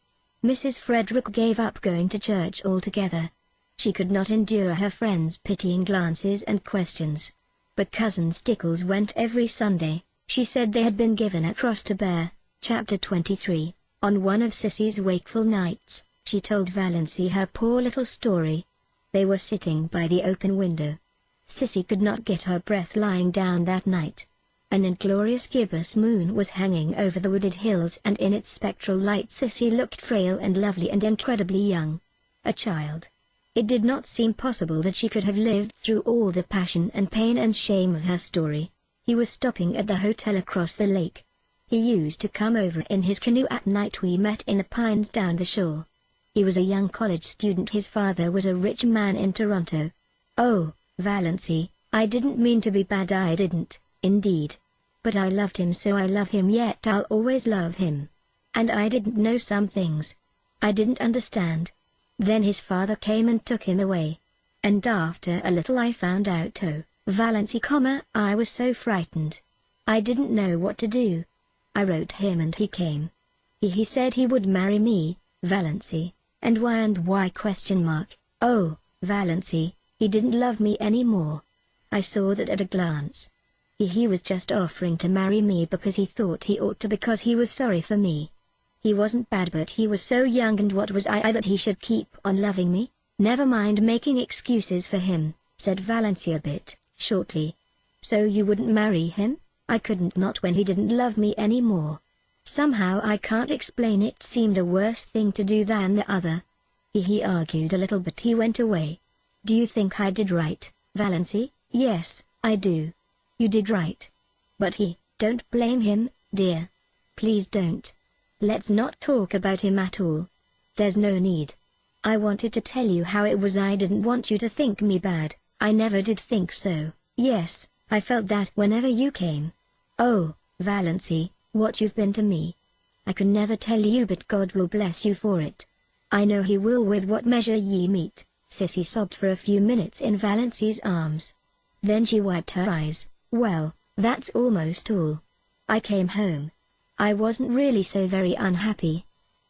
Mrs. Frederick gave up going to church altogether. She could not endure her friends' pitying glances and questions. But Cousin Stickles went every Sunday. She said they had been given a cross to bear. Chapter 23. On one of Sissy's wakeful nights, she told Valency her poor little story. They were sitting by the open window. Sissy could not get her breath lying down that night. An inglorious gibbous moon was hanging over the wooded hills, and in its spectral light Sissy looked frail and lovely and incredibly young. A child. It did not seem possible that she could have lived through all the passion and pain and shame of her story. He was stopping at the hotel across the lake. He used to come over in his canoe at night. We met in the pines down the shore. He was a young college student. His father was a rich man in Toronto. Oh, Valency, I didn't mean to be bad. I didn't, indeed. But I loved him, so I love him, yet I'll always love him. And I didn't know some things. I didn't understand. Then his father came and took him away. And after a little I found out. Oh, Valency, I was so frightened. I didn't know what to do. I wrote him and he came. He said he would marry me, Valency. And why question mark? Oh, Valency, he didn't love me anymore. I saw that at a glance. He was just offering to marry me because he thought he ought to, because he was sorry for me. He wasn't bad, but he was so young, and what was I that he should keep on loving me? Never mind making excuses for him, said Valency a bit shortly. So you wouldn't marry him? I couldn't, not when he didn't love me anymore. Somehow I can't explain, it seemed a worse thing to do than the other. He argued a little, but he went away. Do you think I did right, Valency? Yes, I do. You did right. But don't blame him, dear. Please don't. Let's not talk about him at all. There's no need. I wanted to tell you how it was. I didn't want you to think me bad. I never did think so. Yes, I felt that whenever you came. Oh, Valency, what you've been to me. I can never tell you, but God will bless you for it. I know he will, with what measure ye meet. Sissy sobbed for a few minutes in Valency's arms. Then she wiped her eyes. Well, that's almost all. I came home. I wasn't really so very unhappy.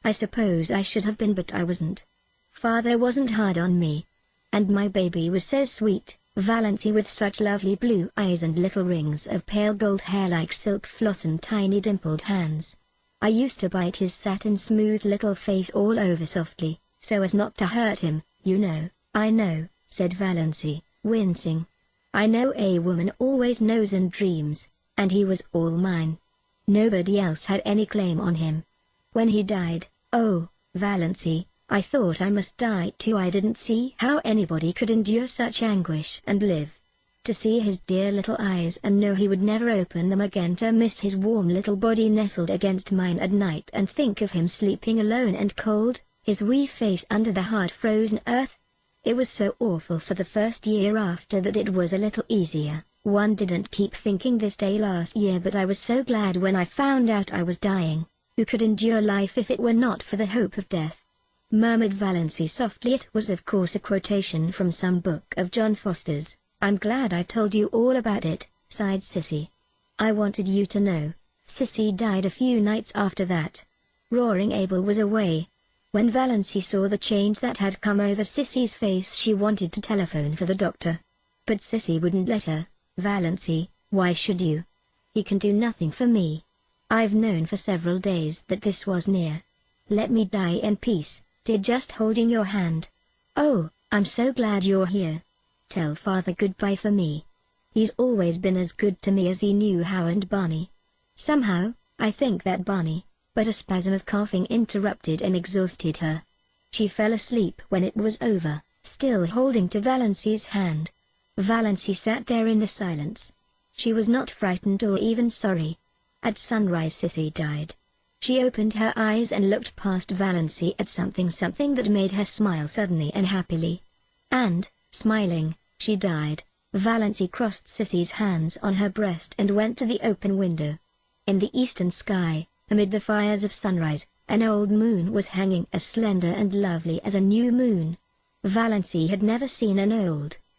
I suppose I should have been, but I wasn't. Father wasn't hard on me. And my baby was so sweet, Valency, with such lovely blue eyes and little rings of pale gold hair like silk floss and tiny dimpled hands. I used to bite his satin smooth little face all over softly, so as not to hurt him, you know. I know, said Valency, wincing. I know, a woman always knows and dreams, and he was all mine. Nobody else had any claim on him. When he died, oh, Valency, I thought I must die too. I didn't see how anybody could endure such anguish and live. To see his dear little eyes and know he would never open them again, to miss his warm little body nestled against mine at night, and think of him sleeping alone and cold, his wee face under the hard frozen earth. It was so awful. For the first year after that it was a little easier. One didn't keep thinking this day last year, but I was so glad when I found out I was dying. Who could endure life if it were not for the hope of death? Murmured Valency softly. It was of course a quotation from some book of John Foster's. I'm glad I told you all about it, sighed Sissy. I wanted you to know. Sissy died a few nights after that. Roaring Abel was away. When Valency saw the change that had come over Sissy's face, she wanted to telephone for the doctor. But Sissy wouldn't let her. Valency, why should you? He can do nothing for me. I've known for several days that this was near. Let me die in peace, dear, just holding your hand. Oh, I'm so glad you're here. Tell Father goodbye for me. He's always been as good to me as he knew how, and Barney. Somehow, I think that Barney, but a spasm of coughing interrupted and exhausted her. She fell asleep when it was over, still holding to Valency's hand. Valency sat there in the silence. She was not frightened or even sorry. At sunrise Sissy died. She opened her eyes and looked past Valency at something that made her smile suddenly and happily. And, smiling, she died. Valency crossed Sissy's hands on her breast and went to the open window. In the eastern sky, amid the fires of sunrise, an old moon was hanging as slender and lovely as a new moon. Valency had never seen an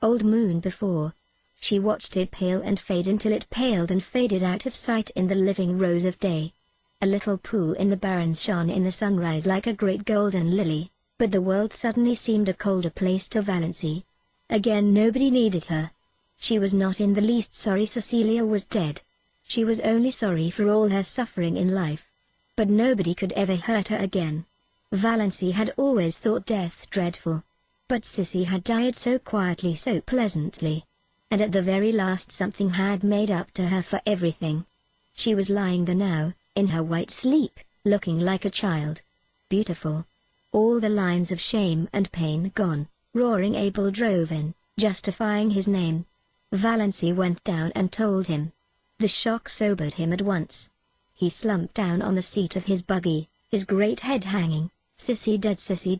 old moon before. She watched it pale and fade until it paled and faded out of sight in the living rose of day. A little pool in the barrens shone in the sunrise like a great golden lily, but the world suddenly seemed a colder place to Valency. Again nobody needed her. She was not in the least sorry Cecilia was dead. She was only sorry for all her suffering in life. But nobody could ever hurt her again. Valency had always thought death dreadful. But Sissy had died so quietly, so pleasantly. and at the very last something had made up to her for everything. She was lying there now, in her white sleep, looking like a child. Beautiful. All the lines of shame and pain gone. Roaring Abel drove in, justifying his name. Valency went down and told him. The shock sobered him at once. He slumped down on the seat of his buggy, his great head hanging. Sissy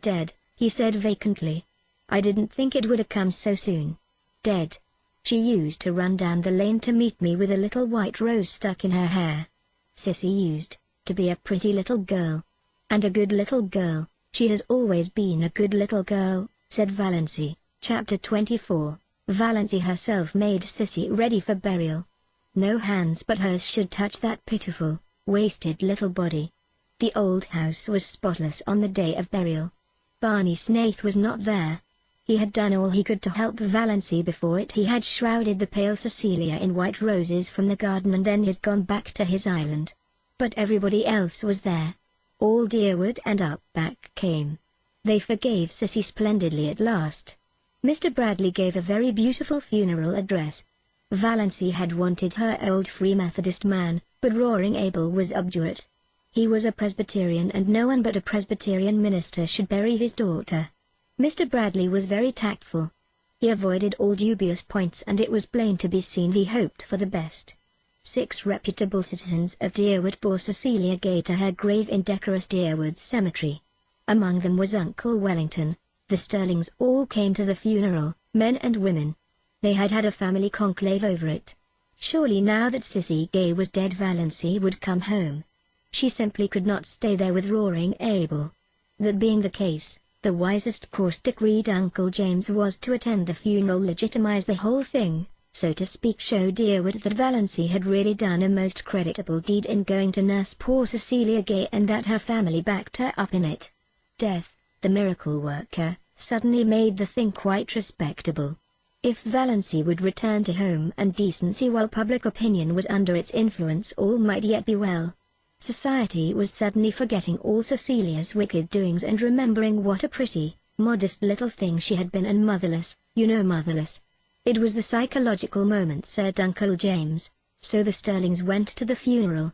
dead, he said vacantly. I didn't think it would come so soon. Dead. She used to run down the lane to meet me with a little white rose stuck in her hair. Sissy used to be a pretty little girl. And a good little girl. She has always been a good little girl, said Valency. Chapter 24. Valency herself made Sissy ready for burial. No hands but hers should touch that pitiful, wasted little body. The old house was spotless on the day of burial. Barney Snaith was not there. He had done all he could to help Valency before he had shrouded the pale Cecilia in white roses from the garden and then had gone back to his island. But everybody else was there. All Deerwood and Upback came. They forgave Sissy splendidly at last. Mr. Bradley gave a very beautiful funeral address. Valency had wanted her old Free Methodist man, but Roaring Abel was obdurate. He was a Presbyterian and no one but a Presbyterian minister should bury his daughter. Mr. Bradley was very tactful. He avoided all dubious points and it was plain to be seen he hoped for the best. 6 reputable citizens of Deerwood bore Cecilia Gay to her grave in decorous Deerwood Cemetery. Among them was Uncle Wellington. The Sterlings all came to the funeral, men and women. They had had a family conclave over it. Surely now that Sissy Gay was dead Valency would come home. She simply could not stay there with Roaring Abel. That being the case, the wisest course decreed Uncle James was to attend the funeral, legitimize the whole thing, so to speak, show Deerwood that Valency had really done a most creditable deed in going to nurse poor Cecilia Gay and that her family backed her up in it. Death, the miracle worker, suddenly made the thing quite respectable. If Valency would return to home and decency while public opinion was under its influence, all might yet be well. Society was suddenly forgetting all Cecilia's wicked doings and remembering what a pretty, modest little thing she had been, and motherless, motherless. It was the psychological moment, said Uncle James, so the Sterlings went to the funeral.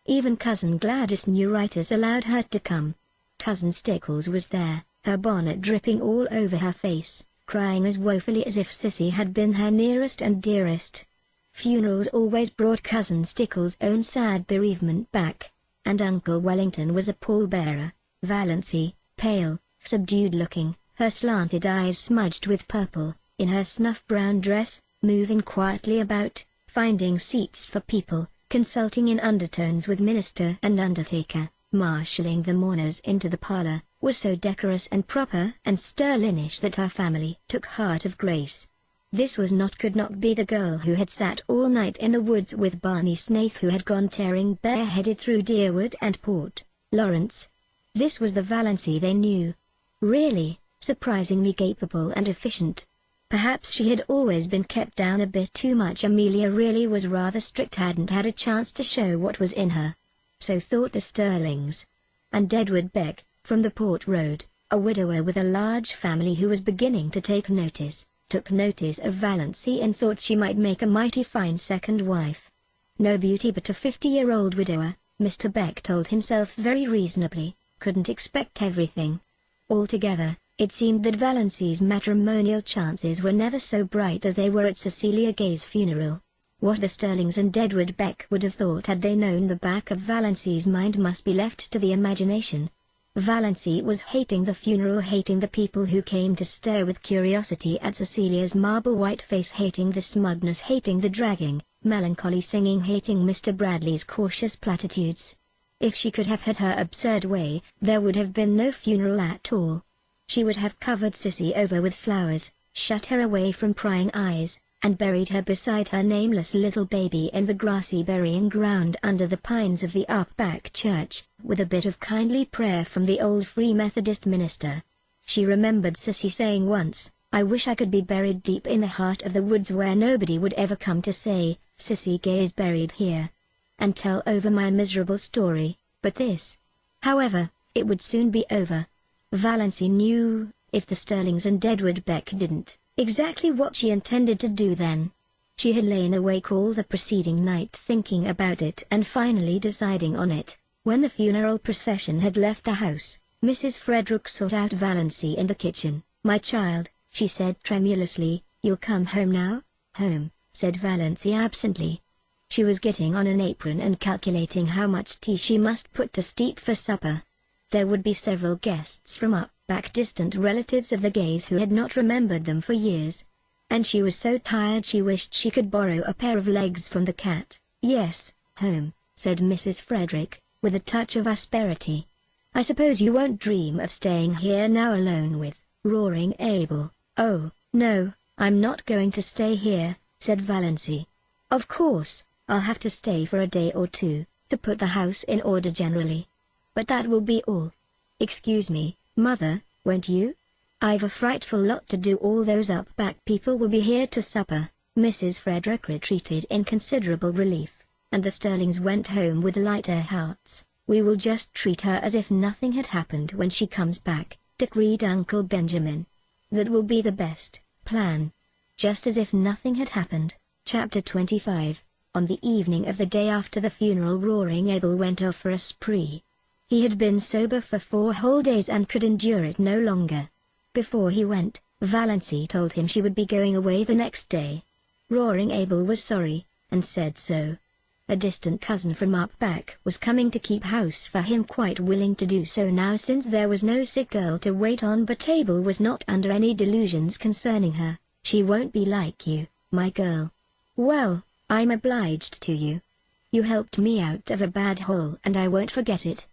Even Cousin Gladys Neuritis allowed her to come. Cousin Stickles was there, her bonnet dripping all over her face, crying as woefully as if Sissy had been her nearest and dearest. Funerals always brought Cousin Stickles' own sad bereavement back, and Uncle Wellington was a pallbearer. Valency, pale, subdued-looking, her slanted eyes smudged with purple, in her snuff-brown dress, moving quietly about, finding seats for people, consulting in undertones with minister and undertaker, marshalling the mourners into the parlor, was so decorous and proper and Sterlingish that her family took heart of grace. This could not be the girl who had sat all night in the woods with Barney Snaith, who had gone tearing bareheaded through Deerwood and Port Lawrence. This was the Valency they knew. Really, surprisingly capable and efficient. Perhaps she had always been kept down a bit too much. Amelia really was rather strict, hadn't had a chance to show what was in her. So thought the Sterlings. And Edward Beck, from the Port Road, a widower with a large family who was beginning to take notice, took notice of Valency and thought she might make a mighty fine second wife. No beauty but a 50-year-old widower, Mr. Beck told himself very reasonably, couldn't expect everything. Altogether, it seemed that Valency's matrimonial chances were never so bright as they were at Cecilia Gay's funeral. What the Sterlings and Edward Beck would have thought had they known the back of Valency's mind must be left to the imagination. Valency was hating the funeral, hating the people who came to stare with curiosity at Cecilia's marble white face, hating the smugness, hating the dragging, melancholy singing, hating Mr. Bradley's cautious platitudes. If she could have had her absurd way, there would have been no funeral at all. She would have covered Sissy over with flowers, shut her away from prying eyes, and buried her beside her nameless little baby in the grassy burying ground under the pines of the Upback Church, with a bit of kindly prayer from the old Free Methodist minister. She remembered Sissy saying once, "I wish I could be buried deep in the heart of the woods where nobody would ever come to say, 'Sissy Gay is buried here,' and tell over my miserable story." But this, however, it would soon be over. Valency knew, if the Sterlings and Edward Beck didn't, exactly what she intended to do then. She had lain awake all the preceding night thinking about it and finally deciding on it. When the funeral procession had left the house, Mrs. Frederick sought out Valancy in the kitchen. "My child," she said tremulously, "you'll come home now?" "Home," said Valancy absently. She was getting on an apron and calculating how much tea she must put to steep for supper. There would be several guests from up back, distant relatives of the Gays who had not remembered them for years. And she was so tired she wished she could borrow a pair of legs from the cat. "Yes, home," said Mrs. Frederick, with a touch of asperity. "I suppose you won't dream of staying here now alone with Roaring Abel." "Oh, no, I'm not going to stay here," said Valancy. "Of course, I'll have to stay for a day or two, to put the house in order generally. But that will be all." "Excuse me, Mother, won't you? I've a frightful lot to do. All those up-back people will be here to supper." Mrs. Frederick retreated in considerable relief, and the Sterlings went home with lighter hearts. "We will just treat her as if nothing had happened when she comes back," decreed Uncle Benjamin. "That will be the best plan. Just as if nothing had happened." Chapter 25. On the evening of the day after the funeral, Roaring Abel went off for a spree. He had been sober for 4 whole days and could endure it no longer. Before he went, Valancy told him she would be going away the next day. Roaring Abel was sorry, and said so. A distant cousin from up back was coming to keep house for him, quite willing to do so now since there was no sick girl to wait on, but Abel was not under any delusions concerning her. "She won't be like you, my girl." "Well, I'm obliged to you. You helped me out of a bad hole and I won't forget it.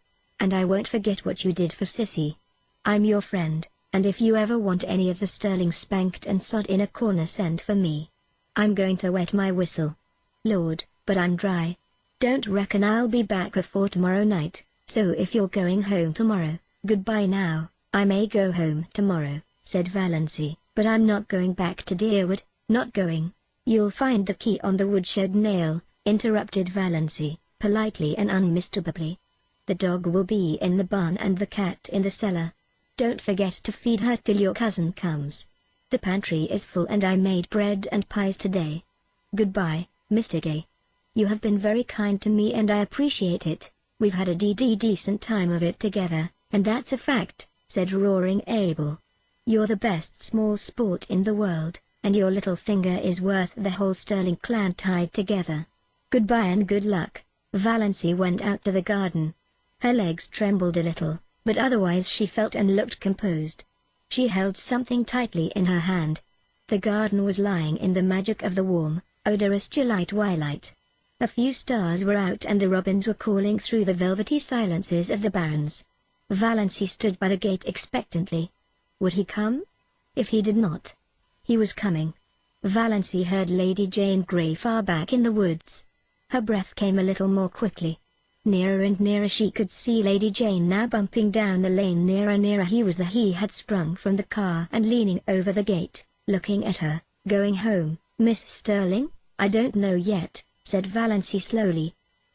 And I won't forget what you did for Sissy. I'm your friend, and if you ever want any of the Sterlings spanked and sod in a corner, send for me. I'm going to wet my whistle. Lord, but I'm dry. Don't reckon I'll be back before tomorrow night, so if you're going home tomorrow, goodbye now." "I may go home tomorrow," said Valancy, "but I'm not going back to Deerwood, not going." "You'll find the key on the woodshed nail," interrupted Valancy, politely and unmistakably. "The dog will be in the barn and the cat in the cellar. Don't forget to feed her till your cousin comes. The pantry is full and I made bread and pies today. Goodbye, Mr. Gay. You have been very kind to me and I appreciate it. We've had a decent time of it together, and that's a fact," said Roaring Abel. "You're the best small sport in the world, and your little finger is worth the whole Sterling clan tied together. Goodbye and good luck." Valancy went out to the garden. Her legs trembled a little, but otherwise she felt and looked composed. She held something tightly in her hand. The garden was lying in the magic of the warm, odorous July twilight. A few stars were out and the robins were calling through the velvety silences of the barrens. Valancy stood by the gate expectantly. Would he come? If he did not, he was coming. Valancy heard Lady Jane Grey far back in the woods. Her breath came a little more quickly. Nearer and nearer she could see Lady Jane now bumping down the lane. Nearer. He had sprung from the car and leaning over the gate, looking at her. "Going home, Miss Sterling?" "I don't know yet," said Valancy slowly.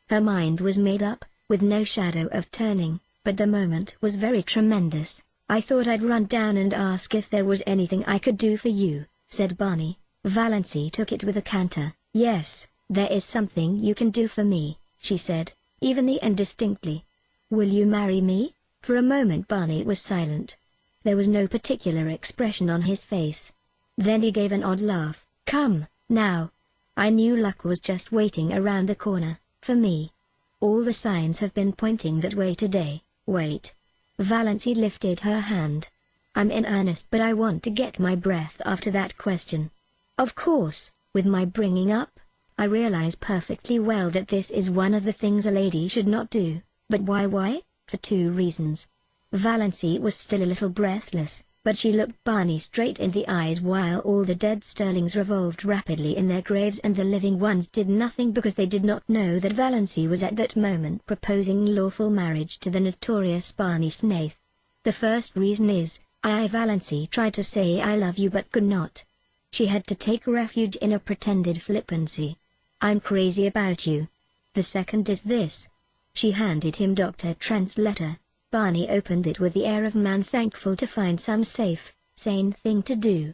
Her mind was made up, with no shadow of turning, but the moment was very tremendous. "I thought I'd run down and ask if there was anything I could do for you," said Barney. Valancy took it with a canter. "Yes, there is something you can do for me," she said, evenly and distinctly. "Will you marry me?" For a moment Barney was silent. There was no particular expression on his face. Then he gave an odd laugh. "Come, now. I knew luck was just waiting around the corner, for me. All the signs have been pointing that way today." "Wait." Valancy lifted her hand. "I'm in earnest, but I want to get my breath after that question. Of course, with my bringing up, I realize perfectly well that this is one of the things a lady should not do, but why? For 2 reasons. Valancy was still a little breathless, but she looked Barney straight in the eyes while all the dead Sterlings revolved rapidly in their graves and the living ones did nothing because they did not know that Valancy was at that moment proposing lawful marriage to the notorious Barney Snaith. "The first reason is, Valancy tried to say I love you but could not. She had to take refuge in a pretended flippancy. I'm crazy about you. The second is this." She handed him Dr. Trent's letter. Barney opened it with the air of a man thankful to find some safe, sane thing to do.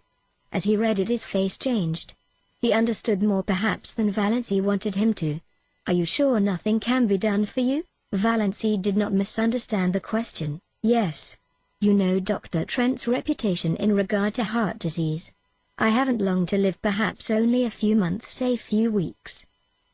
As he read it his face changed. He understood more perhaps than Valency wanted him to. "Are you sure nothing can be done for you?" Valency did not misunderstand the question. "Yes. You know Dr. Trent's reputation in regard to heart disease. I haven't long to live, perhaps only a few months, a few weeks.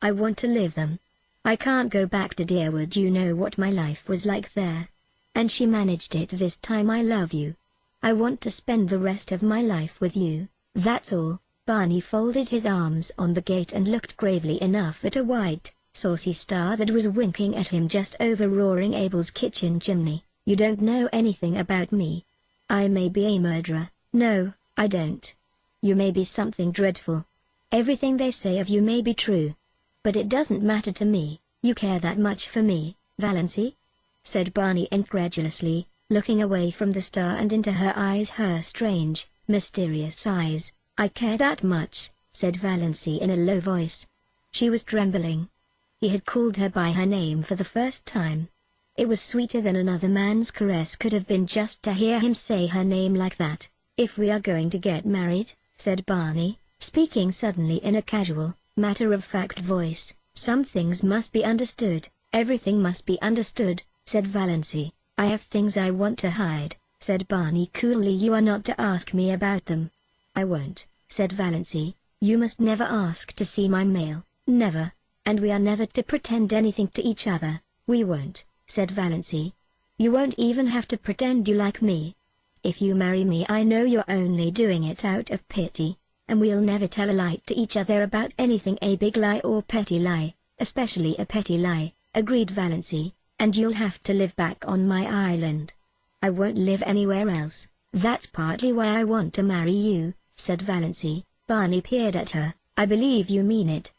I want to live them. I can't go back to Deerwood, you know what my life was like there. And she managed it this time. I love you. I want to spend the rest of my life with you, that's all." Barney folded his arms on the gate and looked gravely enough at a white, saucy star that was winking at him just over roaring Abel's kitchen chimney. "You don't know anything about me. I may be a murderer." "No, I don't. You may be something dreadful. Everything they say of you may be true. But it doesn't matter to me." "You care that much for me, Valency?" said Barney incredulously, looking away from the star and into her eyes, her strange, mysterious eyes. "I care that much," said Valency in a low voice. She was trembling. He had called her by her name for the first time. It was sweeter than another man's caress could have been just to hear him say her name like that. "If we are going to get married," said Barney, speaking suddenly in a casual, matter-of-fact voice, "some things must be understood." "Everything must be understood," said Valency. "I have things I want to hide," said Barney coolly. "You are not to ask me about them." "I won't," said Valency. "You must never ask to see my mail, never, and we are never to pretend anything to each other." "We won't," said Valency. "You won't even have to pretend you like me. If you marry me, I know you're only doing it out of pity, and we'll never tell a lie to each other about anything, a big lie or petty lie, especially a petty lie," agreed Valency, "and you'll have to live back on my island." "I won't live anywhere else." "That's partly why I want to marry you," said Valency. Barney peered at her. "I believe you mean it."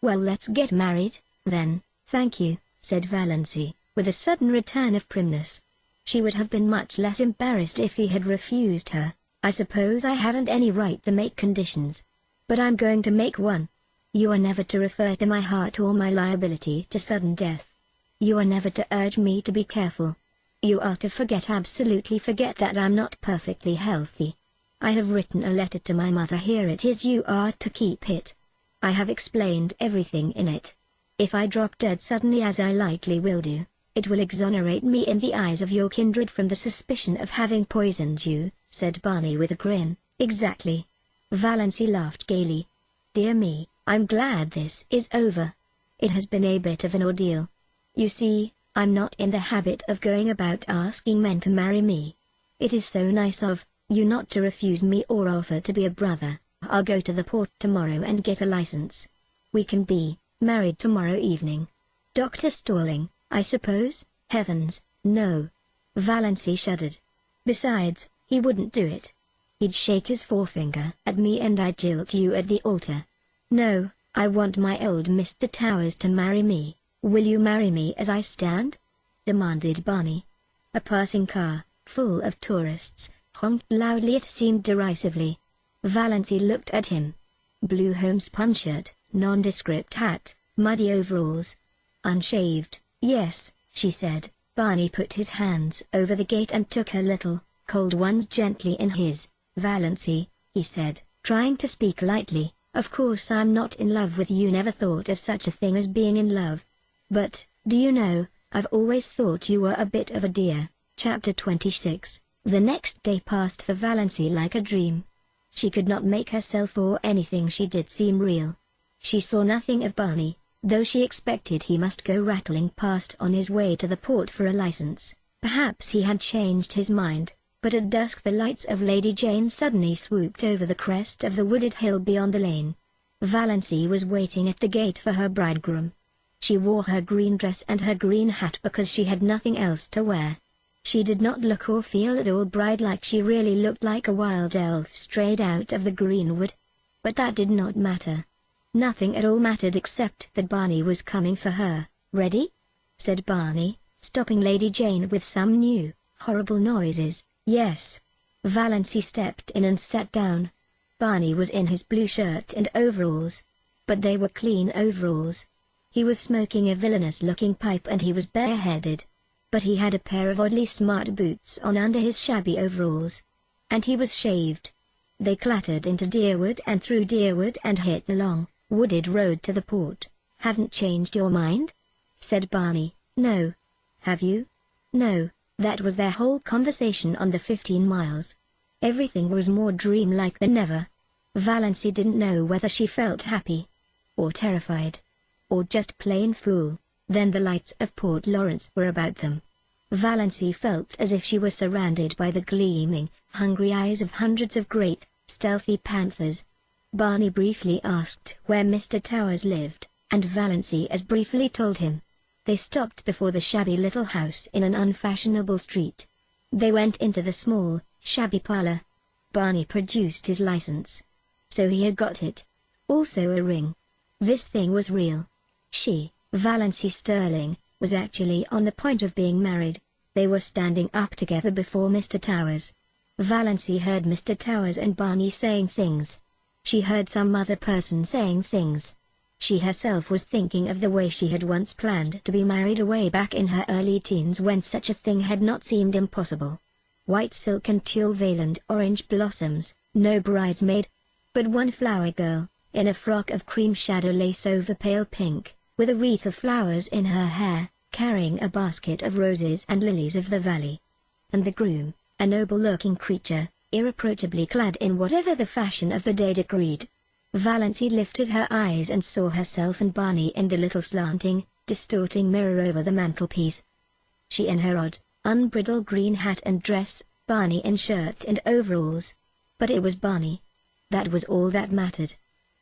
"Well, let's get married, then." "Thank you," said Valency, with a sudden return of primness. She would have been much less embarrassed if he had refused her. "I suppose I haven't any right to make conditions. But I'm going to make one. You are never to refer to my heart or my liability to sudden death. You are never to urge me to be careful. You are to forget, absolutely forget, that I'm not perfectly healthy. I have written a letter to my mother. Here it is. You are to keep it. I have explained everything in it. If I drop dead suddenly, as I likely will do, it will exonerate me in the eyes of your kindred from the suspicion of having poisoned you," said Barney with a grin. "Exactly." Valency laughed gaily. "Dear me, I'm glad this is over. It has been a bit of an ordeal. You see, I'm not in the habit of going about asking men to marry me. It is so nice of you not to refuse me or offer to be a brother. I'll go to the port tomorrow and get a license. We can be married tomorrow evening. Dr. Stalling, I suppose?" "Heavens, no." Valency shuddered. "Besides, he wouldn't do it. He'd shake his forefinger at me and I'd jilt you at the altar." "No, I want my old Mr. Towers to marry me." "Will you marry me as I stand?" demanded Barney. A passing car, full of tourists, honked loudly. It seemed derisively. Valency looked at him. Blue homespun shirt, nondescript hat, muddy overalls. "Unshaved, yes," she said. Barney put his hands over the gate and took her little, cold ones gently in his. "Valency," he said, trying to speak lightly, "of course I'm not in love with you. Never thought of such a thing as being in love. But, do you know, I've always thought you were a bit of a dear." Chapter 26. The next day passed for Valency like a dream. She could not make herself or anything she did seem real. She saw nothing of Barney, though she expected he must go rattling past on his way to the port for a license. Perhaps he had changed his mind, but at dusk the lights of Lady Jane suddenly swooped over the crest of the wooded hill beyond the lane. Valency was waiting at the gate for her bridegroom. She wore her green dress and her green hat because she had nothing else to wear. She did not look or feel at all bride-like. She really looked like a wild elf strayed out of the greenwood. But that did not matter. Nothing at all mattered except that Barney was coming for her. "Ready?" said Barney, stopping Lady Jane with some new, horrible noises. "Yes." Valency stepped in and sat down. Barney was in his blue shirt and overalls. But they were clean overalls. He was smoking a villainous-looking pipe and he was bareheaded. But he had a pair of oddly smart boots on under his shabby overalls. And he was shaved. They clattered into Deerwood and through Deerwood and hit the long, wooded road to the port. "Haven't changed your mind?" said Barney. "No." "Have you?" "No." That was their whole conversation on the 15 miles. Everything was more dreamlike than ever. Valancy didn't know whether she felt happy, or terrified, or just plain fool. Then the lights of Port Lawrence were about them. Valancy felt as if she was surrounded by the gleaming, hungry eyes of hundreds of great, stealthy panthers. Barney briefly asked where Mr. Towers lived, and Valancy as briefly told him. They stopped before the shabby little house in an unfashionable street. They went into the small, shabby parlor. Barney produced his license. So he had got it. Also a ring. This thing was real. She, Valancy Sterling, was actually on the point of being married. They were standing up together before Mr. Towers. Valancy heard Mr. Towers and Barney saying things. She heard some other person saying things. She herself was thinking of the way she had once planned to be married way back in her early teens when such a thing had not seemed impossible. White silk and tulle veil and orange blossoms, no bridesmaid, but one flower girl, in a frock of cream shadow lace over pale pink, with a wreath of flowers in her hair, carrying a basket of roses and lilies of the valley. And the groom, a noble-looking creature, irreproachably clad in whatever the fashion of the day decreed. Valancy lifted her eyes and saw herself and Barney in the little slanting, distorting mirror over the mantelpiece. She in her odd, unbridled green hat and dress, Barney in shirt and overalls. But it was Barney. That was all that mattered.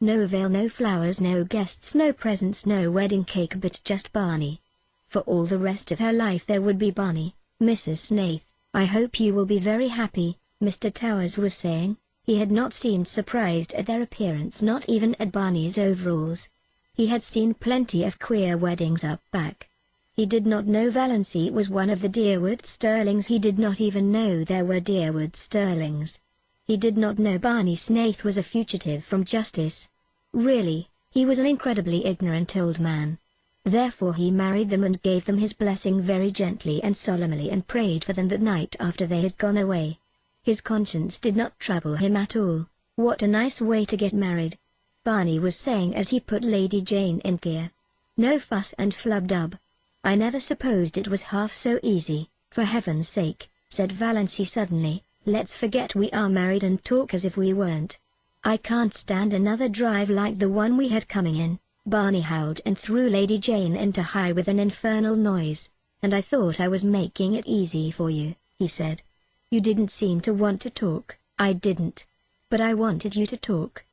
No veil, no flowers, no guests, no presents, no wedding cake, but just Barney. For all the rest of her life there would be Barney. "Mrs. Snaith, I hope you will be very happy," Mr. Towers was saying. He had not seemed surprised at their appearance, not even at Barney's overalls. He had seen plenty of queer weddings up back. He did not know Valancy was one of the Deerwood Sterlings. He did not even know there were Deerwood Sterlings. He did not know Barney Snaith was a fugitive from justice. Really, he was an incredibly ignorant old man. Therefore he married them and gave them his blessing very gently and solemnly and prayed for them that night after they had gone away. His conscience did not trouble him at all. "What a nice way to get married," Barney was saying as he put Lady Jane in gear. "No fuss and flub-dub. I never supposed it was half so easy." "For heaven's sake," said Valancy suddenly, "let's forget we are married and talk as if we weren't. I can't stand another drive like the one we had coming in." Barney howled and threw Lady Jane into high with an infernal noise. "And I thought I was making it easy for you," he said. "You didn't seem to want to talk." "I didn't. But I wanted you to talk.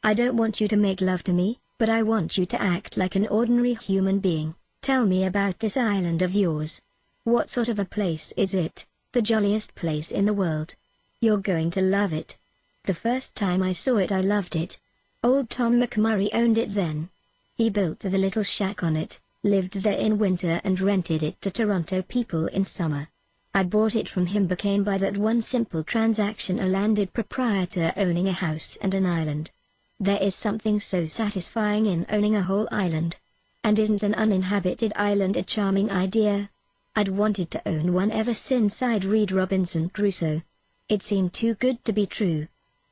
I don't want you to make love to me, but I want you to act like an ordinary human being. Tell me about this island of yours. What sort of a place is it?" "The jolliest place in the world. You're going to love it." "The first time I saw it I loved it. Old Tom McMurray owned it then. He built the little shack on it, lived there in winter and rented it to Toronto people in summer. I bought it from him, became by that one simple transaction a landed proprietor owning a house and an island. There is something so satisfying in owning a whole island. And isn't an uninhabited island a charming idea? I'd wanted to own one ever since I'd read Robinson Crusoe. It seemed too good to be true.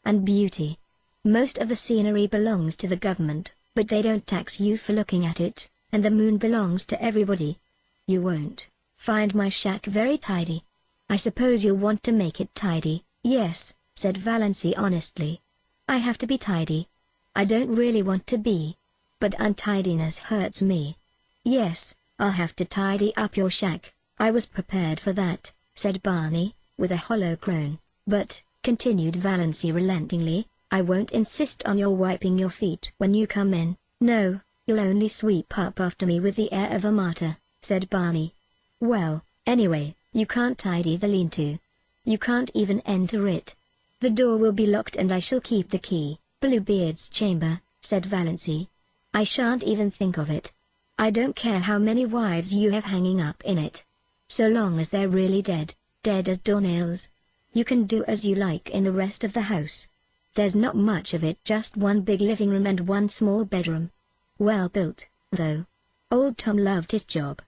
And beauty. Most of the scenery belongs to the government, but they don't tax you for looking at it, and the moon belongs to everybody. You won't find my shack very tidy. I suppose you'll want to make it tidy." "Yes," said Valancy honestly. "I have to be tidy. I don't really want to be. But untidiness hurts me." "Yes, I'll have to tidy up your shack." "I was prepared for that," said Barney, with a hollow groan. "But," continued Valancy relentingly, "I won't insist on your wiping your feet when you come in." "No, you'll only sweep up after me with the air of a martyr," said Barney. "Well, anyway, you can't tidy the lean-to. You can't even enter it. The door will be locked and I shall keep the key." "Bluebeard's chamber," said Valancy. "I shan't even think of it. I don't care how many wives you have hanging up in it. So long as they're really dead, dead as doornails. You can do as you like in the rest of the house. There's not much of it, just one big living room and one small bedroom. Well built, though. Old Tom loved his job.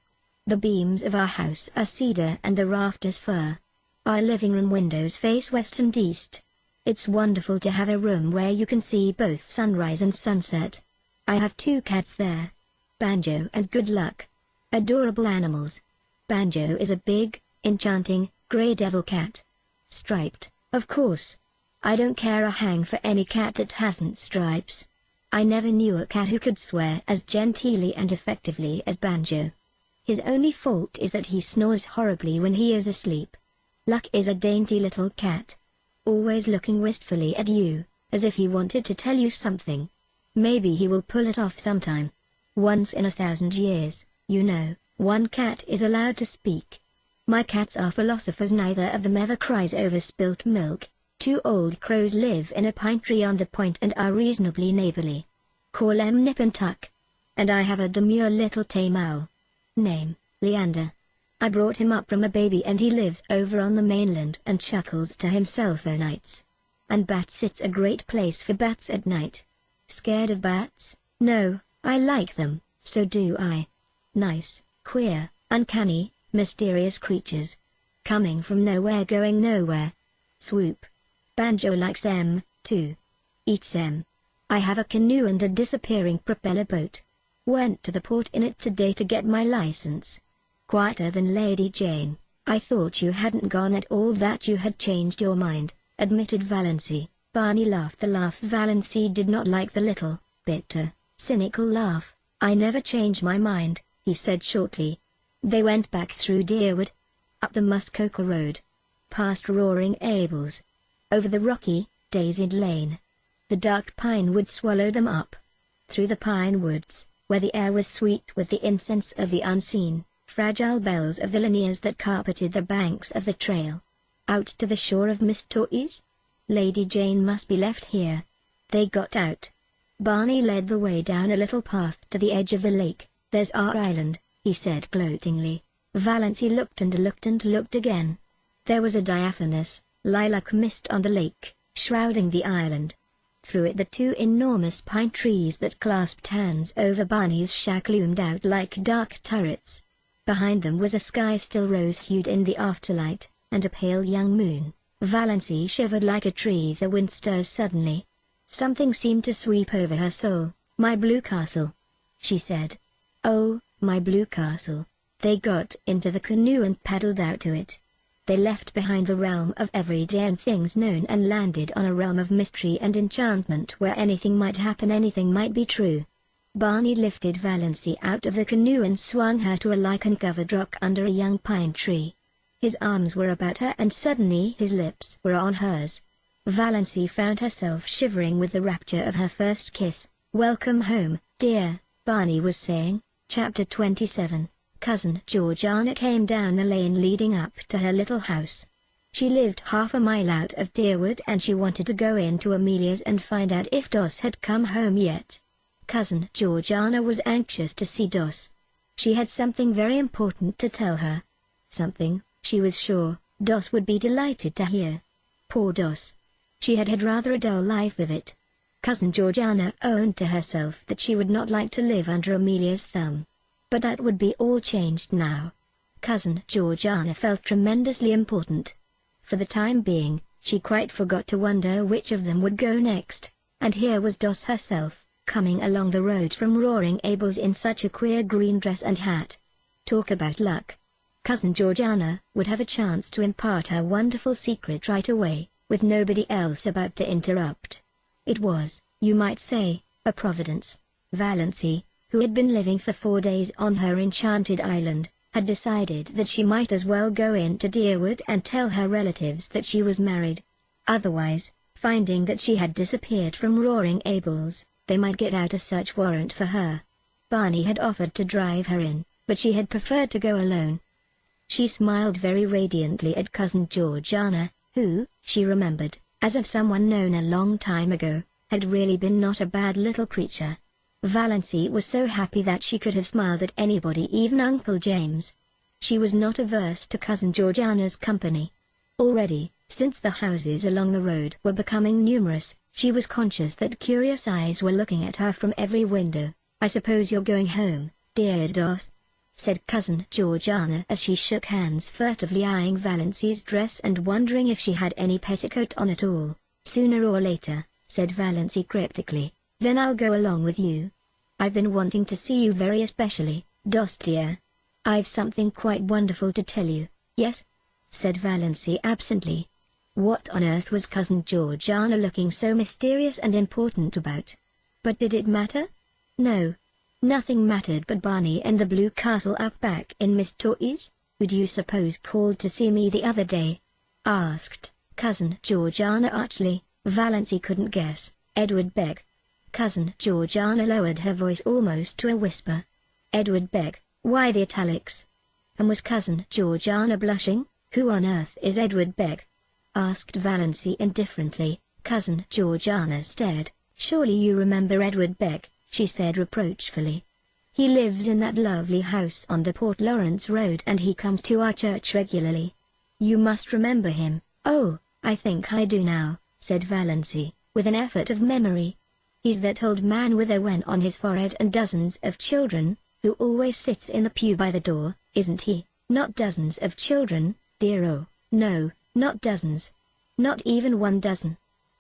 The beams of our house are cedar and the rafters fir. Our living room windows face west and east. It's wonderful to have a room where you can see both sunrise and sunset. I have 2 cats there. Banjo and Good Luck. Adorable animals. Banjo is a big, enchanting, grey devil cat. Striped, of course. I don't care a hang for any cat that hasn't stripes. I never knew a cat who could swear as genteelly and effectively as Banjo. His only fault is that he snores horribly when he is asleep. Luck is a dainty little cat, always looking wistfully at you, as if he wanted to tell you something. Maybe he will pull it off sometime. Once in 1,000 years, you know, one cat is allowed to speak. My cats are philosophers, neither of them ever cries over spilt milk. 2 old crows live in a pine tree on the point and are reasonably neighborly. Call them Nip and Tuck. And I have a demure little tame owl. Name, Leander. I brought him up from a baby and he lives over on the mainland and chuckles to himself o' nights. And bats, it's a great place for bats at night. Scared of bats? No, I like them, so do I. Nice, queer, uncanny, mysterious creatures. Coming from nowhere going nowhere. Swoop. Banjo likes them, too. Eats them. I have a canoe and a disappearing propeller boat. Went to the port in it today to get my license. Quieter than Lady Jane. I thought you hadn't gone at all, that you had changed your mind, admitted Valency. Barney laughed the laugh Valency did not like, the little, bitter, cynical laugh. I never change my mind, he said shortly. They went back through Deerwood, up the Muskoka Road, past Roaring Abel's, over the rocky, daisied lane. The dark pine wood swallowed them up. Through the pine woods, where the air was sweet with the incense of the unseen, fragile bells of the linears that carpeted the banks of the trail. Out to the shore of Miss Torrey's? Lady Jane must be left here. They got out. Barney led the way down a little path to the edge of the lake. There's our island, he said gloatingly. Valency looked and looked and looked again. There was a diaphanous, lilac mist on the lake, shrouding the island. Through it the 2 enormous pine trees that clasped hands over Barney's shack loomed out like dark turrets. Behind them was a sky still rose-hued in the afterlight, and a pale young moon. Valency shivered like a tree the wind stirs suddenly. Something seemed to sweep over her soul. My blue castle, she said. Oh, my blue castle. They got into the canoe and paddled out to it. They left behind the realm of everyday and things known and landed on a realm of mystery and enchantment where anything might happen, anything might be true. Barney lifted Valency out of the canoe and swung her to a lichen-covered rock under a young pine tree. His arms were about her and suddenly his lips were on hers. Valency found herself shivering with the rapture of her first kiss. Welcome home, dear, Barney was saying. Chapter 27. Cousin Georgiana came down the lane leading up to her little house. She lived half a mile out of Deerwood and she wanted to go into Amelia's and find out if Dos had come home yet. Cousin Georgiana was anxious to see Dos. She had something very important to tell her. Something, she was sure, Dos would be delighted to hear. Poor Dos. She had had rather a dull life of it. Cousin Georgiana owned to herself that she would not like to live under Amelia's thumb. But that would be all changed now. Cousin Georgiana felt tremendously important. For the time being, she quite forgot to wonder which of them would go next, and here was Dos herself, coming along the road from Roaring Abel's in such a queer green dress and hat. Talk about luck. Cousin Georgiana would have a chance to impart her wonderful secret right away, with nobody else about to interrupt. It was, you might say, a providence. Valency, who had been living for 4 days on her enchanted island, had decided that she might as well go into Deerwood and tell her relatives that she was married. Otherwise, finding that she had disappeared from Roaring Abel's, they might get out a search warrant for her. Barney had offered to drive her in, but she had preferred to go alone. She smiled very radiantly at Cousin Georgiana, who, she remembered, as of someone known a long time ago, had really been not a bad little creature. Valency was so happy that she could have smiled at anybody, even Uncle James. She was not averse to Cousin Georgiana's company. Already, since the houses along the road were becoming numerous, she was conscious that curious eyes were looking at her from every window. I suppose you're going home, dear Dos, said Cousin Georgiana as she shook hands, furtively eyeing Valency's dress and wondering if she had any petticoat on at all. "Sooner or later," said Valency cryptically. "Then I'll go along with you. I've been wanting to see you very especially, Dos dear. I've something quite wonderful to tell you." "Yes?" said Valency absently. What on earth was Cousin Georgiana looking so mysterious and important about? But did it matter? No. Nothing mattered but Barney and the blue castle up back in Miss Toy's. "Who do you suppose called to see me the other day?" asked Cousin Georgiana archly. Valency couldn't guess. "Edward Begg." Cousin Georgiana lowered her voice almost to a whisper. "Edward Begg, why the italics?" And was Cousin Georgiana blushing? "Who on earth is Edward Begg?" asked Valency indifferently. Cousin Georgiana stared. "Surely you remember Edward Begg," she said reproachfully. "He lives in that lovely house on the Port Lawrence Road and he comes to our church regularly. You must remember him." "Oh, I think I do now," said Valency, with an effort of memory. "He's that old man with a wen on his forehead and dozens of children, who always sits in the pew by the door, isn't he?" "Not dozens of children, dear, oh, no, not dozens. Not even 1 dozen.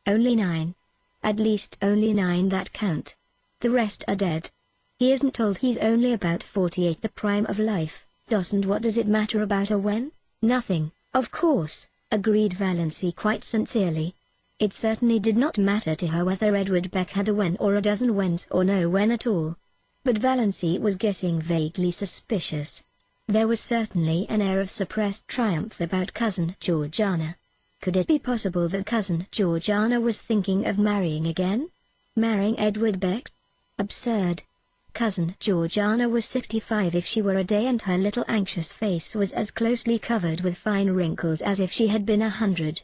Only 9. At least only 9 that count. The rest are dead. He isn't old, he's only about 48, the prime of life." "Dos, and what does it matter about a wen?" "Nothing, of course," agreed Valency quite sincerely. It certainly did not matter to her whether Edward Beck had a wen or a dozen wens or no wen at all. But Valency was getting vaguely suspicious. There was certainly an air of suppressed triumph about Cousin Georgiana. Could it be possible that Cousin Georgiana was thinking of marrying again? Marrying Edward Beck? Absurd. Cousin Georgiana was 65 if she were a day, and her little anxious face was as closely covered with fine wrinkles as if she had been 100.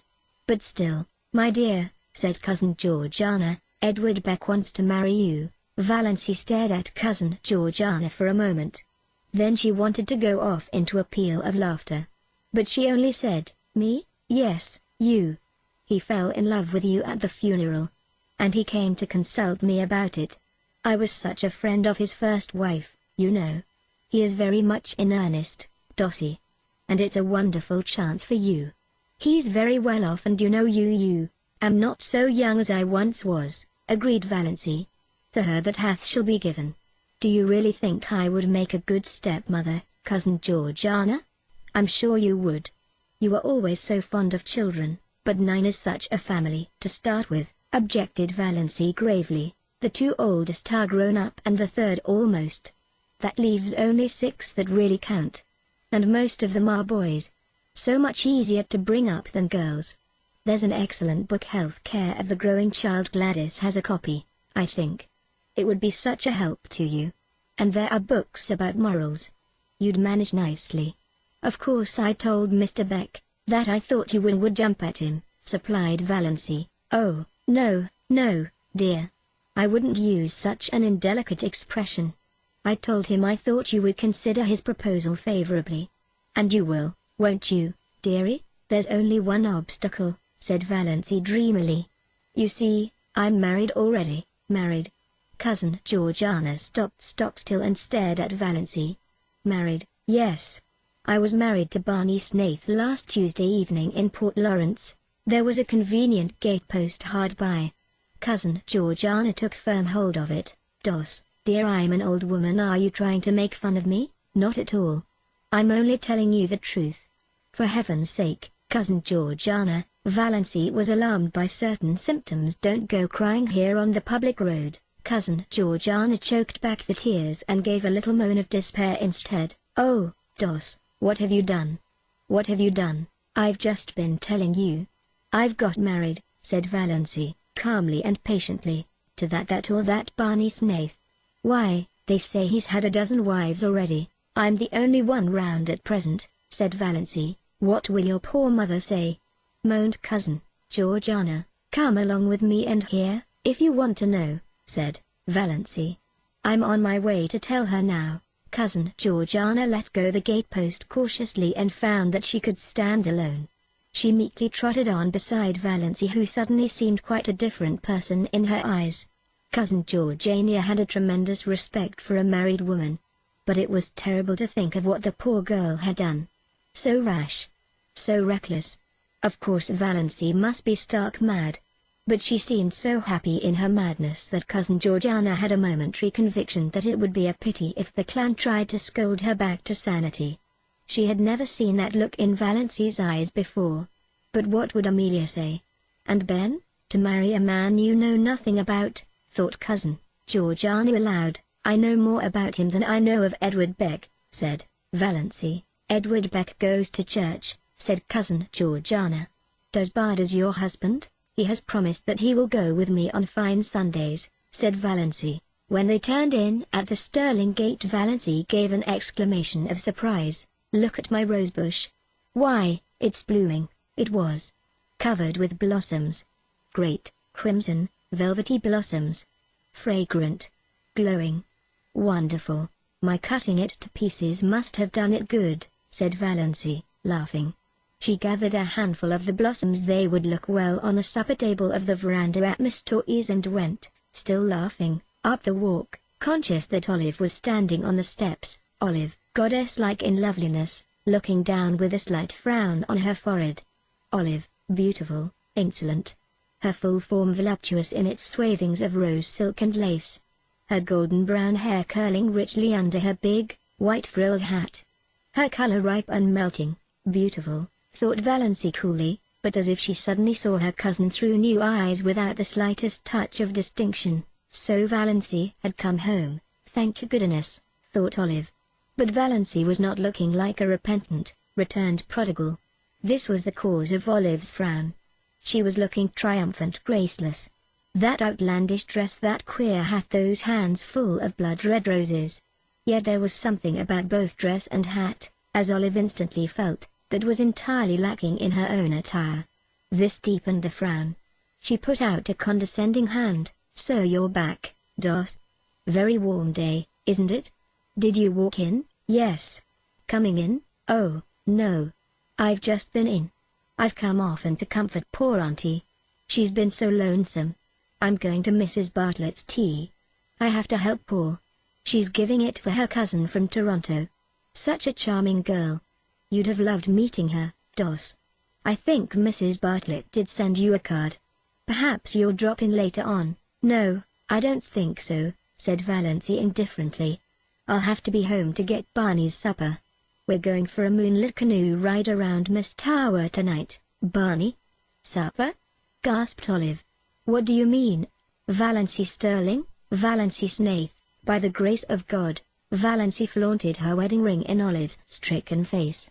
"But still, my dear," said Cousin Georgiana, "Edward Beck wants to marry you." Valency stared at Cousin Georgiana for a moment. Then she wanted to go off into a peal of laughter. But she only said, "Me? Yes, you. He fell in love with you at the funeral. And he came to consult me about it. I was such a friend of his first wife, you know. He is very much in earnest, Dossie. And it's a wonderful chance for you. He's very well off, and you know you am not so young as I once was," agreed Valency. "To her that hath shall be given. Do you really think I would make a good stepmother, Cousin Georgiana?" "I'm sure you would. You are always so fond of children." "But 9 is such a family to start with," objected Valency gravely. "The 2 oldest are grown up and the 3rd almost. That leaves only 6 that really count. And most of them are boys. So much easier to bring up than girls. There's an excellent book, Health Care of the Growing Child. Gladys has a copy, I think. It would be such a help to you. And there are books about morals. You'd manage nicely." "Of course I told Mr. Beck that I thought you would jump at him," supplied Valency. "Oh, no, dear. I wouldn't use such an indelicate expression. I told him I thought you would consider his proposal favorably. And you will, won't you, dearie?" "There's only one obstacle," said Valency dreamily. "You see, I'm married already." "Married?" Cousin Georgiana stopped stock still and stared at Valency. "Married, yes. I was married to Barney Snaith last Tuesday evening in Port Lawrence. There was a convenient gatepost hard by." Cousin Georgiana took firm hold of it. "Dos, dear, I'm an old woman. Are you trying to make fun of me?" "Not at all. I'm only telling you the truth." "For heaven's sake, Cousin Georgiana," Valency was alarmed by certain symptoms. "Don't go crying here on the public road." Cousin Georgiana choked back the tears and gave a little moan of despair instead. "Oh, Dos, what have you done? What have you done?" "I've just been telling you. I've got married," said Valency, calmly and patiently, "to that Barney Snaith. Why, they say he's had a dozen wives already." "I'm the only one round at present," said Valency. "What will your poor mother say?" moaned Cousin Georgiana. "Come along with me and hear, if you want to know," said Valency. "I'm on my way to tell her now." Cousin Georgiana let go the gatepost cautiously and found that she could stand alone. She meekly trotted on beside Valency, who suddenly seemed quite a different person in her eyes. Cousin Georgiana had a tremendous respect for a married woman. But it was terrible to think of what the poor girl had done. So rash. So reckless. Of course Valency must be stark mad. But she seemed so happy in her madness that Cousin Georgiana had a momentary conviction that it would be a pity if the clan tried to scold her back to sanity. She had never seen that look in Valency's eyes before. But what would Amelia say? And Ben? To marry a man you know nothing about, thought Cousin Georgiana aloud. I know more about him than I know of Edward Beck, said Valency. Edward Beck goes to church, said Cousin Georgiana. As bad as your husband? He has promised that he will go with me on fine Sundays, said Valency. When they turned in at the Sterling gate, Valency gave an exclamation of surprise. Look at my rosebush. Why, it's blooming. It was covered with blossoms. Great, crimson, velvety blossoms. Fragrant. Glowing. Wonderful. My cutting it to pieces must have done it good, said Valency, laughing. She gathered a handful of the blossoms. They would look well on the supper table of the veranda at Miss Torrey's, and went, still laughing, up the walk, conscious that Olive was standing on the steps. Olive, goddess-like in loveliness, looking down with a slight frown on her forehead. Olive, beautiful, insolent. Her full form voluptuous in its swathings of rose silk and lace. Her golden brown hair curling richly under her big, white frilled hat. Her color ripe and melting. Beautiful, thought Valency coolly, but as if she suddenly saw her cousin through new eyes without the slightest touch of distinction. So Valency had come home, thank goodness, thought Olive. But Valency was not looking like a repentant, returned prodigal. This was the cause of Olive's frown. She was looking triumphant, graceless. That outlandish dress, that queer hat, those hands full of blood-red roses. Yet there was something about both dress and hat, as Olive instantly felt, that was entirely lacking in her own attire. This deepened the frown. She put out a condescending hand. So you're back, Doss. Very warm day, isn't it? Did you walk in? Yes. Coming in? Oh, no. I've just been in. I've come often to comfort poor Auntie. She's been so lonesome. I'm going to Mrs. Bartlett's tea. I have to help poor. She's giving it for her cousin from Toronto. Such a charming girl. You'd have loved meeting her, Doss. I think Mrs. Bartlett did send you a card. Perhaps you'll drop in later on. No, I don't think so, said Valency indifferently. I'll have to be home to get Barney's supper. We're going for a moonlit canoe ride around Miss Tower tonight. Barney? Supper? Gasped Olive. What do you mean? Valency Sterling? Valency Snaith, by the grace of God. Valency flaunted her wedding ring in Olive's stricken face.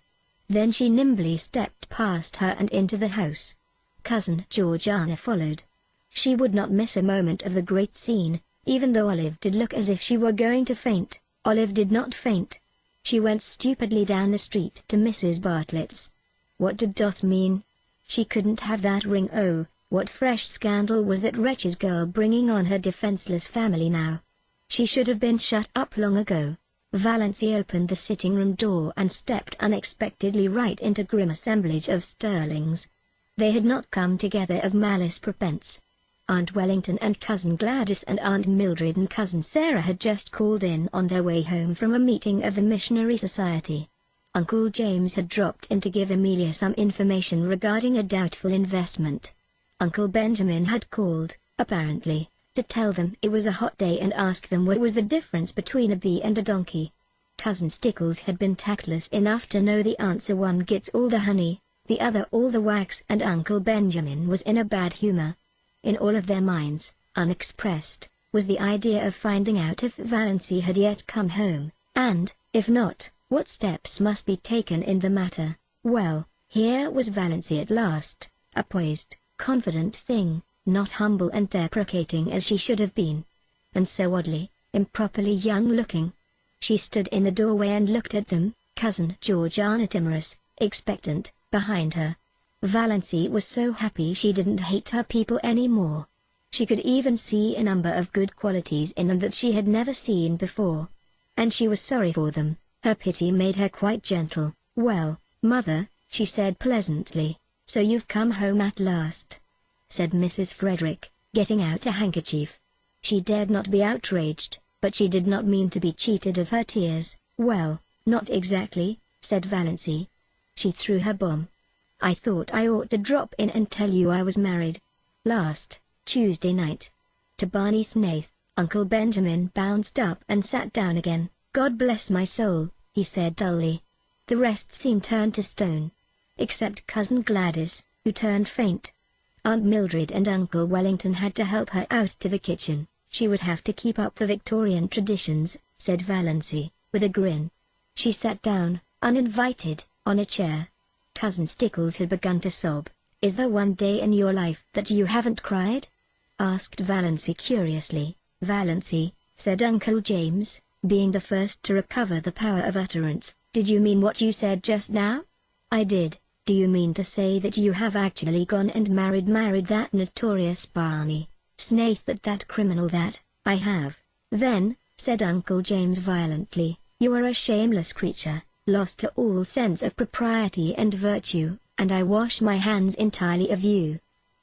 Then she nimbly stepped past her and into the house. Cousin Georgiana followed. She would not miss a moment of the great scene, even though Olive did look as if she were going to faint. Olive did not faint. She went stupidly down the street to Mrs. Bartlett's. What did Doss mean? She couldn't have that ring. Oh, what fresh scandal was that wretched girl bringing on her defenseless family now? She should have been shut up long ago. Valency opened the sitting-room door and stepped unexpectedly right into grim assemblage of Sterlings. They had not come together of malice prepense. Aunt Wellington and Cousin Gladys and Aunt Mildred and Cousin Sarah had just called in on their way home from a meeting of the Missionary Society. Uncle James had dropped in to give Amelia some information regarding a doubtful investment. Uncle Benjamin had called, apparently, to tell them it was a hot day and ask them what was the difference between a bee and a donkey. Cousin Stickles had been tactless enough to know the answer: one gets all the honey, the other all the wax, and Uncle Benjamin was in a bad humor. In all of their minds, unexpressed, was the idea of finding out if Valency had yet come home, and, if not, what steps must be taken in the matter. Well, here was Valency at last, a poised, confident thing, not humble and deprecating as she should have been. And so oddly, improperly young-looking. She stood in the doorway and looked at them, Cousin Georgiana timorous, expectant, behind her. Valency was so happy she didn't hate her people anymore. She could even see a number of good qualities in them that she had never seen before. And she was sorry for them. Her pity made her quite gentle. "Well, Mother," she said pleasantly, "so you've come home at last," said Mrs. Frederick, getting out a handkerchief. She dared not be outraged, but she did not mean to be cheated of her tears. "Well, not exactly," said Valency. She threw her bomb. "I thought I ought to drop in and tell you I was married." Last Tuesday night. To Barney Snaith, Uncle Benjamin bounced up and sat down again. "God bless my soul," he said dully. The rest seemed turned to stone. Except Cousin Gladys, who turned faint. Aunt Mildred and Uncle Wellington had to help her out to the kitchen. "She would have to keep up the Victorian traditions," said Valancy, with a grin. She sat down, uninvited, on a chair. Cousin Stickles had begun to sob. "Is there one day in your life that you haven't cried?" asked Valancy curiously. "Valancy," said Uncle James, being the first to recover the power of utterance, "did you mean what you said just now?" "I did. Do you mean to say that you have actually gone and married that notorious Barney Snaith, that criminal?" "That I have." "Then," said Uncle James violently, "you are a shameless creature, lost to all sense of propriety and virtue, and I wash my hands entirely of you.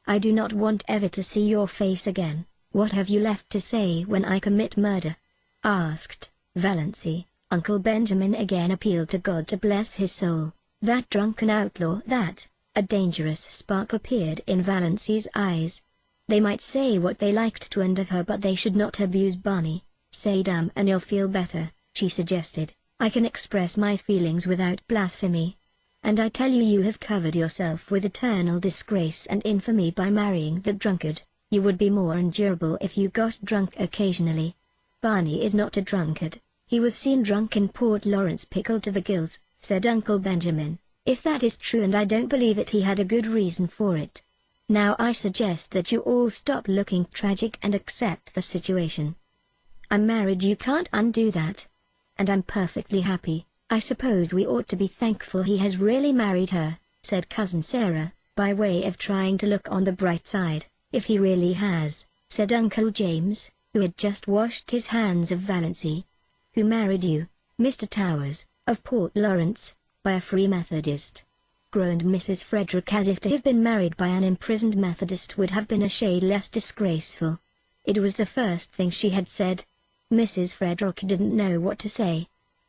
I do not want ever to see your face again. What have you left to say when I commit murder?" asked Valancy. Uncle Benjamin again appealed to God to bless his soul. "That drunken outlaw, that..." A dangerous spark appeared in Valancy's eyes. "They might say what they liked to of her, but they should not abuse Barney. Say damn and you'll feel better," she suggested. "I can express my feelings without blasphemy. And I tell you, you have covered yourself with eternal disgrace and infamy by marrying the drunkard. You would be more endurable if you got drunk occasionally. Barney is not a drunkard. He was seen drunk in Port Lawrence, pickled to the gills," said Uncle Benjamin. "If that is true, and I don't believe it, he had a good reason for it. Now I suggest that you all stop looking tragic and accept the situation. I'm married, you can't undo that. And I'm perfectly happy. I suppose we ought to be thankful he has really married her," said Cousin Sarah, by way of trying to look on the bright side. "If he really has," said Uncle James, who had just washed his hands of Valancy. "Who married you, Mr. Towers, of Port Lawrence, by a Free Methodist?" groaned Mrs. Frederick, as if to have been married by an imprisoned Methodist would have been a shade less disgraceful. It was the first thing she had said. Mrs. Frederick didn't know what to say.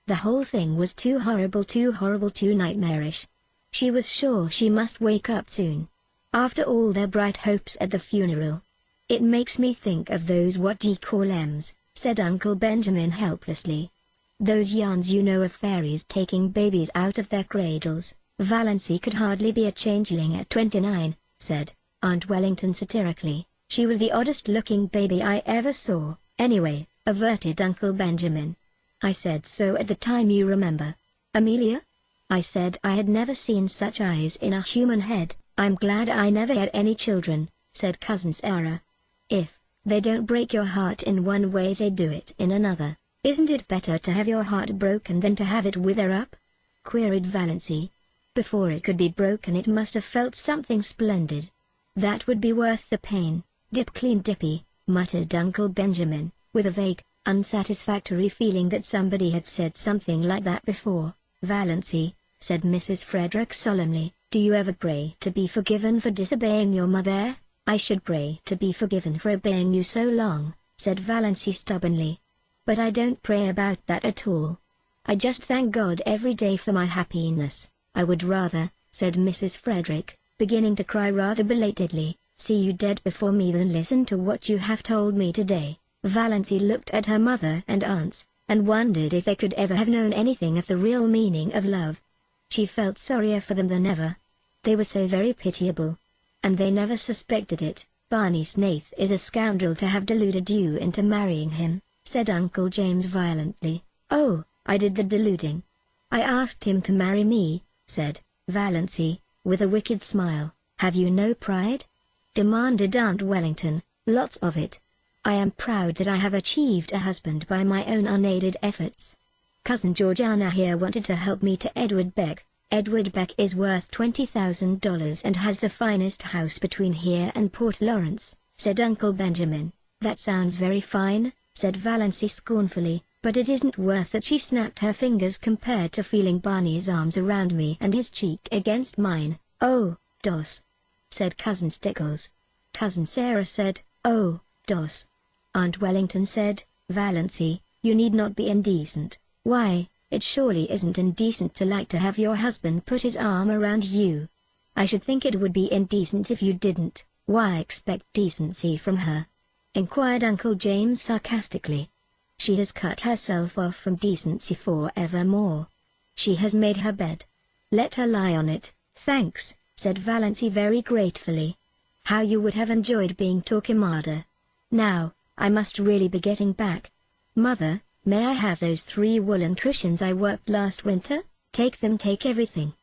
The whole thing was too horrible, too nightmarish. She was sure she must wake up soon. After all their bright hopes at the funeral. "It makes me think of those what d'ye call ems," said Uncle Benjamin helplessly. "Those yarns, you know, of fairies taking babies out of their cradles." "Valancy could hardly be a changeling at 29, said Aunt Wellington satirically. "She was the oddest looking baby I ever saw." "Anyway," averted Uncle Benjamin. "I said so at the time, you remember." "Amelia?" "I said I had never seen such eyes in a human head." "I'm glad I never had any children," said Cousin Sarah. "If they don't break your heart in one way, they do it in another. Isn't it better to have your heart broken than to have it wither up?" queried Valancy. "Before it could be broken, it must have felt something splendid. That would be worth the pain." "Dip clean dippy," muttered Uncle Benjamin, with a vague, unsatisfactory feeling that somebody had said something like that before. "Valancy," said Mrs. Frederick solemnly, "do you ever pray to be forgiven for disobeying your mother?" "I should pray to be forgiven for obeying you so long," said Valancy stubbornly. "But I don't pray about that at all. I just thank God every day for my happiness. I would rather," said Mrs. Frederick, beginning to cry rather belatedly, "see you dead before me than listen to what you have told me today." Valancy looked at her mother and aunts, and wondered if they could ever have known anything of the real meaning of love. She felt sorrier for them than ever. They were so very pitiable. And they never suspected it. "Barney Snaith is a scoundrel to have deluded you into marrying him," said Uncle James violently. "Oh, I did the deluding. I asked him to marry me," said Valancy, with a wicked smile. "Have you no pride?" demanded Aunt Wellington. "Lots of it. I am proud that I have achieved a husband by my own unaided efforts. Cousin Georgiana here wanted to help me to Edward Beck. Edward Beck is worth $20,000 and has the finest house between here and Port Lawrence," said Uncle Benjamin. "That sounds very fine," said Valancy scornfully, "but it isn't worth it." She snapped her fingers compared to feeling Barney's arms around me and his cheek against mine. "Oh, Doss," said Cousin Stickles. Cousin Sarah said, "Oh, Doss." Aunt Wellington said, "Valancy, you need not be indecent." "Why, it surely isn't indecent to like to have your husband put his arm around you." "I should think it would be indecent if you didn't," Why expect decency from her?" inquired Uncle James sarcastically. "She has cut herself off from decency forevermore. She has made her bed. Let her lie on it." "Thanks," said Valancy very gratefully. "How you would have enjoyed being Torquemada. Now, I must really be getting back. Mother, may I have those 3 woolen cushions I worked last winter?" "Take them, take everything,"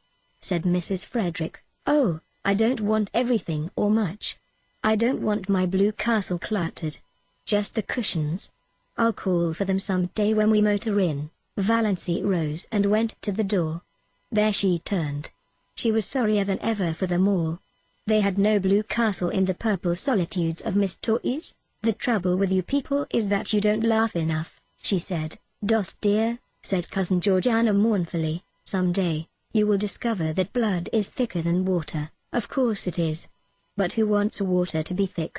said Mrs. Frederick. "Oh, I don't want everything or much. I don't want my blue castle cluttered. Just the cushions. I'll call for them some day when we motor in." Valancy rose and went to the door. There she turned. She was sorrier than ever for them all. They had no blue castle in the purple solitudes of Miss Torres. "The trouble with you people is that you don't laugh enough," she said. "Dos dear," said Cousin Georgiana mournfully, "some day, you will discover that blood is thicker than water." "Of course it is. But who wants water to be thick?"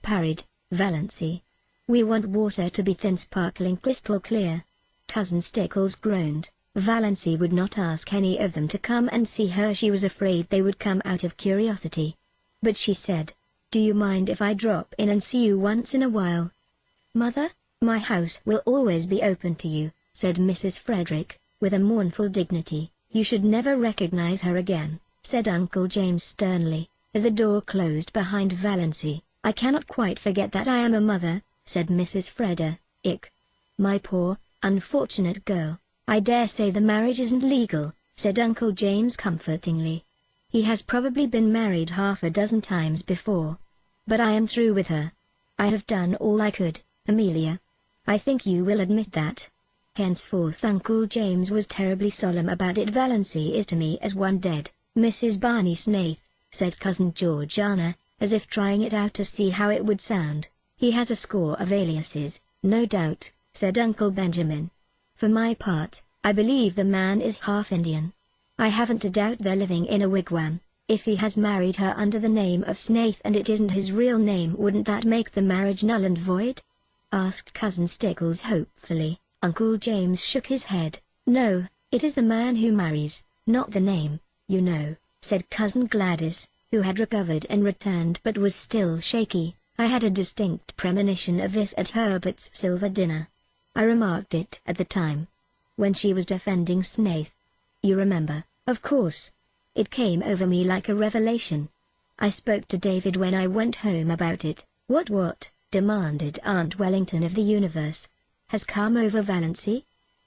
parried Valancy. "We want water to be thin, sparkling crystal clear." Cousin Stickles groaned. Valancy would not ask any of them to come and see her. She was afraid they would come out of curiosity. But she said, "Do you mind if I drop in and see you once in a while?" "Mother, my house will always be open to you," said Mrs. Frederick, with a mournful dignity. "You should never recognize her again," said Uncle James sternly, as the door closed behind Valancy. "I cannot quite forget that I am a mother," said Mrs. Frederick. "My poor, unfortunate girl. I dare say the marriage isn't legal," said Uncle James comfortingly. "He has probably been married half a dozen times before. But I am through with her. I have done all I could, Amelia. I think you will admit that." Henceforth Uncle James was terribly solemn about it. "Valancy is to me as one dead." "Mrs. Barney Snaith," said Cousin Georgiana, as if trying it out to see how it would sound. "He has a score of aliases, no doubt," said Uncle Benjamin. "For my part, I believe the man is half Indian. I haven't a doubt they're living in a wigwam. If he has married her under the name of Snaith and it isn't his real name, wouldn't that make the marriage null and void?" asked Cousin Stickles hopefully. Uncle James shook his head. "No, it is the man who marries, not the name, you know," said Cousin Gladys, who had recovered and returned but was still shaky. "I had a distinct premonition of this at Herbert's silver dinner. I remarked it at the time, when she was defending Snaith. You remember, of course. It came over me like a revelation. I spoke to David when I went home about it." What?" demanded Aunt Wellington of the universe. "Has come over Valancy?"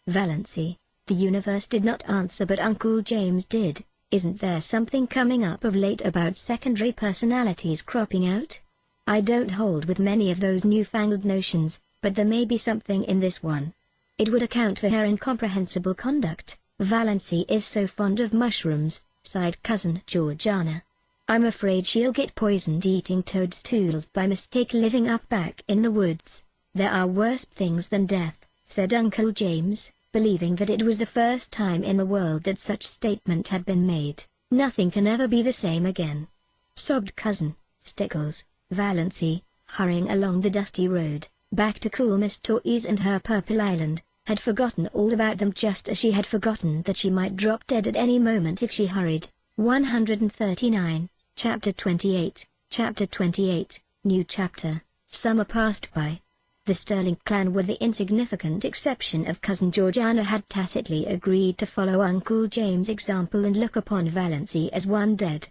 "Valancy?" The universe did not answer, but Uncle James did. "Isn't there something coming up of late about secondary personalities cropping out? I don't hold with many of those newfangled notions, but there may be something in this one. It would account for her incomprehensible conduct." "Valancy is so fond of mushrooms," sighed Cousin Georgiana. "I'm afraid she'll get poisoned eating toadstools by mistake living up back in the woods." "There are worse things than death," said Uncle James, believing that it was the first time in the world that such statement had been made. "Nothing can ever be the same again," sobbed Cousin Stickles. Valancy, hurrying along the dusty road, back to cool Miss Torres and her Purple Island, had forgotten all about them, just as she had forgotten that she might drop dead at any moment if she hurried. 139, Chapter 28, Chapter 28, New Chapter. Summer passed by. The Sterling clan, with the insignificant exception of Cousin Georgiana, had tacitly agreed to follow Uncle James' example and look upon Valancy as one dead.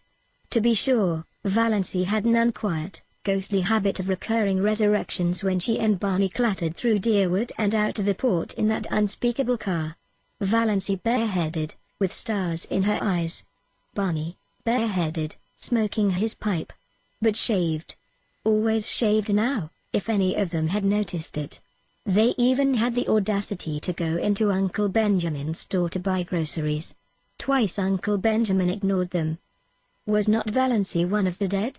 To be sure, Valancy had an unquiet, ghostly habit of recurring resurrections when she and Barney clattered through Deerwood and out to the port in that unspeakable car. Valancy bareheaded, with stars in her eyes. Barney, bareheaded, smoking his pipe. But shaved. Always shaved now, if any of them had noticed it. They even had the audacity to go into Uncle Benjamin's store to buy groceries. Twice Uncle Benjamin ignored them. Was not Valancy one of the dead?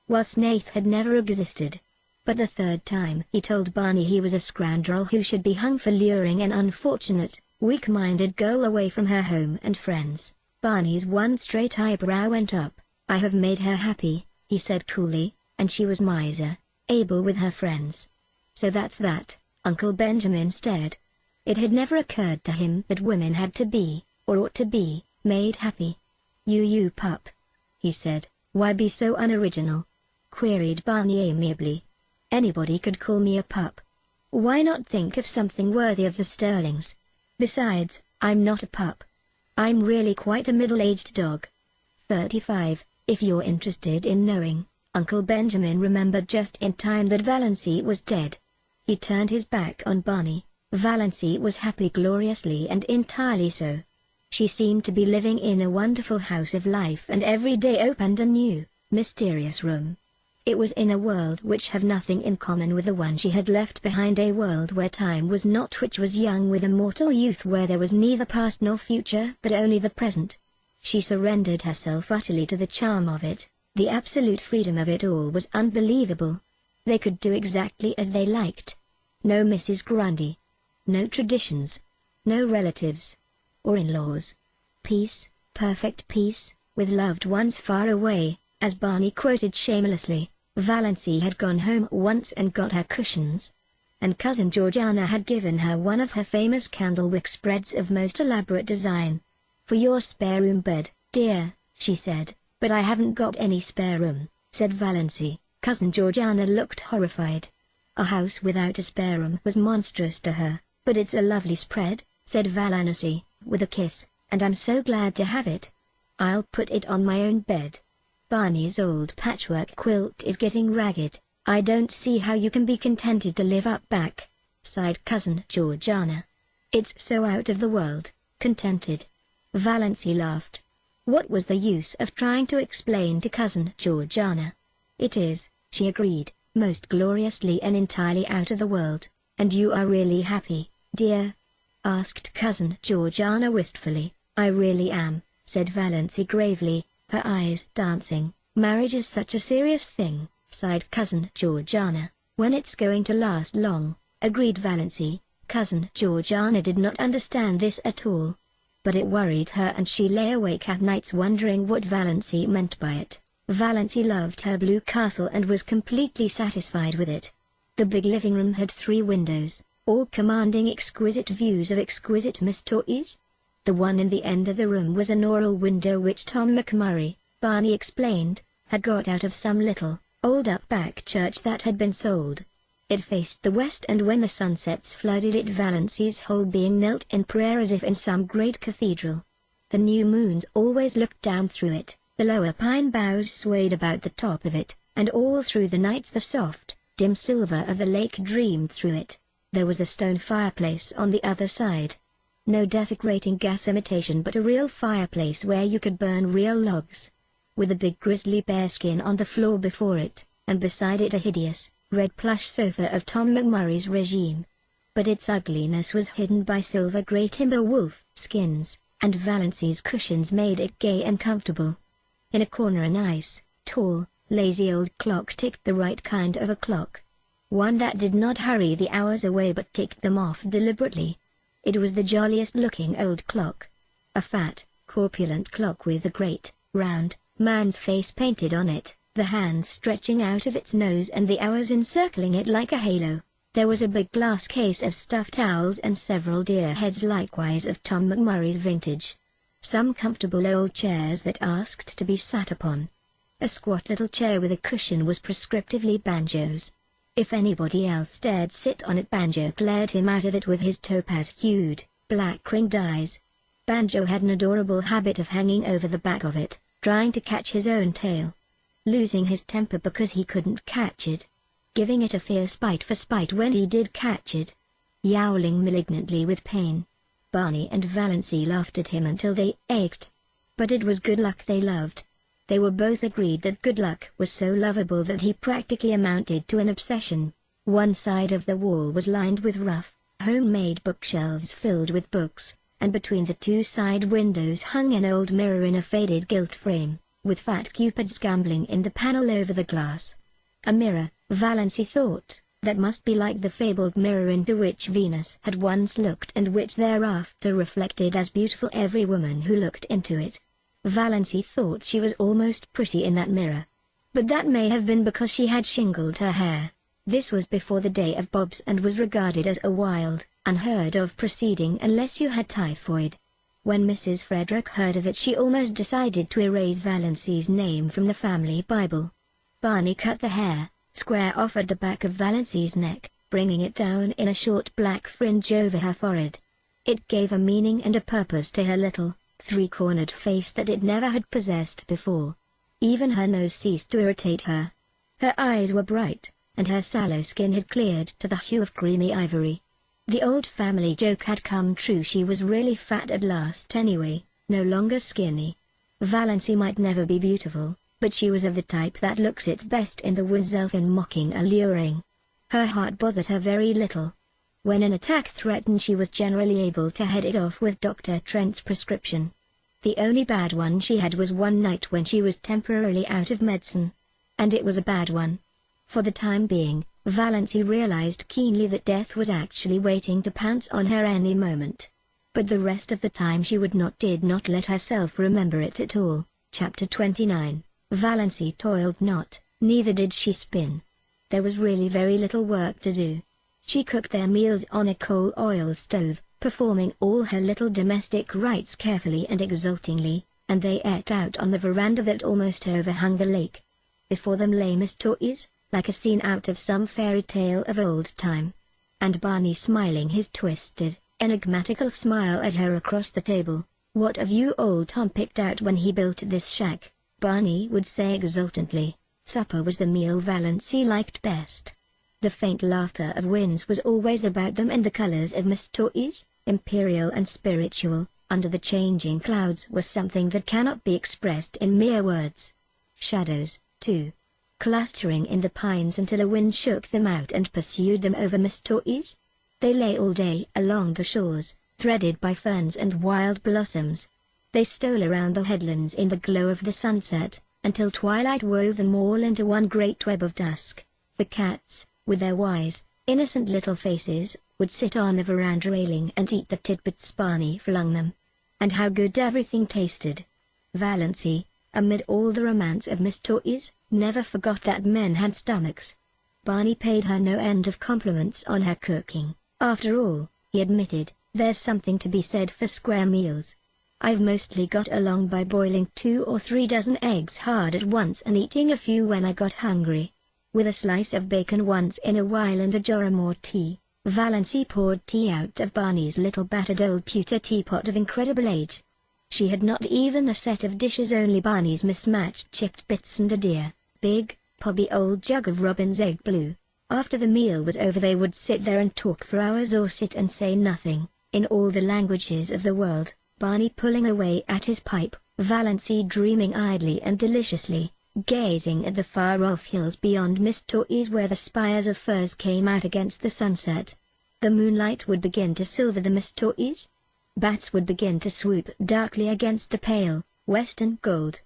Well, Snaith had never existed. But the third time he told Barney he was a scoundrel who should be hung for luring an unfortunate, weak-minded girl away from her home and friends. Barney's one straight eyebrow went up. "I have made her happy," he said coolly, "and she was miserable with her friends. So that's that." Uncle Benjamin stared. It had never occurred to him that women had to be, or ought to be, made happy. You pup," he said, "why be so unoriginal? queried Barney amiably. "Anybody could call me a pup. Why not think of something worthy of the Sterlings? Besides, I'm not a pup. I'm really quite a middle-aged dog. 35, if you're interested in knowing." Uncle Benjamin remembered just in time that Valancy was dead. He turned his back on Barney. Valancy was happy, gloriously and entirely so. She seemed to be living in a wonderful house of life, and every day opened a new, mysterious room. It was in a world which had nothing in common with the one she had left behind, a world where time was not, which was young with immortal youth, where there was neither past nor future but only the present. She surrendered herself utterly to the charm of it. The absolute freedom of it all was unbelievable. They could do exactly as they liked. No Mrs. Grundy. No traditions. No relatives. Or in-laws. Peace, perfect peace, with loved ones far away, as Barney quoted shamelessly. Valancy had gone home once and got her cushions. And Cousin Georgiana had given her one of her famous candlewick spreads of most elaborate design. "For your spare room bed, dear," she said. "But I haven't got any spare room," said Valancy. Cousin Georgiana looked horrified. A house without a spare room was monstrous to her. "But it's a lovely spread," said Valancy, with a kiss, "and I'm so glad to have it. I'll put it on my own bed. Barney's old patchwork quilt is getting ragged. I don't see how you can be contented to live up back," sighed Cousin Georgiana. "It's so out of the world, contented." Valancy laughed. What was the use of trying to explain to Cousin Georgiana? "It is," she agreed, "most gloriously and entirely out of the world." "And you are really happy, dear?" asked Cousin Georgiana wistfully. "I really am," said Valancy gravely, her eyes dancing. "Marriage is such a serious thing," sighed Cousin Georgiana. "When it's going to last long," agreed Valancy. Cousin Georgiana did not understand this at all. But it worried her, and she lay awake at nights wondering what Valancy meant by it. Valancy loved her blue castle and was completely satisfied with it. The big living room had 3 windows, all commanding exquisite views of exquisite mysteries. The one in the end of the room was an oral window which Tom Montgomery, Barney explained, had got out of some little, old up-back church that had been sold. It faced the west, and when the sunsets flooded it, Valancy's whole being knelt in prayer as if in some great cathedral. The new moons always looked down through it, the lower pine boughs swayed about the top of it, and all through the nights the soft, dim silver of the lake dreamed through it. There was a stone fireplace on the other side. No desecrating gas imitation, but a real fireplace where you could burn real logs. With a big grizzly bear skin on the floor before it, and beside it a hideous, red plush sofa of Tom Montgomery's regime. But its ugliness was hidden by silver grey timber wolf skins, and Valancy's cushions made it gay and comfortable. In a corner a nice, tall, lazy old clock ticked, the right kind of a clock. One that did not hurry the hours away but ticked them off deliberately. It was the jolliest looking old clock. A fat, corpulent clock with a great, round, man's face painted on it, the hands stretching out of its nose and the hours encircling it like a halo. There was a big glass case of stuffed owls and several deer heads, likewise of Tom Montgomery's vintage. Some comfortable old chairs that asked to be sat upon. A squat little chair with a cushion was prescriptively Banjo's. If anybody else dared sit on it, Banjo glared him out of it with his topaz-hued, black-ringed eyes. Banjo had an adorable habit of hanging over the back of it, trying to catch his own tail. Losing his temper because he couldn't catch it. Giving it a fierce bite for spite when he did catch it. Yowling malignantly with pain. Barney and Valancy laughed at him until they ached. But it was good luck they loved. They were both agreed that good luck was so lovable that he practically amounted to an obsession. One side of the wall was lined with rough, homemade bookshelves filled with books, and between the 2 side windows hung an old mirror in a faded gilt frame, with fat cupids gambling in the panel over the glass. A mirror, Valancy thought, that must be like the fabled mirror into which Venus had once looked and which thereafter reflected as beautiful every woman who looked into it. Valancy thought she was almost pretty in that mirror. But that may have been because she had shingled her hair. This was before the day of bobs and was regarded as a wild, unheard of proceeding unless you had typhoid. When Mrs. Frederick heard of it, she almost decided to erase Valancy's name from the family Bible. Barney cut the hair square off at the back of Valency's neck, bringing it down in a short black fringe over her forehead. It gave a meaning and a purpose to her little, three-cornered face that it never had possessed before. Even her nose ceased to irritate her. Her eyes were bright, and her sallow skin had cleared to the hue of creamy ivory. The old family joke had come true. She was really fat at last anyway, no longer skinny. Valency might never be beautiful, but she was of the type that looks its best in the woods, elfin, mocking, alluring. Her heart bothered her very little. When an attack threatened, she was generally able to head it off with Dr. Trent's prescription. The only bad one she had was one night when she was temporarily out of medicine. And it was a bad one. For the time being, Valency realized keenly that death was actually waiting to pounce on her any moment. But the rest of the time she did not let herself remember it at all. Chapter 29. Valency toiled not, neither did she spin. There was really very little work to do. She cooked their meals on a coal oil stove, performing all her little domestic rites carefully and exultingly, and they ate out on the veranda that almost overhung the lake. Before them lay Miss Toys, like a scene out of some fairy tale of old time. And Barney smiling his twisted, enigmatical smile at her across the table. "What have you old Tom picked out when he built this shack?" Barney would say exultantly. Supper was the meal Valency liked best. The faint laughter of winds was always about them, and the colors of Miss Toys, imperial and spiritual, under the changing clouds, was something that cannot be expressed in mere words. Shadows, too, clustering in the pines until a wind shook them out and pursued them over Miss Toys. They lay all day along the shores, threaded by ferns and wild blossoms. They stole around the headlands in the glow of the sunset, until twilight wove them all into one great web of dusk. The cats, with their wise, innocent little faces, would sit on the veranda railing and eat the tidbits Barney flung them. And how good everything tasted! Valency, amid all the romance of Miss Toys, never forgot that men had stomachs. Barney paid her no end of compliments on her cooking. "After all," he admitted, "there's something to be said for square meals. I've mostly got along by boiling 2 or 3 dozen eggs hard at once and eating a few when I got hungry. With a slice of bacon once in a while and a jar of more tea." Valency poured tea out of Barney's little battered old pewter teapot of incredible age. She had not even a set of dishes, only Barney's mismatched chipped bits and a dear, big, pobby old jug of Robin's egg blue. After the meal was over they would sit there and talk for hours or sit and say nothing, in all the languages of the world, Barney pulling away at his pipe, Valency dreaming idly and deliciously, gazing at the far-off hills beyond Miss Toys where the spires of firs came out against the sunset. The moonlight would begin to silver the Miss Toys. Bats would begin to swoop darkly against the pale, western gold.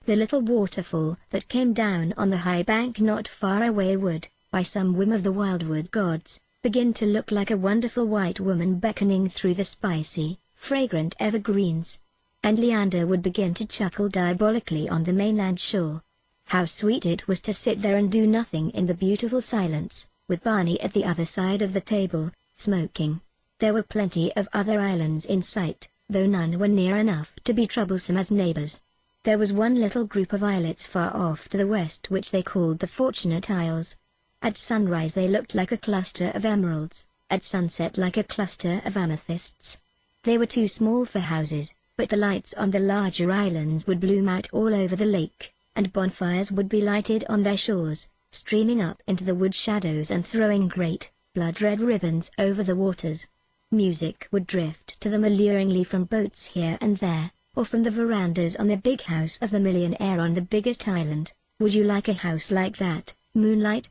The little waterfall that came down on the high bank not far away would, by some whim of the wildwood gods, begin to look like a wonderful white woman beckoning through the spicy, fragrant evergreens. And Leander would begin to chuckle diabolically on the mainland shore. How sweet it was to sit there and do nothing in the beautiful silence, with Barney at the other side of the table, smoking. There were plenty of other islands in sight, though none were near enough to be troublesome as neighbors. There was one little group of islets far off to the west which they called the Fortunate Isles. At sunrise they looked like a cluster of emeralds, at sunset like a cluster of amethysts. They were too small for houses, but the lights on the larger islands would bloom out all over the lake, and bonfires would be lighted on their shores, streaming up into the wood shadows and throwing great, blood-red ribbons over the waters. Music would drift to them alluringly from boats here and there, or from the verandas on the big house of the millionaire on the biggest island. "Would you like a house like that, Moonlight?"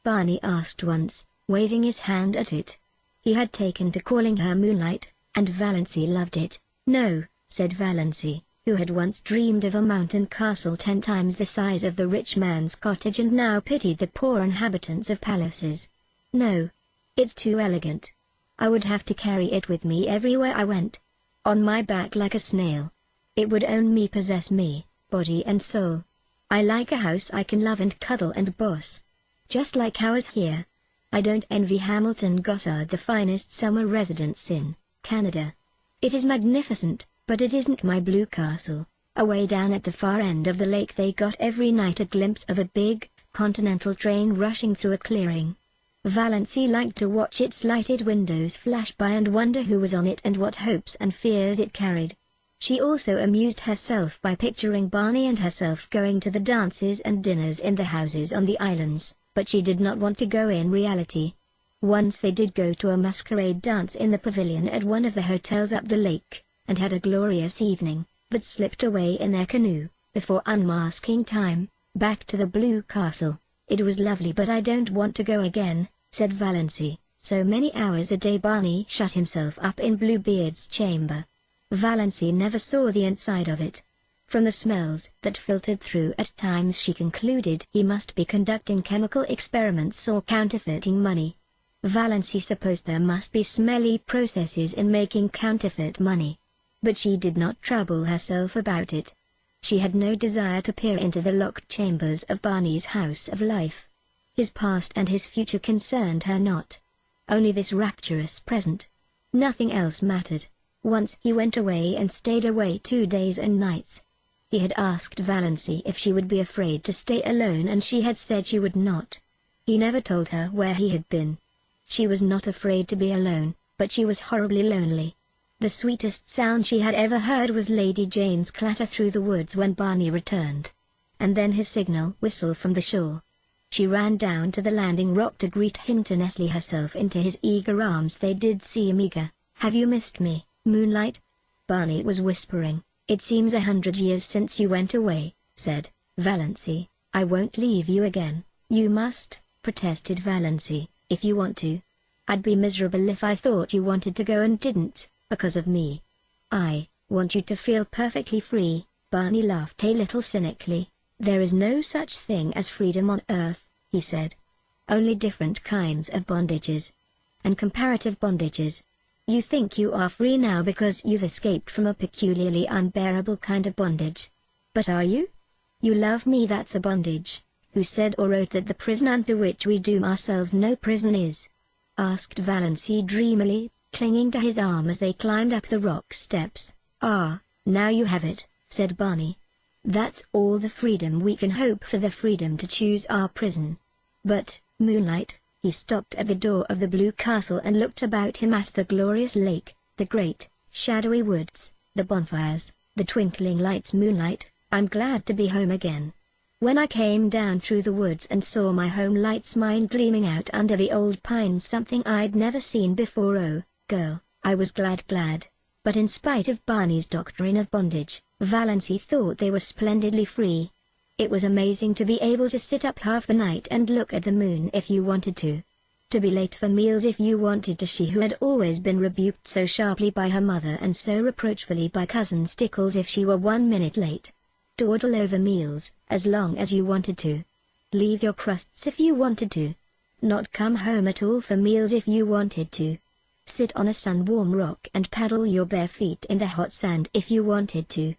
Barney asked once, waving his hand at it. He had taken to calling her Moonlight, and Valency loved it. "No," said Valency, who had once dreamed of a mountain castle 10 times the size of the rich man's cottage and now pitied the poor inhabitants of palaces. "No. It's too elegant. I would have to carry it with me everywhere I went. On my back like a snail. It would own me, possess me, body and soul. I like a house I can love and cuddle and boss. Just like ours here. I don't envy Hamilton Gossard, the finest summer residence in Canada. It is magnificent, but it isn't my blue castle." Away down at the far end of the lake they got every night a glimpse of a big, continental train rushing through a clearing. Valency liked to watch its lighted windows flash by and wonder who was on it and what hopes and fears it carried. She also amused herself by picturing Barney and herself going to the dances and dinners in the houses on the islands, but she did not want to go in reality. Once they did go to a masquerade dance in the pavilion at one of the hotels up the lake, and had a glorious evening, but slipped away in their canoe, before unmasking time, back to the Blue Castle. "It was lovely, but I don't want to go again," said Valency. So many hours a day Barney shut himself up in Bluebeard's chamber. Valency never saw the inside of it. From the smells that filtered through at times she concluded he must be conducting chemical experiments or counterfeiting money. Valency supposed there must be smelly processes in making counterfeit money. But she did not trouble herself about it. She had no desire to peer into the locked chambers of Barney's house of life. His past and his future concerned her not. Only this rapturous present. Nothing else mattered. Once he went away and stayed away 2 days and nights. He had asked Valency if she would be afraid to stay alone and she had said she would not. He never told her where he had been. She was not afraid to be alone, but she was horribly lonely. The sweetest sound she had ever heard was Lady Jane's clatter through the woods when Barney returned. And then his signal whistle from the shore. She ran down to the landing rock to greet him, to nestle herself into his eager arms. They did seem eager. "Have you missed me, Moonlight?" Barney was whispering. "It seems 100 years since you went away," said Valency. "I won't leave you again." "You must," protested Valency, "if you want to. I'd be miserable if I thought you wanted to go and didn't, because of me. I want you to feel perfectly free." Barney laughed a little cynically. "There is no such thing as freedom on Earth," he said. "Only different kinds of bondages. And comparative bondages. You think you are free now because you've escaped from a peculiarly unbearable kind of bondage. But are you? You love me, that's a bondage. Who said or wrote that the prison unto which we doom ourselves no prison is?" asked Valency dreamily, clinging to his arm as they climbed up the rock steps. "Ah, now you have it," said Barney. "That's all the freedom we can hope for, the freedom to choose our prison. But, Moonlight," he stopped at the door of the Blue Castle and looked about him at the glorious lake, the great, shadowy woods, the bonfires, the twinkling lights. "Moonlight, I'm glad to be home again. When I came down through the woods and saw my home lights mine gleaming out under the old pines, something I'd never seen before, oh, girl, I was glad. But in spite of Barney's doctrine of bondage, Valency thought they were splendidly free. It was amazing to be able to sit up half the night and look at the moon if you wanted to be late for meals if you wanted to, she who had always been rebuked so sharply by her mother and so reproachfully by Cousin Stickles if she were 1 minute late. To dawdle over meals, as long as you wanted to. Leave your crusts if you wanted to. Not come home at all for meals if you wanted to. Sit on a sun-warm rock and paddle your bare feet in the hot sand if you wanted to.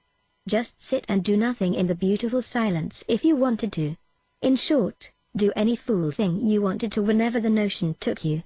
Just sit and do nothing in the beautiful silence if you wanted to. In short, do any fool thing you wanted to whenever the notion took you.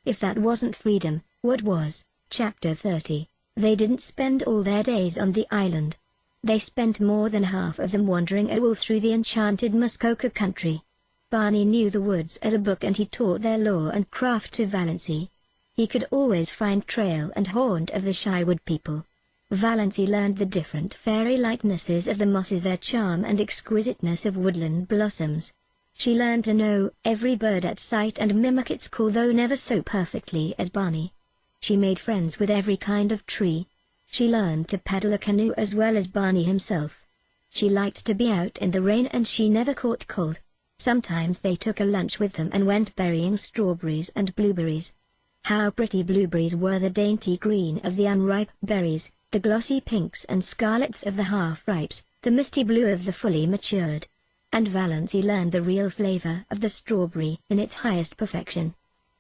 If that wasn't freedom, what was? Chapter 30. They didn't spend all their days on the island. They spent more than half of them wandering all through the enchanted Muskoka country. Barney knew the woods as a book and he taught their lore and craft to Valency. He could always find trail and haunt of the shy wood people. Valency learned the different fairy likenesses of the mosses, their charm and exquisiteness of woodland blossoms. She learned to know every bird at sight and mimic its call, though never so perfectly as Barney. She made friends with every kind of tree. She learned to paddle a canoe as well as Barney himself. She liked to be out in the rain and she never caught cold. Sometimes they took a lunch with them and went berrying strawberries and blueberries. How pretty blueberries were, the dainty green of the unripe berries, the glossy pinks and scarlets of the half-ripes, the misty blue of the fully matured. And Valency learned the real flavor of the strawberry in its highest perfection.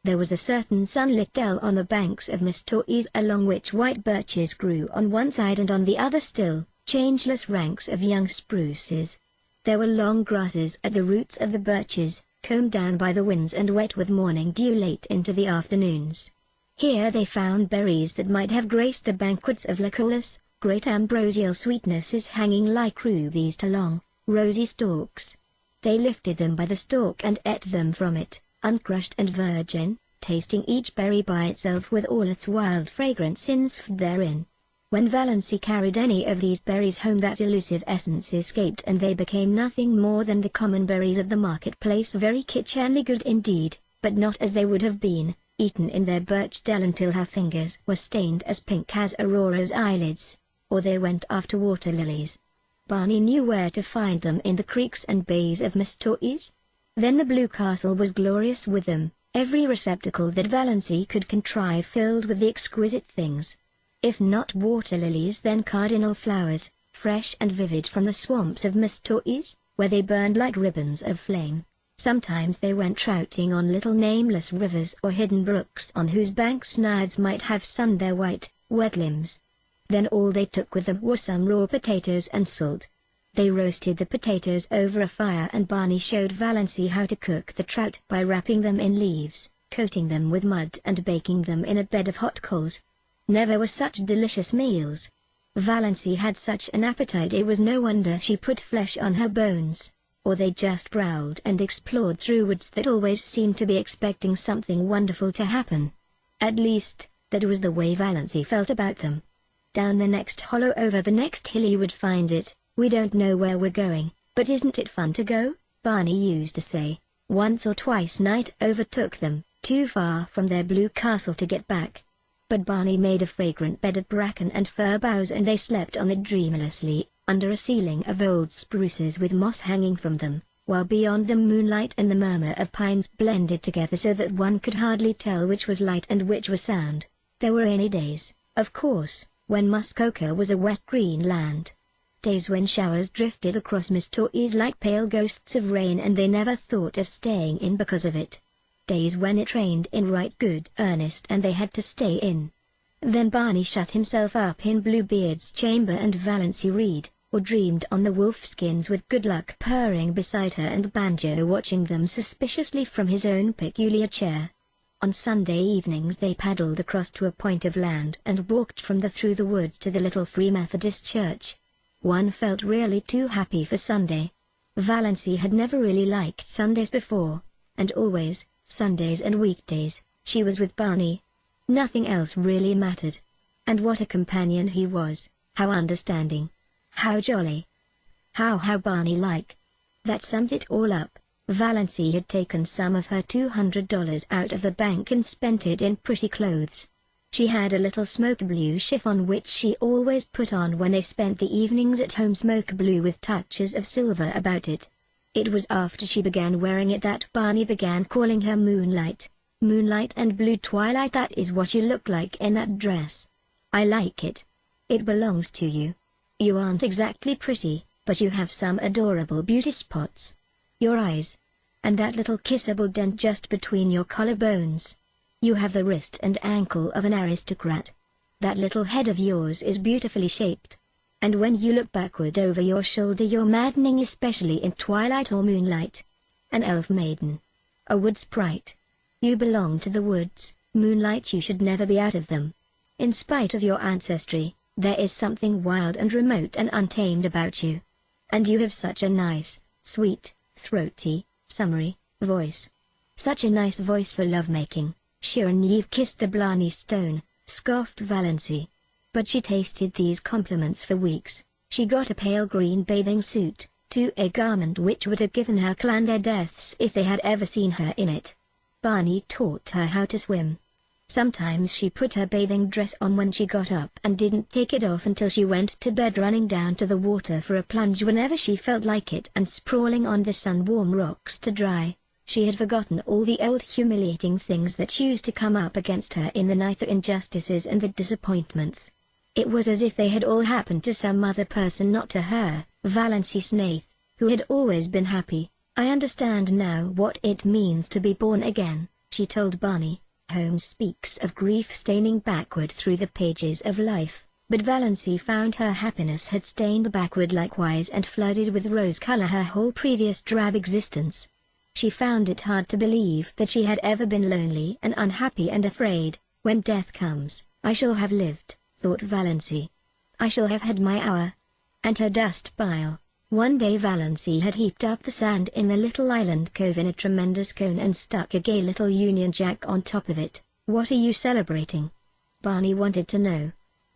There was a certain sunlit dell on the banks of Mistois along which white birches grew on one side and on the other still, changeless ranks of young spruces. There were long grasses at the roots of the birches, combed down by the winds and wet with morning dew late into the afternoons. Here they found berries that might have graced the banquets of Lucullus, great ambrosial sweetnesses hanging like rubies to long, rosy stalks. They lifted them by the stalk and ate them from it, uncrushed and virgin, tasting each berry by itself with all its wild fragrance enslaved therein. When Valancy carried any of these berries home, that elusive essence escaped and they became nothing more than the common berries of the marketplace, very kitchenly good indeed, but not as they would have been, eaten in their birch dell until her fingers were stained as pink as Aurora's eyelids, or they went after water lilies. Barney knew where to find them in the creeks and bays of Miss Torres. Then the Blue Castle was glorious with them, every receptacle that Valancy could contrive filled with the exquisite things. If not water lilies, then cardinal flowers, fresh and vivid from the swamps of Miss Torres, where they burned like ribbons of flame. Sometimes they went trouting on little nameless rivers or hidden brooks on whose banks naiads might have sunned their white, wet limbs. Then all they took with them were some raw potatoes and salt. They roasted the potatoes over a fire, and Barney showed Valancy how to cook the trout by wrapping them in leaves, coating them with mud and baking them in a bed of hot coals. Never were such delicious meals. Valancy had such an appetite it was no wonder she put flesh on her bones, or they just prowled and explored through woods that always seemed to be expecting something wonderful to happen. At least, that was the way Valancy felt about them. Down the next hollow, over the next hill you would find it. We don't know where we're going, but isn't it fun to go? Barney used to say. Once or twice night overtook them, too far from their blue castle to get back. But Barney made a fragrant bed of bracken and fir boughs, and they slept on it dreamlessly, under a ceiling of old spruces with moss hanging from them, while beyond them moonlight and the murmur of pines blended together so that one could hardly tell which was light and which was sound. There were any days, of course, when Muskoka was a wet green land. Days when showers drifted across Miss Torres like pale ghosts of rain, and they never thought of staying in because of it. Days when it rained in right good earnest and they had to stay in. Then Barney shut himself up in Bluebeard's chamber and Valancy read, or dreamed on the wolfskins with Good Luck purring beside her and Banjo watching them suspiciously from his own peculiar chair. On Sunday evenings they paddled across to a point of land and walked from through the woods to the little Free Methodist church. One felt really too happy for Sunday. Valancy had never really liked Sundays before, and always, Sundays and weekdays, she was with Barney. Nothing else really mattered. And what a companion he was, how understanding, how jolly, how Barney-like. That summed it all up. Valancy had taken some of her $200 out of the bank and spent it in pretty clothes. She had a little smoke blue chiffon which she always put on when they spent the evenings at home, smoke blue with touches of silver about it. It was after she began wearing it that Barney began calling her Moonlight. Moonlight and Blue Twilight, that is what you look like in that dress. I like it. It belongs to you. You aren't exactly pretty, but you have some adorable beauty spots. Your eyes. And that little kissable dent just between your collarbones. You have the wrist and ankle of an aristocrat. That little head of yours is beautifully shaped. And when you look backward over your shoulder you're maddening, especially in twilight or moonlight. An elf maiden. A wood sprite. You belong to the woods, Moonlight, you should never be out of them. In spite of your ancestry, there is something wild and remote and untamed about you. And you have such a nice, sweet, throaty, summery voice. Such a nice voice for lovemaking. Sure, and you've kissed the Blarney Stone, scoffed Valancy. But she tasted these compliments for weeks. She got a pale green bathing suit, a garment which would have given her clan their deaths if they had ever seen her in it. Barney taught her how to swim. Sometimes she put her bathing dress on when she got up and didn't take it off until she went to bed, running down to the water for a plunge whenever she felt like it and sprawling on the sun-warm rocks to dry. She had forgotten all the old humiliating things that used to come up against her in the night, the injustices and the disappointments. It was as if they had all happened to some other person, not to her, Valancy Snaith, who had always been happy. I understand now what it means to be born again, she told Barney. Holmes speaks of grief staining backward through the pages of life, but Valancy found her happiness had stained backward likewise and flooded with rose color her whole previous drab existence. She found it hard to believe that she had ever been lonely and unhappy and afraid. When death comes, I shall have lived, thought Valancy. I shall have had my hour. And her dust pile. One day Valency had heaped up the sand in the little island cove in a tremendous cone and stuck a gay little Union Jack on top of it. "What are you celebrating?" Barney wanted to know.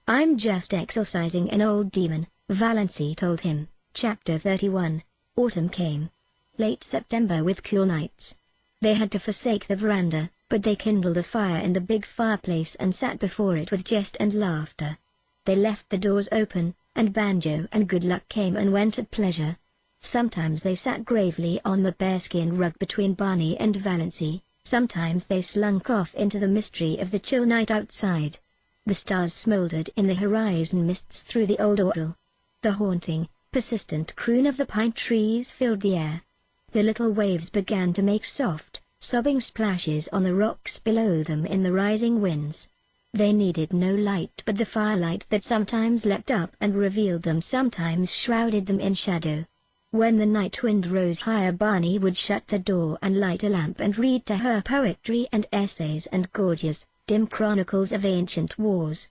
"I'm just exorcising an old demon," Valency told him. Chapter 31. Autumn came. Late September with cool nights. They had to forsake the veranda, but they kindled a fire in the big fireplace and sat before it with jest and laughter. They left the doors open, and Banjo and Good Luck came and went at pleasure. Sometimes they sat gravely on the bearskin rug between Barney and Valency, sometimes they slunk off into the mystery of the chill night outside. The stars smoldered in the horizon mists through the old orchard. The haunting, persistent croon of the pine trees filled the air. The little waves began to make soft, sobbing splashes on the rocks below them in the rising winds. They needed no light but the firelight that sometimes leapt up and revealed them, sometimes shrouded them in shadow. When the night wind rose higher, Barney would shut the door and light a lamp and read to her poetry and essays and gorgeous, dim chronicles of ancient wars.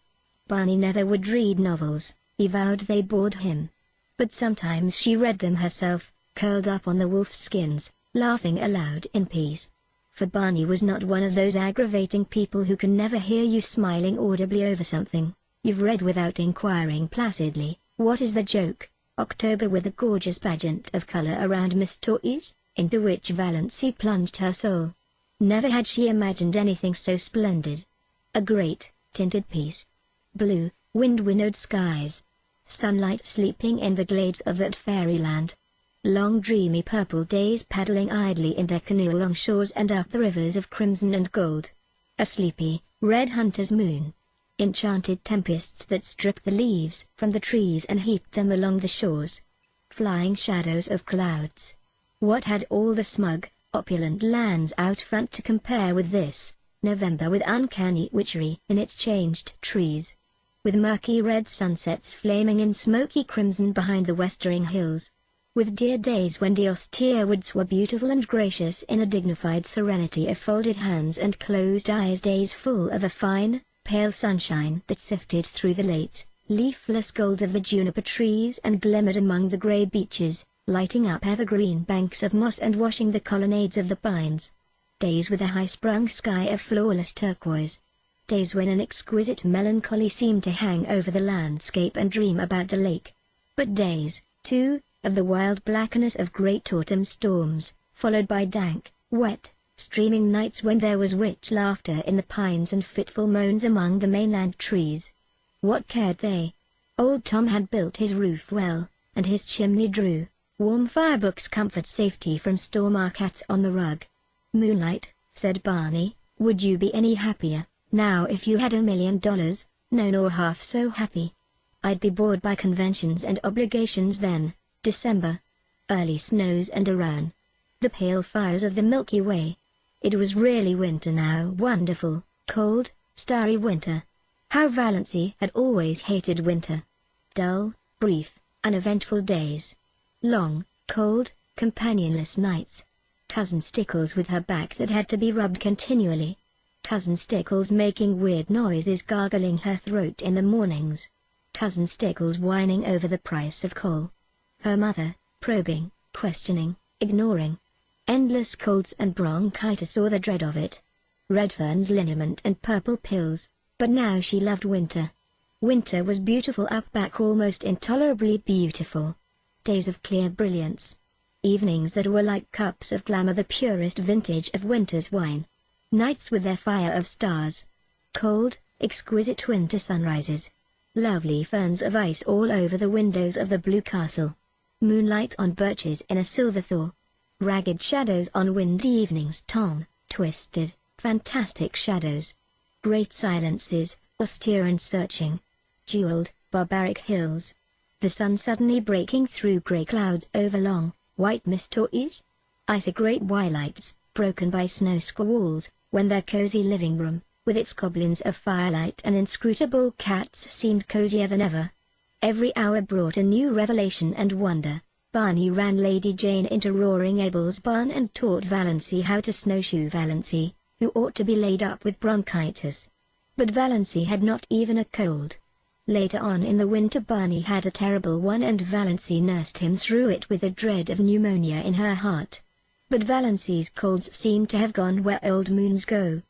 Barney never would read novels, he vowed they bored him. But sometimes she read them herself, curled up on the wolf skins, laughing aloud in peace. For Barney was not one of those aggravating people who can never hear you smiling audibly over something you've read without inquiring placidly, "What is the joke?" October with a gorgeous pageant of color around Miss Toys, into which Valency plunged her soul. Never had she imagined anything so splendid. A great, tinted piece. Blue, wind-winnowed skies. Sunlight sleeping in the glades of that fairyland. Long dreamy purple days paddling idly in their canoe along shores and up the rivers of crimson and gold. A sleepy, red hunter's moon. Enchanted tempests that stripped the leaves from the trees and heaped them along the shores. Flying shadows of clouds. What had all the smug, opulent lands out front to compare with this? November with uncanny witchery in its changed trees. With murky red sunsets flaming in smoky crimson behind the westering hills. With dear days when the austere woods were beautiful and gracious in a dignified serenity of folded hands and closed eyes, days full of a fine, pale sunshine that sifted through the late, leafless gold of the juniper trees and glimmered among the gray beeches, lighting up evergreen banks of moss and washing the colonnades of the pines. Days with a high-sprung sky of flawless turquoise. Days when an exquisite melancholy seemed to hang over the landscape and dream about the lake. But days, too, of the wild blackness of great autumn storms, followed by dank, wet, streaming nights when there was witch laughter in the pines and fitful moans among the mainland trees. What cared they? Old Tom had built his roof well, and his chimney drew warm firebooks, comfort, safety from storm cats on the rug. "Moonlight," said Barney, "would you be any happier now if you had $1 million? No, nor half so happy. I'd be bored by conventions and obligations then." December. Early snows and Iran. The pale fires of the Milky Way. It was really winter now, wonderful, cold, starry winter. How Valency had always hated winter. Dull, brief, uneventful days. Long, cold, companionless nights. Cousin Stickles with her back that had to be rubbed continually. Cousin Stickles making weird noises, gargling her throat in the mornings. Cousin Stickles whining over the price of coal. Her mother, probing, questioning, ignoring. Endless colds and bronchitis or the dread of it. Redfern's liniment and purple pills, but now she loved winter. Winter was beautiful up back, almost intolerably beautiful. Days of clear brilliance. Evenings that were like cups of glamour, the purest vintage of winter's wine. Nights with their fire of stars. Cold, exquisite winter sunrises. Lovely ferns of ice all over the windows of the blue castle. Moonlight on birches in a silver thaw. Ragged shadows on windy evenings, twisted, fantastic shadows. Great silences, austere and searching. Jeweled, barbaric hills. The sun suddenly breaking through grey clouds over long, white mist toys. Icy great twilights, broken by snow squalls, when their cozy living room, with its goblins of firelight and inscrutable cats, seemed cozier than ever. Every hour brought a new revelation and wonder. Barney ran Lady Jane into Roaring Abel's barn and taught Valency how to snowshoe. Valency, who ought to be laid up with bronchitis. But Valency had not even a cold. Later on in the winter Barney had a terrible one and Valency nursed him through it with a dread of pneumonia in her heart. But Valency's colds seemed to have gone where old moons go.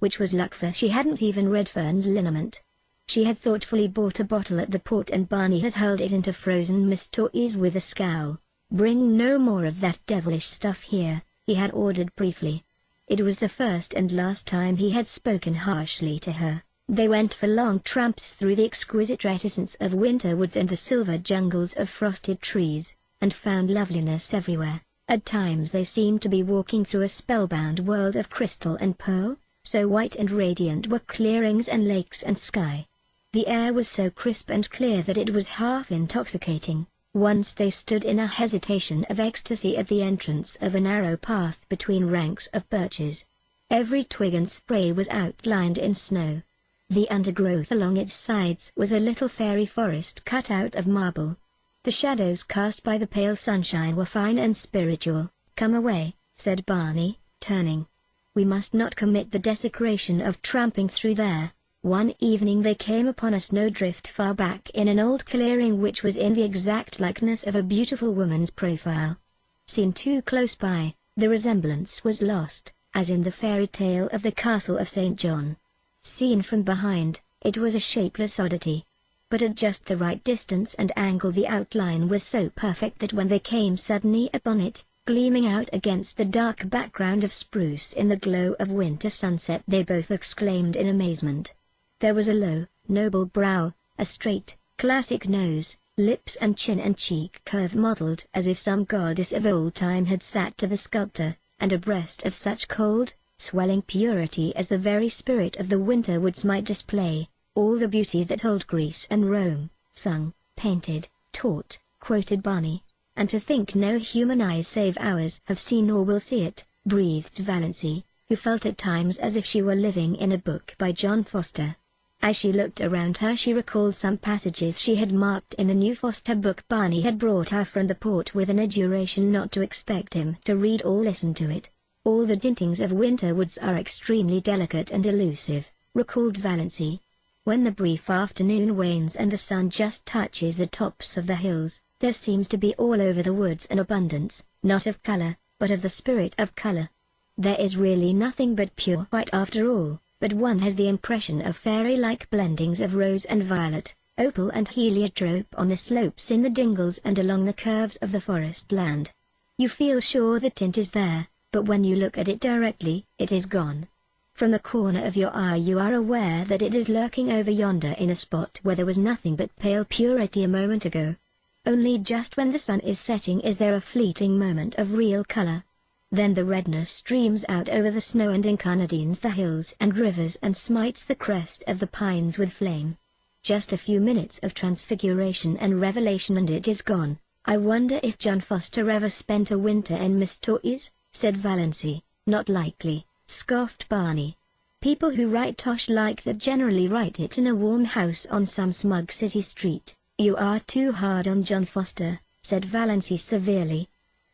Which was luck, for she hadn't even read Fern's liniment. She had thoughtfully bought a bottle at the port and Barney had hurled it into frozen Miss Toys with a scowl. "Bring no more of that devilish stuff here," he had ordered briefly. It was the first and last time he had spoken harshly to her. They went for long tramps through the exquisite reticence of winter woods and the silver jungles of frosted trees, and found loveliness everywhere. At times they seemed to be walking through a spellbound world of crystal and pearl, so white and radiant were clearings and lakes and sky. The air was so crisp and clear that it was half intoxicating. Once they stood in a hesitation of ecstasy at the entrance of a narrow path between ranks of birches. Every twig and spray was outlined in snow. The undergrowth along its sides was a little fairy forest cut out of marble. The shadows cast by the pale sunshine were fine and spiritual. "Come away," said Barney, turning. "We must not commit the desecration of tramping through there." One evening they came upon a snowdrift far back in an old clearing which was in the exact likeness of a beautiful woman's profile. Seen too close by, the resemblance was lost, as in the fairy tale of the castle of St. John. Seen from behind, it was a shapeless oddity. But at just the right distance and angle the outline was so perfect that when they came suddenly upon it, gleaming out against the dark background of spruce in the glow of winter sunset, they both exclaimed in amazement. There was a low, noble brow, a straight, classic nose, lips and chin and cheek curve modeled as if some goddess of old time had sat to the sculptor, and a breast of such cold, swelling purity as the very spirit of the winter woods might display, all the beauty that old Greece and Rome, sung, painted, taught, quoted Barney. "And to think no human eyes save ours have seen or will see it," breathed Valency, who felt at times as if she were living in a book by John Foster. As she looked around her she recalled some passages she had marked in the new Foster book Barney had brought her from the port with an adjuration not to expect him to read or listen to it. "All the tintings of winter woods are extremely delicate and elusive," recalled Valency. "When the brief afternoon wanes and the sun just touches the tops of the hills, there seems to be all over the woods an abundance, not of color, but of the spirit of color. There is really nothing but pure white after all, but one has the impression of fairy-like blendings of rose and violet, opal and heliotrope on the slopes in the dingles and along the curves of the forest land. You feel sure the tint is there, but when you look at it directly, it is gone. From the corner of your eye you are aware that it is lurking over yonder in a spot where there was nothing but pale purity a moment ago. Only just when the sun is setting is there a fleeting moment of real color. Then the redness streams out over the snow and incarnadines the hills and rivers and smites the crest of the pines with flame. Just a few minutes of transfiguration and revelation and it is gone. I wonder if John Foster ever spent a winter in Miss Toys, said Valency. Not likely, scoffed Barney. People who write tosh like that generally write it in a warm house on some smug city street. You are too hard on John Foster, said Valency severely.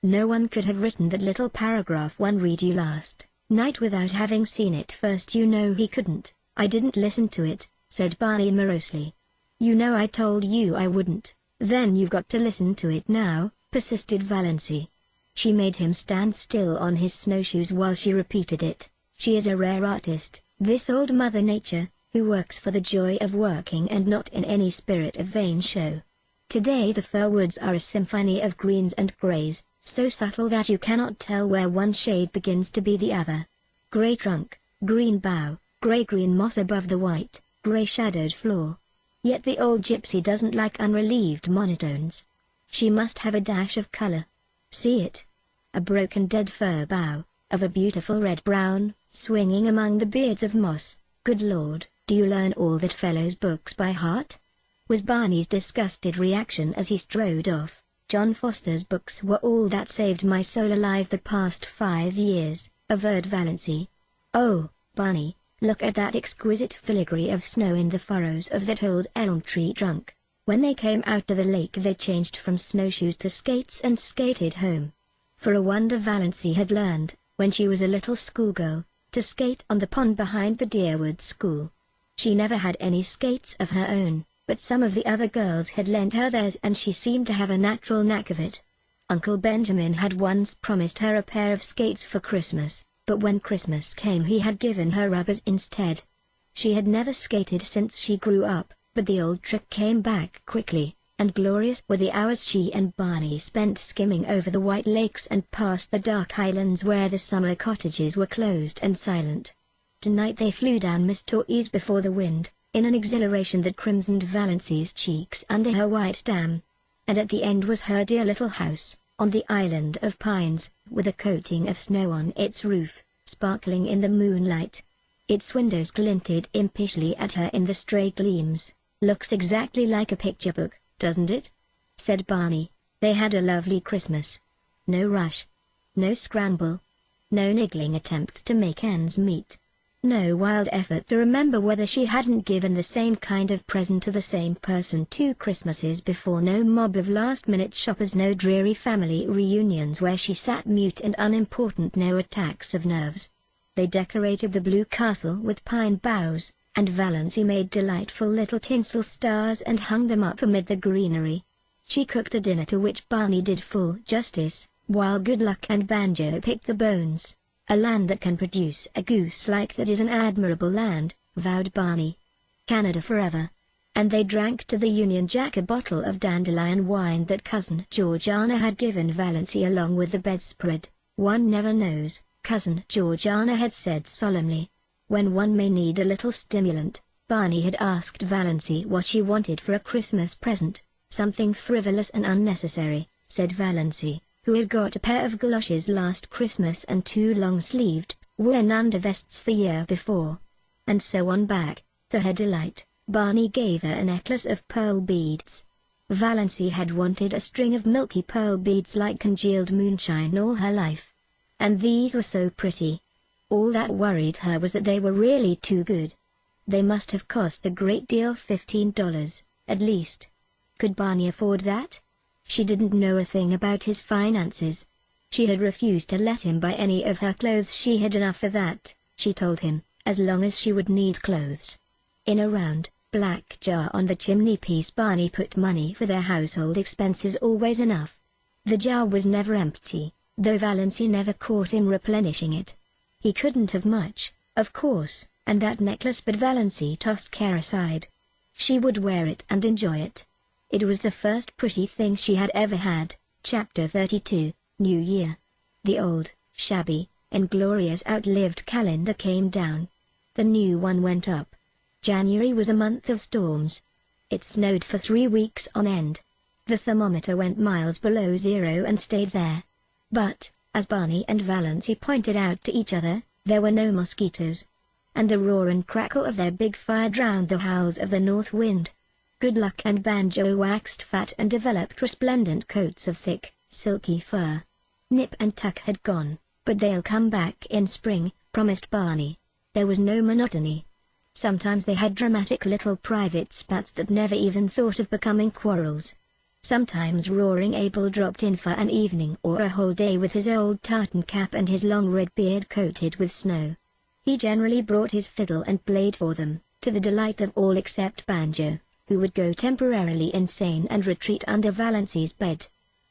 No one could have written that little paragraph one read you last night without having seen it first. You know he couldn't. I didn't listen to it, said Barney morosely. You know I told you I wouldn't. Then you've got to listen to it now, persisted Valency. She made him stand still on his snowshoes while she repeated it. She is a rare artist, this old Mother Nature, who works for the joy of working and not in any spirit of vain show. Today the fir woods are a symphony of greens and greys, so subtle that you cannot tell where one shade begins to be the other. Grey trunk, green bough, grey-green moss above the white, grey-shadowed floor. Yet the old gypsy doesn't like unrelieved monotones. She must have a dash of color. See it? A broken dead fir bough, of a beautiful red-brown, swinging among the beards of moss. Good Lord, do you learn all that fellow's books by heart? Was Barney's disgusted reaction as he strode off. John Foster's books were all that saved my soul alive the past 5 years, averred Valency. Oh, Barney, look at that exquisite filigree of snow in the furrows of that old elm tree trunk. When they came out to the lake they changed from snowshoes to skates and skated home. For a wonder Valency had learned, when she was a little schoolgirl, to skate on the pond behind the Deerwood School. She never had any skates of her own, but some of the other girls had lent her theirs and she seemed to have a natural knack of it. Uncle Benjamin had once promised her a pair of skates for Christmas, but when Christmas came he had given her rubbers instead. She had never skated since she grew up, but the old trick came back quickly, and glorious were the hours she and Barney spent skimming over the white lakes and past the dark islands where the summer cottages were closed and silent. Tonight they flew down Miss Torres before the wind, in an exhilaration that crimsoned Valency's cheeks under her white dam. And at the end was her dear little house, on the island of pines, with a coating of snow on its roof, sparkling in the moonlight. Its windows glinted impishly at her in the stray gleams. "Looks exactly like a picture book, doesn't it?" said Barney. They had a lovely Christmas. No rush. No scramble. No niggling attempt to make ends meet. No wild effort to remember whether she hadn't given the same kind of present to the same person 2 Christmases before. No mob of last-minute shoppers. No dreary family reunions where she sat mute and unimportant. No attacks of nerves. They decorated the blue castle with pine boughs, and Valency made delightful little tinsel stars and hung them up amid the greenery. She cooked a dinner to which Barney did full justice, while Good Luck and Banjo picked the bones. "A land that can produce a goose like that is an admirable land," vowed Barney. "Canada forever." And they drank to the Union Jack a bottle of dandelion wine that Cousin Georgiana had given Valency along with the bedspread. "One never knows," Cousin Georgiana had said solemnly, "when one may need a little stimulant." Barney had asked Valency what she wanted for a Christmas present. "Something frivolous and unnecessary," said Valency, who had got a pair of galoshes last Christmas and 2 long-sleeved, woolen undervests the year before. And so on back. To her delight, Barney gave her a necklace of pearl beads. Valency had wanted a string of milky pearl beads like congealed moonshine all her life. And these were so pretty. All that worried her was that they were really too good. They must have cost a great deal, $15, at least. Could Barney afford that? She didn't know a thing about his finances. She had refused to let him buy any of her clothes. She had enough for that, she told him, as long as she would need clothes. In a round, black jar on the chimney-piece Barney put money for their household expenses, always enough. The jar was never empty, though Valency never caught him replenishing it. He couldn't have much, of course, and that necklace, but Valency tossed care aside. She would wear it and enjoy it. It was the first pretty thing she had ever had. Chapter 32, New Year. The old, shabby, inglorious outlived calendar came down. The new one went up. January was a month of storms. It snowed for 3 weeks on end. The thermometer went miles below zero and stayed there. But, as Barney and Valency pointed out to each other, there were no mosquitoes. And the roar and crackle of their big fire drowned the howls of the north wind. Good Luck and Banjo waxed fat and developed resplendent coats of thick, silky fur. Nip and Tuck had gone, but they'll come back in spring, promised Barney. There was no monotony. Sometimes they had dramatic little private spats that never even thought of becoming quarrels. Sometimes Roaring Abel dropped in for an evening or a whole day with his old tartan cap and his long red beard coated with snow. He generally brought his fiddle and played for them, to the delight of all except Banjo, who would go temporarily insane and retreat under Valency's bed.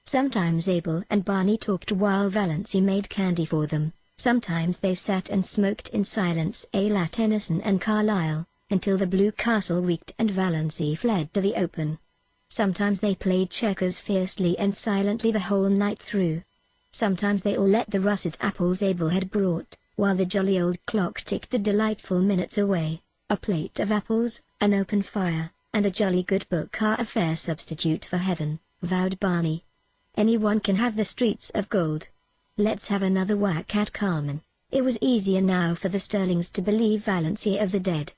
Sometimes Abel and Barney talked while Valency made candy for them. Sometimes they sat and smoked in silence ale at Tennyson and Carlyle, until the blue castle reeked and Valency fled to the open. Sometimes they played checkers fiercely and silently the whole night through. Sometimes they all ate the russet apples Abel had brought, while the jolly old clock ticked the delightful minutes away. A plate of apples, an open fire, and a jolly good book are a fair substitute for heaven, vowed Barney. Anyone can have the streets of gold. Let's have another whack at Carmen. It was easier now for the Sterlings to believe Valency of the dead.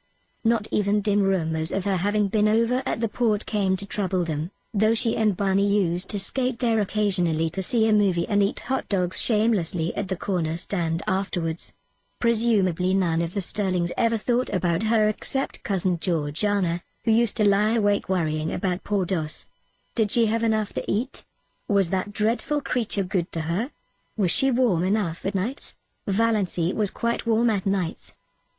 Not even dim rumors of her having been over at the port came to trouble them, though she and Barney used to skate there occasionally to see a movie and eat hot dogs shamelessly at the corner stand afterwards. Presumably none of the Sterlings ever thought about her except Cousin Georgiana, who used to lie awake worrying about poor Dos. Did she have enough to eat? Was that dreadful creature good to her? Was she warm enough at nights? Valency was quite warm at nights.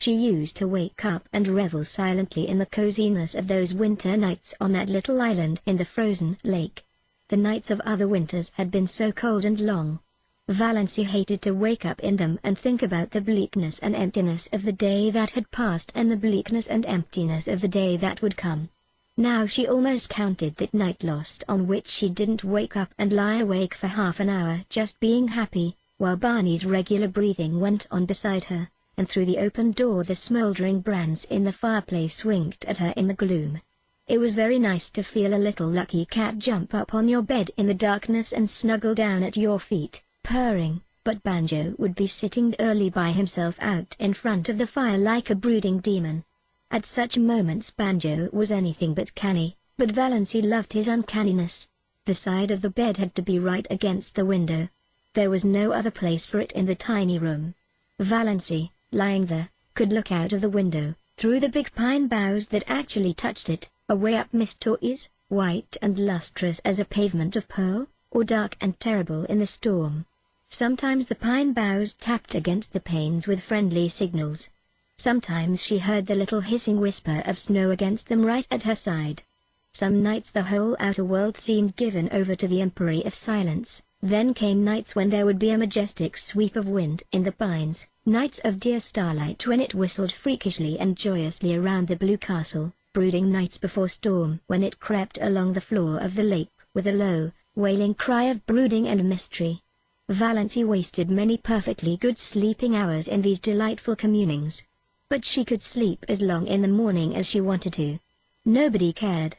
She used to wake up and revel silently in the coziness of those winter nights on that little island in the frozen lake. The nights of other winters had been so cold and long. Valancy hated to wake up in them and think about the bleakness and emptiness of the day that had passed and the bleakness and emptiness of the day that would come. Now she almost counted that night lost on which she didn't wake up and lie awake for half an hour just being happy, while Barney's regular breathing went on beside her, and through the open door the smoldering brands in the fireplace winked at her in the gloom. It was very nice to feel a little lucky cat jump up on your bed in the darkness and snuggle down at your feet, purring, but Banjo would be sitting early by himself out in front of the fire like a brooding demon. At such moments Banjo was anything but canny, but Valancy loved his uncanniness. The side of the bed had to be right against the window. There was no other place for it in the tiny room. Valancy, lying there, could look out of the window, through the big pine boughs that actually touched it, away up Miss Toys, white and lustrous as a pavement of pearl, or dark and terrible in the storm. Sometimes the pine boughs tapped against the panes with friendly signals. Sometimes she heard the little hissing whisper of snow against them right at her side. Some nights the whole outer world seemed given over to the empery of silence. Then came nights when there would be a majestic sweep of wind in the pines, nights of dear starlight when it whistled freakishly and joyously around the blue castle, brooding nights before storm when it crept along the floor of the lake with a low, wailing cry of brooding and mystery. Valancy wasted many perfectly good sleeping hours in these delightful communings. But she could sleep as long in the morning as she wanted to. Nobody cared.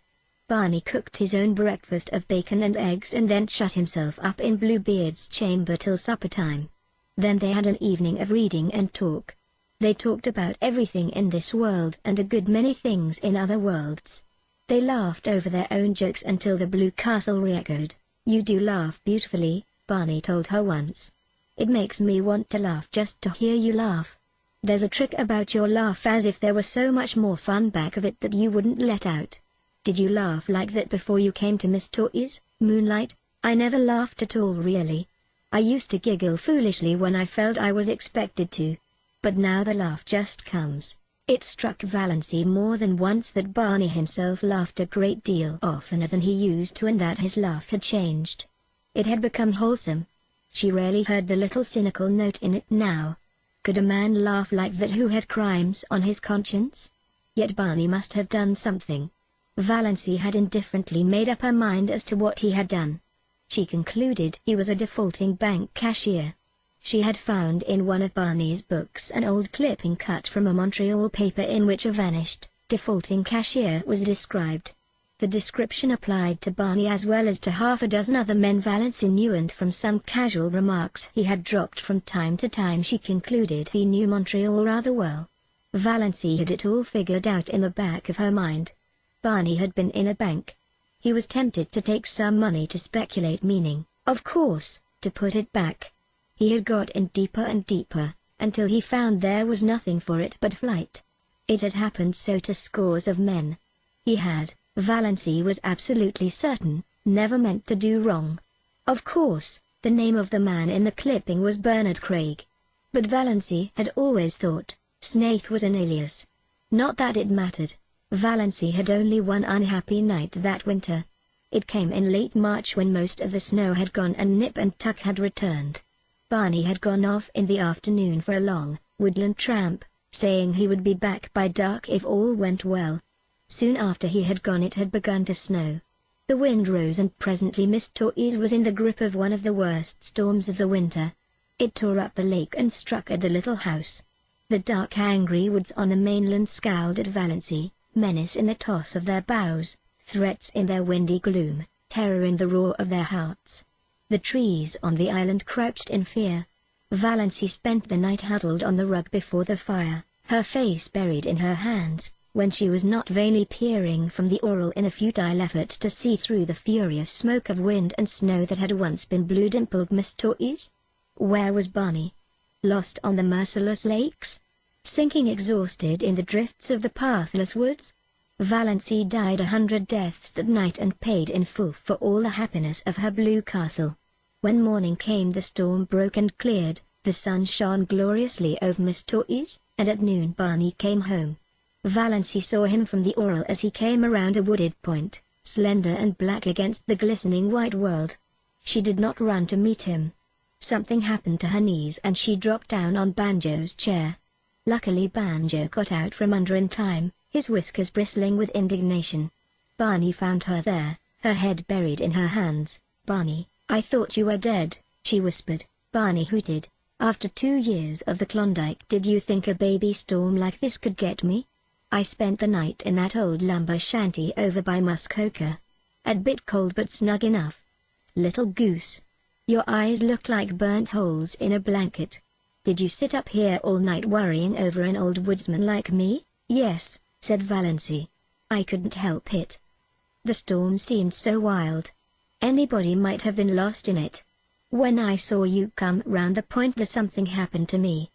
Barney cooked his own breakfast of bacon and eggs and then shut himself up in Bluebeard's chamber till supper time. Then they had an evening of reading and talk. They talked about everything in this world and a good many things in other worlds. They laughed over their own jokes until the blue castle re-echoed. "You do laugh beautifully," Barney told her once. "It makes me want to laugh just to hear you laugh. There's a trick about your laugh, as if there were so much more fun back of it that you wouldn't let out. Did you laugh like that before you came to Miss Toys, Moonlight?" "I never laughed at all really. I used to giggle foolishly when I felt I was expected to. But now the laugh just comes." It struck Valancy more than once that Barney himself laughed a great deal oftener than he used to and that his laugh had changed. It had become wholesome. She rarely heard the little cynical note in it now. Could a man laugh like that who had crimes on his conscience? Yet Barney must have done something. Valancy had indifferently made up her mind as to what he had done. She concluded he was a defaulting bank cashier. She had found in one of Barney's books an old clipping cut from a Montreal paper in which a vanished, defaulting cashier was described. The description applied to Barney as well as to half a dozen other men Valancy knew, and from some casual remarks he had dropped from time to time she concluded he knew Montreal rather well. Valancy had it all figured out in the back of her mind. Barney had been in a bank. He was tempted to take some money to speculate, meaning, of course, to put it back. He had got in deeper and deeper, until he found there was nothing for it but flight. It had happened so to scores of men. He had, Valancy was absolutely certain, never meant to do wrong. Of course, the name of the man in the clipping was Bernard Craig. But Valancy had always thought Snaith was an alias. Not that it mattered. Valancy had only one unhappy night that winter. It came in late March when most of the snow had gone and Nip and Tuck had returned. Barney had gone off in the afternoon for a long, woodland tramp, saying he would be back by dark if all went well. Soon after he had gone it had begun to snow. The wind rose and presently Miss Toys was in the grip of one of the worst storms of the winter. It tore up the lake and struck at the little house. The dark angry woods on the mainland scowled at Valancy, menace in the toss of their boughs, threats in their windy gloom, terror in the roar of their hearts. The trees on the island crouched in fear. Valancy spent the night huddled on the rug before the fire, her face buried in her hands, when she was not vainly peering from the oriel in a futile effort to see through the furious smoke of wind and snow that had once been blue-dimpled Miss Toys. Where was Barney? Lost on the merciless lakes? Sinking exhausted in the drifts of the pathless woods? Valancy died 100 deaths that night and paid in full for all the happiness of her blue castle. When morning came the storm broke and cleared, The sun shone gloriously over Miss Torres, and at noon Barney came home. Valancy saw him from the Oral as he came around a wooded point, slender and black against the glistening white world. She did not run to meet him. Something happened to her knees and she dropped down on Banjo's chair. Luckily Banjo got out from under in time, his whiskers bristling with indignation. Barney found her there, her head buried in her hands. "Barney, I thought you were dead," she whispered. Barney hooted. "After 2 years of the Klondike, did you think a baby storm like this could get me? I spent the night in that old lumber shanty over by Muskoka. A bit cold but snug enough. Little goose. Your eyes look like burnt holes in a blanket. Did you sit up here all night worrying over an old woodsman like me?" "Yes," said Valancy. "I couldn't help it. The storm seemed so wild. Anybody might have been lost in it. When I saw you come round the point, something happened to me.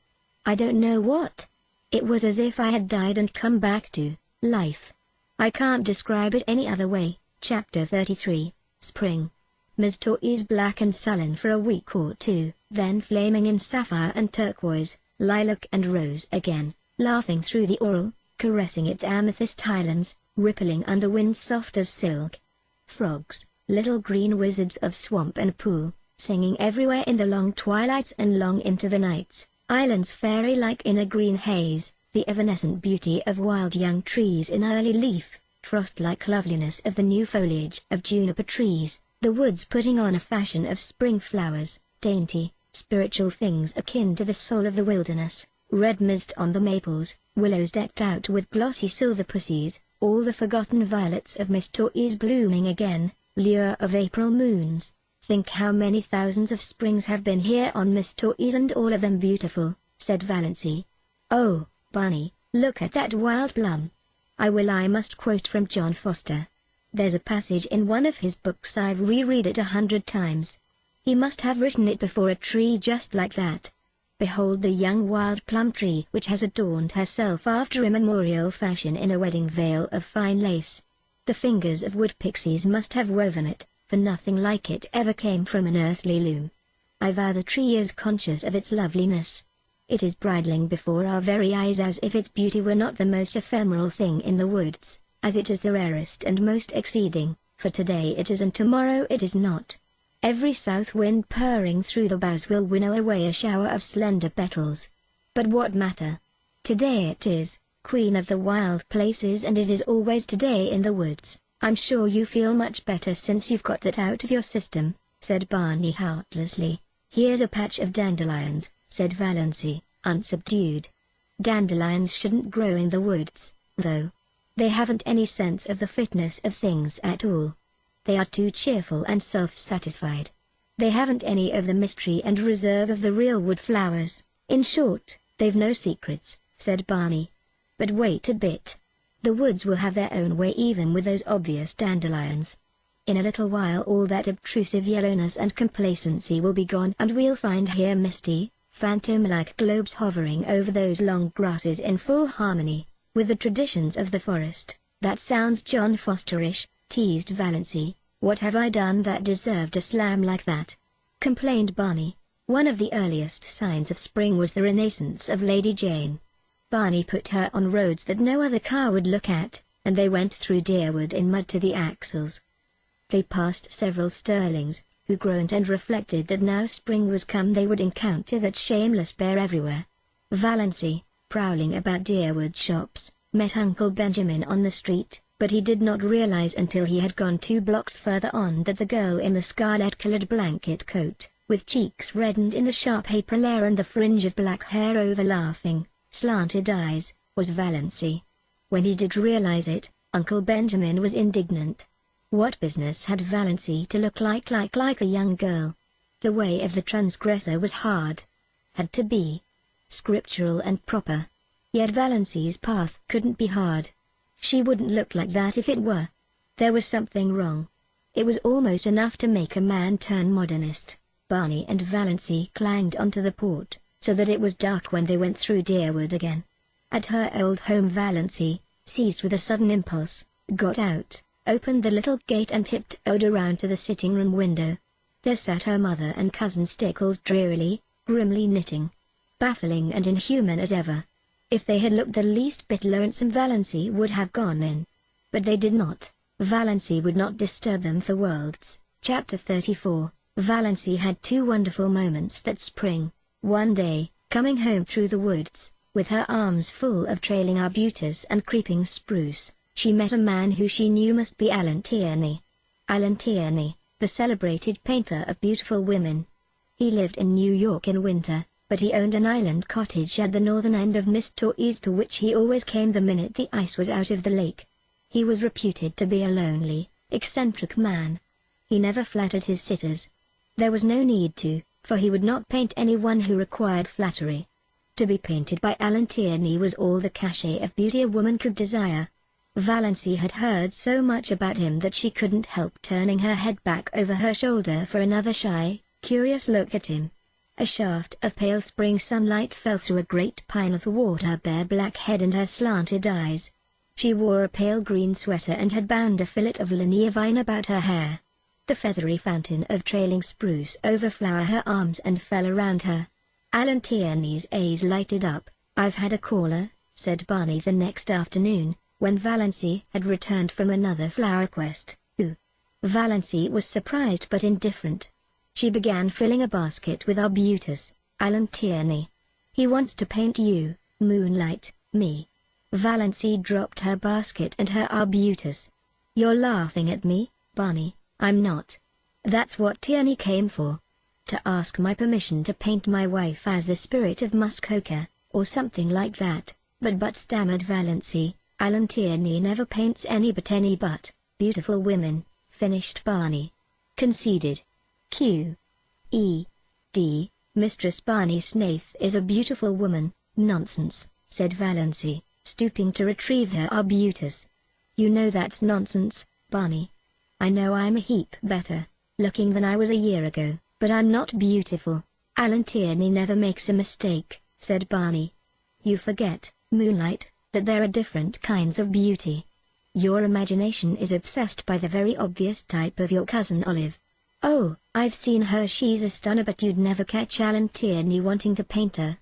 I don't know what. It was as if I had died and come back to life. I can't describe it any other way." Chapter 33, Spring. Ms. Torres black and sullen for a week or two, then flaming in sapphire and turquoise, lilac and rose again, laughing through the Oral, caressing its amethyst highlands, rippling under winds soft as silk. Frogs, little green wizards of swamp and pool, singing everywhere in the long twilights and long into the nights, islands fairy-like in a green haze, the evanescent beauty of wild young trees in early leaf, frost-like loveliness of the new foliage of juniper trees, the woods putting on a fashion of spring flowers, dainty, spiritual things akin to the soul of the wilderness, red mist on the maples, willows decked out with glossy silver pussies, all the forgotten violets of Miss Torres blooming again, lure of April moons. "Think how many thousands of springs have been here on Miss Torres, and all of them beautiful," said Valancy. "Oh, Barney, look at that wild plum. I must quote from John Foster. There's a passage in one of his books I've reread it 100 times. He must have written it before a tree just like that. Behold the young wild plum tree which has adorned herself after immemorial fashion in a wedding veil of fine lace. The fingers of wood pixies must have woven it, for nothing like it ever came from an earthly loom. I vow the tree is conscious of its loveliness. It is bridling before our very eyes as if its beauty were not the most ephemeral thing in the woods, as it is the rarest and most exceeding, for today it is and tomorrow it is not. Every south wind purring through the boughs will winnow away a shower of slender petals. But what matter? Today it is, queen of the wild places, and it is always today in the woods. I'm sure you feel much better since you've got that out of your system," said Barney heartlessly. "Here's a patch of dandelions," said Valancy, unsubdued. "Dandelions shouldn't grow in the woods, though. They haven't any sense of the fitness of things at all. They are too cheerful and self-satisfied. They haven't any of the mystery and reserve of the real wood flowers. In short, they've no secrets," said Barney. "But wait a bit. The woods will have their own way even with those obvious dandelions. In a little while all that obtrusive yellowness and complacency will be gone, and we'll find here misty, phantom-like globes hovering over those long grasses in full harmony with the traditions of the forest." "That sounds John Fosterish," teased Valancy. "What have I done that deserved a slam like that?" complained Barney. One of the earliest signs of spring was the renaissance of Lady Jane. Barney put her on roads that no other car would look at, and they went through Deerwood in mud to the axles. They passed several Sterlings, who groaned and reflected that now spring was come they would encounter that shameless bear everywhere. Valancy, prowling about Deerwood shops, met Uncle Benjamin on the street, but he did not realize until he had gone 2 blocks further on that the girl in the scarlet-colored blanket coat, with cheeks reddened in the sharp April air and the fringe of black hair over laughing, slanted eyes, was Valancy. When he did realize it, Uncle Benjamin was indignant. What business had Valancy to look like a young girl? The way of the transgressor was hard. Had to be scriptural and proper. Yet Valancy's path couldn't be hard. She wouldn't look like that if it were. There was something wrong. It was almost enough to make a man turn modernist. Barney and Valancy clanged onto the port, so that it was dark when they went through Deerwood again. At her old home Valancy, seized with a sudden impulse, got out, opened the little gate and tiptoed around to the sitting-room window. There sat her mother and cousin Stickles drearily, grimly knitting. Baffling and inhuman as ever. If they had looked the least bit lonesome, Valency would have gone in. But they did not. Valency would not disturb them for worlds. Chapter 34. Valency had two wonderful moments that spring. One day, coming home through the woods, with her arms full of trailing arbutus and creeping spruce, she met a man who she knew must be Alan Tierney. Alan Tierney, the celebrated painter of beautiful women. He lived in New York in winter, but he owned an island cottage at the northern end of Mistories, to which he always came the minute the ice was out of the lake. He was reputed to be a lonely, eccentric man. He never flattered his sitters. There was no need to, for he would not paint anyone who required flattery. To be painted by Alan Tierney was all the cachet of beauty a woman could desire. Valency had heard so much about him that she couldn't help turning her head back over her shoulder for another shy, curious look at him. A shaft of pale spring sunlight fell through a great pine athwart her bare black head and her slanted eyes. She wore a pale green sweater and had bound a fillet of linear vine about her hair. The feathery fountain of trailing spruce overflowered her arms and fell around her. Alan Tierney's eyes lighted up. "I've had a caller," said Barney the next afternoon, when Valency had returned from another flower quest. "Who?" Valency was surprised but indifferent. She began filling a basket with arbutus. "Alan Tierney. He wants to paint you, Moonlight, me." Valency dropped her basket and her arbutus. "You're laughing at me, Barney." "I'm not. That's what Tierney came for. To ask my permission to paint my wife as the spirit of Muskoka, or something like that." But stammered Valency, "Alan Tierney never paints any but beautiful women," finished Barney. "Conceded. Q.E.D. Mistress Barney Snaith is a beautiful woman." "Nonsense," said Valency, stooping to retrieve her arbutus. "You know that's nonsense, Barney. I know I'm a heap better looking than I was a year ago, but I'm not beautiful." "Alan Tierney never makes a mistake," said Barney. "You forget, Moonlight, that there are different kinds of beauty. Your imagination is obsessed by the very obvious type of your cousin Olive." "Oh, I've seen her. She's a stunner, but you'd never catch Alan Tierney wanting to paint her."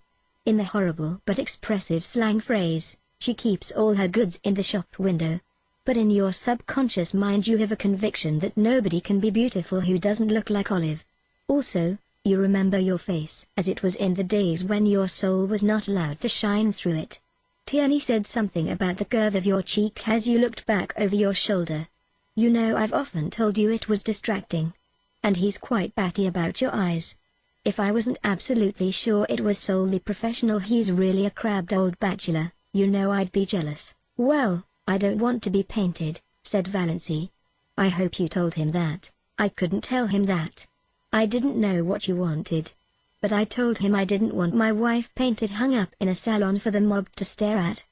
In the horrible but expressive slang phrase, "She keeps all her goods in the shop window." But in your subconscious mind you have a conviction that nobody can be beautiful who doesn't look like Olive. Also, you remember your face as it was in the days when your soul was not allowed to shine through it. Tierney said something about the curve of your cheek as you looked back over your shoulder. You know, I've often told you it was distracting. And he's quite batty about your eyes. If I wasn't absolutely sure it was solely professional, he's really a crabbed old bachelor, you know I'd be jealous." "Well, I don't want to be painted," said Valency. "I hope you told him that." "I couldn't tell him that. I didn't know what you wanted. But I told him I didn't want my wife painted hung up in a salon for the mob to stare at.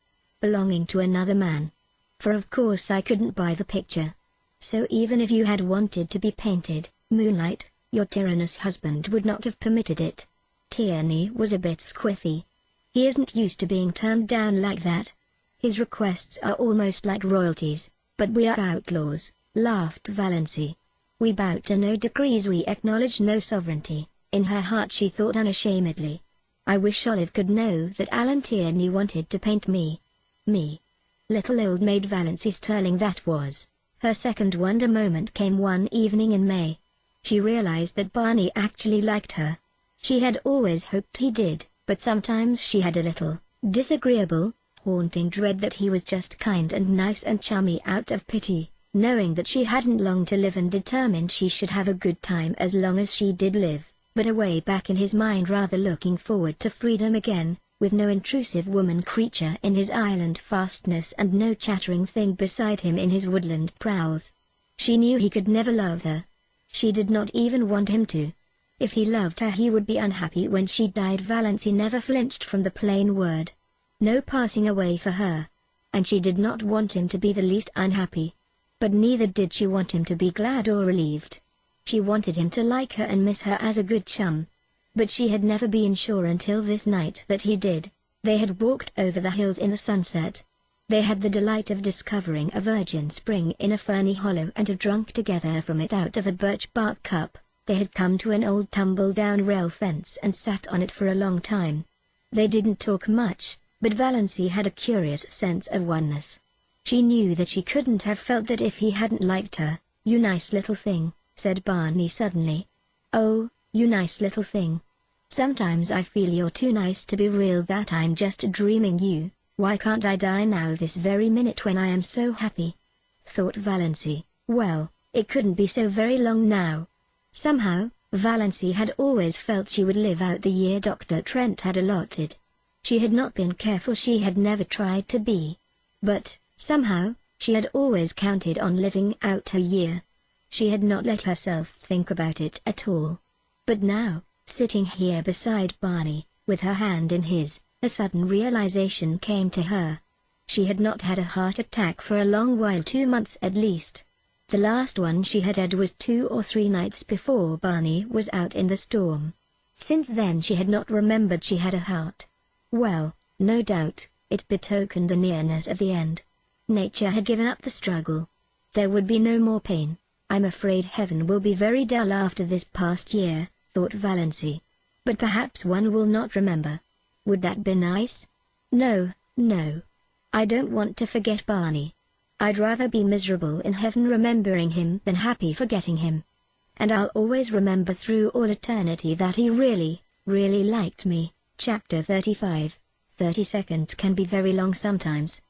Belonging to another man. For of course I couldn't buy the picture. So even if you had wanted to be painted, Moonlight, your tyrannous husband would not have permitted it." Tierney was a bit squiffy. "He isn't used to being turned down like that. His requests are almost like royalties." "But we are outlaws," laughed Valency. "We bow to no decrees, we acknowledge no sovereignty." In her heart she thought unashamedly, "I wish Olive could know that Alan Tierney wanted to paint me." Me. Little old maid Valency Sterling that was. Her second wonder moment came one evening in May. She realized that Barney actually liked her. She had always hoped he did, but sometimes she had a little disagreeable, haunting dread that he was just kind and nice and chummy out of pity, knowing that she hadn't long to live and determined she should have a good time as long as she did live, but away back in his mind rather looking forward to freedom again, with no intrusive woman creature in his island fastness and no chattering thing beside him in his woodland prowls. She knew he could never love her. She did not even want him to. If he loved her he would be unhappy when she died. Valency never flinched from the plain word. No passing away for her. And she did not want him to be the least unhappy. But neither did she want him to be glad or relieved. She wanted him to like her and miss her as a good chum. But she had never been sure until this night that he did. They had walked over the hills in the sunset. They had the delight of discovering a virgin spring in a ferny hollow and have drunk together from it out of a birch bark cup. They had come to an old tumble-down rail fence and sat on it for a long time. They didn't talk much, but Valency had a curious sense of oneness. She knew that she couldn't have felt that if he hadn't liked her. "You nice little thing," said Barney suddenly. "Oh, you nice little thing. Sometimes I feel you're too nice to be real, that I'm just dreaming you. Why can't I die now this very minute when I am so happy?" thought Valency. Well, it couldn't be so very long now. Somehow, Valency had always felt she would live out the year Dr. Trent had allotted. She had not been careful, she had never tried to be. But, somehow, she had always counted on living out her year. She had not let herself think about it at all. But now, sitting here beside Barney, with her hand in his, a sudden realization came to her. She had not had a heart attack for a long while, 2 months at least. The last one she had had was 2 or 3 nights before Barney was out in the storm. Since then she had not remembered she had a heart. Well, no doubt, it betokened the nearness of the end. Nature had given up the struggle. There would be no more pain. "I'm afraid heaven will be very dull after this past year," thought Valency. "But perhaps one will not remember. Would that be nice? No, no. I don't want to forget Barney. I'd rather be miserable in heaven remembering him than happy forgetting him. And I'll always remember through all eternity that he really, really liked me." Chapter 35. 30 seconds can be very long sometimes.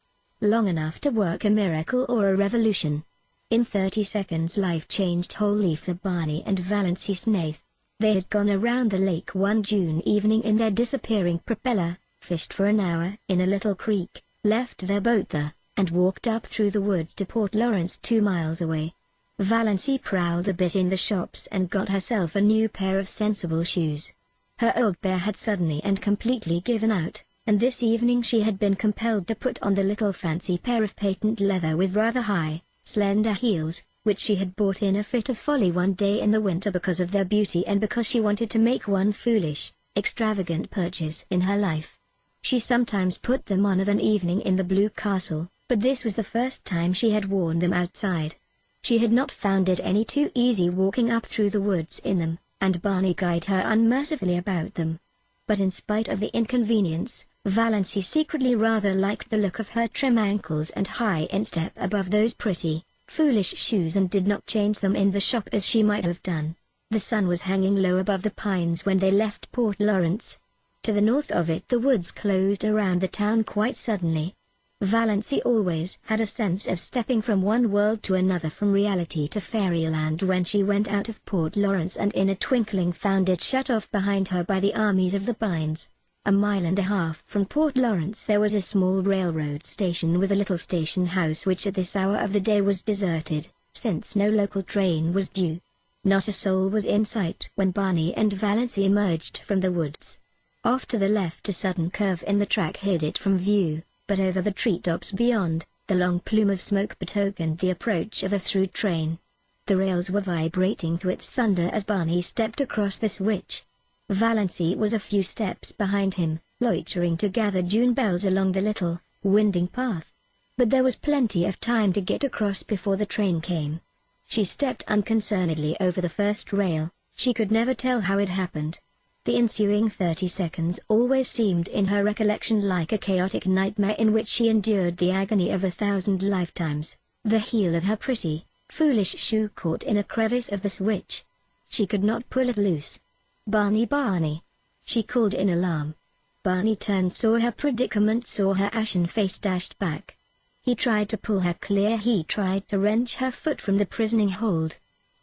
Long enough to work a miracle or a revolution. In 30 seconds life changed wholly for Barney and Valency Snaith. They had gone around the lake one June evening in their disappearing propeller, fished for an hour in a little creek, left their boat there, and walked up through the woods to Port Lawrence 2 miles away. Valency prowled a bit in the shops and got herself a new pair of sensible shoes. Her old pair had suddenly and completely given out, and this evening she had been compelled to put on the little fancy pair of patent leather with rather high, slender heels, which she had bought in a fit of folly one day in the winter because of their beauty and because she wanted to make one foolish, extravagant purchase in her life. She sometimes put them on of an evening in the Blue Castle, but this was the first time she had worn them outside. She had not found it any too easy walking up through the woods in them, and Barney guided her unmercifully about them. But in spite of the inconvenience, Valency secretly rather liked the look of her trim ankles and high instep above those pretty, foolish shoes, and did not change them in the shop as she might have done. The sun was hanging low above the pines when they left Port Lawrence. To the north of it the woods closed around the town quite suddenly. Valency always had a sense of stepping from one world to another, from reality to fairyland, when she went out of Port Lawrence and in a twinkling found it shut off behind her by the armies of the pines. A mile and a half from Port Lawrence there was a small railroad station with a little station house which at this hour of the day was deserted, since no local train was due. Not a soul was in sight when Barney and Valency emerged from the woods. Off to the left a sudden curve in the track hid it from view, but over the treetops beyond, the long plume of smoke betokened the approach of a through train. The rails were vibrating to its thunder as Barney stepped across the switch. Valency was a few steps behind him, loitering to gather June bells along the little, winding path. But there was plenty of time to get across before the train came. She stepped unconcernedly over the first rail. She could never tell how it happened. The ensuing 30 seconds always seemed in her recollection like a chaotic nightmare in which she endured the agony of 1,000 lifetimes. The heel of her pretty, foolish shoe caught in a crevice of the switch. She could not pull it loose. "Barney, Barney!" she called in alarm. Barney turned, saw her predicament, saw her ashen face, dashed back. He tried to pull her clear, he tried to wrench her foot from the prisoning hold.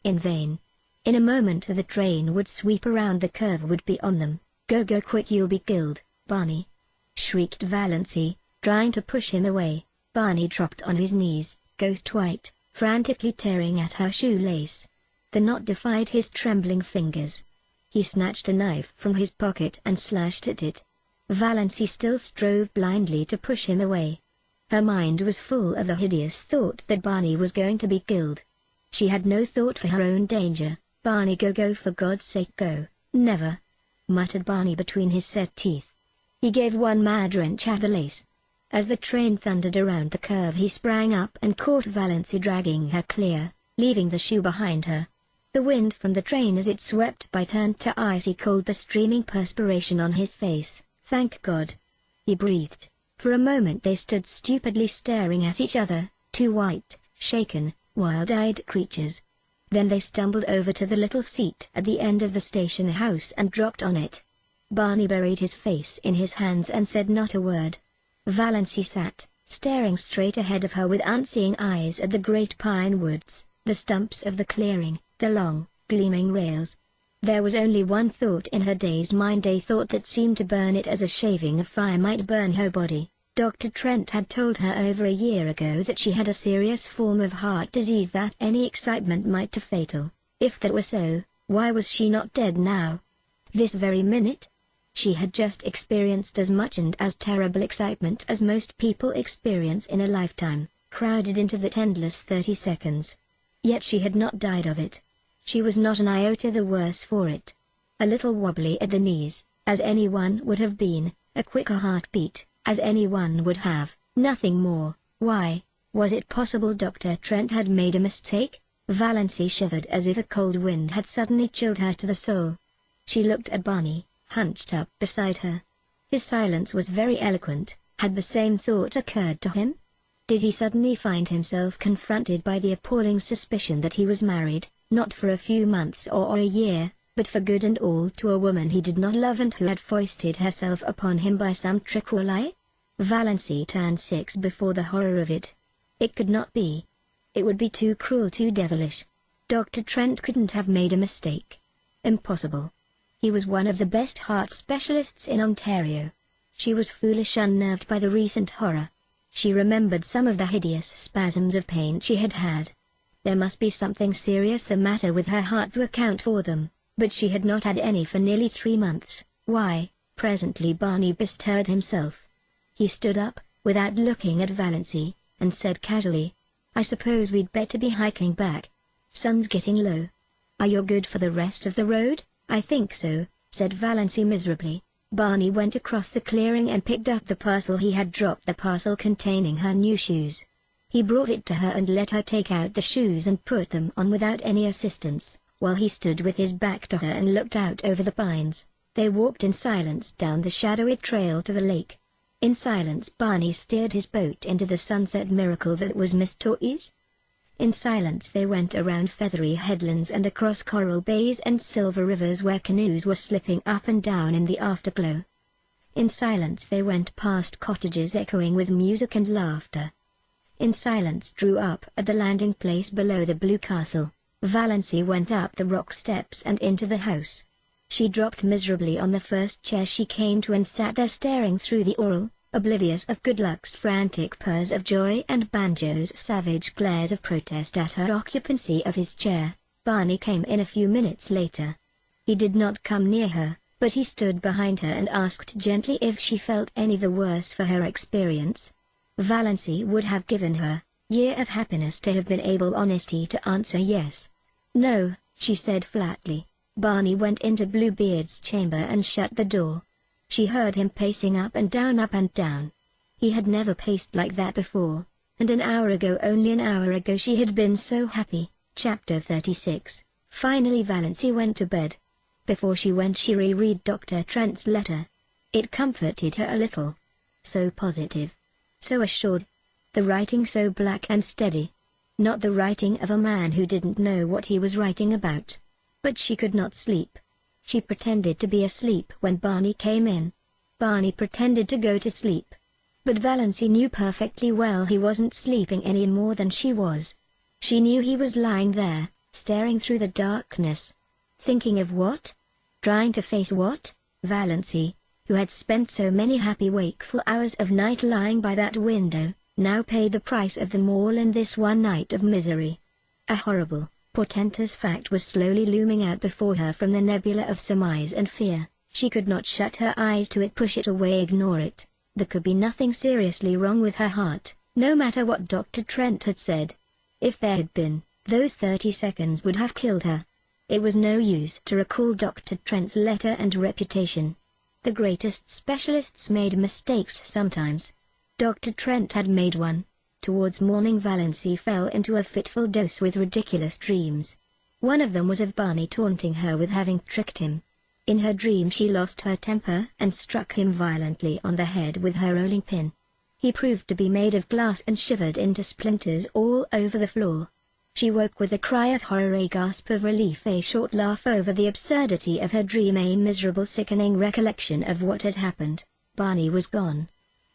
In vain. In a moment the train would sweep around the curve, would be on them. "Go, go quick, you'll be killed, Barney!" shrieked Valency, trying to push him away. Barney dropped on his knees, ghost white, frantically tearing at her shoelace. The knot defied his trembling fingers. He snatched a knife from his pocket and slashed at it. Valency still strove blindly to push him away. Her mind was full of the hideous thought that Barney was going to be killed. She had no thought for her own danger. "Barney, go, go, for God's sake go!" "Never!" muttered Barney between his set teeth. He gave one mad wrench at the lace. As the train thundered around the curve he sprang up and caught Valency, dragging her clear, leaving the shoe behind her. The wind from the train as it swept by turned to icy cold, the streaming perspiration on his face. "Thank God," he breathed. For a moment they stood stupidly staring at each other, two white, shaken, wild-eyed creatures. Then they stumbled over to the little seat at the end of the station house and dropped on it. Barney buried his face in his hands and said not a word. Valancy sat, staring straight ahead of her with unseeing eyes at the great pine woods, the stumps of the clearing, the long, gleaming rails. There was only one thought in her dazed mind, a thought that seemed to burn it as a shaving of fire might burn her body. Dr. Trent had told her over a year ago that she had a serious form of heart disease that any excitement might be fatal. If that were so, why was she not dead now? This very minute? She had just experienced as much and as terrible excitement as most people experience in a lifetime, crowded into that endless 30 seconds. Yet she had not died of it. She was not an iota the worse for it. A little wobbly at the knees, as anyone would have been, a quicker heartbeat, as anyone would have, nothing more. Why, was it possible Dr. Trent had made a mistake? Valancy shivered as if a cold wind had suddenly chilled her to the soul. She looked at Barney, hunched up beside her. His silence was very eloquent. Had the same thought occurred to him? Did he suddenly find himself confronted by the appalling suspicion that he was married, not for a few months or a year, but for good and all, to a woman he did not love and who had foisted herself upon him by some trick or lie? Valancy turned sick before the horror of it. It could not be. It would be too cruel, too devilish. Dr. Trent couldn't have made a mistake. Impossible. He was one of the best heart specialists in Ontario. She was foolish, unnerved by the recent horror. She remembered some of the hideous spasms of pain she had had. There must be something serious the matter with her heart to account for them. But she had not had any for nearly 3 months. Why? Presently Barney bestirred himself. He stood up, without looking at Valancy, and said casually, "I suppose we'd better be hiking back. Sun's getting low. Are you good for the rest of the road?" "I think so," said Valancy miserably. Barney went across the clearing and picked up the parcel he had dropped, the parcel containing her new shoes. He brought it to her and let her take out the shoes and put them on without any assistance, while he stood with his back to her and looked out over the pines. They walked in silence down the shadowy trail to the lake. In silence Barney steered his boat into the sunset miracle that was Miss Toys. In silence they went around feathery headlands and across coral bays and silver rivers where canoes were slipping up and down in the afterglow. In silence they went past cottages echoing with music and laughter. In silence drew up at the landing place below the blue castle. Valancy went up the rock steps and into the house. She dropped miserably on the first chair she came to and sat there staring through the aural, oblivious of good luck's frantic purrs of joy and Banjo's savage glares of protest at her occupancy of his chair. Barney came in a few minutes later. He did not come near her, but he stood behind her and asked gently if she felt any the worse for her experience. Valancy would have given her year of happiness to have been able honestly to answer yes. "No," she said flatly. Barney went into Bluebeard's chamber and shut the door. She heard him pacing up and down, up and down. He had never paced like that before, and an hour ago, only an hour ago, she had been so happy. Chapter 36. Finally Valancy went to bed. Before she went she reread Dr. Trent's letter. It comforted her a little. So positive. So assured. The writing so black and steady. Not the writing of a man who didn't know what he was writing about. But she could not sleep. She pretended to be asleep when Barney came in. Barney pretended to go to sleep. But Valancy knew perfectly well he wasn't sleeping any more than she was. She knew he was lying there, staring through the darkness. Thinking of what? Trying to face what? Valancy, who had spent so many happy wakeful hours of night lying by that window, now paid the price of them all in this one night of misery. A horrible, portentous fact was slowly looming out before her from the nebula of surmise and fear. She could not shut her eyes to it, push it away, ignore it. There could be nothing seriously wrong with her heart, no matter what Dr. Trent had said. If there had been, those 30 seconds would have killed her. It was no use to recall Dr. Trent's letter and reputation. The greatest specialists made mistakes sometimes. Dr. Trent had made one. Towards morning Valancy fell into a fitful dose with ridiculous dreams. One of them was of Barney taunting her with having tricked him. In her dream she lost her temper and struck him violently on the head with her rolling pin. He proved to be made of glass and shivered into splinters all over the floor. She woke with a cry of horror, a gasp of relief, a short laugh over the absurdity of her dream, a miserable sickening recollection of what had happened. Barney was gone.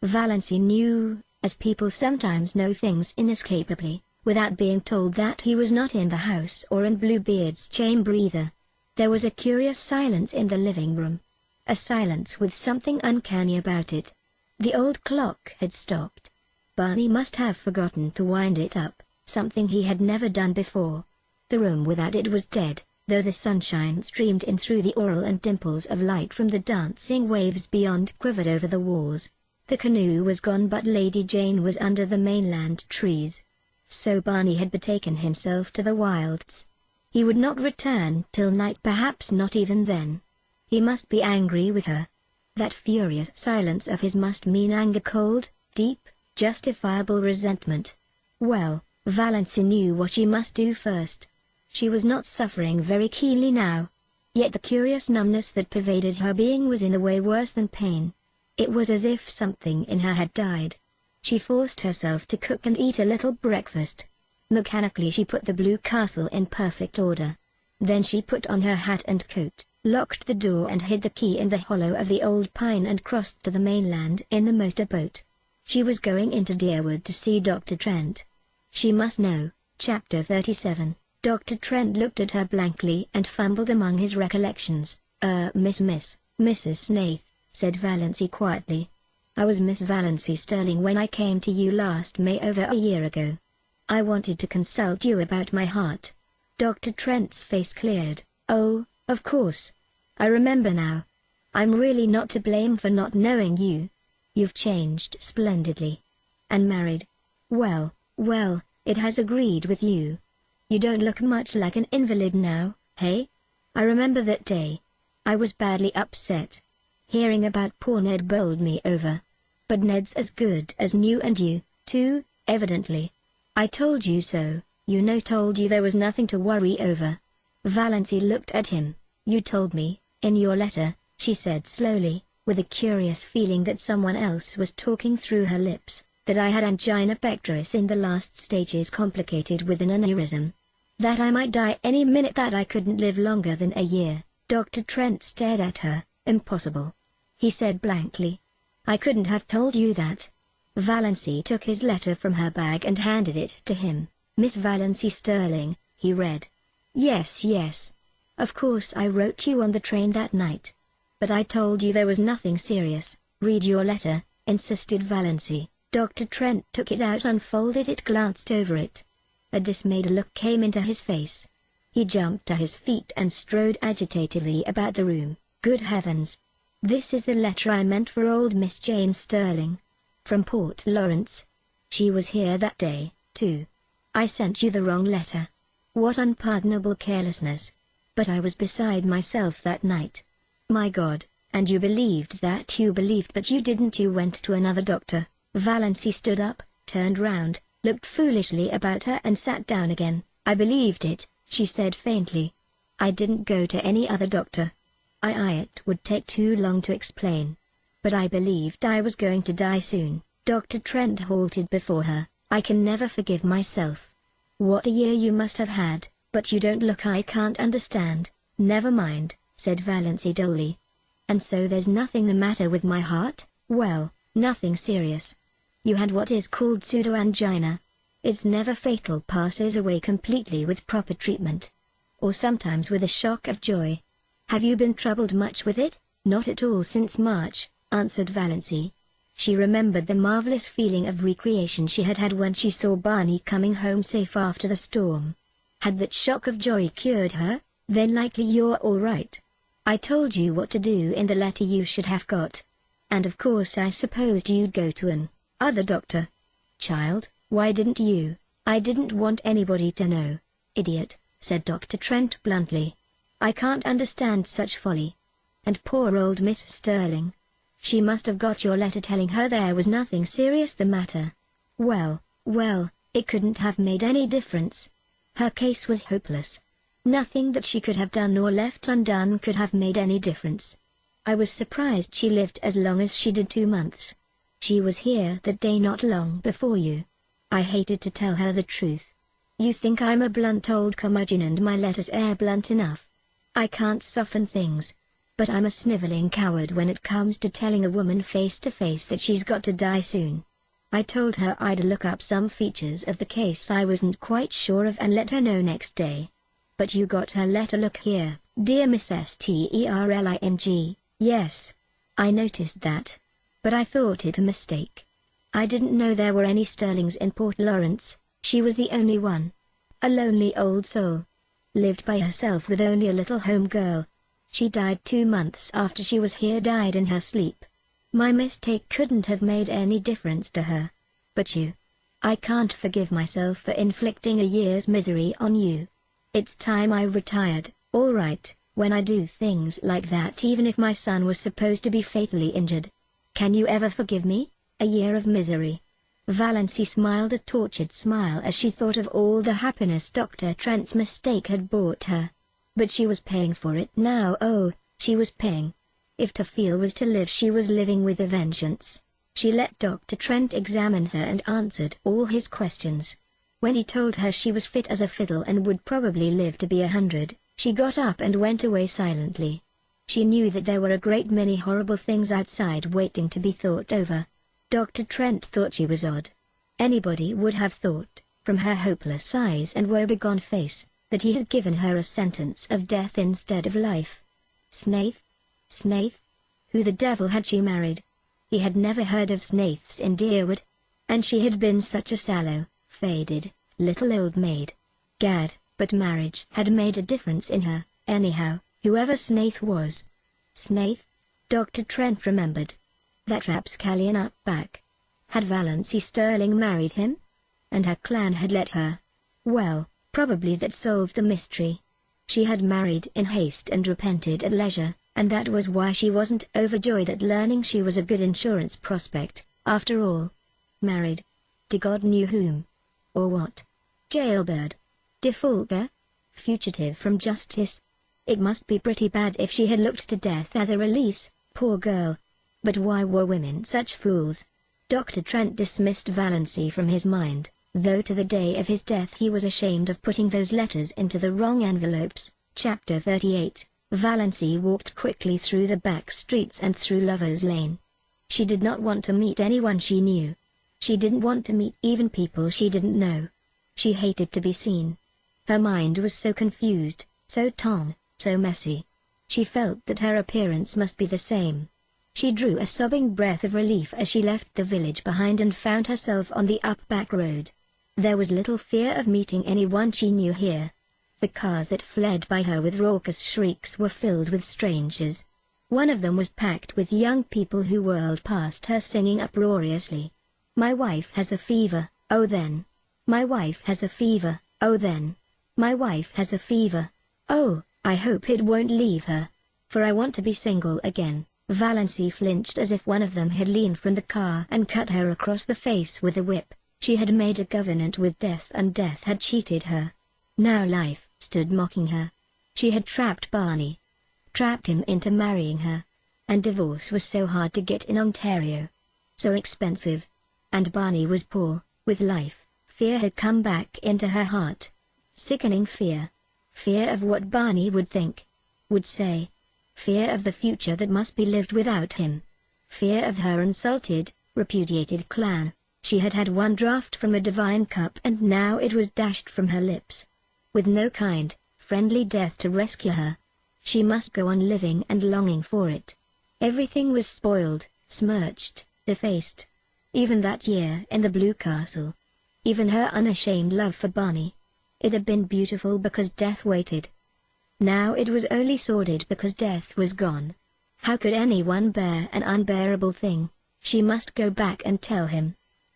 Valancy knew, as people sometimes know things inescapably, without being told, that he was not in the house or in Bluebeard's chamber either. There was a curious silence in the living room. A silence with something uncanny about it. The old clock had stopped. Barney must have forgotten to wind it up, something he had never done before. The room without it was dead, though the sunshine streamed in through the aureole and dimples of light from the dancing waves beyond quivered over the walls. The canoe was gone, but Lady Jane was under the mainland trees. So Barney had betaken himself to the wilds. He would not return till night, perhaps not even then. He must be angry with her. That furious silence of his must mean anger, cold, deep, justifiable resentment. Well, Valancy knew what she must do first. She was not suffering very keenly now. Yet the curious numbness that pervaded her being was in a way worse than pain. It was as if something in her had died. She forced herself to cook and eat a little breakfast. Mechanically she put the blue castle in perfect order. Then she put on her hat and coat, locked the door and hid the key in the hollow of the old pine, and crossed to the mainland in the motorboat. She was going into Deerwood to see Dr. Trent. She must know. Chapter 37. Dr. Trent looked at her blankly and fumbled among his recollections. Mrs. Snaith, said Valancy quietly. I was Miss Valancy Sterling when I came to you last May, over a year ago. I wanted to consult you about my heart. Dr. Trent's face cleared. Oh, of course. I remember now. I'm really not to blame for not knowing you. You've changed splendidly. And married. Well, it has agreed with you. You don't look much like an invalid now, hey? I remember that day. I was badly upset. Hearing about poor Ned bowled me over. But Ned's as good as new, and you, too, evidently. I told you so, told you there was nothing to worry over. Valancy looked at him. You told me, in your letter, she said slowly, with a curious feeling that someone else was talking through her lips, that I had angina pectoris in the last stages, complicated with an aneurysm. That I might die any minute, that I couldn't live longer than a year. Dr. Trent stared at her. Impossible. He said blankly. I couldn't have told you that. Valancy took his letter from her bag and handed it to him. Miss Valancy Sterling, he read. Yes. Of course I wrote you on the train that night. But I told you there was nothing serious. Read your letter, insisted Valancy. Dr. Trent took it out, unfolded it, glanced over it. A dismayed look came into his face. He jumped to his feet and strode agitatedly about the room. Good heavens! This is the letter I meant for old Miss Jane Sterling. From Port Lawrence. She was here that day, too. I sent you the wrong letter. What unpardonable carelessness. But I was beside myself that night. My God, and you believed that? You believed, but you didn't. You went to another doctor. Valancy stood up, turned round, looked foolishly about her and sat down again. I believed it, she said faintly. I didn't go to any other doctor. It would take too long to explain. But I believed I was going to die soon. Dr. Trent halted before her. I can never forgive myself. What a year you must have had, but you don't look. I can't understand. Never mind, said Valancy dully. And so there's nothing the matter with my heart? Well, nothing serious. You had what is called pseudoangina. It's never fatal, passes away completely with proper treatment. Or sometimes with a shock of joy. Have you been troubled much with it? Not at all since March, answered Valancy. She remembered the marvelous feeling of recreation she had had when she saw Barney coming home safe after the storm. Had that shock of joy cured her? Then likely you're all right. I told you what to do in the letter you should have got. And of course I supposed you'd go to an other doctor. Child, why didn't you? I didn't want anybody to know. Idiot, said Dr. Trent bluntly. I can't understand such folly. And poor old Miss Sterling. She must have got your letter telling her there was nothing serious the matter. Well, it couldn't have made any difference. Her case was hopeless. Nothing that she could have done or left undone could have made any difference. I was surprised she lived as long as she did, 2 months. She was here that day not long before you. I hated to tell her the truth. You think I'm a blunt old curmudgeon and my letters air blunt enough. I can't soften things. But I'm a sniveling coward when it comes to telling a woman face to face that she's got to die soon. I told her I'd look up some features of the case I wasn't quite sure of and let her know next day. But you got her letter. Look here, dear Miss Sterling. Yes. I noticed that. But I thought it a mistake. I didn't know there were any Sterlings in Port Lawrence. She was the only one. A lonely old soul. Lived by herself with only a little home girl. She died 2 months after she was here, died in her sleep. My mistake couldn't have made any difference to her. But you. I can't forgive myself for inflicting a year's misery on you. It's time I retired, all right, when I do things like that, even if my son was supposed to be fatally injured. Can you ever forgive me? A year of misery. Valency smiled a tortured smile as she thought of all the happiness Dr. Trent's mistake had brought her. But she was paying for it now. Oh, she was paying. If to feel was to live, she was living with a vengeance. She let Dr. Trent examine her and answered all his questions. When he told her she was fit as a fiddle and would probably live to be 100, she got up and went away silently. She knew that there were a great many horrible things outside waiting to be thought over. Dr. Trent thought she was odd. Anybody would have thought, from her hopeless eyes and woebegone face, that he had given her a sentence of death instead of life. Snaith? Snaith? Who the devil had she married? He had never heard of Snaiths in Deerwood. And she had been such a sallow, faded, little old maid. Gad, but marriage had made a difference in her, anyhow, whoever Snaith was. Snaith? Dr. Trent remembered. That rapscallion up back. Had Valency Sterling married him? And her clan had let her. Well, probably that solved the mystery. She had married in haste and repented at leisure, and that was why she wasn't overjoyed at learning she was a good insurance prospect, after all. Married. To God knew whom. Or what? Jailbird? Defaulter? Fugitive from justice? It must be pretty bad if she had looked to death as a release, poor girl. But why were women such fools? Dr. Trent dismissed Valency from his mind, though to the day of his death he was ashamed of putting those letters into the wrong envelopes. Chapter 38. Valency walked quickly through the back streets and through Lover's Lane. She did not want to meet anyone she knew. She didn't want to meet even people she didn't know. She hated to be seen. Her mind was so confused, so torn, so messy. She felt that her appearance must be the same. She drew a sobbing breath of relief as she left the village behind and found herself on the up-back road. There was little fear of meeting anyone she knew here. The cars that fled by her with raucous shrieks were filled with strangers. One of them was packed with young people who whirled past her singing uproariously. My wife has the fever, oh then. My wife has the fever, oh then. My wife has the fever. Oh, I hope it won't leave her. For I want to be single again. Valency flinched as if one of them had leaned from the car and cut her across the face with a whip. She had made a covenant with death and death had cheated her. Now life stood mocking her. She had trapped Barney. Trapped him into marrying her. And divorce was so hard to get in Ontario. So expensive. And Barney was poor, with life. Fear had come back into her heart. Sickening fear. Fear of what Barney would think. Would say. Fear of the future that must be lived without him. Fear of her insulted, repudiated clan. She had had one draught from a divine cup and now it was dashed from her lips. With no kind, friendly death to rescue her. She must go on living and longing for it. Everything was spoiled, smirched, defaced. Even that year in the Blue Castle. Even her unashamed love for Barney. It had been beautiful because death waited. Now it was only sordid because death was gone. How could anyone bear an unbearable thing? She must go back and tell him.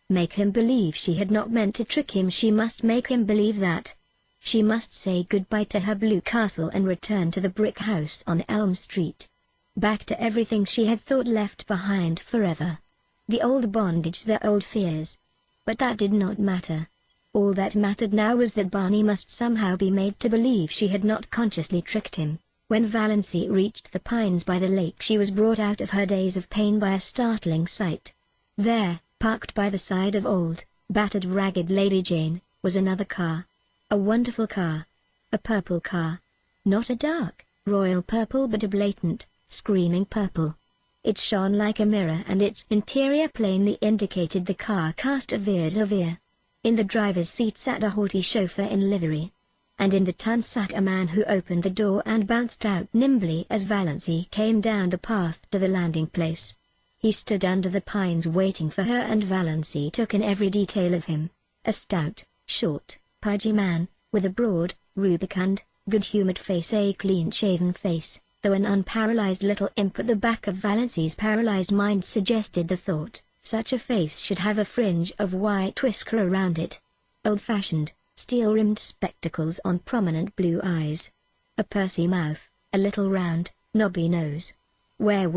Make him believe she had not meant to trick him. She must make him believe that. She must say goodbye to her Blue Castle and return to the brick house on Elm Street. Back to everything she had thought left behind forever. The old bondage, the old fears. But that did not matter. All that mattered now was that Barney must somehow be made to believe she had not consciously tricked him. When Valancy reached the pines by the lake, she was brought out of her daze of pain by a startling sight. There, parked by the side of old, battered, ragged Lady Jane, was another car. A wonderful car. A purple car. Not a dark, royal purple, but a blatant, screaming purple. It shone like a mirror, and its interior plainly indicated the car cast of Vere de Vere. In the driver's seat sat a haughty chauffeur in livery. And in the tonne sat a man who opened the door and bounced out nimbly as Valancy came down the path to the landing place. He stood under the pines waiting for her, and Valancy took in every detail of him. A stout, short, pudgy man, with a broad, rubicund, good-humoured face, a clean-shaven face, though an unparalyzed little imp at the back of Valancy's paralyzed mind suggested the thought, such a face should have a fringe of white whisker around it. Old-fashioned, steel-rimmed spectacles on prominent blue eyes. A pursy mouth, a little round, knobby nose. Where,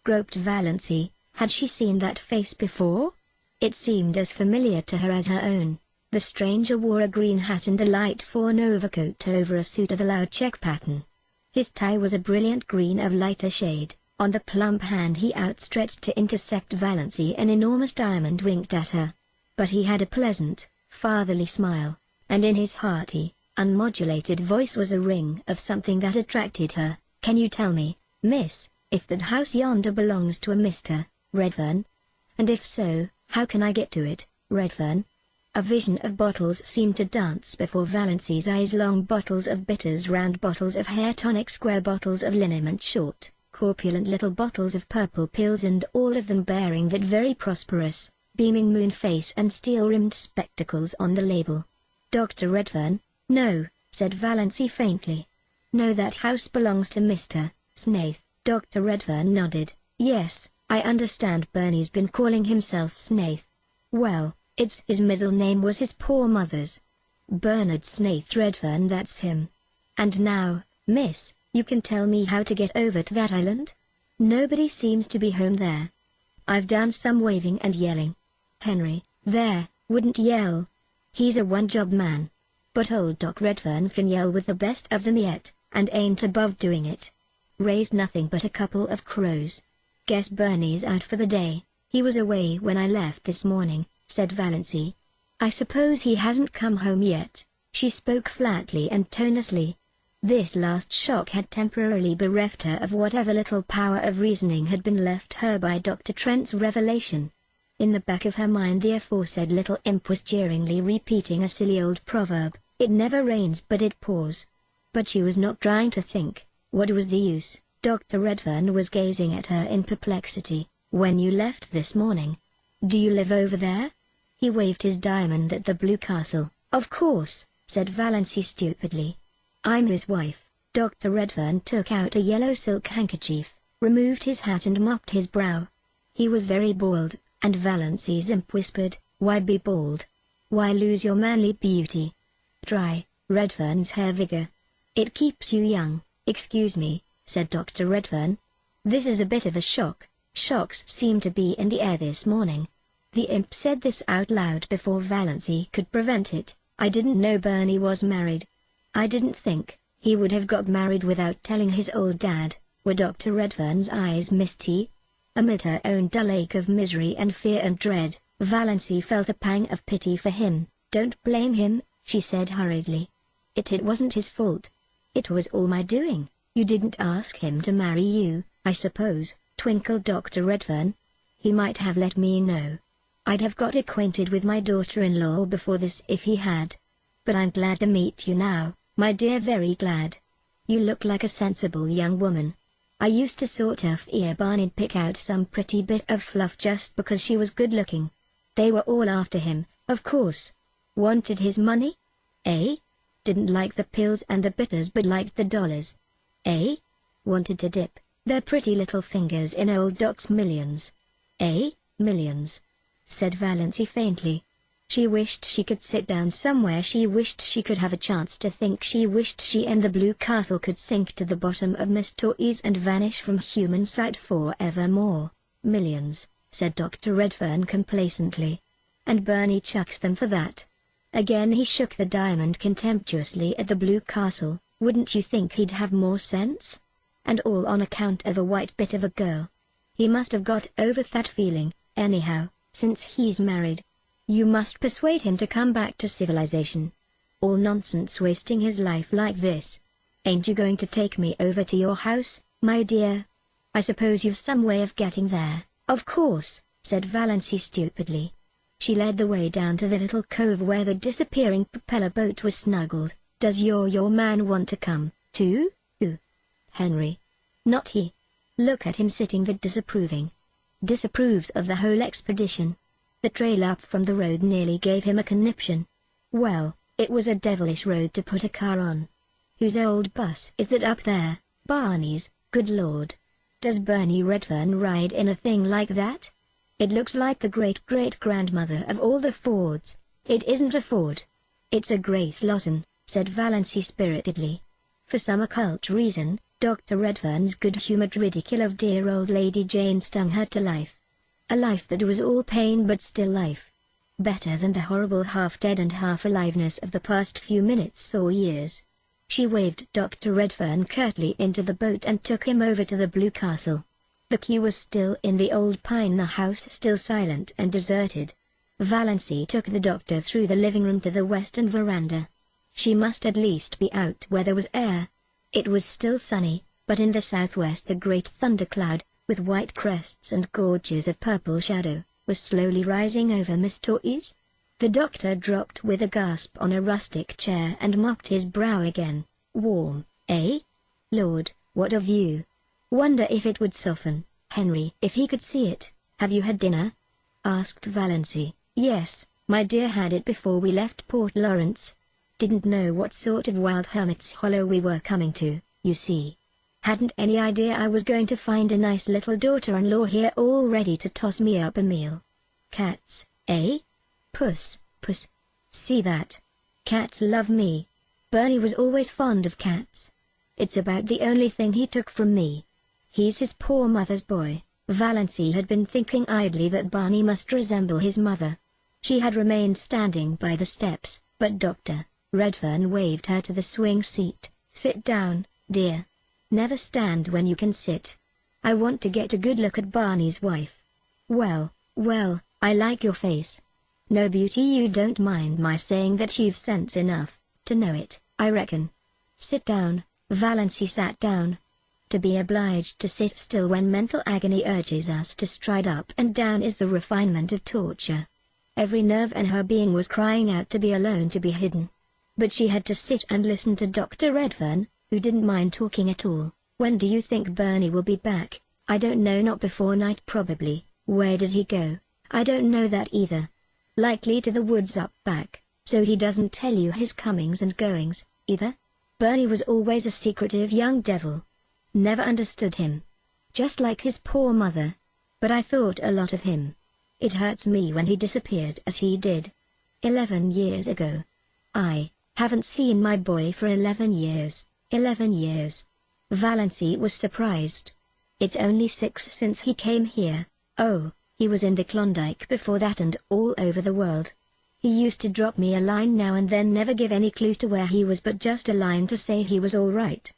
groped Valancy, had she seen that face before? It seemed as familiar to her as her own. The stranger wore a green hat and a light fawn overcoat over a suit of a loud check pattern. His tie was a brilliant green of lighter shade. On the plump hand he outstretched to intercept Valancy an enormous diamond winked at her. But he had a pleasant, fatherly smile, and in his hearty, unmodulated voice was a ring of something that attracted her. "Can you tell me, miss, if that house yonder belongs to a Mr. Redfern? And if so, how can I get to it, Redfern?" A vision of bottles seemed to dance before Valancy's eyes. Long bottles of bitters, round bottles of hair tonic, square bottles of liniment, short, corpulent little bottles of purple pills, and all of them bearing that very prosperous, beaming moon face and steel-rimmed spectacles on the label. "Dr. Redfern?" "No," said Valancy faintly. "No, that house belongs to Mr. Snaith." Dr. Redfern nodded. "Yes, I understand Bernie's been calling himself Snaith. Well, it's his middle name was his poor mother's. Bernard Snaith Redfern, that's him. And now, miss, you can tell me how to get over to that island? Nobody seems to be home there. I've done some waving and yelling. Henry, there, wouldn't yell. He's a one-job man. But old Doc Redfern can yell with the best of them yet, and ain't above doing it. Raised nothing but a couple of crows. Guess Bernie's out for the day. He was away when I left this morning," said Valancy. "I suppose he hasn't come home yet." She spoke flatly and tonelessly. This last shock had temporarily bereft her of whatever little power of reasoning had been left her by Dr. Trent's revelation. In the back of her mind the aforesaid little imp was jeeringly repeating a silly old proverb, "It never rains but it pours." But she was not trying to think. What was the use? Dr. Redfern was gazing at her in perplexity. "When you left this morning. Do you live over there?" He waved his diamond at the blue castle. "Of course," said Valancy stupidly. "I'm his wife." Dr. Redfern took out a yellow silk handkerchief, removed his hat and mopped his brow. He was very bald, and Valancy's imp whispered, "Why be bald? Why lose your manly beauty? Try Redfern's hair vigor. It keeps you young." "Excuse me," said Dr. Redfern. "This is a bit of a shock. Shocks seem to be in the air this morning." The imp said this out loud before Valancy could prevent it. "I didn't know Bernie was married. I didn't think he would have got married without telling his old dad." Were Dr. Redfern's eyes misty? Amid her own dull ache of misery and fear and dread, Valancy felt a pang of pity for him. "Don't blame him," she said hurriedly. It wasn't his fault. It was all my doing. You didn't ask him to marry you, I suppose," twinkled Dr. Redfern. "He might have let me know. I'd have got acquainted with my daughter-in-law before this if he had. But I'm glad to meet you now, my dear, very glad. You look like a sensible young woman. I used to sort of Barney'd pick out some pretty bit of fluff just because she was good-looking. They were all after him, of course. Wanted his money? Eh? Didn't like the pills and the bitters but liked the dollars. Eh? Wanted to dip their pretty little fingers in old Doc's millions. Eh? Millions," said Valancy faintly. She wished she could sit down somewhere. She wished she could have a chance to think. She wished she and the blue castle could sink to the bottom of Miss Torres and vanish from human sight forevermore. "Millions," said Dr. Redfern complacently. "And Bernie chucks them for that. Again he shook the diamond contemptuously at the blue castle. Wouldn't you think he'd have more sense? And all on account of a white bit of a girl. He must have got over that feeling, anyhow, since he's married. You must persuade him to come back to civilization. All nonsense wasting his life like this. Ain't you going to take me over to your house, my dear? I suppose you've some way of getting there. Of course, said Valancy stupidly. She led the way down to the little cove where the disappearing propeller boat was snuggled. Does your man want to come, too? Who? Henry. Not he. Look at him sitting there disapproving. Disapproves of the whole expedition. The trail up from the road nearly gave him a conniption. Well, it was a devilish road to put a car on. Whose old bus is that up there? Barney's, good lord. Does Bernie Redfern ride in a thing like that? It looks like the great-great-grandmother of all the Fords. It isn't a Ford. It's a Grace Lawson, said Valancy spiritedly. For some occult reason, Dr. Redfern's good-humored ridicule of dear old Lady Jane stung her to life. A life that was all pain but still life. Better than the horrible half-dead and half-aliveness of the past few minutes or years. She waved Dr. Redfern curtly into the boat and took him over to the Blue Castle. The key was still in the old pine, the house still silent and deserted. Valancy took the doctor through the living room to the western veranda. She must at least be out where there was air. It was still sunny, but in the southwest a great thundercloud, with white crests and gorges of purple shadow, was slowly rising over Miss Torres. The doctor dropped with a gasp on a rustic chair and mopped his brow again. Warm, eh? Lord, what a view! Wonder if it would soften, Henry, if he could see it. Have you had dinner? Asked Valancy. Yes, my dear, had it before we left Port Lawrence. Didn't know what sort of wild hermit's hollow we were coming to, you see. Hadn't any idea I was going to find a nice little daughter-in-law here all ready to toss me up a meal. Cats, eh? Puss, puss. See that? Cats love me. Bernie was always fond of cats. It's about the only thing he took from me. He's his poor mother's boy. Valancy had been thinking idly that Barney must resemble his mother. She had remained standing by the steps, but Dr. Redfern waved her to the swing seat. Sit down, dear. Never stand when you can sit. I want to get a good look at Barney's wife. Well, well, I like your face. No beauty, you don't mind my saying that you've sense enough to know it, I reckon. Sit down. Valancy sat down. To be obliged to sit still when mental agony urges us to stride up and down is the refinement of torture. Every nerve in her being was crying out to be alone, to be hidden. But she had to sit and listen to Dr. Redfern, who didn't mind talking at all. When do you think Bernie will be back? I don't know, not before night probably. Where did he go? I don't know that either. Likely to the woods up back, so he doesn't tell you his comings and goings, either? Bernie was always a secretive young devil. Never understood him. Just like his poor mother. But I thought a lot of him. It hurts me when he disappeared as he did. 11 years ago. I haven't seen my boy for 11 years. 11 years. Valancy was surprised. It's only 6 since he came here. Oh, he was in the Klondike before that and all over the world. He used to drop me a line now and then, never give any clue to where he was, but just a line to say he was all right.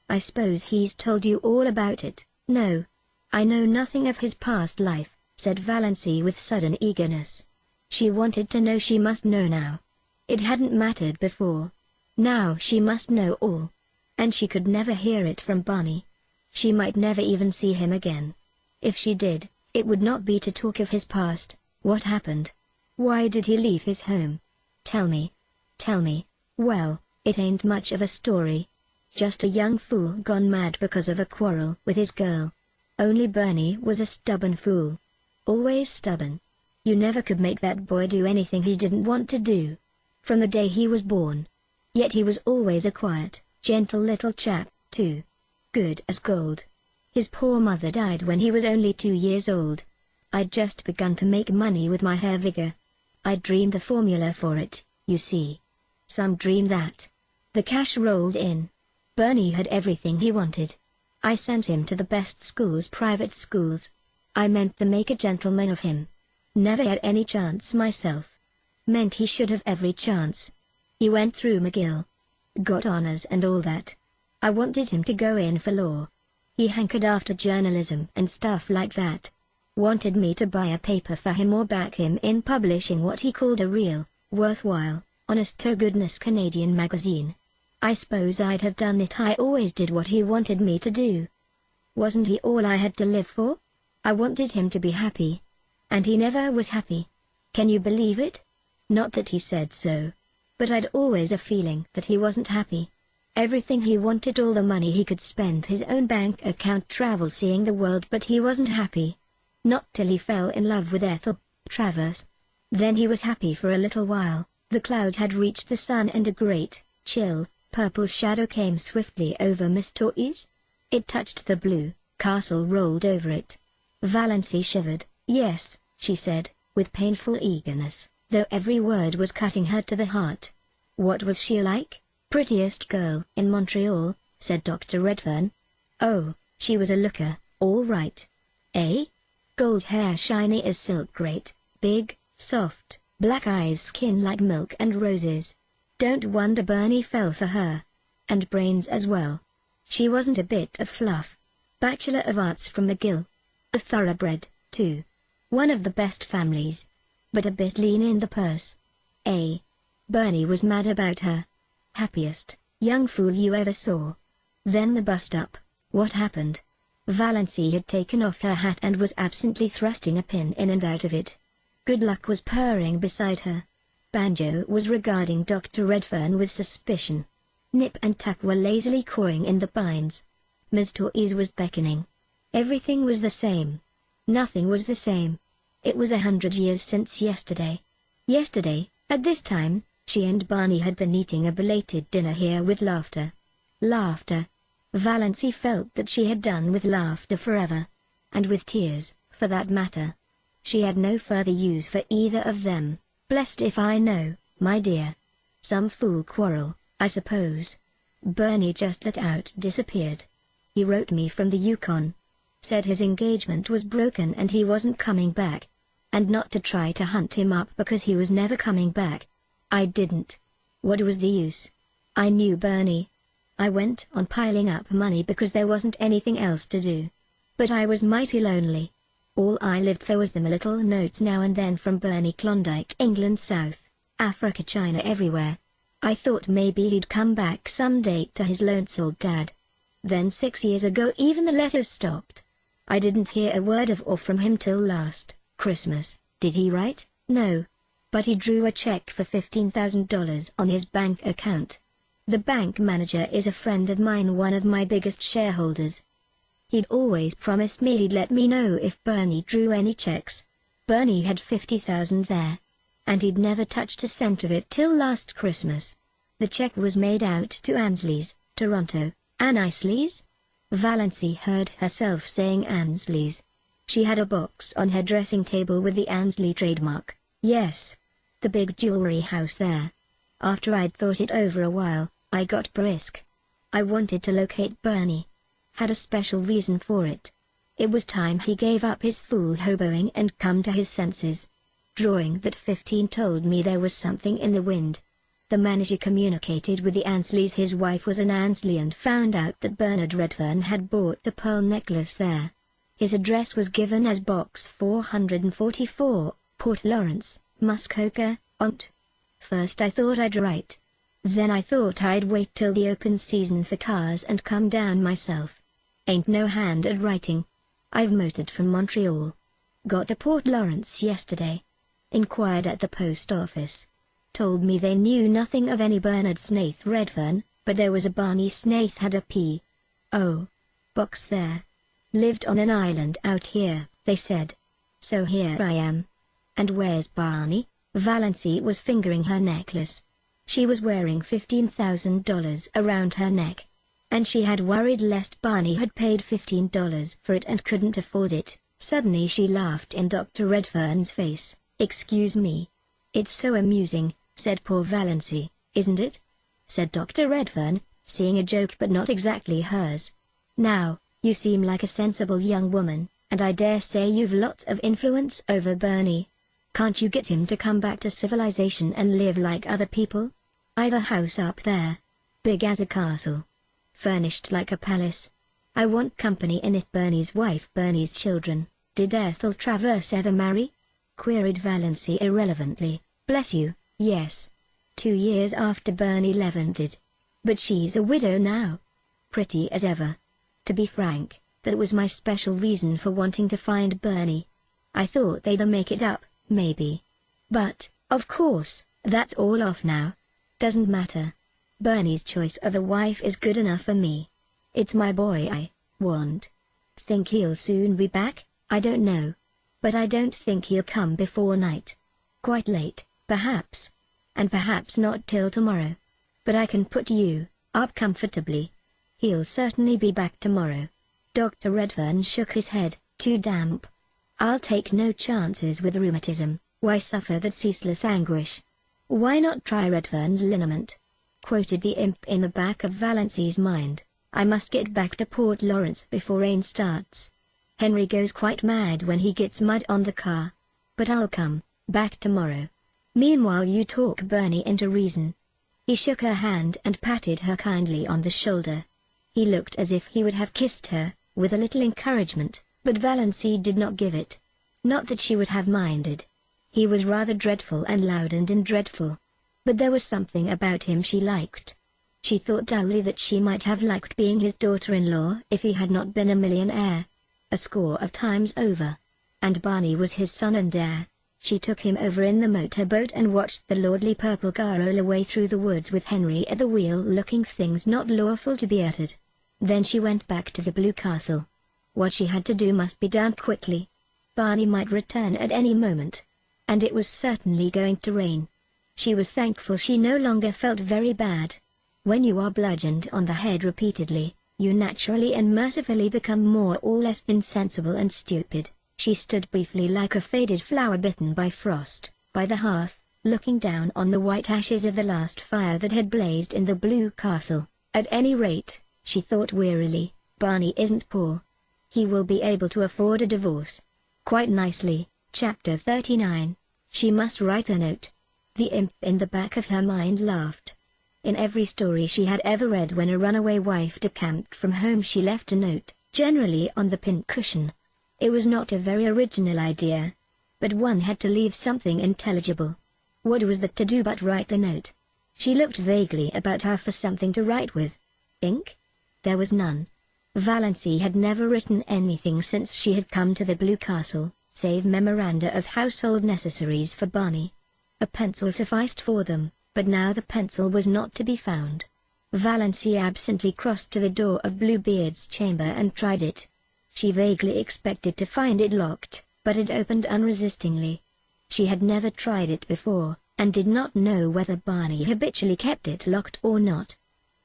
I suppose he's told you all about it. No. I know nothing of his past life, said Valancy with sudden eagerness. She wanted to know. She must know now. It hadn't mattered before. Now she must know all. And she could never hear it from Barney. She might never even see him again. If she did, it would not be to talk of his past. What happened? Why did he leave his home? Tell me. Tell me. Well, it ain't much of a story. Just a young fool gone mad because of a quarrel with his girl. Only Bernie was a stubborn fool. Always stubborn. You never could make that boy do anything he didn't want to do. From the day he was born. Yet he was always a quiet, gentle little chap, too. Good as gold. His poor mother died when he was only 2 years old. I'd just begun to make money with my hair vigor. I dreamed the formula for it, you see. Some dream that. The cash rolled in. Bernie had everything he wanted. I sent him to the best schools, private schools. I meant to make a gentleman of him. Never had any chance myself. Meant he should have every chance. He went through McGill. Got honors and all that. I wanted him to go in for law. He hankered after journalism and stuff like that. Wanted me to buy a paper for him or back him in publishing what he called a real, worthwhile, honest-to-goodness Canadian magazine. I suppose I'd have done it. I always did what he wanted me to do. Wasn't he all I had to live for? I wanted him to be happy. And he never was happy. Can you believe it? Not that he said so. But I'd always a feeling that he wasn't happy. Everything he wanted, all the money he could spend, his own bank account, travel, seeing the world, but he wasn't happy. Not till he fell in love with Ethel Travers. Then he was happy for a little while. The cloud had reached the sun and a great, chill, purple shadow came swiftly over Miss Torres. It touched the blue castle, rolled over it. Valancy shivered. Yes, she said, with painful eagerness, though every word was cutting her to the heart. What was she like? Prettiest girl in Montreal, said Dr. Redfern. Oh, she was a looker, all right. Eh? Gold hair shiny as silk, great, big, soft, black eyes, skin like milk and roses. Don't wonder Bernie fell for her. And brains as well. She wasn't a bit of fluff. Bachelor of Arts from McGill. A thoroughbred, too. One of the best families. But a bit lean in the purse. Bernie was mad about her. Happiest young fool you ever saw. Then the bust-up. What happened? Valancy had taken off her hat and was absently thrusting a pin in and out of it. Good Luck was purring beside her. Banjo was regarding Dr. Redfern with suspicion. Nip and Tuck were lazily cawing in the pines. Miss Torres was beckoning. Everything was the same. Nothing was the same. It was 100 years since yesterday. Yesterday, at this time, she and Barney had been eating a belated dinner here with laughter. Laughter. Valancy felt that she had done with laughter forever. And with tears, for that matter. She had no further use for either of them. Blessed if I know, my dear. Some fool quarrel, I suppose. Bernie just let out disappeared. He wrote me from the Yukon. Said his engagement was broken and he wasn't coming back. And not to try to hunt him up because he was never coming back. I didn't. What was the use? I knew Bernie. I went on piling up money because there wasn't anything else to do. But I was mighty lonely. All I lived for was them little notes now and then from Bernie, Klondike, England, South Africa, China, everywhere. I thought maybe he'd come back someday to his lonesome old dad. Then 6 years ago even the letters stopped. I didn't hear a word of or from him till last Christmas. Did he write? No. But he drew a check for $15,000 on his bank account. The bank manager is a friend of mine, one of my biggest shareholders. He'd always promised me he'd let me know if Bernie drew any checks. Bernie had $50,000 there. And he'd never touched a cent of it till last Christmas. The check was made out to Ansley's, Toronto. Ansley's? Valancy heard herself saying Ansley's. She had a box on her dressing table with the Ansley trademark. Yes. The big jewelry house there. After I'd thought it over a while, I got brisk. I wanted to locate Bernie. Had a special reason for it. It was time he gave up his fool hoboing and come to his senses. Drawing that 15 told me there was something in the wind. The manager communicated with the Ansleys. His wife was an Ansley and found out that Bernard Redfern had bought a pearl necklace there. His address was given as Box 444, Port Lawrence, Muskoka, Ont. First I thought I'd write. Then I thought I'd wait till the open season for cars and come down myself. Ain't no hand at writing. I've motored from Montreal. Got to Port Lawrence yesterday. Inquired at the post office. Told me they knew nothing of any Bernard Snaith Redfern, but there was a Barney Snaith had a P.O. box there. Lived on an island out here, they said. So here I am. And where's Barney? Valancy was fingering her necklace. She was wearing $15,000 around her neck. And she had worried lest Barney had paid $15 for it and couldn't afford it. Suddenly she laughed in Dr. Redfern's face. Excuse me. It's so amusing, said poor Valancy, isn't it? Said Dr. Redfern, seeing a joke but not exactly hers. Now, you seem like a sensible young woman, and I dare say you've lots of influence over Bernie. Can't you get him to come back to civilization and live like other people? I've a house up there. Big as a castle. Furnished like a palace. I want company in it. Bernie's wife, Bernie's children. Did Ethel Travers ever marry? Queried Valency irrelevantly. Bless you, yes. 2 years after Bernie Levin did. But she's a widow now. Pretty as ever. To be frank, that was my special reason for wanting to find Bernie. I thought they'd make it up, maybe. But, of course, that's all off now. Doesn't matter. Bernie's choice of a wife is good enough for me. It's my boy I want. Think he'll soon be back? I don't know. But I don't think he'll come before night. Quite late, perhaps. And perhaps not till tomorrow. But I can put you up comfortably. He'll certainly be back tomorrow. Dr. Redfern shook his head. Too damp. I'll take no chances with rheumatism. Why suffer that ceaseless anguish? Why not try Redfern's liniment? Quoted the imp in the back of Valency's mind. I must get back to Port Lawrence before rain starts. Henry goes quite mad when he gets mud on the car. But I'll come back tomorrow. Meanwhile you talk Bernie into reason. He shook her hand and patted her kindly on the shoulder. He looked as if he would have kissed her, with a little encouragement, but Valency did not give it. Not that she would have minded. He was rather dreadful and loud and dreadful. But there was something about him she liked. She thought dully that she might have liked being his daughter-in-law if he had not been a millionaire. A score of times over. And Barney was his son and heir. She took him over in the motorboat and watched the lordly purple car roll away through the woods with Henry at the wheel looking things not lawful to be uttered. Then she went back to the Blue Castle. What she had to do must be done quickly. Barney might return at any moment. And it was certainly going to rain. She was thankful she no longer felt very bad. When you are bludgeoned on the head repeatedly, you naturally and mercifully become more or less insensible and stupid. She stood briefly like a faded flower bitten by frost, by the hearth, looking down on the white ashes of the last fire that had blazed in the Blue Castle. At any rate, she thought wearily, Barney isn't poor. He will be able to afford a divorce. Quite nicely. Chapter 39. She must write a note. The imp in the back of her mind laughed. In every story she had ever read, when a runaway wife decamped from home she left a note, generally on the pincushion. It was not a very original idea. But one had to leave something intelligible. What was that to do but write a note? She looked vaguely about her for something to write with. Ink? There was none. Valency had never written anything since she had come to the Blue Castle, save memoranda of household necessaries for Barney. A pencil sufficed for them, but now the pencil was not to be found. Valency absently crossed to the door of Bluebeard's chamber and tried it. She vaguely expected to find it locked, but it opened unresistingly. She had never tried it before, and did not know whether Barney habitually kept it locked or not.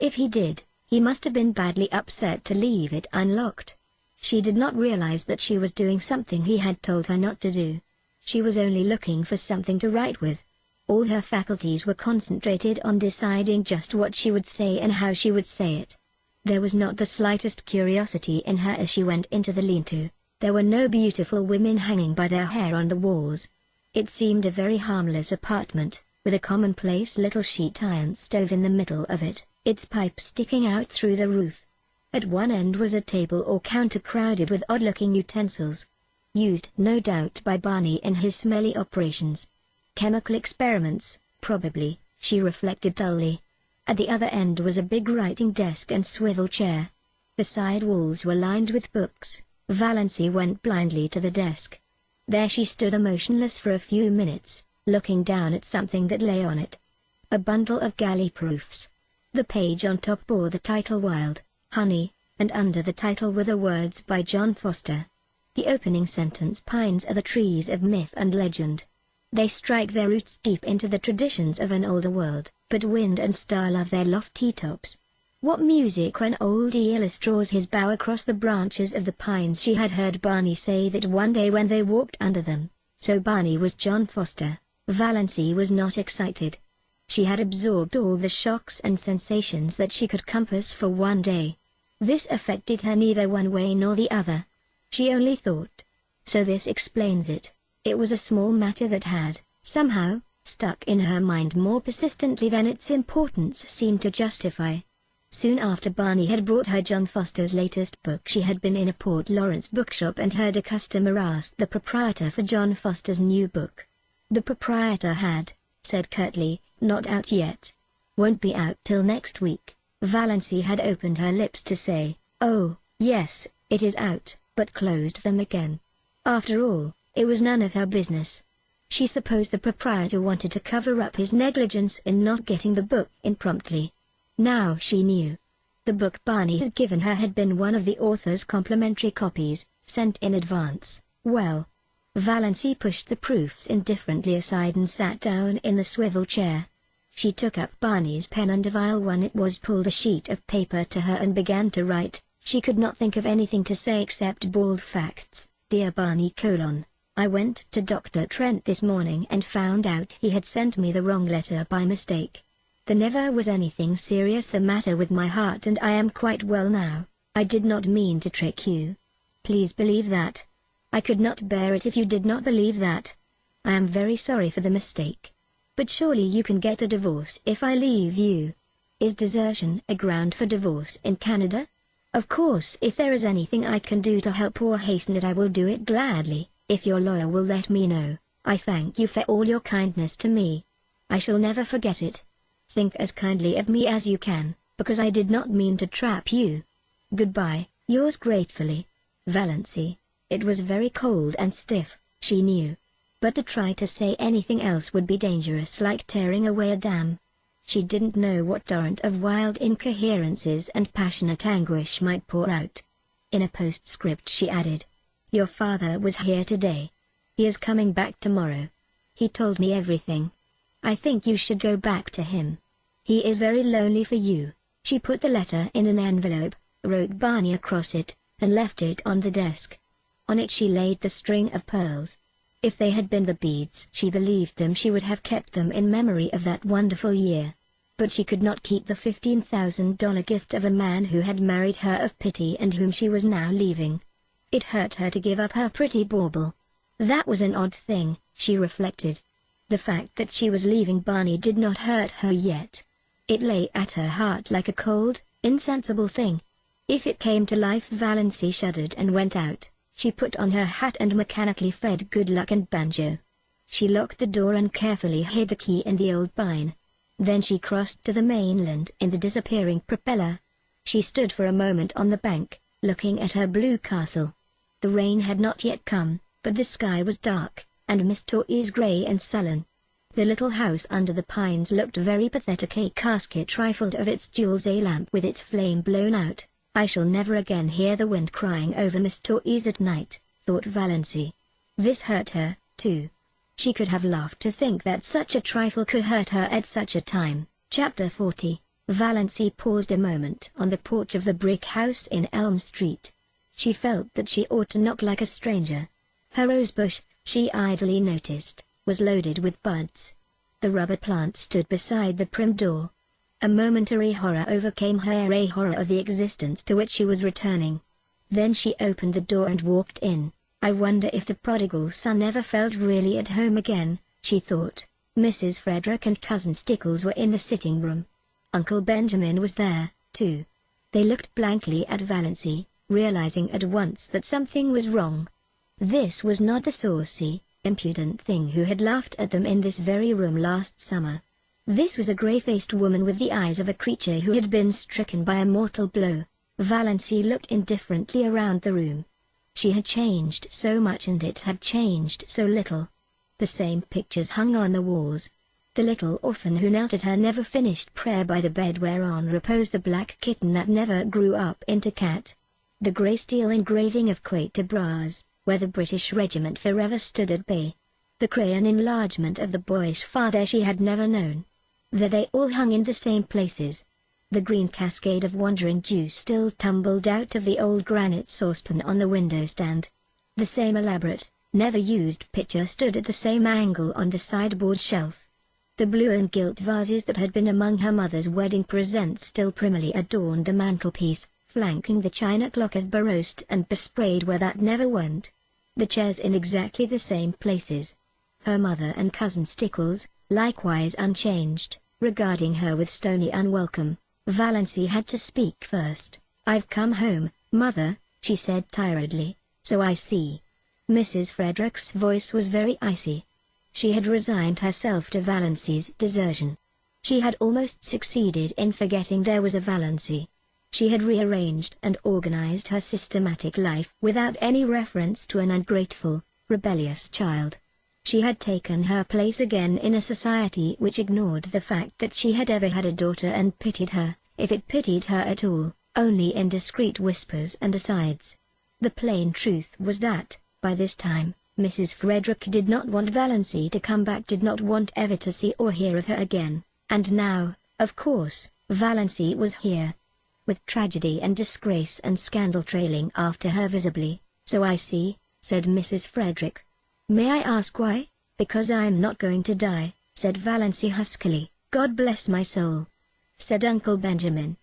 If he did, he must have been badly upset to leave it unlocked. She did not realize that she was doing something he had told her not to do. She was only looking for something to write with. All her faculties were concentrated on deciding just what she would say and how she would say it. There was not the slightest curiosity in her as she went into the lean-to. There were no beautiful women hanging by their hair on the walls. It seemed a very harmless apartment, with a commonplace little sheet iron stove in the middle of it, its pipe sticking out through the roof. At one end was a table or counter crowded with odd-looking utensils. Used, no doubt, by Barney in his smelly operations. Chemical experiments, probably, she reflected dully. At the other end was a big writing desk and swivel chair. The side walls were lined with books. Valency went blindly to the desk. There she stood motionless for a few minutes, looking down at something that lay on it. A bundle of galley proofs. The page on top bore the title Wild Honey, and under the title were the words by John Foster. The opening sentence: Pines are the trees of myth and legend. They strike their roots deep into the traditions of an older world, but wind and star love their lofty tops. What music when old Aeolus draws his bow across the branches of the pines. She had heard Barney say that one day when they walked under them. So Barney was John Foster. Valency was not excited. She had absorbed all the shocks and sensations that she could compass for one day. This affected her neither one way nor the other. She only thought. So this explains it. It was a small matter that had, somehow, stuck in her mind more persistently than its importance seemed to justify. Soon after Barney had brought her John Foster's latest book, she had been in a Port Lawrence bookshop and heard a customer ask the proprietor for John Foster's new book. The proprietor had said curtly, "Not out yet. Won't be out till next week." Valancy had opened her lips to say, "Oh, yes, it is out," but closed them again. After all, it was none of her business. She supposed the proprietor wanted to cover up his negligence in not getting the book in promptly. Now she knew. The book Barney had given her had been one of the author's complimentary copies, sent in advance. Well, Valancy pushed the proofs indifferently aside and sat down in the swivel chair. She took up Barney's pen and while it was pulled a sheet of paper to her and began to write. She could not think of anything to say except bald facts. "Dear Barney: I went to Dr. Trent this morning and found out he had sent me the wrong letter by mistake. There never was anything serious the matter with my heart and I am quite well now. I did not mean to trick you. Please believe that. I could not bear it if you did not believe that. I am very sorry for the mistake. But surely you can get a divorce if I leave you. Is desertion a ground for divorce in Canada? Of course, if there is anything I can do to help or hasten it I will do it gladly, if your lawyer will let me know. I thank you for all your kindness to me. I shall never forget it. Think as kindly of me as you can, because I did not mean to trap you. Goodbye, yours gratefully, Valancy." It was very cold and stiff, she knew. But to try to say anything else would be dangerous, like tearing away a dam. She didn't know what torrent of wild incoherences and passionate anguish might pour out. In a postscript she added, "Your father was here today. He is coming back tomorrow. He told me everything. I think you should go back to him. He is very lonely for you." She put the letter in an envelope, wrote Barney across it, and left it on the desk. On it she laid the string of pearls. If they had been the beads she believed them, she would have kept them in memory of that wonderful year. But she could not keep the $15,000 gift of a man who had married her of pity and whom she was now leaving. It hurt her to give up her pretty bauble. That was an odd thing, she reflected. The fact that she was leaving Barney did not hurt her yet. It lay at her heart like a cold, insensible thing. If it came to life, Valancy shuddered and went out. She put on her hat and mechanically fed Good Luck and Banjo. She locked the door and carefully hid the key in the old pine. Then she crossed to the mainland in the disappearing propeller. She stood for a moment on the bank, looking at her blue castle. The rain had not yet come, but the sky was dark, and Miss Torres grey and sullen. The little house under the pines looked very pathetic, a casket trifled of its jewels, a lamp with its flame blown out. I shall never again hear the wind crying over Miss Torres at night, thought Valancy. This hurt her, too. She could have laughed to think that such a trifle could hurt her at such a time. Chapter 40. Valancy paused a moment on the porch of the brick house in Elm Street. She felt that she ought to knock like a stranger. Her rosebush, she idly noticed, was loaded with buds. The rubber plant stood beside the prim door. A momentary horror overcame her, a horror of the existence to which she was returning. Then she opened the door and walked in. I wonder if the prodigal son ever felt really at home again, she thought. Mrs. Frederick and Cousin Stickles were in the sitting room. Uncle Benjamin was there, too. They looked blankly at Valancy, realizing at once that something was wrong. This was not the saucy, impudent thing who had laughed at them in this very room last summer. This was a grey-faced woman with the eyes of a creature who had been stricken by a mortal blow. Valancy looked indifferently around the room. She had changed so much and it had changed so little. The same pictures hung on the walls. The little orphan who knelt at her never-finished prayer by the bed whereon reposed the black kitten that never grew up into cat. The grey steel engraving of Quatre Bras, where the British regiment forever stood at bay. The crayon enlargement of the boyish father she had never known. There they all hung in the same places. The green cascade of wandering dew still tumbled out of the old granite saucepan on the window stand. The same elaborate, never-used pitcher stood at the same angle on the sideboard shelf. The blue and gilt vases that had been among her mother's wedding presents still primly adorned the mantelpiece, flanking the china clock of baroste and besprayed where that never went. the chairs in exactly the same places. Her mother and cousin Stickles, likewise unchanged, regarding her with stony unwelcome. Valancy had to speak first. "I've come home, Mother," she said tiredly, "so I see." Mrs. Frederick's voice was very icy. She had resigned herself to Valancy's desertion. She had almost succeeded in forgetting there was a Valancy. She had rearranged and organized her systematic life without any reference to an ungrateful, rebellious child. She had taken her place again in a society which ignored the fact that she had ever had a daughter and pitied her, if it pitied her at all, only in discreet whispers and asides. The plain truth was that, by this time, Mrs. Frederick did not want Valancy to come back, did not want ever to see or hear of her again, and now, of course, Valancy was here, with tragedy and disgrace and scandal trailing after her visibly. "So I see," said Mrs. Frederick. "May I ask why?" "Because I'm not going to die," said Valancy huskily. "God bless my soul," said Uncle Benjamin.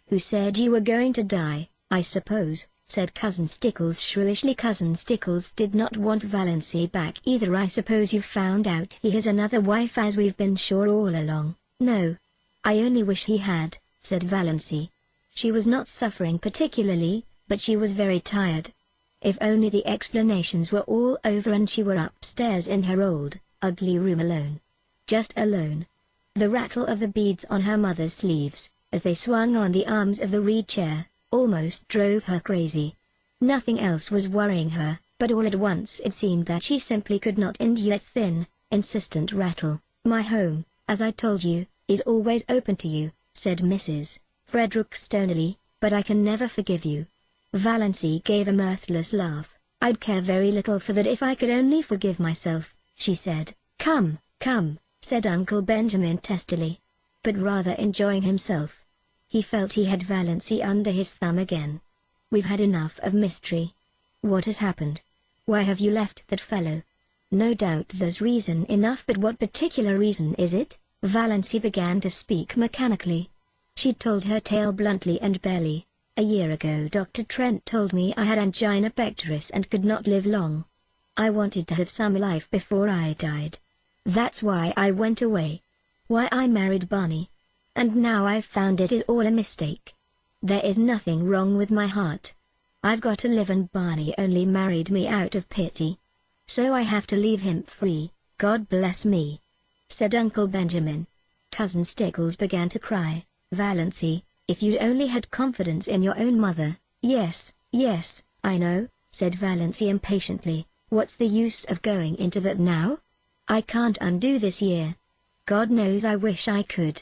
"Who said you were going to die, I suppose?" said Cousin Stickles shrewishly. Cousin Stickles did not want Valancy back either. "I suppose you've found out he has another wife, as we've been sure all along." "No. I only wish he had," said Valancy. She was not suffering particularly, but she was very tired. If only the explanations were all over and she were upstairs in her old, ugly room alone. Just alone. The rattle of the beads on her mother's sleeves, as they swung on the arms of the reed chair, almost drove her crazy. Nothing else was worrying her, but all at once it seemed that she simply could not endure that thin, insistent rattle. "My home, as I told you, is always open to you," said Mrs. Frederick stonily, "but I can never forgive you." Valancy gave a mirthless laugh. "I'd care very little for that if I could only forgive myself," she said. "Come, come," said Uncle Benjamin testily, but rather enjoying himself. He felt he had Valancy under his thumb again. "We've had enough of mystery. What has happened? Why have you left that fellow?" "No doubt there's reason enough, but what particular reason is it?" Valancy began to speak mechanically. She told her tale bluntly and barely. "A year ago Dr. Trent told me I had angina pectoris and could not live long. I wanted to have some life before I died. That's why I went away. Why I married Barney. And now I've found it is all a mistake. There is nothing wrong with my heart. I've got to live and Barney only married me out of pity. So I have to leave him free, God bless me," said Uncle Benjamin. Cousin Stickles began to cry. "Valancy, if you'd only had confidence in your own mother." "Yes, yes, I know," said Valancy impatiently. "What's the use of going into that now? I can't undo this year. God knows I wish I could.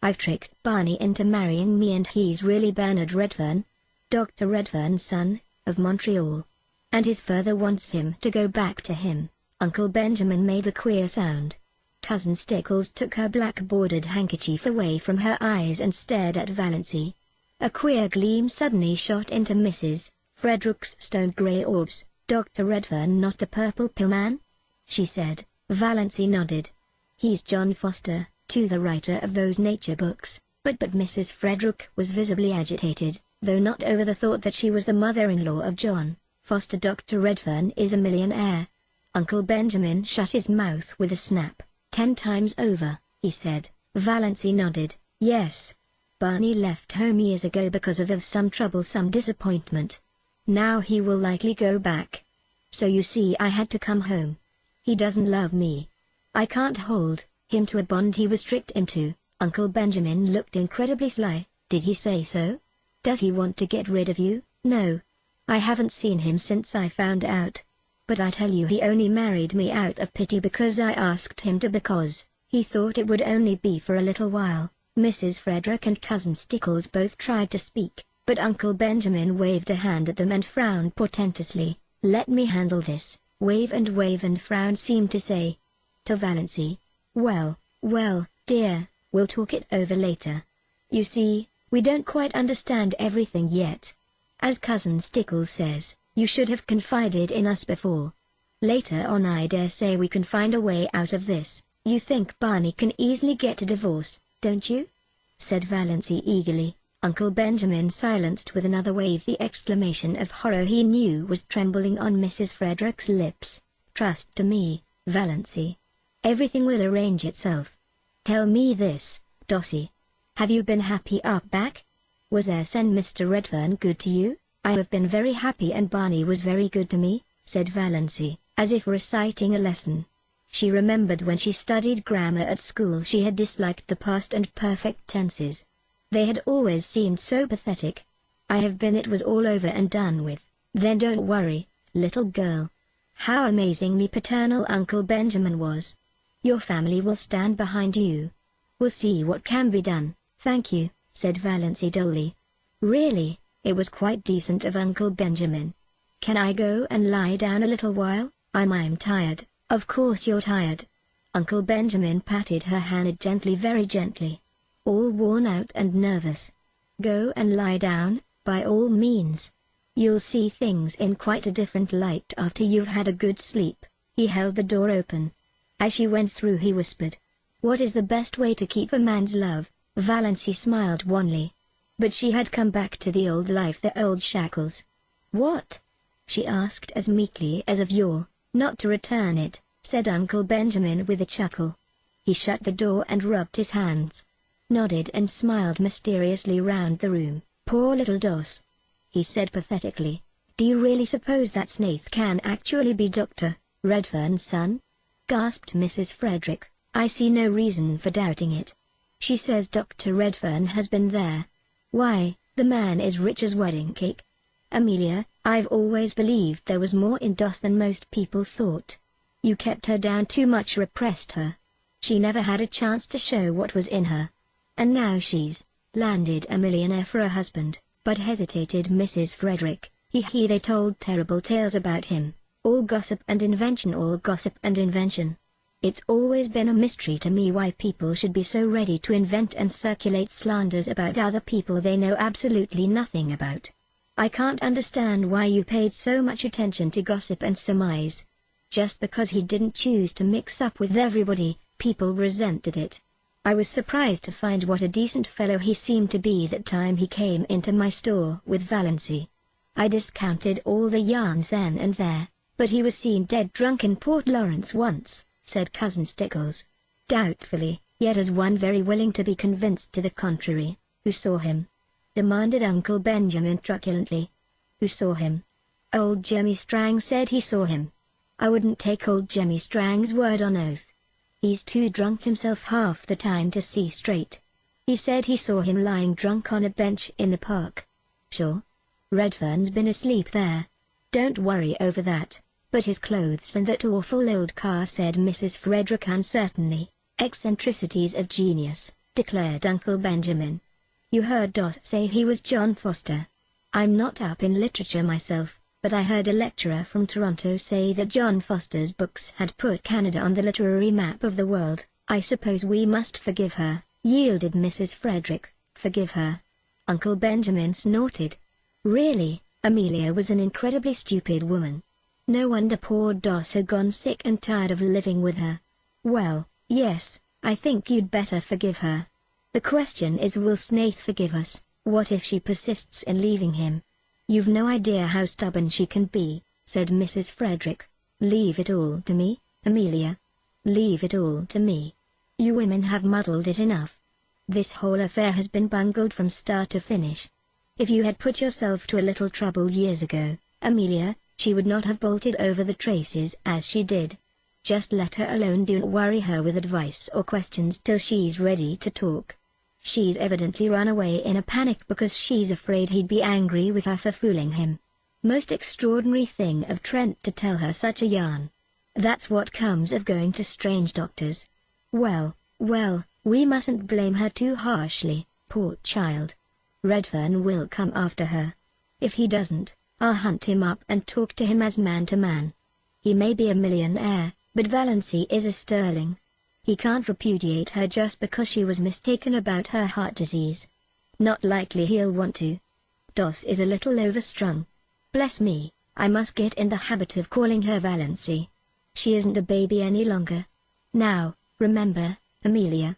I've tricked Barney into marrying me and he's really Bernard Redfern, Dr. Redfern's son, of Montreal. And his father wants him to go back to him." Uncle Benjamin made a queer sound. Cousin Stickles took her black-bordered handkerchief away from her eyes and stared at Valancy. A queer gleam suddenly shot into Mrs. Frederick's stone-grey orbs. "Dr. Redfern not the purple pill man?" she said. Valancy nodded. "He's John Foster, too, the writer of those nature books." But Mrs. Frederick was visibly agitated, though not over the thought that she was the mother-in-law of John Foster. "Dr. Redfern is a millionaire." Uncle Benjamin shut his mouth with a snap. 10 times over, he said. Valancy nodded. "Yes. Barney left home years ago because of some trouble, some disappointment. Now he will likely go back. So you see I had to come home. He doesn't love me. I can't hold him to a bond he was tricked into." Uncle Benjamin looked incredibly sly. "Did he say so? Does he want to get rid of you?" "No. I haven't seen him since I found out. But I tell you, he only married me out of pity because I asked him to, because he thought it would only be for a little while." Mrs. Frederick and Cousin Stickles both tried to speak, but Uncle Benjamin waved a hand at them and frowned portentously. "Let me handle this." Wave and frown seemed to say to Valancy, Well, dear, we'll talk it over later. You see, we don't quite understand everything yet. As Cousin Stickles says, you should have confided in us before. Later on I dare say we can find a way out of this." "You think Barney can easily get a divorce, don't you?" said Valancy eagerly. Uncle Benjamin silenced with another wave the exclamation of horror he knew was trembling on Mrs. Frederick's lips. "Trust to me, Valency. Everything will arrange itself. Tell me this, Dossie. Have you been happy up back? Was S and Mr. Redfern good to you?" "I have been very happy and Barney was very good to me," said Valency, as if reciting a lesson. She remembered when she studied grammar at school she had disliked the past and perfect tenses. They had always seemed so pathetic. "I have been, it was all over and done with." "Then don't worry, little girl." How amazingly paternal Uncle Benjamin was. "Your family will stand behind you. We'll see what can be done." "Thank you," said Valency dully. Really, it was quite decent of Uncle Benjamin. "Can I go and lie down a little while? I'm tired." "Of course you're tired." Uncle Benjamin patted her hand gently, very gently. "All worn out and nervous. Go and lie down, by all means. You'll see things in quite a different light after you've had a good sleep." He held the door open. As she went through he whispered, "What is the best way to keep a man's love?" Valency smiled wanly. But she had come back to the old life, the old shackles. "What?" she asked as meekly as of yore. "Not to return it," said Uncle Benjamin with a chuckle. He shut the door and rubbed his hands, nodded and smiled mysteriously round the room. "Poor little Doss," he said pathetically. "Do you really suppose that Snaith can actually be Dr. Redfern's son?" gasped Mrs. Frederick. "I see no reason for doubting it. She says Dr. Redfern has been there. Why, the man is rich as wedding cake. Amelia, I've always believed there was more in Doss than most people thought. You kept her down too much, repressed her. She never had a chance to show what was in her. And now she's landed a millionaire for a husband." But hesitated Mrs. Frederick. They told terrible tales about him. All gossip and invention, all gossip and invention. It's always been a mystery to me why people should be so ready to invent and circulate slanders about other people they know absolutely nothing about. I can't understand why you paid so much attention to gossip and surmise. Just because he didn't choose to mix up with everybody, people resented it. I was surprised to find what a decent fellow he seemed to be that time he came into my store with Valency. I discounted all the yarns then and there, but he was seen dead drunk in Port Lawrence once, said Cousin Stickles. Doubtfully, yet as one very willing to be convinced to the contrary. "Who saw him?" demanded Uncle Benjamin truculently. "Who saw him?" "Old Jemmy Strang said he saw him." "I wouldn't take old Jemmy Strang's word on oath. He's too drunk himself half the time to see straight. He said he saw him lying drunk on a bench in the park." "Sure? Redfern's been asleep there. Don't worry over that. But his clothes and that awful old car," said Mrs. Frederick uncertainly. "Eccentricities of genius," declared Uncle Benjamin. "You heard Doss say he was John Foster. I'm not up in literature myself, but I heard a lecturer from Toronto say that John Foster's books had put Canada on the literary map of the world." "I suppose we must forgive her," yielded Mrs. Frederick. "Forgive her?" Uncle Benjamin snorted. Really, Amelia was an incredibly stupid woman. No wonder poor Doss had gone sick and tired of living with her. "Well, yes, I think you'd better forgive her. The question is, will Snaith forgive us? What if she persists in leaving him?" "You've no idea how stubborn she can be," said Mrs. Frederick. "Leave it all to me, Amelia. Leave it all to me. You women have muddled it enough. This whole affair has been bungled from start to finish. If you had put yourself to a little trouble years ago, Amelia, she would not have bolted over the traces as she did. Just let her alone. Don't worry her with advice or questions till she's ready to talk. She's evidently run away in a panic because she's afraid he'd be angry with her for fooling him. Most extraordinary thing of Trent to tell her such a yarn. That's what comes of going to strange doctors. Well, we mustn't blame her too harshly, poor child. Redfern will come after her. If he doesn't, I'll hunt him up and talk to him as man to man. He may be a millionaire, but Valency is a sterling. He can't repudiate her just because she was mistaken about her heart disease. Not likely he'll want to. Doss is a little overstrung. Bless me, I must get in the habit of calling her Valency. She isn't a baby any longer. Now, remember, Amelia.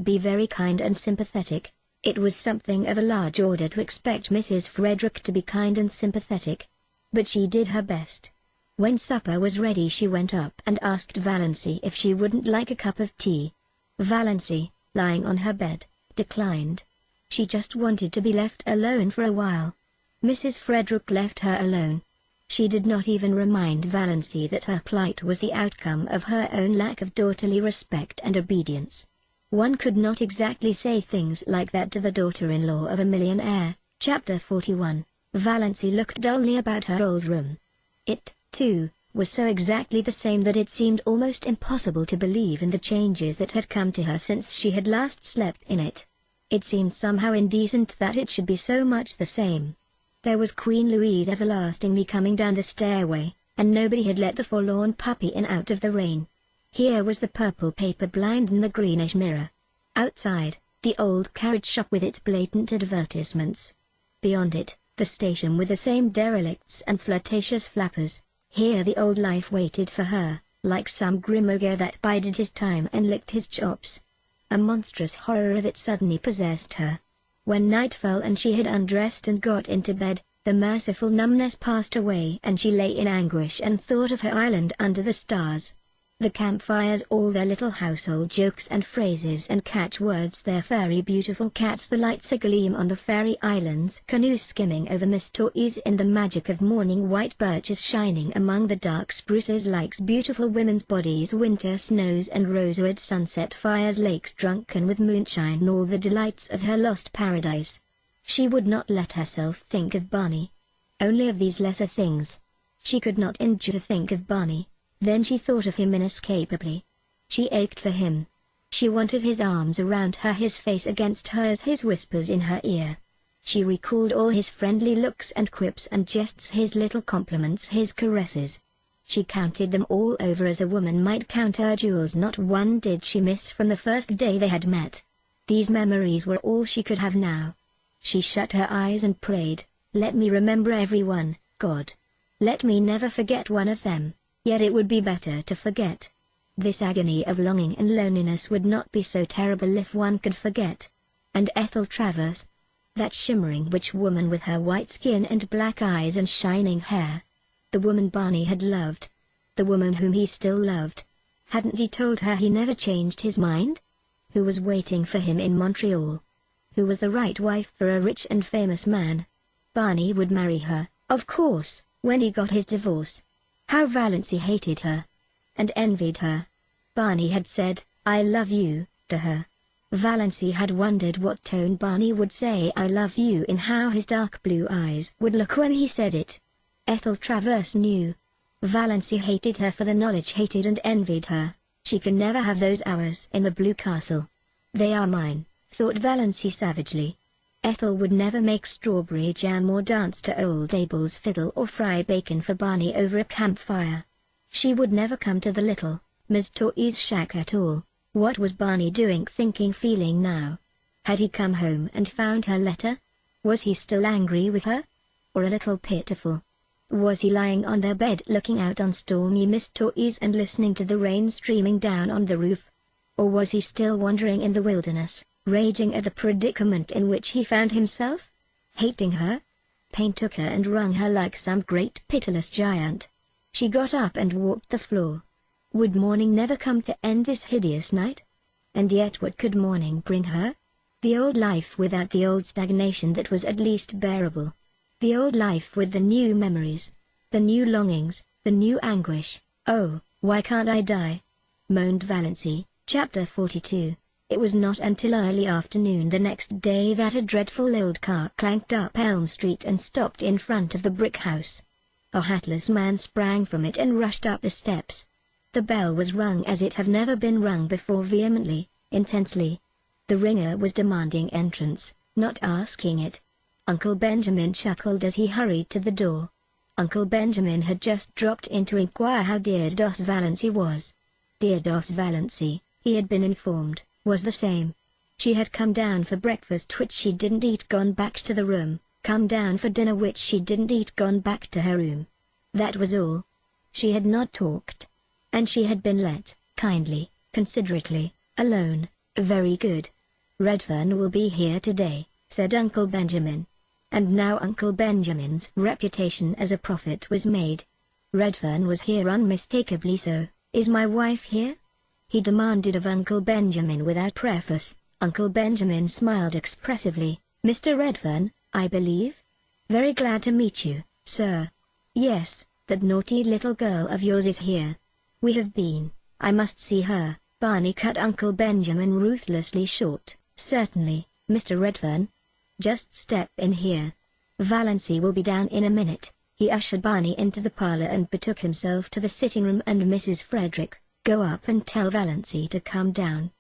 Be very kind and sympathetic. It was something of a large order to expect Mrs. Frederick to be kind and sympathetic. But she did her best. When supper was ready she went up and asked Valancy if she wouldn't like a cup of tea. Valancy, lying on her bed, declined. She just wanted to be left alone for a while. Mrs. Frederick left her alone. She did not even remind Valancy that her plight was the outcome of her own lack of daughterly respect and obedience. One could not exactly say things like that to the daughter-in-law of a millionaire. Chapter 41. Valancy looked dully about her old room. It, too, was so exactly the same that it seemed almost impossible to believe in the changes that had come to her since she had last slept in it. It seemed somehow indecent that it should be so much the same. There was Queen Louise everlastingly coming down the stairway, and nobody had let the forlorn puppy in out of the rain. Here was the purple paper blind and the greenish mirror. Outside, the old carriage shop with its blatant advertisements. Beyond it, the station with the same derelicts and flirtatious flappers. Here the old life waited for her, like some grim ogre that bided his time and licked his chops. A monstrous horror of it suddenly possessed her. When night fell and she had undressed and got into bed, the merciful numbness passed away and she lay in anguish and thought of her island under the stars. The campfires, all their little household jokes and phrases and catchwords, their fairy beautiful cats, the lights agleam on the fairy islands, canoes skimming over mysteries in the magic of morning, white birches shining among the dark spruces like beautiful women's bodies, winter snows and rosewood sunset fires, lakes drunken with moonshine, and all the delights of her lost paradise. She would not let herself think of Barney. Only of these lesser things. She could not endure to think of Barney. Then she thought of him inescapably. She ached for him. She wanted his arms around her, his face against hers, his whispers in her ear. She recalled all his friendly looks and quips and jests, his little compliments, his caresses. She counted them all over as a woman might count her jewels. Not one did she miss from the first day they had met. These memories were all she could have now. She shut her eyes and prayed, "Let me remember everyone, God. Let me never forget one of them." Yet it would be better to forget. This agony of longing and loneliness would not be so terrible if one could forget. And Ethel Travers, that shimmering witch woman with her white skin and black eyes and shining hair. The woman Barney had loved. The woman whom he still loved. Hadn't he told her he never changed his mind? Who was waiting for him in Montreal? Who was the right wife for a rich and famous man? Barney would marry her, of course, when he got his divorce. How Valancy hated her. And envied her. Barney had said, "I love you," to her. Valancy had wondered what tone Barney would say "I love you" in, how his dark blue eyes would look when he said it. Ethel Travers knew. Valancy hated her for the knowledge, hated and envied her. She can never have those hours in the Blue Castle. They are mine, thought Valancy savagely. Ethel would never make strawberry jam or dance to old Abel's fiddle or fry bacon for Barney over a campfire. She would never come to the little Miss Toy's shack at all. What was Barney doing, thinking, feeling now? Had he come home and found her letter? Was he still angry with her? Or a little pitiful? Was he lying on their bed looking out on stormy Miss Toy's and listening to the rain streaming down on the roof? Or was he still wandering in the wilderness, raging at the predicament in which he found himself? Hating her? Pain took her and wrung her like some great pitiless giant. She got up and walked the floor. Would morning never come to end this hideous night? And yet what could morning bring her? The old life without the old stagnation that was at least bearable. The old life with the new memories, the new longings, the new anguish. "Oh, why can't I die?" moaned Valancy. Chapter 42. It was not until early afternoon the next day that a dreadful old car clanked up Elm Street and stopped in front of the brick house. A hatless man sprang from it and rushed up the steps. The bell was rung as it had never been rung before, vehemently, intensely. The ringer was demanding entrance, not asking it. Uncle Benjamin chuckled as he hurried to the door. Uncle Benjamin had just dropped in to inquire how dear Dos Valancy was. Dear Dos Valancy, he had been informed, was the same. She had come down for breakfast which she didn't eat, gone back to the room, come down for dinner which she didn't eat, gone back to her room. That was all. She had not talked. And she had been let, kindly, considerately, alone. Very good. Redfern will be here today, said Uncle Benjamin. And now Uncle Benjamin's reputation as a prophet was made. Redfern was here unmistakably so. Is my wife here? He demanded of Uncle Benjamin without preface. Uncle Benjamin smiled expressively. Mr. Redfern, I believe? Very glad to meet you, sir. Yes, that naughty little girl of yours is here. We have been. I must see her. Barney cut Uncle Benjamin ruthlessly short. Certainly, Mr. Redfern. Just step in here. Valancy will be down in a minute. He ushered Barney into the parlor and betook himself to the sitting room. And Mrs. Frederick, go up and tell Valancy to come down.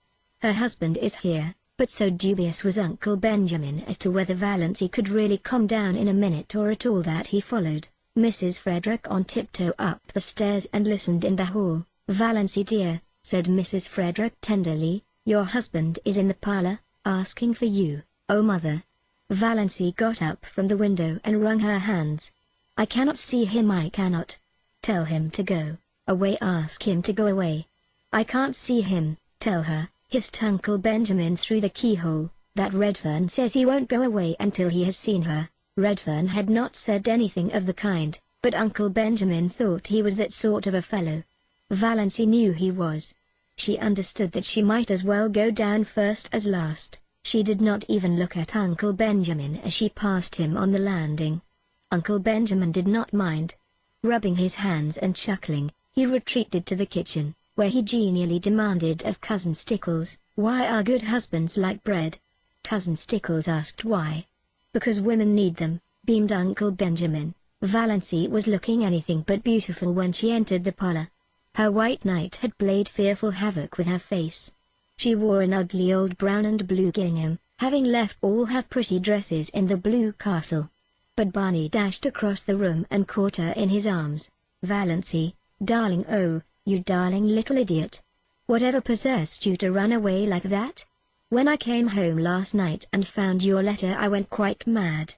Her husband is here. But so dubious was Uncle Benjamin as to whether Valancy could really come down in a minute or at all that he followed Mrs. Frederick on tiptoe up the stairs and listened in the hall. Valancy dear, said Mrs. Frederick tenderly, your husband is in the parlor, asking for you. Oh mother. Valancy got up from the window and wrung her hands. I cannot see him, I cannot. Tell him to go away, ask him to go away. I can't see him, tell her, hissed Uncle Benjamin through the keyhole, that Redfern says he won't go away until he has seen her. Redfern had not said anything of the kind, but Uncle Benjamin thought he was that sort of a fellow. Valancy knew he was. She understood that she might as well go down first as last. She did not even look at Uncle Benjamin as she passed him on the landing. Uncle Benjamin did not mind. Rubbing his hands and chuckling, he retreated to the kitchen, where he genially demanded of Cousin Stickles, why are good husbands like bread? Cousin Stickles asked why. Because women need them, beamed Uncle Benjamin. Valancy was looking anything but beautiful when she entered the parlor. Her white night had played fearful havoc with her face. She wore an ugly old brown and blue gingham, having left all her pretty dresses in the blue castle. But Barney dashed across the room and caught her in his arms. Valancy, darling, oh, you darling little idiot. Whatever possessed you to run away like that? When I came home last night and found your letter I went quite mad.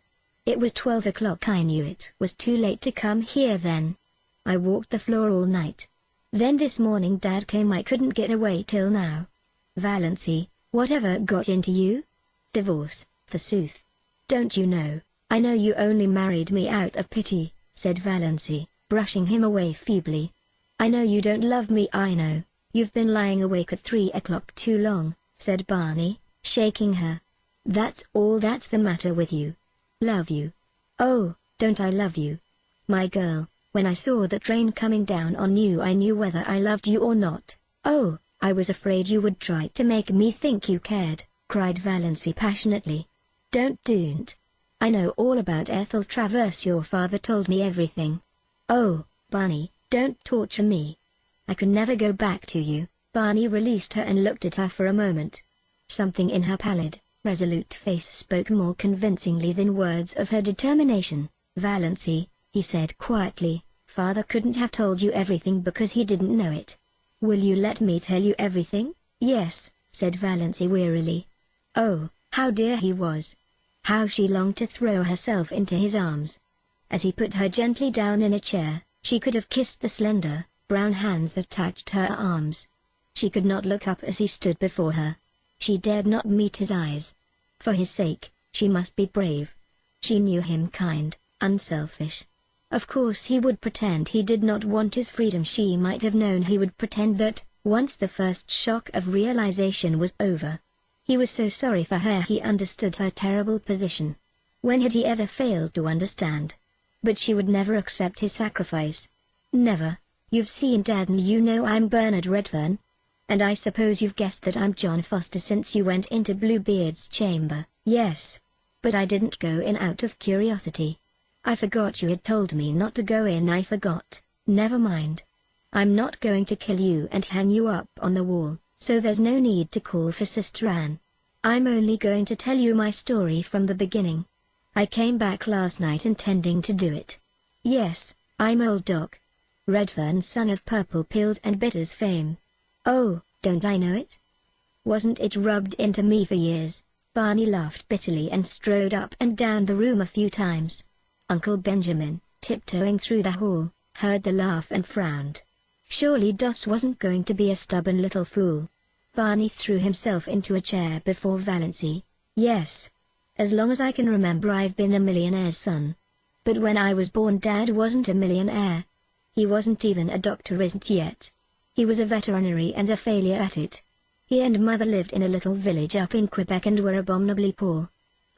It was 12 o'clock, I knew it was too late to come here then. I walked the floor all night. Then this morning Dad came, I couldn't get away till now. Valancy, whatever got into you? Divorce, forsooth. Don't you know? I know you only married me out of pity, said Valancy, brushing him away feebly. I know you don't love me, I know. You've been lying awake at 3 o'clock too long, said Barney, shaking her. That's all that's the matter with you. Love you? Oh, don't I love you? My girl, when I saw the train coming down on you I knew whether I loved you or not. Oh, I was afraid you would try to make me think you cared, cried Valancy passionately. Don't. I know all about Ethel Travers, your father told me everything. Oh, Barney, don't torture me. I could never go back to you. Barney released her and looked at her for a moment. Something in her pallid, resolute face spoke more convincingly than words of her determination. Valancy, he said quietly, father couldn't have told you everything because he didn't know it. Will you let me tell you everything? Yes, said Valancy wearily. Oh, how dear he was. How she longed to throw herself into his arms. As he put her gently down in a chair, she could have kissed the slender, brown hands that touched her arms. She could not look up as he stood before her. She dared not meet his eyes. For his sake, she must be brave. She knew him kind, unselfish. Of course he would pretend he did not want his freedom. She might have known he would pretend that, once the first shock of realization was over. He was so sorry for her. He understood her terrible position. When had he ever failed to understand? But she would never accept his sacrifice. Never. You've seen Dad and you know I'm Bernard Redfern. And I suppose you've guessed that I'm John Foster since you went into Bluebeard's chamber. Yes. But I didn't go in out of curiosity. I forgot you had told me not to go in. I forgot. Never mind. I'm not going to kill you and hang you up on the wall, so there's no need to call for Sister Anne. I'm only going to tell you my story from the beginning. I came back last night intending to do it. Yes, I'm Old Doc Redfern, son of Purple Pills and Bitters fame. Oh, don't I know it? Wasn't it rubbed into me for years? Barney laughed bitterly and strode up and down the room a few times. Uncle Benjamin, tiptoeing through the hall, heard the laugh and frowned. Surely Doss wasn't going to be a stubborn little fool. Barney threw himself into a chair before Valency. Yes. As long as I can remember I've been a millionaire's son. But when I was born Dad wasn't a millionaire. He wasn't even a doctor isn't yet. He was a veterinary and a failure at it. He and Mother lived in a little village up in Quebec and were abominably poor.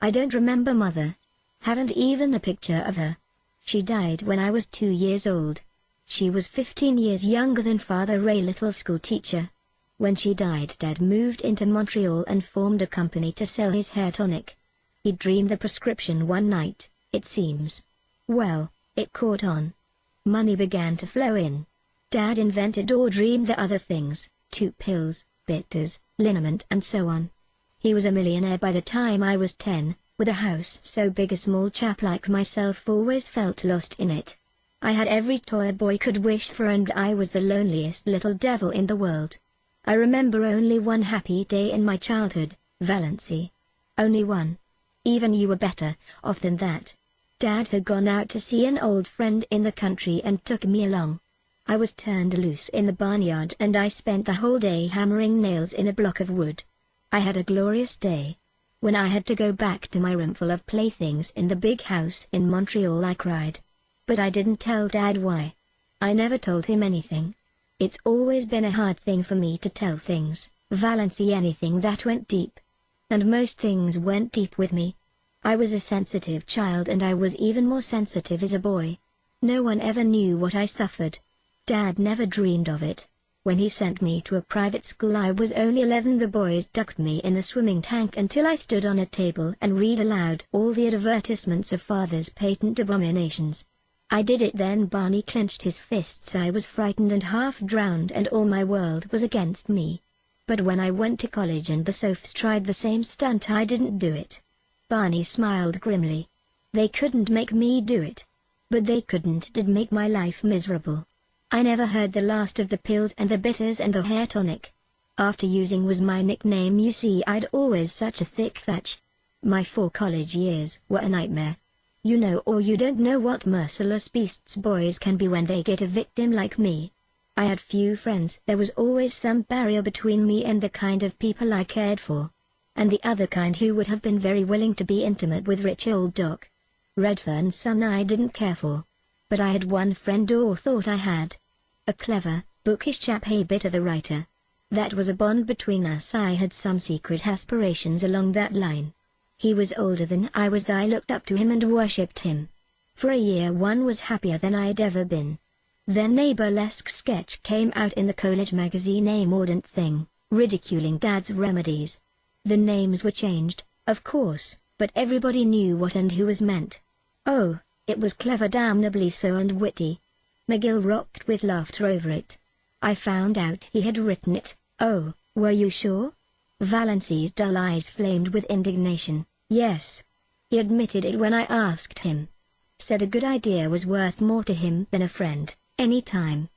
I don't remember Mother. Haven't even a picture of her. She died when I was 2 years old. She was 15 years younger than Father Ray, little school teacher. When she died Dad moved into Montreal and formed a company to sell his hair tonic. He dreamed the prescription one night, it seems. Well, it caught on. Money began to flow in. Dad invented or dreamed the other things, tooth pills, bitters, liniment and so on. He was a millionaire by the time I was 10, with a house so big a small chap like myself always felt lost in it. I had every toy a boy could wish for and I was the loneliest little devil in the world. I remember only one happy day in my childhood, Valency. Only one. Even you were better off than that. Dad had gone out to see an old friend in the country and took me along. I was turned loose in the barnyard and I spent the whole day hammering nails in a block of wood. I had a glorious day. When I had to go back to my room full of playthings in the big house in Montreal I cried. But I didn't tell Dad why. I never told him anything. It's always been a hard thing for me to tell things, Valency, anything that went deep. And most things went deep with me. I was a sensitive child and I was even more sensitive as a boy. No one ever knew what I suffered. Dad never dreamed of it. When he sent me to a private school I was only 11. The boys ducked me in the swimming tank until I stood on a table and read aloud all the advertisements of Father's patent abominations. I did it then. Barney clenched his fists. I was frightened and half drowned and all my world was against me. But when I went to college and the Sophs tried the same stunt I didn't do it. Barney smiled grimly. They couldn't make me do it. But they did make my life miserable. I never heard the last of the pills and the bitters and the hair tonic. After using was my nickname. You see, I'd always such a thick thatch. My 4 college years were a nightmare. You know or you don't know what merciless beasts boys can be when they get a victim like me. I had few friends. There was always some barrier between me and the kind of people I cared for. And the other kind who would have been very willing to be intimate with rich old Doc Redfern's son I didn't care for. But I had one friend, or thought I had. A clever, bookish chap, Bitter the writer. That was a bond between us. I had some secret aspirations along that line. He was older than I was. I looked up to him and worshipped him. For a year one was happier than I'd ever been. Then a burlesque sketch came out in the college magazine, a mordant thing, ridiculing Dad's remedies. The names were changed, of course, but everybody knew what and who was meant. Oh, it was clever, damnably so, and witty. McGill rocked with laughter over it. I found out he had written it. Oh, were you sure? Valency's dull eyes flamed with indignation. Yes. He admitted it when I asked him. Said a good idea was worth more to him than a friend, any time.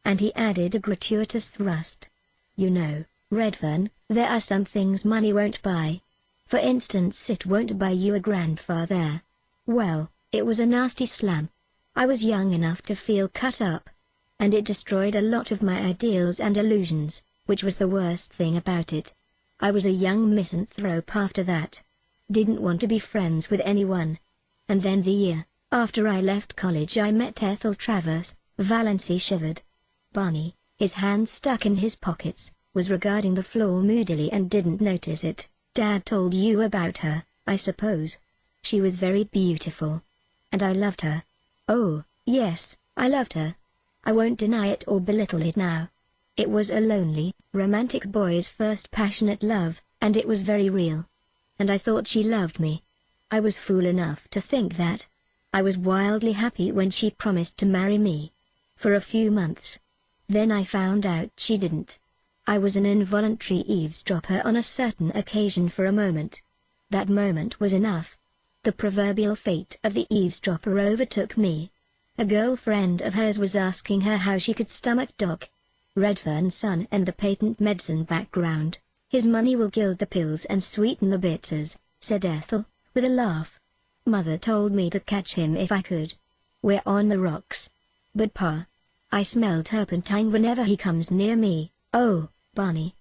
And he added a gratuitous thrust. You know, Redfern, there are some things money won't buy. For instance, it won't buy you a grandfather. Well, it was a nasty slam. I was young enough to feel cut up. And it destroyed a lot of my ideals and illusions, which was the worst thing about it. I was a young misanthrope after that. Didn't want to be friends with anyone. And then the year after I left college I met Ethel Travers. Valency shivered. Barney, his hands stuck in his pockets, was regarding the floor moodily and didn't notice it. Dad told you about her, I suppose. She was very beautiful. And I loved her. Oh, yes, I loved her. I won't deny it or belittle it now. It was a lonely, romantic boy's first passionate love, and it was very real. And I thought she loved me. I was fool enough to think that. I was wildly happy when she promised to marry me. For a few months. Then I found out she didn't. I was an involuntary eavesdropper on a certain occasion for a moment. That moment was enough. The proverbial fate of the eavesdropper overtook me. A girlfriend of hers was asking her how she could stomach Doc Redfern's son and the patent medicine background. His money will gild the pills and sweeten the bitters, said Ethel, with a laugh. Mother told me to catch him if I could. We're on the rocks. But Pa, I smell turpentine whenever he comes near me. Oh, Barney.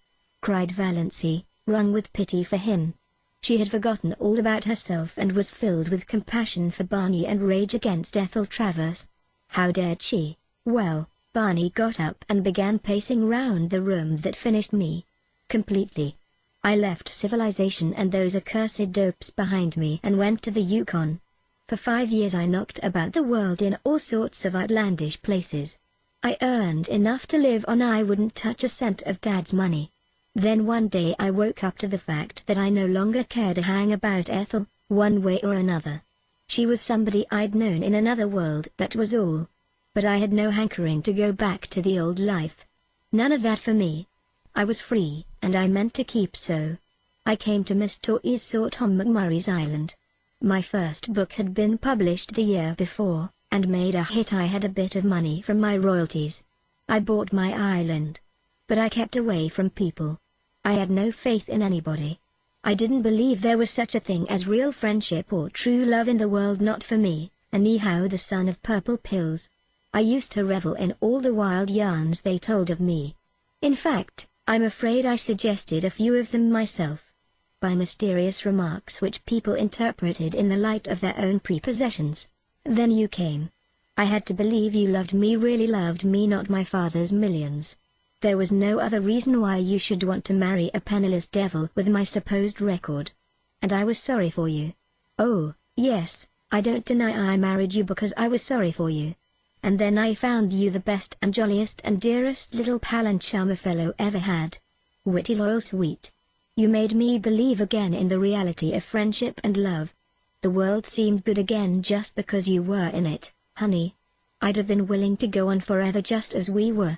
cried Valency, wrung with pity for him. She had forgotten all about herself and was filled with compassion for Barney and rage against Ethel Travers. How dared she? Well, Barney got up and began pacing round the room. That finished me. Completely. I left civilization and those accursed dopes behind me and went to the Yukon. For 5 years I knocked about the world in all sorts of outlandish places. I earned enough to live on. I wouldn't touch a cent of Dad's money. Then one day I woke up to the fact that I no longer cared to hang about Ethel, one way or another. She was somebody I'd known in another world, that was all. But I had no hankering to go back to the old life. None of that for me. I was free, and I meant to keep so. I came to Miss Toy's Tom Montgomery's Island. My first book had been published the year before, and made a hit. I had a bit of money from my royalties. I bought my island. But I kept away from people. I had no faith in anybody. I didn't believe there was such a thing as real friendship or true love in the world. Not for me, anyhow. The son of purple pills. I used to revel in all the wild yarns they told of me. In fact, I'm afraid I suggested a few of them myself. By mysterious remarks which people interpreted in the light of their own prepossessions. Then you came. I had to believe you loved me, really loved me, not my father's millions. There was no other reason why you should want to marry a penniless devil with my supposed record. And I was sorry for you. Oh, yes, I don't deny I married you because I was sorry for you. And then I found you the best and jolliest and dearest little pal and chum a fellow ever had. Witty, loyal, sweet. You made me believe again in the reality of friendship and love. The world seemed good again just because you were in it, honey. I'd have been willing to go on forever just as we were.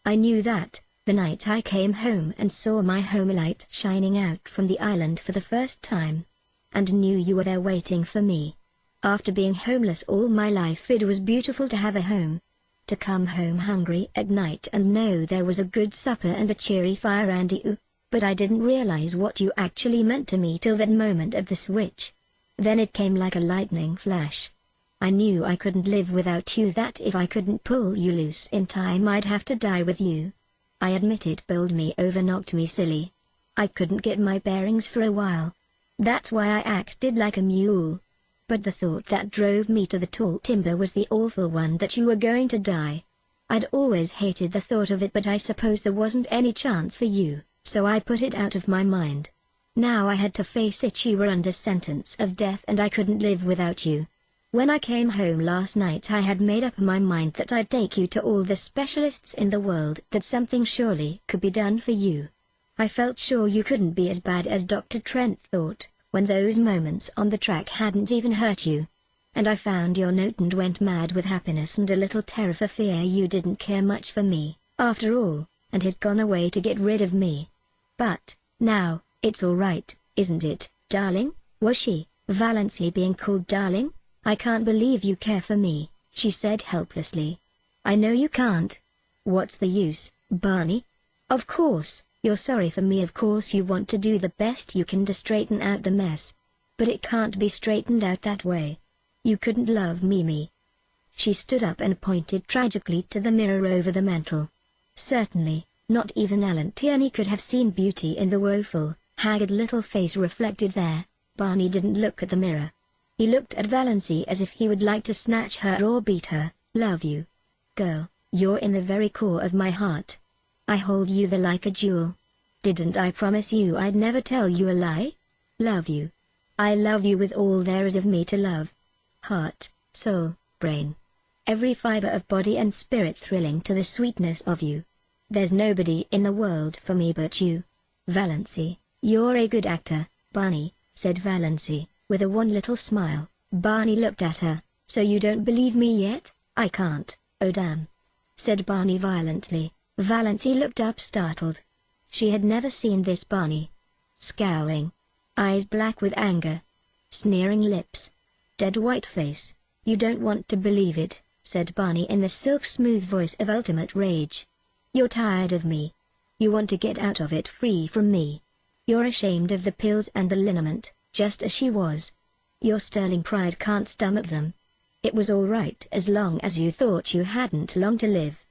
I knew that, the night I came home and saw my home light shining out from the island for the first time. And knew you were there waiting for me. After being homeless all my life, it was beautiful to have a home. To come home hungry at night and know there was a good supper and a cheery fire and you. But I didn't realize what you actually meant to me till that moment of the switch. Then it came like a lightning flash. I knew I couldn't live without you, that if I couldn't pull you loose in time I'd have to die with you. I admit it bowled me over, knocked me silly. I couldn't get my bearings for a while. That's why I acted like a mule. But the thought that drove me to the tall timber was the awful one, that you were going to die. I'd always hated the thought of it, but I suppose there wasn't any chance for you, so I put it out of my mind. Now I had to face it. You were under sentence of death and I couldn't live without you. When I came home last night I had made up my mind that I'd take you to all the specialists in the world, that something surely could be done for you. I felt sure you couldn't be as bad as Dr. Trent thought, when those moments on the track hadn't even hurt you. And I found your note and went mad with happiness and a little terror for fear you didn't care much for me, after all, and had gone away to get rid of me. But, now, it's all right, isn't it, darling? Was she, Valency, being called darling? I can't believe you care for me, she said helplessly. I know you can't. What's the use, Barney? Of course, you're sorry for me, of course you want to do the best you can to straighten out the mess. But it can't be straightened out that way. You couldn't love me. She stood up and pointed tragically to the mirror over the mantel. Certainly, not even Alan Tierney could have seen beauty in the woeful, haggard little face reflected there. Barney didn't look at the mirror. He looked at Valency as if he would like to snatch her or beat her. Love you. Girl, you're in the very core of my heart. I hold you there like a jewel. Didn't I promise you I'd never tell you a lie? Love you. I love you with all there is of me to love. Heart, soul, brain. Every fiber of body and spirit thrilling to the sweetness of you. There's nobody in the world for me but you. Valency, you're a good actor, Barney, said Valency, with a wan little smile. Barney looked at her. So you don't believe me yet? I can't, oh damn, said Barney violently. Valency looked up startled. She had never seen this Barney. Scowling. Eyes black with anger. Sneering lips. Dead white face. You don't want to believe it, said Barney in the silk-smooth voice of ultimate rage. You're tired of me. You want to get out of it, free from me. You're ashamed of the pills and the liniment, just as she was. Your sterling pride can't stomach them. It was all right as long as you thought you hadn't long to live.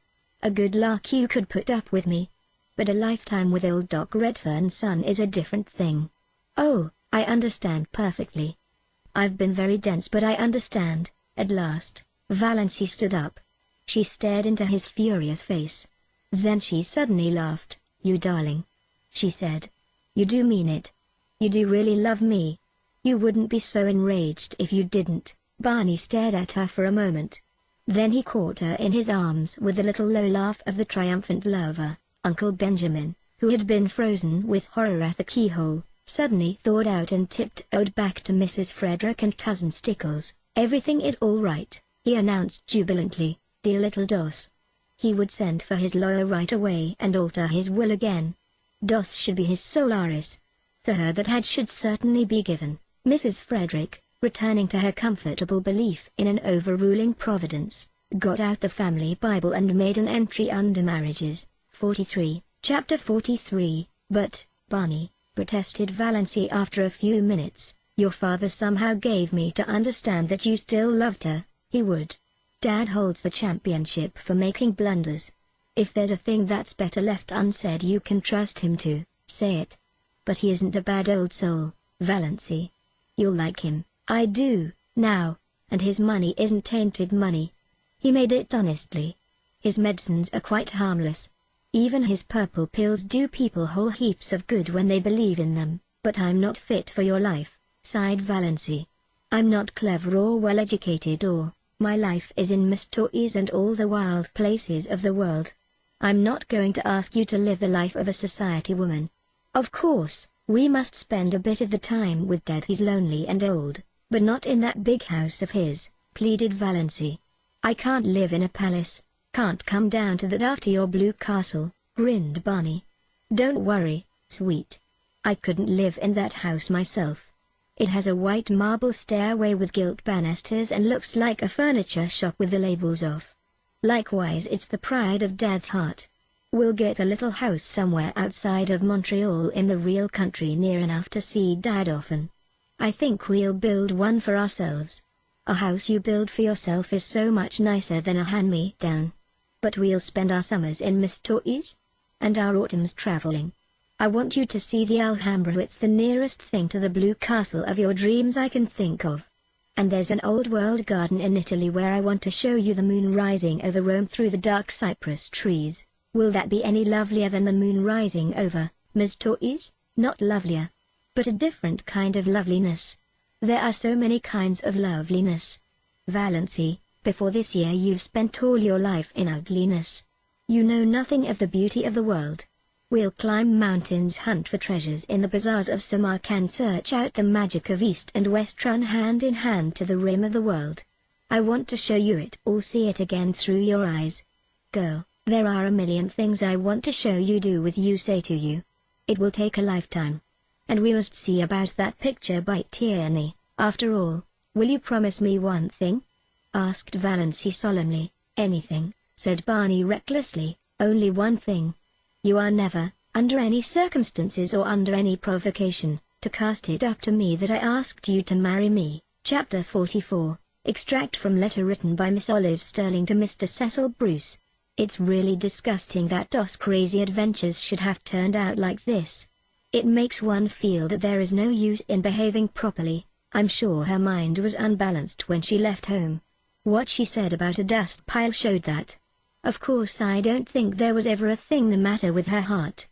A good lark you could put up with me. but a lifetime with old Doc Redfern's son is a different thing. Oh, I understand perfectly. I've been very dense, but I understand. At last, Valency stood up. She stared into his furious face. Then she suddenly laughed. "You darling," she said. "You do mean it? You do really love me? You wouldn't be so enraged if you didn't." Barney stared at her for a moment. Then he caught her in his arms with a little low laugh of the triumphant lover. Uncle Benjamin, who had been frozen with horror at the keyhole, suddenly thawed out and tiptoed back to Mrs. Frederick and Cousin Stickles. "Everything is all right," he announced jubilantly. "Dear little Doss. He would send for his lawyer right away and alter his will again. Doss should be his Solaris. To her that should certainly be given." Mrs. Frederick, returning to her comfortable belief in an overruling providence, got out the family Bible and made an entry under marriages. 43, Chapter 43. "But, Barney," protested Valency after a few minutes, "your father somehow gave me to understand that you still loved her." "He would. Dad holds the championship for making blunders. If there's a thing that's better left unsaid, you can trust him to say it. But he isn't a bad old soul, Valency. You'll like him." "I do, now, and his money isn't tainted money. He made it honestly. His medicines are quite harmless. Even his purple pills do people whole heaps of good when they believe in them." "But I'm not fit for your life," sighed Valency. "I'm not clever or well-educated, or my life is in mysteries and all the wild places of the world. I'm not going to ask you to live the life of a society woman. Of course, we must spend a bit of the time with Dad. He's lonely and old, but not in that big house of his," pleaded Valency. "I can't live in a palace, can't come down to that after your blue castle," grinned Barney. "Don't worry, sweet. I couldn't live in that house myself. It has a white marble stairway with gilt banisters and looks like a furniture shop with the labels off. Likewise, it's the pride of Dad's heart. We'll get a little house somewhere outside of Montreal in the real country near enough to see Dad often. I think we'll build one for ourselves. A house you build for yourself is so much nicer than a hand-me-down. But we'll spend our summers in mysteries, and our autumns traveling. I want you to see the Alhambra. It's the nearest thing to the blue castle of your dreams I can think of. And there's an old-world garden in Italy where I want to show you the moon rising over Rome through the dark cypress trees. Will that be any lovelier than the moon rising over mysteries? Not lovelier, but a different kind of loveliness. There are so many kinds of loveliness. Valency, before this year you've spent all your life in ugliness. You know nothing of the beauty of the world. We'll climb mountains, hunt for treasures in the bazaars of Samarkand, search out the magic of East and West, run hand in hand to the rim of the world. I want to show you it all, see it again through your eyes. Girl, there are a million things I want to show you, do with you, say to you. It will take a lifetime. And we must see about that picture by Tierney. After all, will you promise me one thing?" asked Valency solemnly. "Anything," said Barney recklessly, "only one thing. You are never, under any circumstances or under any provocation, to cast it up to me that I asked you to marry me." Chapter 44. Extract from letter written by Miss Olive Sterling to Mr. Cecil Bruce. "It's really disgusting that Doss' crazy adventures should have turned out like this. It makes one feel that there is no use in behaving properly. I'm sure her mind was unbalanced when she left home. What she said about a dust pile showed that. Of course I don't think there was ever a thing the matter with her heart.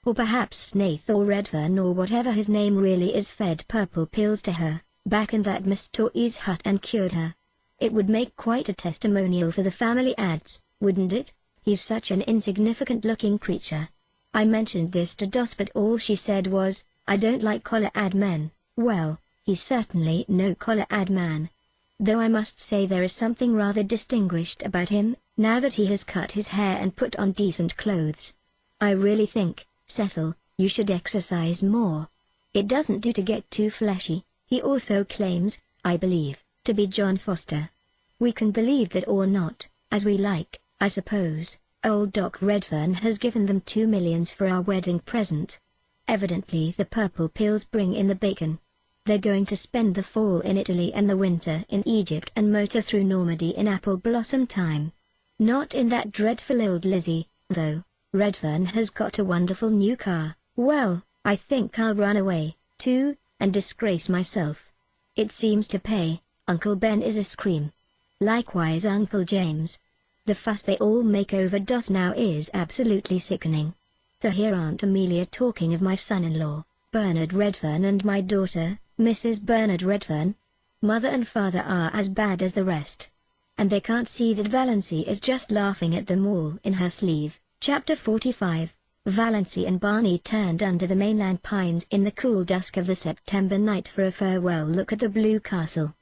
Or perhaps Snaith or Redfern or whatever his name really is fed purple pills to her, back in that mysteries hut and cured her. It would make quite a testimonial for the family ads, wouldn't it? He's such an insignificant-looking creature. I mentioned this to Doss, but all she said was, 'I don't like collar-ad men.' Well, he's certainly no collar-ad man. Though I must say there is something rather distinguished about him, now that he has cut his hair and put on decent clothes. I really think, Cecil, you should exercise more. It doesn't do to get too fleshy." He also claims, I believe, to be John Foster. We can believe that or not, as we like, I suppose. Old Doc Redfern has given them $2 million for our wedding present. Evidently the purple pills bring in the bacon. They're going to spend the fall in Italy and the winter in Egypt and motor through Normandy in apple blossom time. Not in that dreadful old Lizzie, though. Redfern has got a wonderful new car. Well, I think I'll run away, too, and disgrace myself. It seems to pay." Uncle Ben is a scream. Likewise Uncle James. The fuss they all make over Dos now is absolutely sickening. To hear Aunt Amelia talking of my son-in-law, Bernard Redfern, and my daughter, Mrs. Bernard Redfern. Mother and father are as bad as the rest. And they can't see that Valancy is just laughing at them all in her sleeve. Chapter 45. Valancy and Barney turned under the mainland pines in the cool dusk of the September night for a farewell look at the Blue Castle.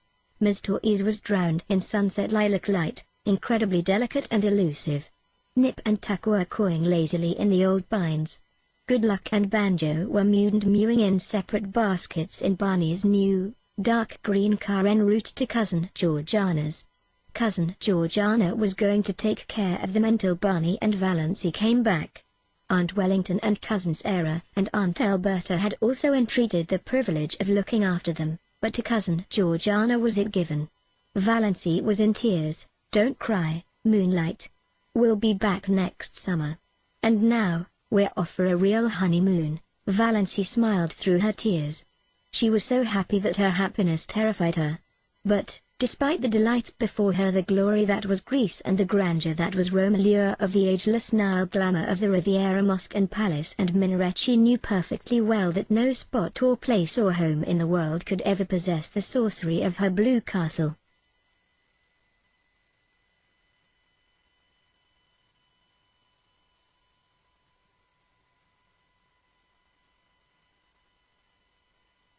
Miss Torres was drowned in sunset lilac light, incredibly delicate and elusive. Nip and Tuck were cawing lazily in the old pines. Good Luck and Banjo were mewing in separate baskets in Barney's new, dark green car en route to Cousin Georgiana's. Cousin Georgiana was going to take care of them until Barney and Valancy came back. Aunt Wellington and Cousin Sarah and Aunt Alberta had also entreated the privilege of looking after them, but to Cousin Georgiana was it given. Valancy was in tears. "Don't cry, Moonlight. We'll be back next summer. And now, we're off for a real honeymoon." Valancy smiled through her tears. She was so happy that her happiness terrified her. But, despite the delights before her, the glory that was Greece and the grandeur that was Rome, allure of the ageless Nile, glamour of the Riviera, mosque and palace and minaret, she knew perfectly well that no spot or place or home in the world could ever possess the sorcery of her Blue Castle.